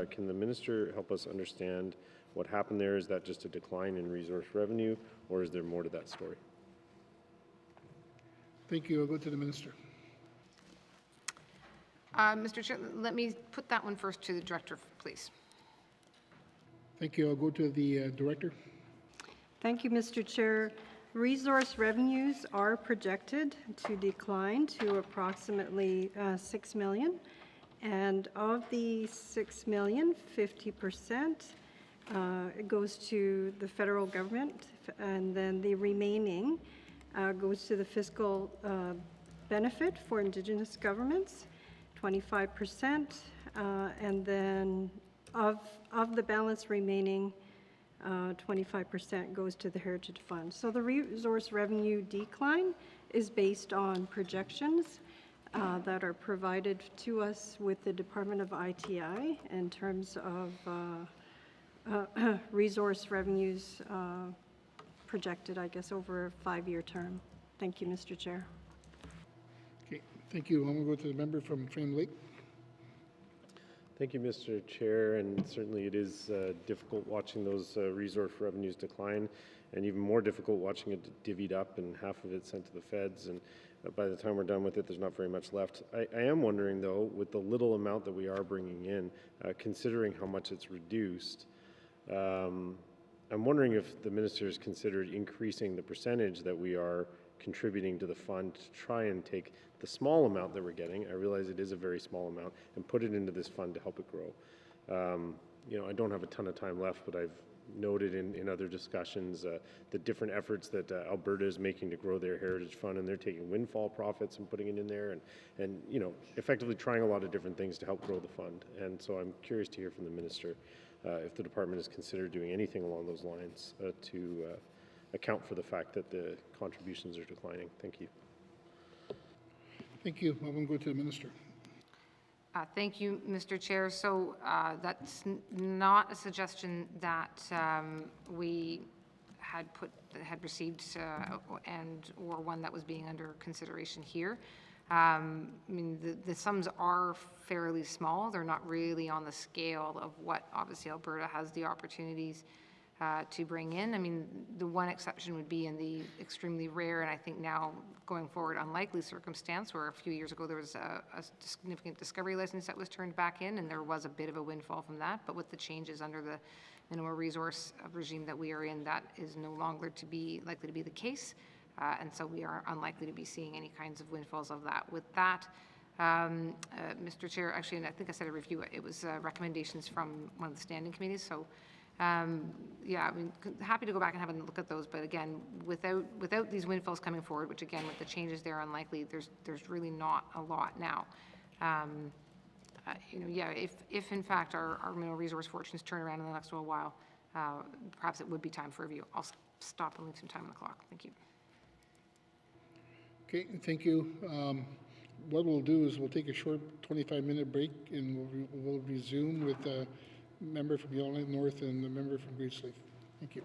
Can the minister help us understand what happened there? Is that just a decline in resource revenue, or is there more to that story? Thank you. I'll go to the minister. Mr. Chair, let me put that one first to the director, please. Thank you. I'll go to the director. Thank you, Mr. Chair. Resource revenues are projected to decline to approximately $6 million. And of the $6 million, 50% goes to the federal government, and then the remaining goes to the fiscal benefit for Indigenous governments, 25%, and then of the balance remaining, 25% goes to the Heritage Fund. So the resource revenue decline is based on projections that are provided to us with the Department of ITI in terms of resource revenues projected, I guess, over a 5-year term. Thank you, Mr. Chair. Okay, thank you. I'm going to go to the member from Frame Lake. Thank you, Mr. Chair, and certainly it is difficult watching those resource revenues decline, and even more difficult watching it divvied up and half of it sent to the feds, and by the time we're done with it, there's not very much left. I am wondering, though, with the little amount that we are bringing in, considering how much it's reduced, I'm wondering if the minister has considered increasing the percentage that we are contributing to the fund to try and take the small amount that we're getting, I realize it is a very small amount, and put it into this fund to help it grow. You know, I don't have a ton of time left, but I've noted in other discussions the different efforts that Alberta is making to grow their heritage fund, and they're taking windfall profits and putting it in there, and you know, effectively trying a lot of different things to help grow the fund. And so I'm curious to hear from the minister if the department has considered doing anything along those lines to account for the fact that the contributions are declining. Thank you. Thank you. I'm going to go to the minister. Thank you, Mr. Chair. So that's not a suggestion that we had received and or one that was being under consideration here. I mean, the sums are fairly small. They're not really on the scale of what obviously Alberta has the opportunities to bring in. I mean, the one exception would be in the extremely rare, and I think now going forward, unlikely circumstance where a few years ago there was a significant discovery license that was turned back in, and there was a bit of a windfall from that. But with the changes under the minimal resource regime that we are in, that is no longer likely to be the case. And so we are unlikely to be seeing any kinds of windfalls of that. With that, Mr. Chair, actually, and I think I said a review, it was recommendations from one of the standing committees. So, yeah, I mean, happy to go back and have a look at those. But again, without these windfalls coming forward, which again, with the changes there, unlikely, there's really not a lot now. You know, yeah, if in fact our mineral resource fortunes turn around in the next little while, perhaps it would be time for review. I'll stop and leave some time on the clock. Thank you. Okay, thank you. What we'll do is we'll take a short 25-minute break and we'll resume with the member from Yonge North and the member from Great Slave. Thank you.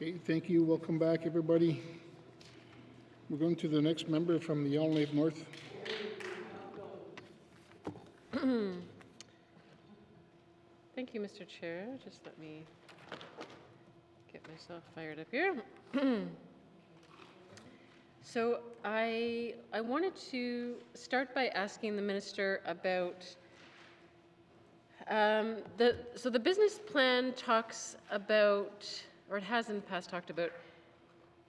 Okay, thank you. Welcome back, everybody. We're going to the next member from the Yellowknife North. Thank you, Mr. Chair. Just let me get myself fired up here. So I wanted to start by asking the minister about the business plan talks about, or it has in the past talked about,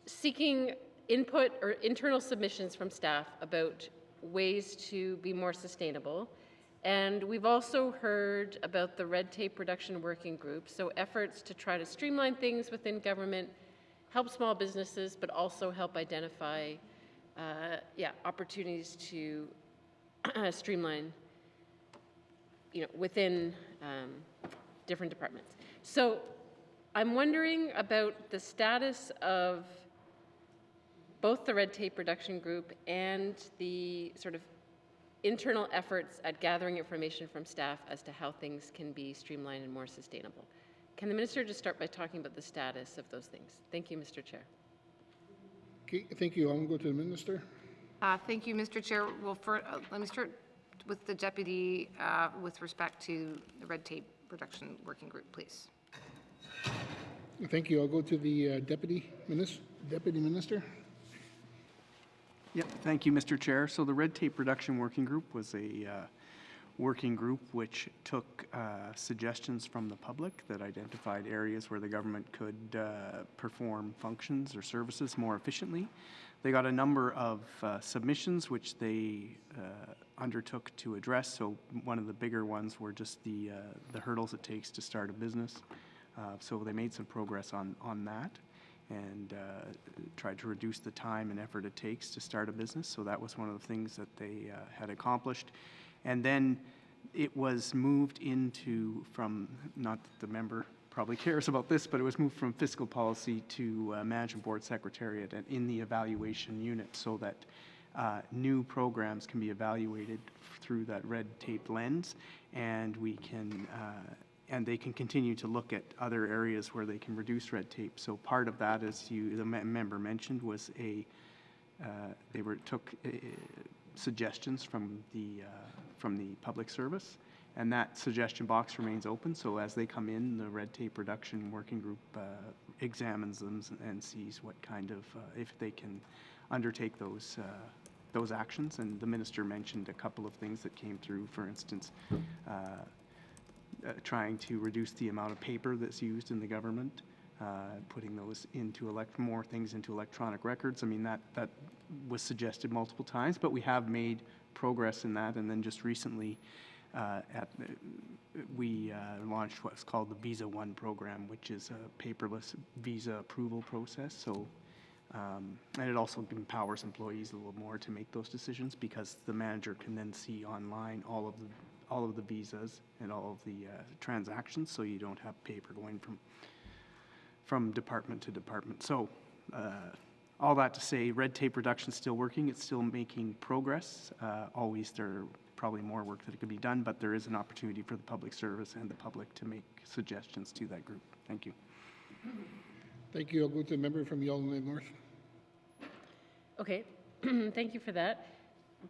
seeking input or internal submissions from staff about ways to be more sustainable. And we've also heard about the red tape reduction working group, so efforts to try to streamline things within government, help small businesses, but also help identify opportunities to streamline within different departments. So I'm wondering about the status of both the red tape reduction group and the sort of internal efforts at gathering information from staff as to how things can be streamlined and more sustainable. Can the minister just start by talking about the status of those things? Thank you, Mr. Chair. Okay, thank you. I'll go to the minister. Thank you, Mr. Chair. Well, let me start with the deputy with respect to the red tape reduction working group, please. Thank you. I'll go to the Deputy Minister. Yep, thank you, Mr. Chair. So the Red Tape Reduction Working Group was a working group which took suggestions from the public that identified areas where the government could perform functions or services more efficiently. They got a number of submissions which they undertook to address. So one of the bigger ones were just the hurdles it takes to start a business. So they made some progress on that, and tried to reduce the time and effort it takes to start a business. So that was one of the things that they had accomplished. And then it was moved into, from, not that the member probably cares about this, but it was moved from fiscal policy to management board secretariat and in the evaluation unit, so that new programs can be evaluated through that red tape lens, and we can and they can continue to look at other areas where they can reduce red tape. So part of that, as the member mentioned, was took suggestions from the public service, and that suggestion box remains open. So as they come in, the red tape reduction working group examines them and sees what kind of if they can undertake those actions. And the minister mentioned a couple of things that came through. For instance, trying to reduce the amount of paper that's used in the government, putting those into more things into electronic records. I mean, that was suggested multiple times, but we have made progress in that. And then just recently, we launched what's called the Visa One program, which is a paperless visa approval process. So, and it also empowers employees a little more to make those decisions, because the manager can then see online all of the visas and all of the transactions, so you don't have paper going from department to department. So all that to say, red tape reduction is still working. It's still making progress. Always there are probably more work that could be done, but there is an opportunity for the public service and the public to make suggestions to that group. Thank you. Thank you. I'll go to the member from Yellowknife North. Okay, thank you for that.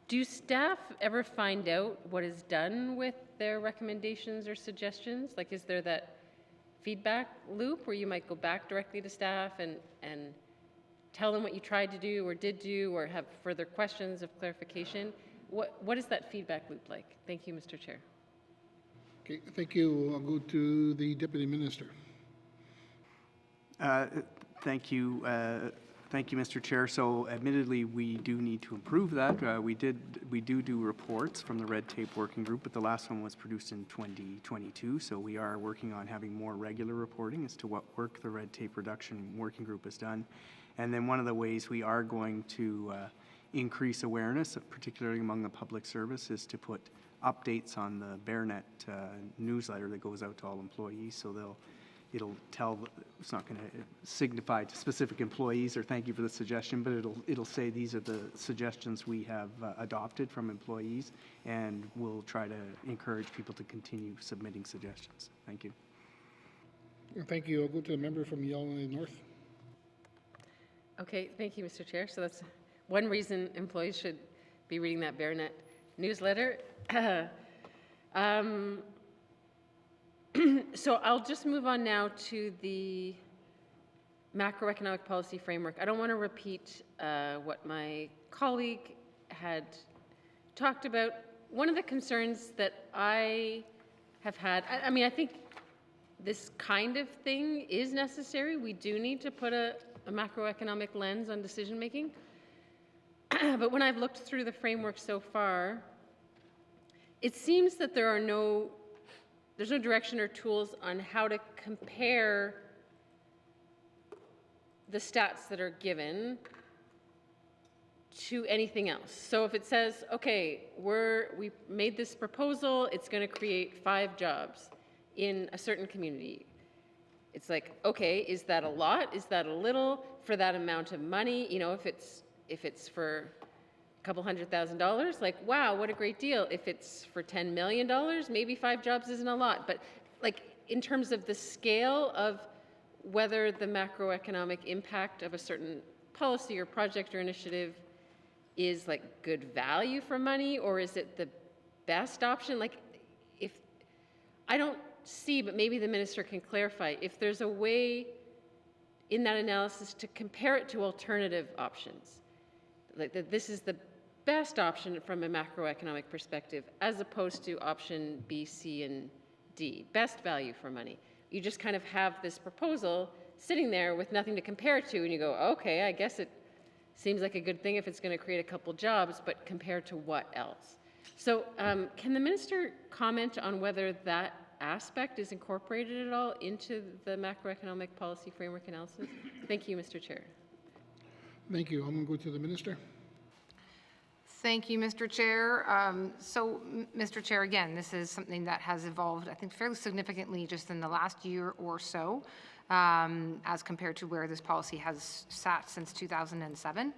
Do staff ever find out what is done with their recommendations or suggestions? Like, is there that feedback loop where you might go back directly to staff and tell them what you tried to do or did do, or have further questions of clarification? What is that feedback loop like? Thank you, Mr. Chair. Okay, thank you. I'll go to the Deputy Minister. Thank you. Thank you, Mr. Chair. So admittedly, we do need to improve that. We do reports from the Red Tape Working Group, but the last one was produced in 2022. So we are working on having more regular reporting as to what work the Red Tape Reduction Working Group has done. And then one of the ways we are going to increase awareness, particularly among the public service, is to put updates on the BearNet newsletter that goes out to all employees. So it'll tell, it's not going to signify to specific employees or thank you for the suggestion, but it'll say these are the suggestions we have adopted from employees, and we'll try to encourage people to continue submitting suggestions. Thank you. Thank you. I'll go to the member from Yellowknife North. Okay, thank you, Mr. Chair. So that's one reason employees should be reading that BareNet newsletter. So I'll just move on now to the macroeconomic policy framework. I don't want to repeat what my colleague had talked about. One of the concerns that I have had, I mean, I think this kind of thing is necessary. We do need to put a macroeconomic lens on decision making. But when I've looked through the framework so far, it seems that there's no direction or tools on how to compare the stats that are given to anything else. So if it says, okay, we made this proposal, it's going to create 5 jobs in a certain community. It's like, okay, is that a lot? Is that a little for that amount of money? You know, if it's for a couple $100,000, like, wow, what a great deal. If it's for $10 million, maybe 5 jobs isn't a lot. But like in terms of the scale of whether the macroeconomic impact of a certain policy or project or initiative is like good value for money, or is it the best option? Like, if I don't see, but maybe the minister can clarify, if there's a way in that analysis to compare it to alternative options, like that this is the best option from a macroeconomic perspective as opposed to option B, C, and D, best value for money. You just kind of have this proposal sitting there with nothing to compare it to, and you go, okay, I guess it seems like a good thing if it's going to create a couple jobs, but compared to what else? So can the minister comment on whether that aspect is incorporated at all into the macroeconomic policy framework analysis? Thank you, Mr. Chair. Thank you. I'm going to go to the minister. Thank you, Mr. Chair. Mr. Chair, again, this is something that has evolved, I think, fairly significantly just in the last year or so, as compared to where this policy has sat since 2007.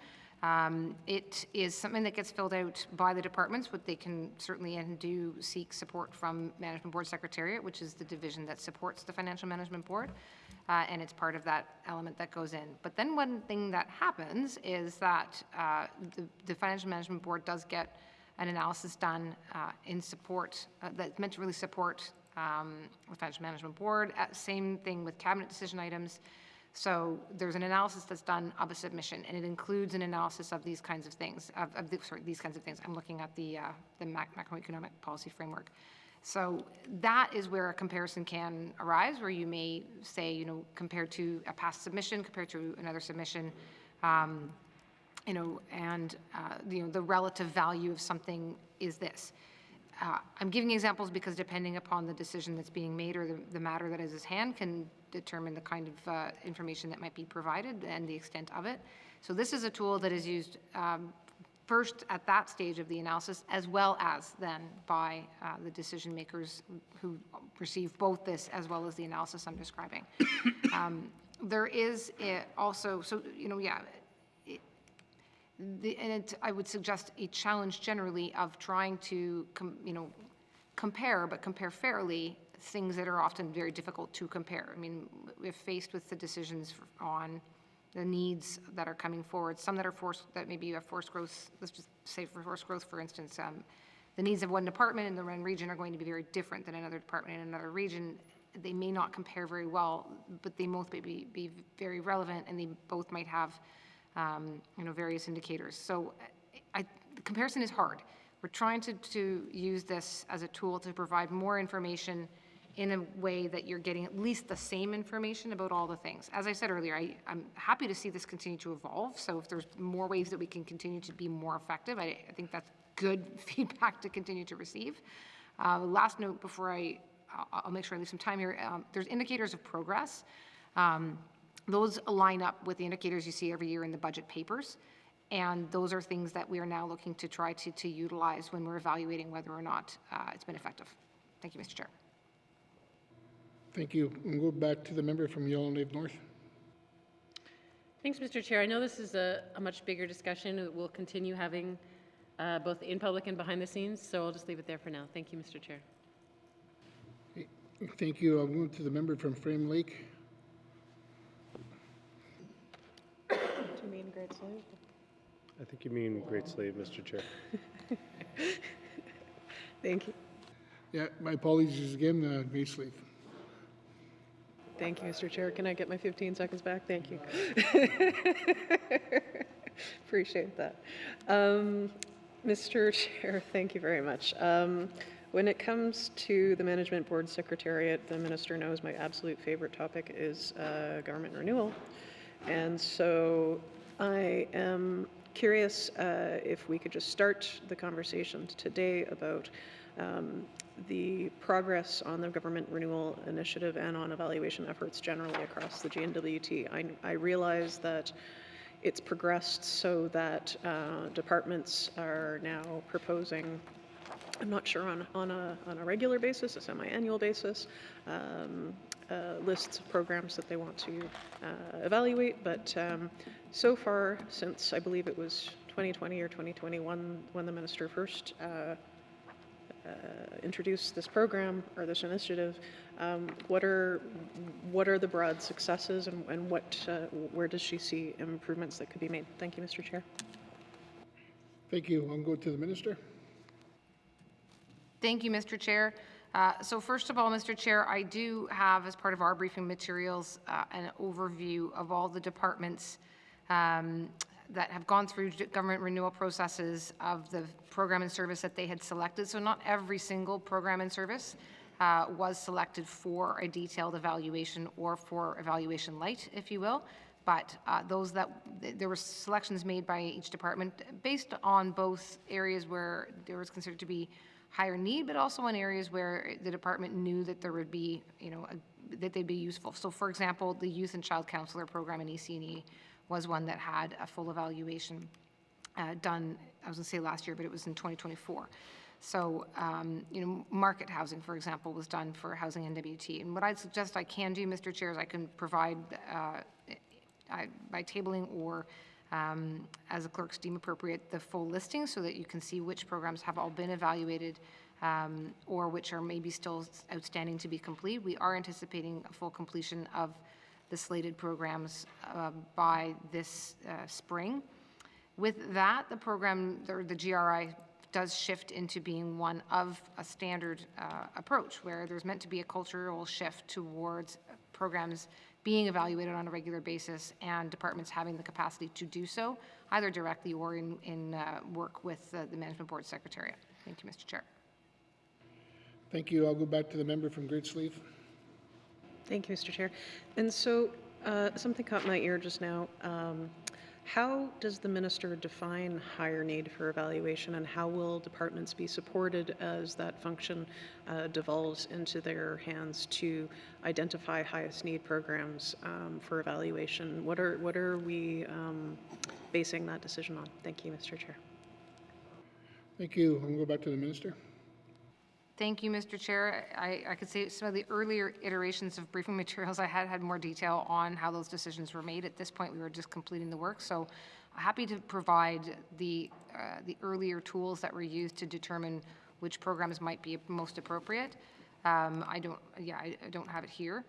It is something that gets filled out by the departments, but they can certainly and do seek support from Management Board Secretariat, which is the division that supports the Financial Management Board, and it's part of that element that goes in. But then one thing that happens is that the Financial Management Board does get an analysis done in support, that's meant to really support the Financial Management Board. Same thing with cabinet decision items. So there's an analysis that's done of a submission, and it includes an analysis of these kinds of things, these kinds of things. I'm looking at the macroeconomic policy framework. So that is where a comparison can arise, where you may say, you know, compared to a past submission, compared to another submission, you know, and you know, the relative value of something is this. I'm giving examples because depending upon the decision that's being made or the matter that is at hand can determine the kind of information that might be provided and the extent of it. So this is a tool that is used first at that stage of the analysis, as well as then by the decision makers who receive both this as well as the analysis I'm describing. There is also, so, you know, yeah, I would suggest a challenge generally of trying to, you know, compare, but compare fairly, things that are often very difficult to compare. I mean, we're faced with the decisions on the needs that are coming forward, some that are that maybe you have forced growth, let's just say for forced growth, for instance, the needs of one department in the one region are going to be very different than another department in another region. They may not compare very well, but they both may be very relevant, and they both might have you know, various indicators. So the comparison is hard. We're trying to use this as a tool to provide more information in a way that you're getting at least the same information about all the things. As I said earlier, I'm happy to see this continue to evolve. So if there's more ways that we can continue to be more effective, I think that's good feedback to continue to receive. Last note before I'll make sure I leave some time here. There's indicators of progress. Those line up with the indicators you see every year in the budget papers. And those are things that we are now looking to try to utilize when we're evaluating whether or not it's been effective. Thank you, Mr. Chair. Thank you. We'll go back to the member from Yellowknife North. Thanks, Mr. Chair. I know this is a much bigger discussion that we'll continue having both in public and behind the scenes, so I'll just leave it there for now. Thank you, Mr. Chair. Thank you. I'll move to the member from Frame Lake. To me Slave? I think you mean Great Slave, Mr. Chair. Thank you. Yeah, my apologies again, Great Slave. Thank you, Mr. Chair. Can I get my 15 seconds back? Thank you. Appreciate that. Mr. Chair, thank you very much. When it comes to the Management Board Secretariat, the Minister knows my absolute favorite topic is government renewal. And so I am curious if we could just start the conversation today about the progress on the government renewal initiative and on evaluation efforts generally across the GNWT. I realize that it's progressed so that departments are now proposing, I'm not sure on a regular basis, a semi-annual basis, lists of programs that they want to evaluate, but so far since I believe it was 2020 or 2021 when the minister first introduced this program or this initiative, what are the broad successes and where does she see improvements that could be made? Thank you, Mr. Chair. Thank you. I'll go to the minister. Thank you, Mr. Chair. So first of all, Mr. Chair, I do have, as part of our briefing materials, an overview of all the departments that have gone through government renewal processes of the program and service that they had selected. So not every single program and service was selected for a detailed evaluation or for evaluation light, if you will. But there were selections made by each department based on both areas where there was considered to be higher need, but also in areas where the department knew that there would be, that they'd be useful. So for example, the Youth and Child Counselor program in EC&E was one that had a full evaluation done, I was going to say last year, but it was in 2024. So, market housing, for example, was done for Housing NWT. And what I'd suggest I can do, Mr. Chair, is I can provide, by tabling or as the clerks deem appropriate, the full listing so that you can see which programs have all been evaluated or which are maybe still outstanding to be complete. We are anticipating a full completion of the slated programs by this spring. With that, the program, the GRI, does shift into being one of a standard approach where there's meant to be a cultural shift towards programs being evaluated on a regular basis and departments having the capacity to do so, either directly or in work with the Management Board Secretariat. Thank you, Mr. Chair. Thank you. I'll go back to the member from Great Slave. Thank you, Mr. Chair. And so something caught my ear just now. How does the minister define higher need for evaluation, and how will departments be supported as that function devolves into their hands to identify highest need programs for evaluation? What are we basing that decision on? Thank you, Mr. Chair. Thank you. I'm going to go back to the minister. Thank you, Mr. Chair. I could say some of the earlier iterations of briefing materials I had more detail on how those decisions were made. At this point, we were just completing the work, so happy to provide the earlier tools that were used to determine which programs might be most appropriate. I don't have it here.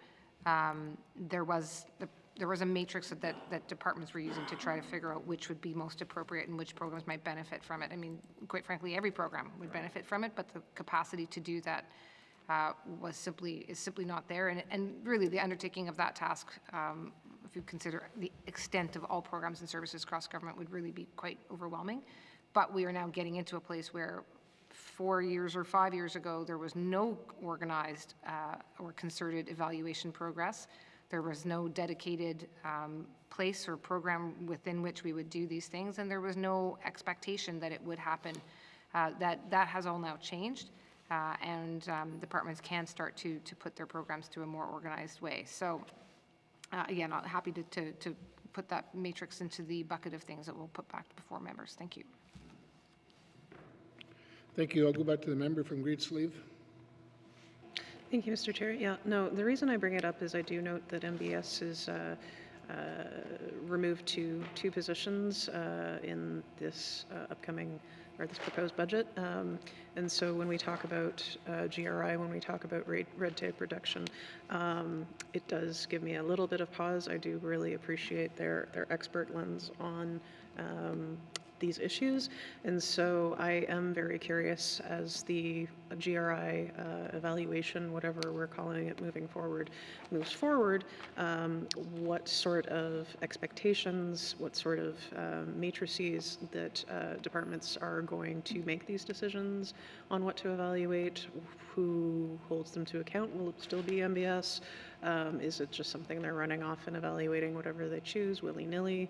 There was a matrix that departments were using to try to figure out which would be most appropriate and which programs might benefit from it. I mean, quite frankly, every program would benefit from it, but the capacity to do that is simply not there. And really, the undertaking of that task, if you consider the extent of all programs and services across government, would really be quite overwhelming. But we are now getting into a place where 4 years or 5 years ago, there was no organized or concerted evaluation progress. There was no dedicated place or program within which we would do these things, and there was no expectation that it would happen. That has all now changed, and departments can start to put their programs through a more organized way. So, again, I'm happy to put that matrix into the bucket of things that we'll put back before members. Thank you. Thank you. I'll go back to the member from Great Slave. Thank you, Mr. Chair. Yeah, no, the reason I bring it up is I do note that MBS is removed two positions in this upcoming or this proposed budget. And so when we talk about GRI, when we talk about red tape reduction, it does give me a little bit of pause. I do really appreciate their expert lens on these issues. And so I am very curious as the GRI evaluation, whatever we're calling it moving forward, moves forward, what sort of expectations, what sort of matrices that departments are going to make these decisions on what to evaluate, who holds them to account. Will it still be MBS? Is it just something they're running off and evaluating whatever they choose willy-nilly?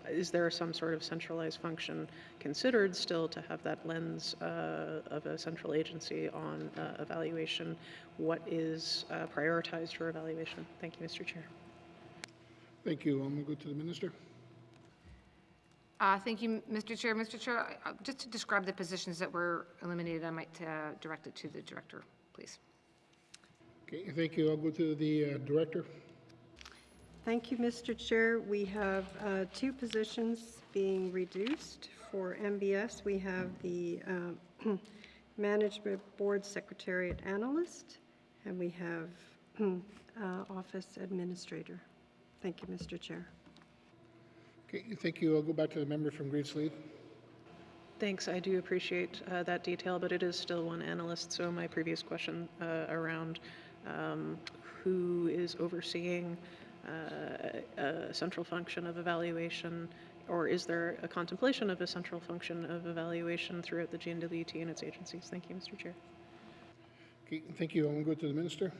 Is there some sort of centralized function considered still to have that lens of a central agency on evaluation? What is prioritized for evaluation? Thank you, Mr. Chair. Thank you. I'm going to go to the minister. Thank you, Mr. Chair. Mr. Chair, just to describe the positions that were eliminated, I might direct it to the director, please. Okay, thank you. I'll go to the director. Thank you, Mr. Chair. We have 2 positions being reduced. For MBS, we have the Management Board Secretariat Analyst, and we have Office Administrator. Thank you, Mr. Chair. Okay, thank you. I'll go back to the member from Great Slave. Thanks. I do appreciate that detail, but it is still one analyst. So my previous question around who is overseeing a central function of evaluation, or is there a contemplation of a central function of evaluation throughout the GNWT and its agencies? Thank you, Mr. Chair. Okay, thank you. I'm going to go to the minister.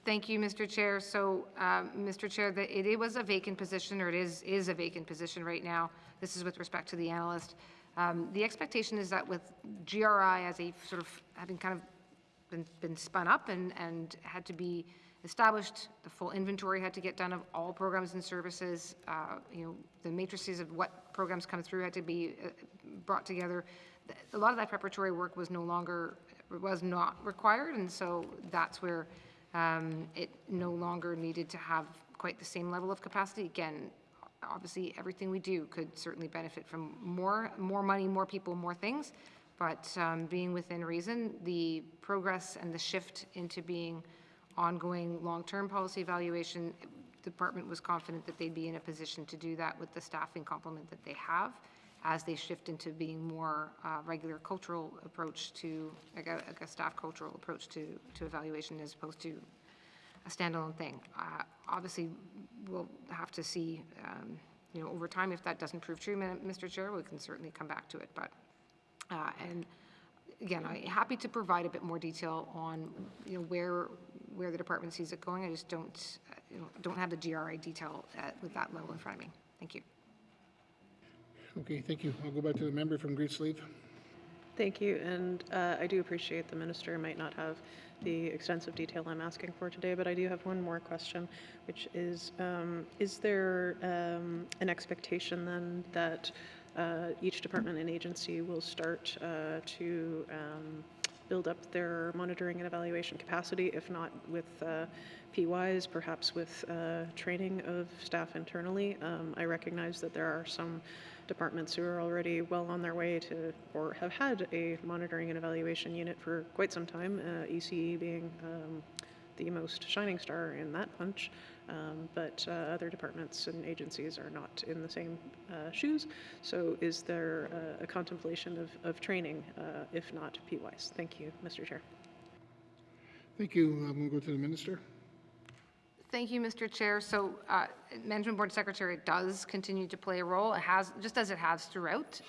Thank you, Mr. Chair. So, Mr. Chair, it was a vacant position, or it is a vacant position right now. This is with respect to the analyst. The expectation is that with GRI as a sort of having kind of been spun up and had to be established, the full inventory had to get done of all programs and services. The matrices of what programs come through had to be brought together. A lot of that preparatory work was not required, and so that's where it no longer needed to have quite the same level of capacity. Again, obviously, everything we do could certainly benefit from more money, more people, more things. But being within reason, the progress and the shift into being ongoing long-term policy evaluation, the department was confident that they'd be in a position to do that with the staffing complement that they have as they shift into being more regular cultural approach to, like a staff cultural approach to evaluation as opposed to a standalone thing. Obviously, we'll have to see, over time, if that doesn't prove true, Mr. Chair, we can certainly come back to it. But and again, I'm happy to provide a bit more detail on where the department sees it going. I just don't have the GRI detail with that level in front of me. Thank you. Okay, thank you. I'll go back to the member from Great Slave. Thank you, and I do appreciate the minister might not have the extensive detail I'm asking for today, but I do have one more question, which is there an expectation then that each department and agency will start to build up their monitoring and evaluation capacity, if not with PYs, perhaps with training of staff internally? I recognize that there are some departments who are already well on their way to, or have had a monitoring and evaluation unit for quite some time, ECE being the most shining star in that bunch, but other departments and agencies are not in the same shoes. So is there a contemplation of training, if not PYs? Thank you, Mr. Chair. Thank you. I'm going to go to the minister. Thank you, Mr. Chair. So, Management Board Secretary does continue to play a role. It has, just as it has throughout.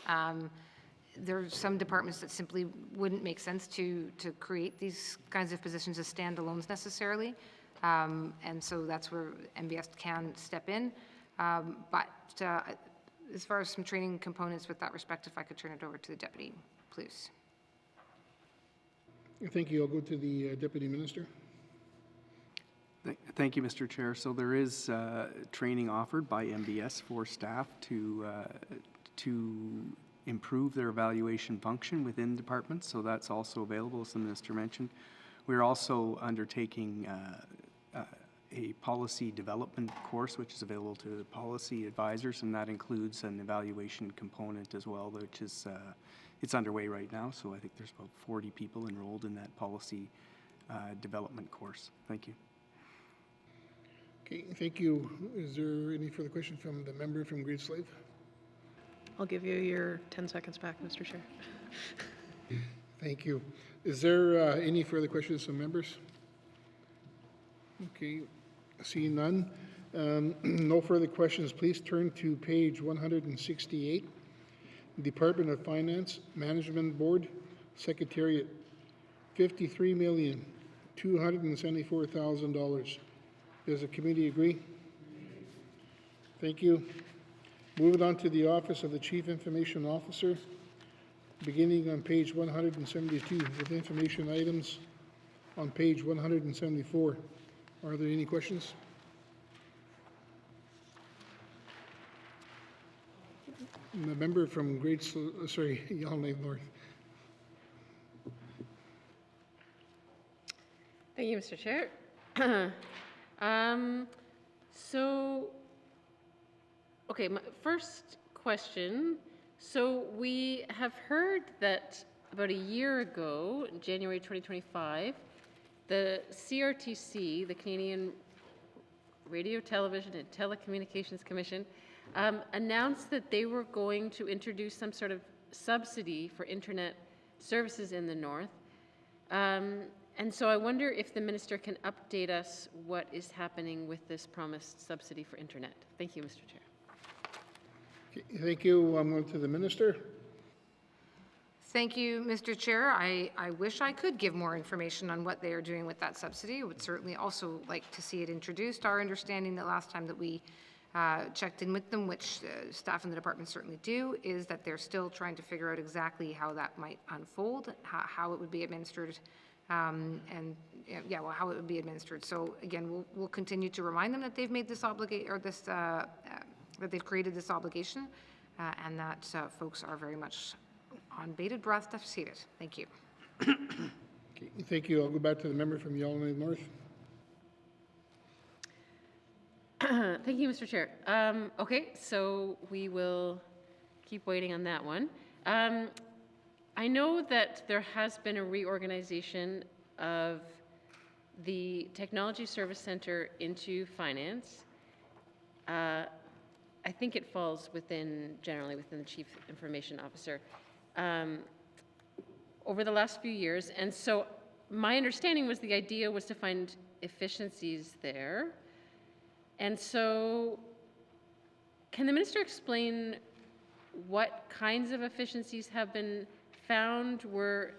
There are some departments that simply wouldn't make sense to create these kinds of positions as standalones necessarily, and so that's where MBS can step in. But as far as some training components with that respect, if I could turn it over to the deputy, please. Thank you. I'll go to the deputy minister. Thank you, Mr. Chair. So there is training offered by MBS for staff to improve their evaluation function within departments. So that's also available, as the minister mentioned. We're also undertaking a policy development course, which is available to policy advisors, and that includes an evaluation component as well, which is it's underway right now. So I think there's about 40 people enrolled in that policy development course. Thank you. Okay, thank you. Is there any further questions from the member from Great Slave? I'll give you your 10 seconds back, Mr. Chair. Thank you. Is there any further questions from members? Okay, seeing none. No further questions. Please turn to page 168. Department of Finance, Management Board, Secretariat, $53,274,000. Does the committee agree? Thank you. Moving on to the Office of the Chief Information Officer, beginning on page 172 with information items on page 174. Are there any questions? The member from Yellowknife North. Thank you, Mr. Chair. Okay, my first question. So we have heard that about a year ago, in January 2025, the CRTC, the Canadian Radio, Television and Telecommunications Commission, announced that they were going to introduce some sort of subsidy for internet services in the North. And so I wonder if the minister can update us what is happening with this promised subsidy for internet. Thank you, Mr. Chair. Okay, thank you. I'm going to the minister. Thank you, Mr. Chair. I wish I could give more information on what they are doing with that subsidy. I would certainly also like to see it introduced. Our understanding the last time that we checked in with them, which staff in the department certainly do, is that they're still trying to figure out exactly how that might unfold, how it would be administered, how it would be administered. So again, we'll continue to remind them that they've made this obligation, or this that they've created this obligation, and that folks are very much on bated breath to see it. Thank you. Okay, thank you. I'll go back to the member from Yellowknife North. Thank you, Mr. Chair. Okay, so we will keep waiting on that one. I know that there has been a reorganization of the Technology Service Center into finance. I think it falls generally within the Chief Information Officer over the last few years. And so my understanding was the idea was to find efficiencies there. And so can the minister explain what kinds of efficiencies have been found? Were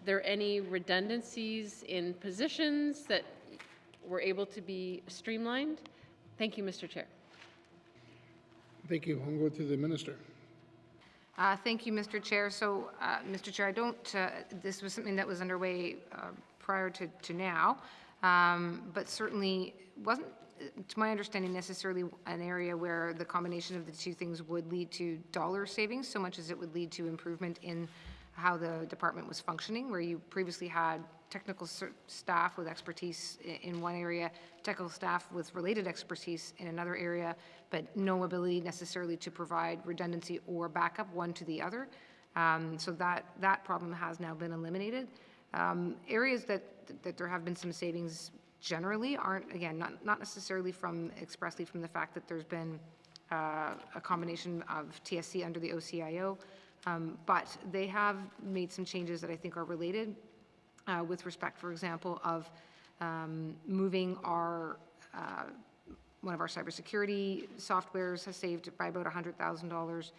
there any redundancies in positions that were able to be streamlined? Thank you, Mr. Chair. Thank you. I'll go to the minister. Thank you, Mr. Chair. So, Mr. Chair, this was something that was underway prior to now, but certainly wasn't, to my understanding, necessarily an area where the combination of the two things would lead to dollar savings so much as it would lead to improvement in how the department was functioning, where you previously had technical staff with expertise in one area, technical staff with related expertise in another area, but no ability necessarily to provide redundancy or backup one to the other. So that problem has now been eliminated. Areas that there have been some savings generally aren't, again, not necessarily expressly from the fact that there's been a combination of TSC under the OCIO, but they have made some changes that I think are related with respect, for example, of moving one of our cybersecurity softwares has saved by about $100,000.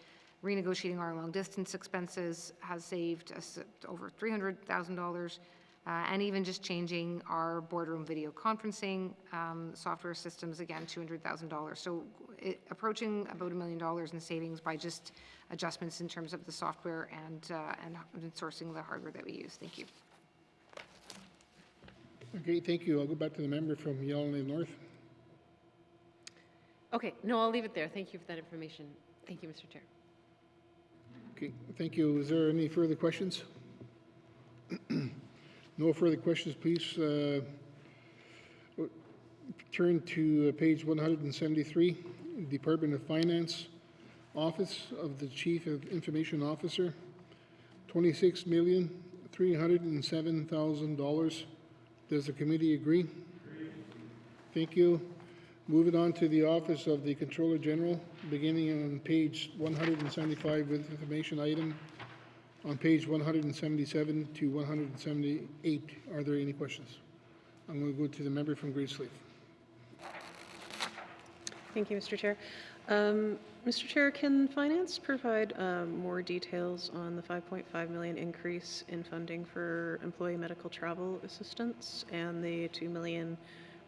Renegotiating our long-distance expenses has saved us over $300,000. And even just changing our boardroom video conferencing software systems, again, $200,000. So approaching about $1 million in savings by just adjustments in terms of the software and sourcing the hardware that we use. Thank you. Okay, thank you. I'll go back to the member from Yellowknife North. Okay, no, I'll leave it there. Thank you for that information. Thank you, Mr. Chair. Okay, thank you. Is there any further questions? No further questions, please. Turn to page 173, Department of Finance, Office of the Chief Information Officer, $26,307,000. Does the committee agree? Thank you. Moving on to the Office of the Controller General, beginning on page 175 with information item on page 177 to 178. Are there any questions? I'm going to go to the member from Great Sleeve. Thank you, Mr. Chair. Mr. Chair, can Finance provide more details on the $5.5 million increase in funding for employee medical travel assistance and the $2 million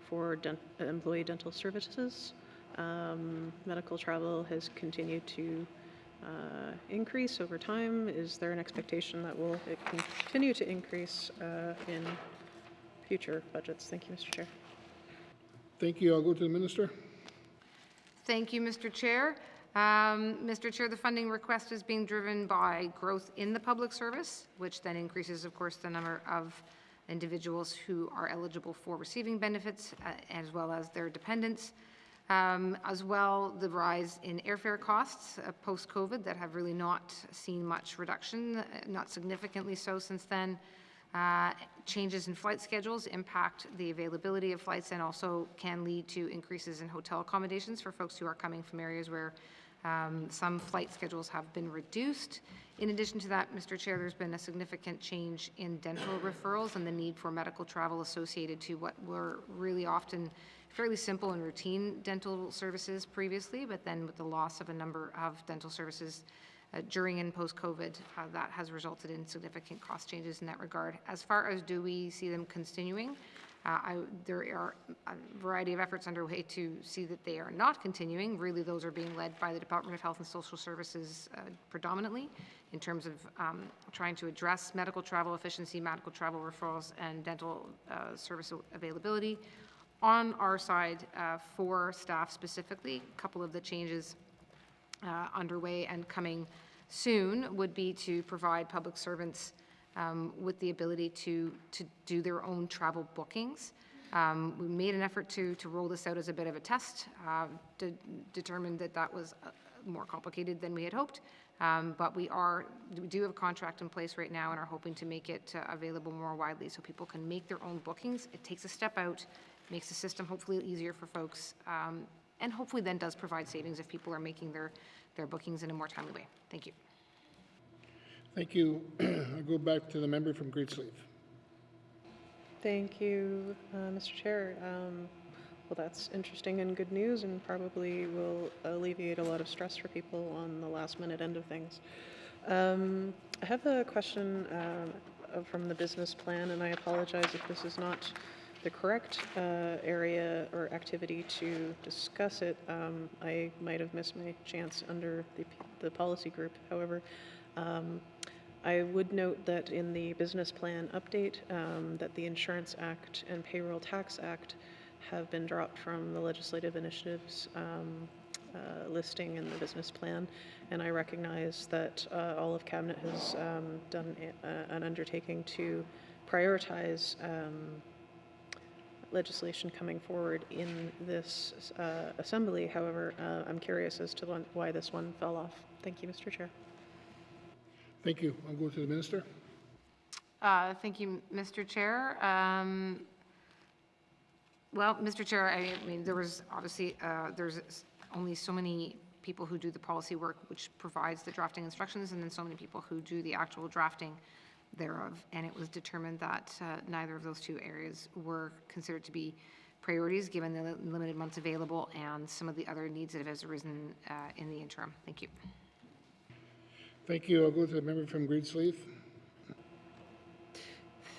for employee dental services? Medical travel has continued to increase over time. Is there an expectation that it continue to increase in future budgets? Thank you, Mr. Chair. Thank you. I'll go to the Minister. Thank you, Mr. Chair. Mr. Chair, the funding request is being driven by growth in the public service, which then increases, of course, the number of individuals who are eligible for receiving benefits, as well as their dependents. As well, the rise in airfare costs post-COVID that have really not seen much reduction, not significantly so since then. Changes in flight schedules impact the availability of flights and also can lead to increases in hotel accommodations for folks who are coming from areas where some flight schedules have been reduced. In addition to that, Mr. Chair, there's been a significant change in dental referrals and the need for medical travel associated to what were really often fairly simple and routine dental services previously, but then with the loss of a number of dental services during and post-COVID, that has resulted in significant cost changes in that regard. As far as do we see them continuing, there are a variety of efforts underway to see that they are not continuing. Really, those are being led by the Department of Health and Social Services predominantly in terms of trying to address medical travel efficiency, medical travel referrals, and dental service availability. On our side, for staff specifically, a couple of the changes underway and coming soon would be to provide public servants with the ability to do their own travel bookings. We made an effort to roll this out as a bit of a test, determined that was more complicated than we had hoped, but we do have a contract in place right now and are hoping to make it available more widely so people can make their own bookings. It takes a step out, makes the system hopefully easier for folks, and hopefully then does provide savings if people are making their bookings in a more timely way. Thank you. Thank you. I'll go back to the member from Great Sleeve. Thank you, Mr. Chair. Well, that's interesting and good news and probably will alleviate a lot of stress for people on the last minute end of things. I have a question from the business plan, and I apologize if this is not the correct area or activity to discuss it. I might have missed my chance under the policy group. However, I would note that in the business plan update that the Insurance Act and Payroll Tax Act have been dropped from the legislative initiatives listing in the business plan, and I recognize that all of Cabinet has done an undertaking to prioritize legislation coming forward in this assembly. However, I'm curious as to why this one fell off. Thank you, Mr. Chair. Thank you. I'll go to the Minister. Thank you, Mr. Chair. Well, Mr. Chair, I mean, there was obviously, there's only so many people who do the policy work, which provides the drafting instructions, and then so many people who do the actual drafting thereof. And it was determined that neither of those two areas were considered to be priorities given the limited months available and some of the other needs that have arisen in the interim. Thank you. Thank you. I'll go to the member from Great Sleeve.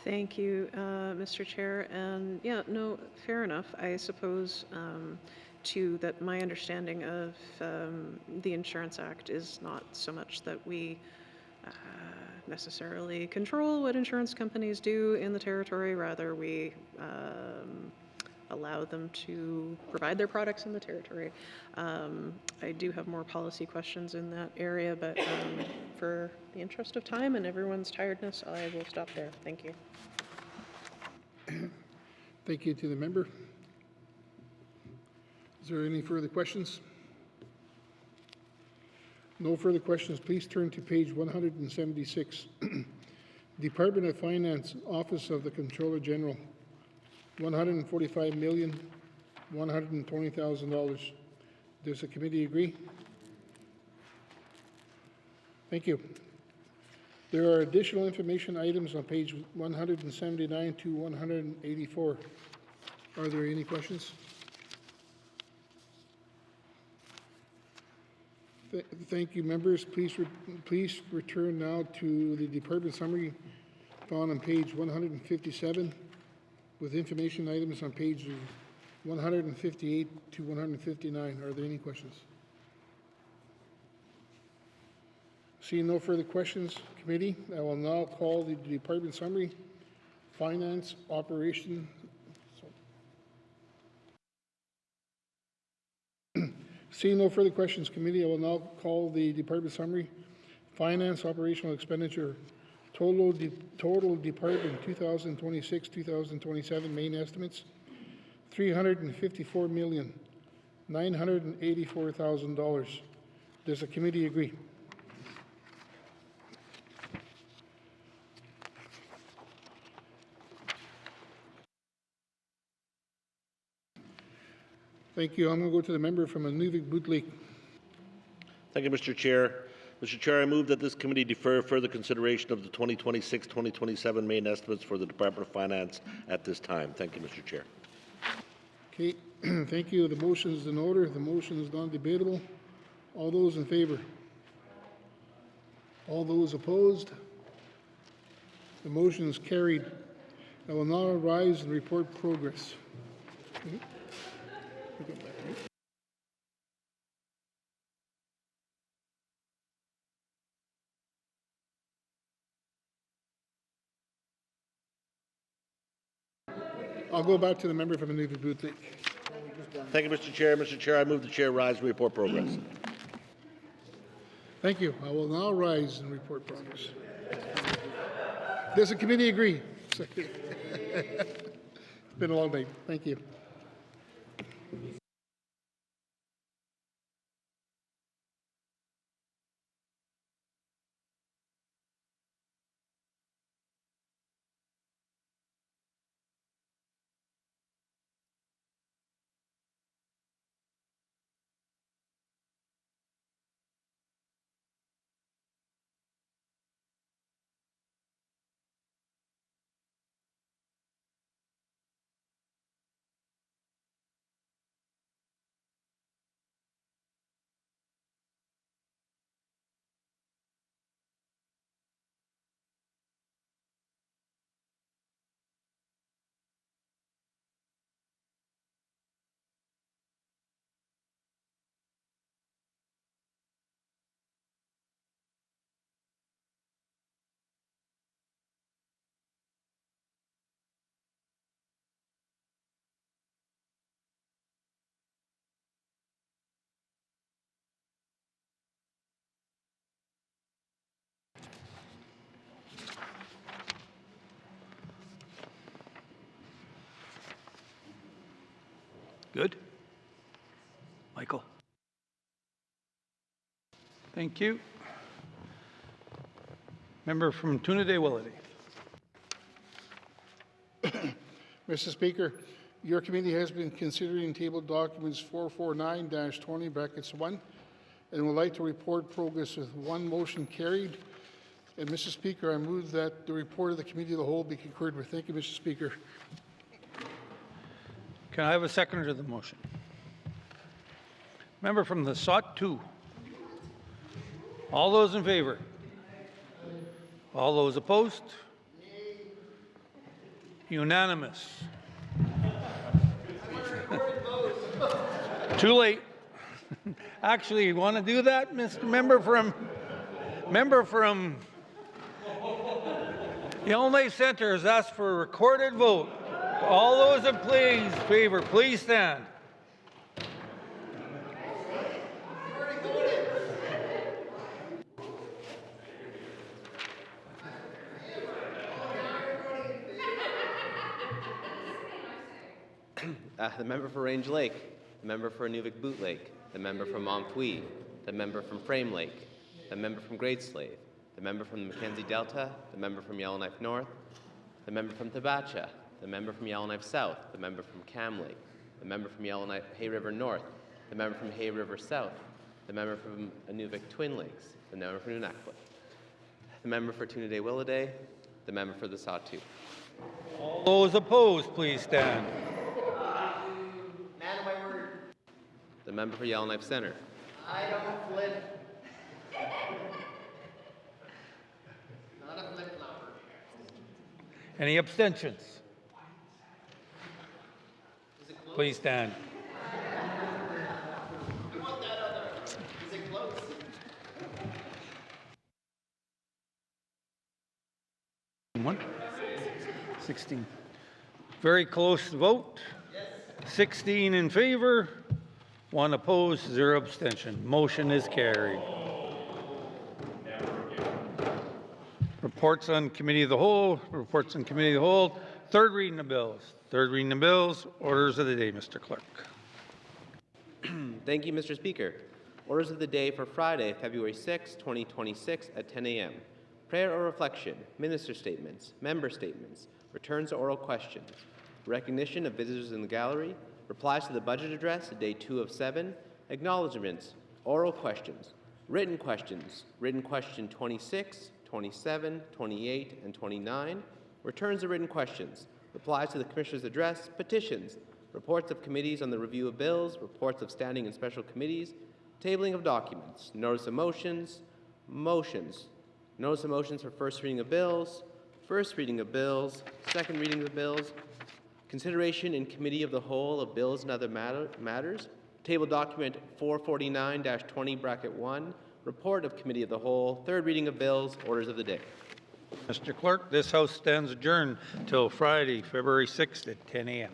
Thank you, Mr. Chair. And yeah, no, fair enough. I suppose too that my understanding of the Insurance Act is not so much that we necessarily control what insurance companies do in the territory. Rather, we allow them to provide their products in the territory. I do have more policy questions in that area, but for the interest of time and everyone's tiredness, I will stop there. Thank you. Thank you to the member. Is there any further questions? No further questions. Please turn to page 176. Department of Finance, Office of the Controller General, $145 million $120,000. Does the committee agree? Thank you. There are additional information items on page 179 to 184. Are there any questions? Thank you, members. Please return now to the department summary found on page 157 with information items on pages 158 to 159. Are there any questions? Seeing no further questions, committee, I will now call the department summary, finance, operation. Seeing no further questions, committee, I will now call the department summary, finance, operational expenditure, total department 2026-2027 main estimates, $354,984,000. Does the committee agree? Thank you. I'm going to go to the member from Nunavut Lake. Thank you, Mr. Chair. Mr. Chair, I move that this committee defer further consideration of the 2026-2027 main estimates for the Department of Finance at this time. Thank you, Mr. Chair. Okay, thank you. The motion is in order. The motion is non-debatable. All those in favor? All those opposed? The motion is carried. I will now rise and report progress. Okay. I'll go back to the member from Nunavut Lake. Thank you, Mr. Chair. Mr. Chair, I move the chair rise and report progress. Thank you. I will now rise and report progress. Does the committee agree? It's been a long day. Thank you. Good? Michael? Thank you. Member from Tuna-Day-Willity. Mr. Speaker, your committee has been considering table documents 449-20 brackets 1 and would like to report progress with one motion carried. And Mr. Speaker, I move that the report of the committee of the whole be concurred with. Thank you, Mr. Speaker. Can I have a seconder to the motion? Member from the Sault 2. All those in favor? All those opposed? Unanimous. Too late. Actually, you want to do that, Mr. Member from Yellowknife Center has asked for a recorded vote. All those in favor, please stand. The member for Range Lake, the member for Nunavut Lake, the member from Montpuy, the member from Frame Lake, the member from Great Slave, the member from the Mackenzie Delta, the member from Yellowknife North, the member from Tabacha, the member from Yellowknife South, the member from Cam Lake, the member from Yellowknife Hay River North, the member from Hay River South, the member from Inuvik Twin Lakes, the member from Nunakwa, the member for Tunaday Willaday, the member for the Sawtooth. All those opposed, please stand. Man of my word. The member for Yellowknife Center. I don't flip. Not a flip-flopper. Any abstentions? Please stand. I want that other. Is it close? 16. Very close vote. 16 in favor, 1 opposed, 0 abstention. Motion is carried. Reports on Committee of the Whole. Reports on Committee of the Whole. Third reading of bills. Third reading of bills. Orders of the day, Mr. Clerk. Thank you, Mr. Speaker. Orders of the day for Friday, February 6, 2026 at 10 a.m. Prayer or reflection, minister statements, member statements, returns to oral questions, recognition of visitors in the gallery, replies to the budget address, day 2 of 7, acknowledgements, oral questions, written question 26, 27, 28, and 29, returns of written questions, replies to the Commissioner's address, petitions, reports of committees on the review of bills, reports of standing and special committees, tabling of documents, notice of motions, notice of motions for first reading of bills, second reading of bills, consideration in Committee of the Whole of bills and other matters, table document 449-20(1), report of Committee of the Whole, third reading of bills, orders of the day. Mr. Clerk, this House stands adjourned till Friday, February 6th at 10 a.m.